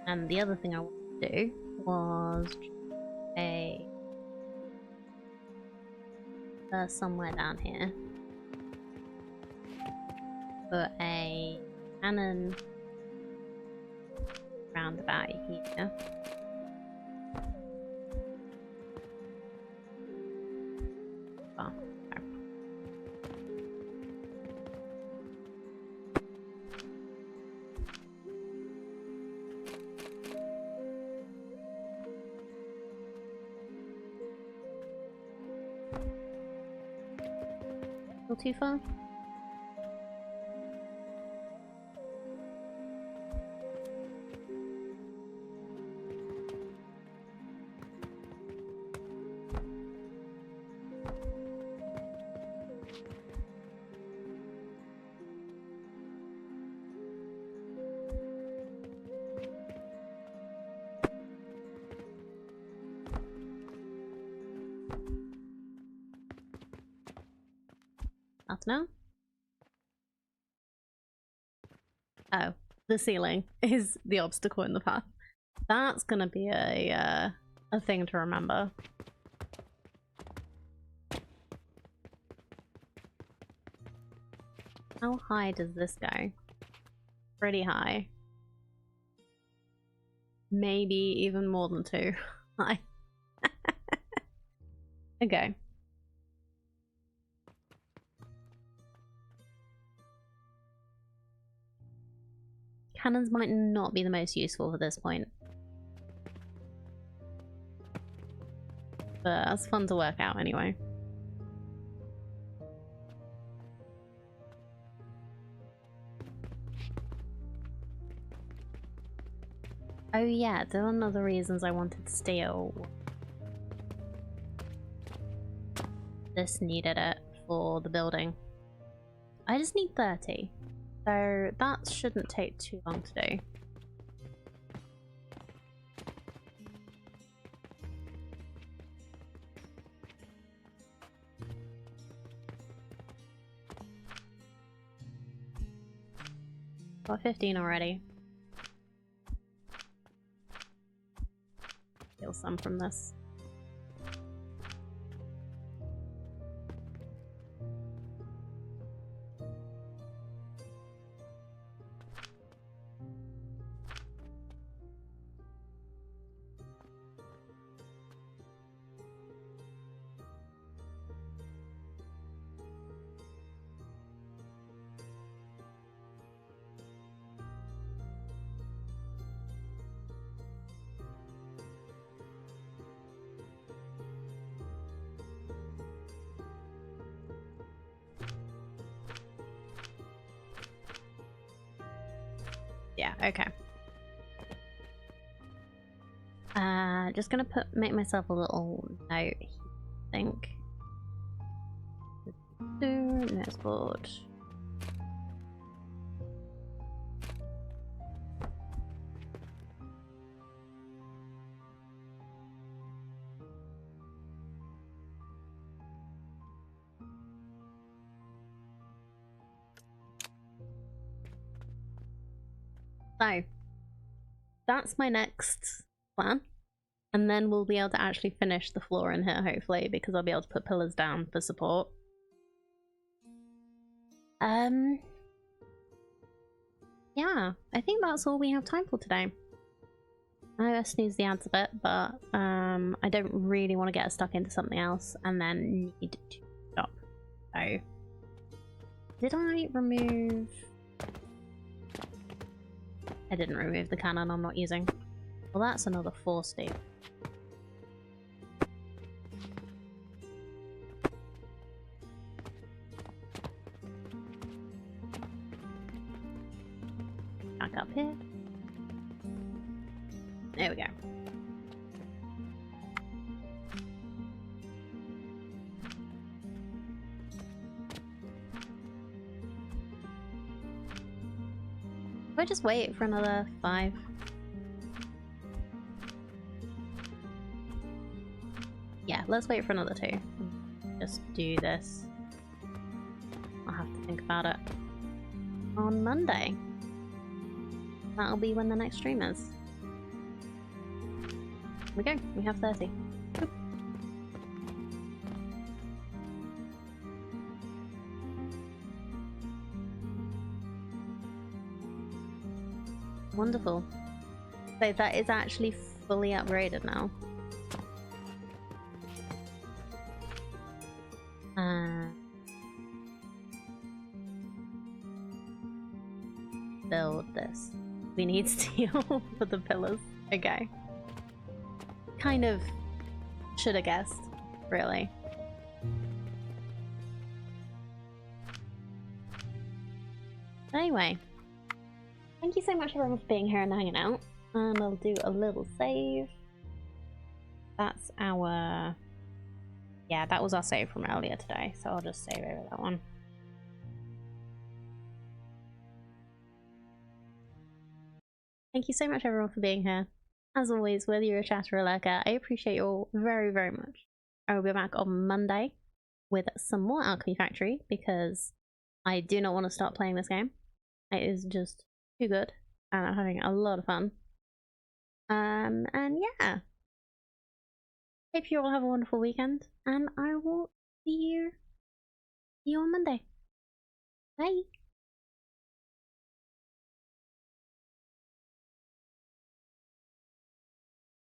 And the other thing I wanted to do was somewhere down here. Put a cannon round about here. Oh, okay. Still too far? Not now? Oh, the ceiling is the obstacle in the path. That's gonna be a thing to remember. How high does this go? Pretty high. Maybe even more than 2 high. Okay. Cannons might not be the most useful at this point. But that's fun to work out anyway. Oh yeah, there are other reasons I wanted to steal. This needed it for the building. I just need 30. So that shouldn't take too long to do. Got 15 already. Steal some from this. Yeah, okay. Just gonna make myself a little note here, I think. Next board. So, that's my next plan. And then we'll be able to actually finish the floor in here, hopefully, because I'll be able to put pillars down for support. Yeah, I think that's all we have time for today. I know I snoozed the ads a bit, but I don't really want to get stuck into something else and then need to stop. So, did I remove I didn't remove the cannon I'm not using. Well, that's another 4 steel. Back up here. There we go. If I just wait for another 5. Yeah, let's wait for another 2. Just do this. I'll have to think about it on Monday. That'll be when the next stream is. Here we go. We have 30. Oop. Wonderful. So that is actually fully upgraded now. Build this. We need steel for the pillars. Okay. Kind of should have guessed, really. Anyway, thank you so much everyone for being here and hanging out. And I'll do a little save. That's our... Yeah, that was our save from earlier today, so I'll just save over that one. Thank you so much everyone for being here. As always, whether you're a chatter or a lurker, I appreciate you all very, very much. I will be back on Monday with some more Alchemy Factory because I do not want to stop playing this game. It is just too good and I'm having a lot of fun. And yeah. Hope you all have a wonderful weekend and I will see you on Monday. Bye!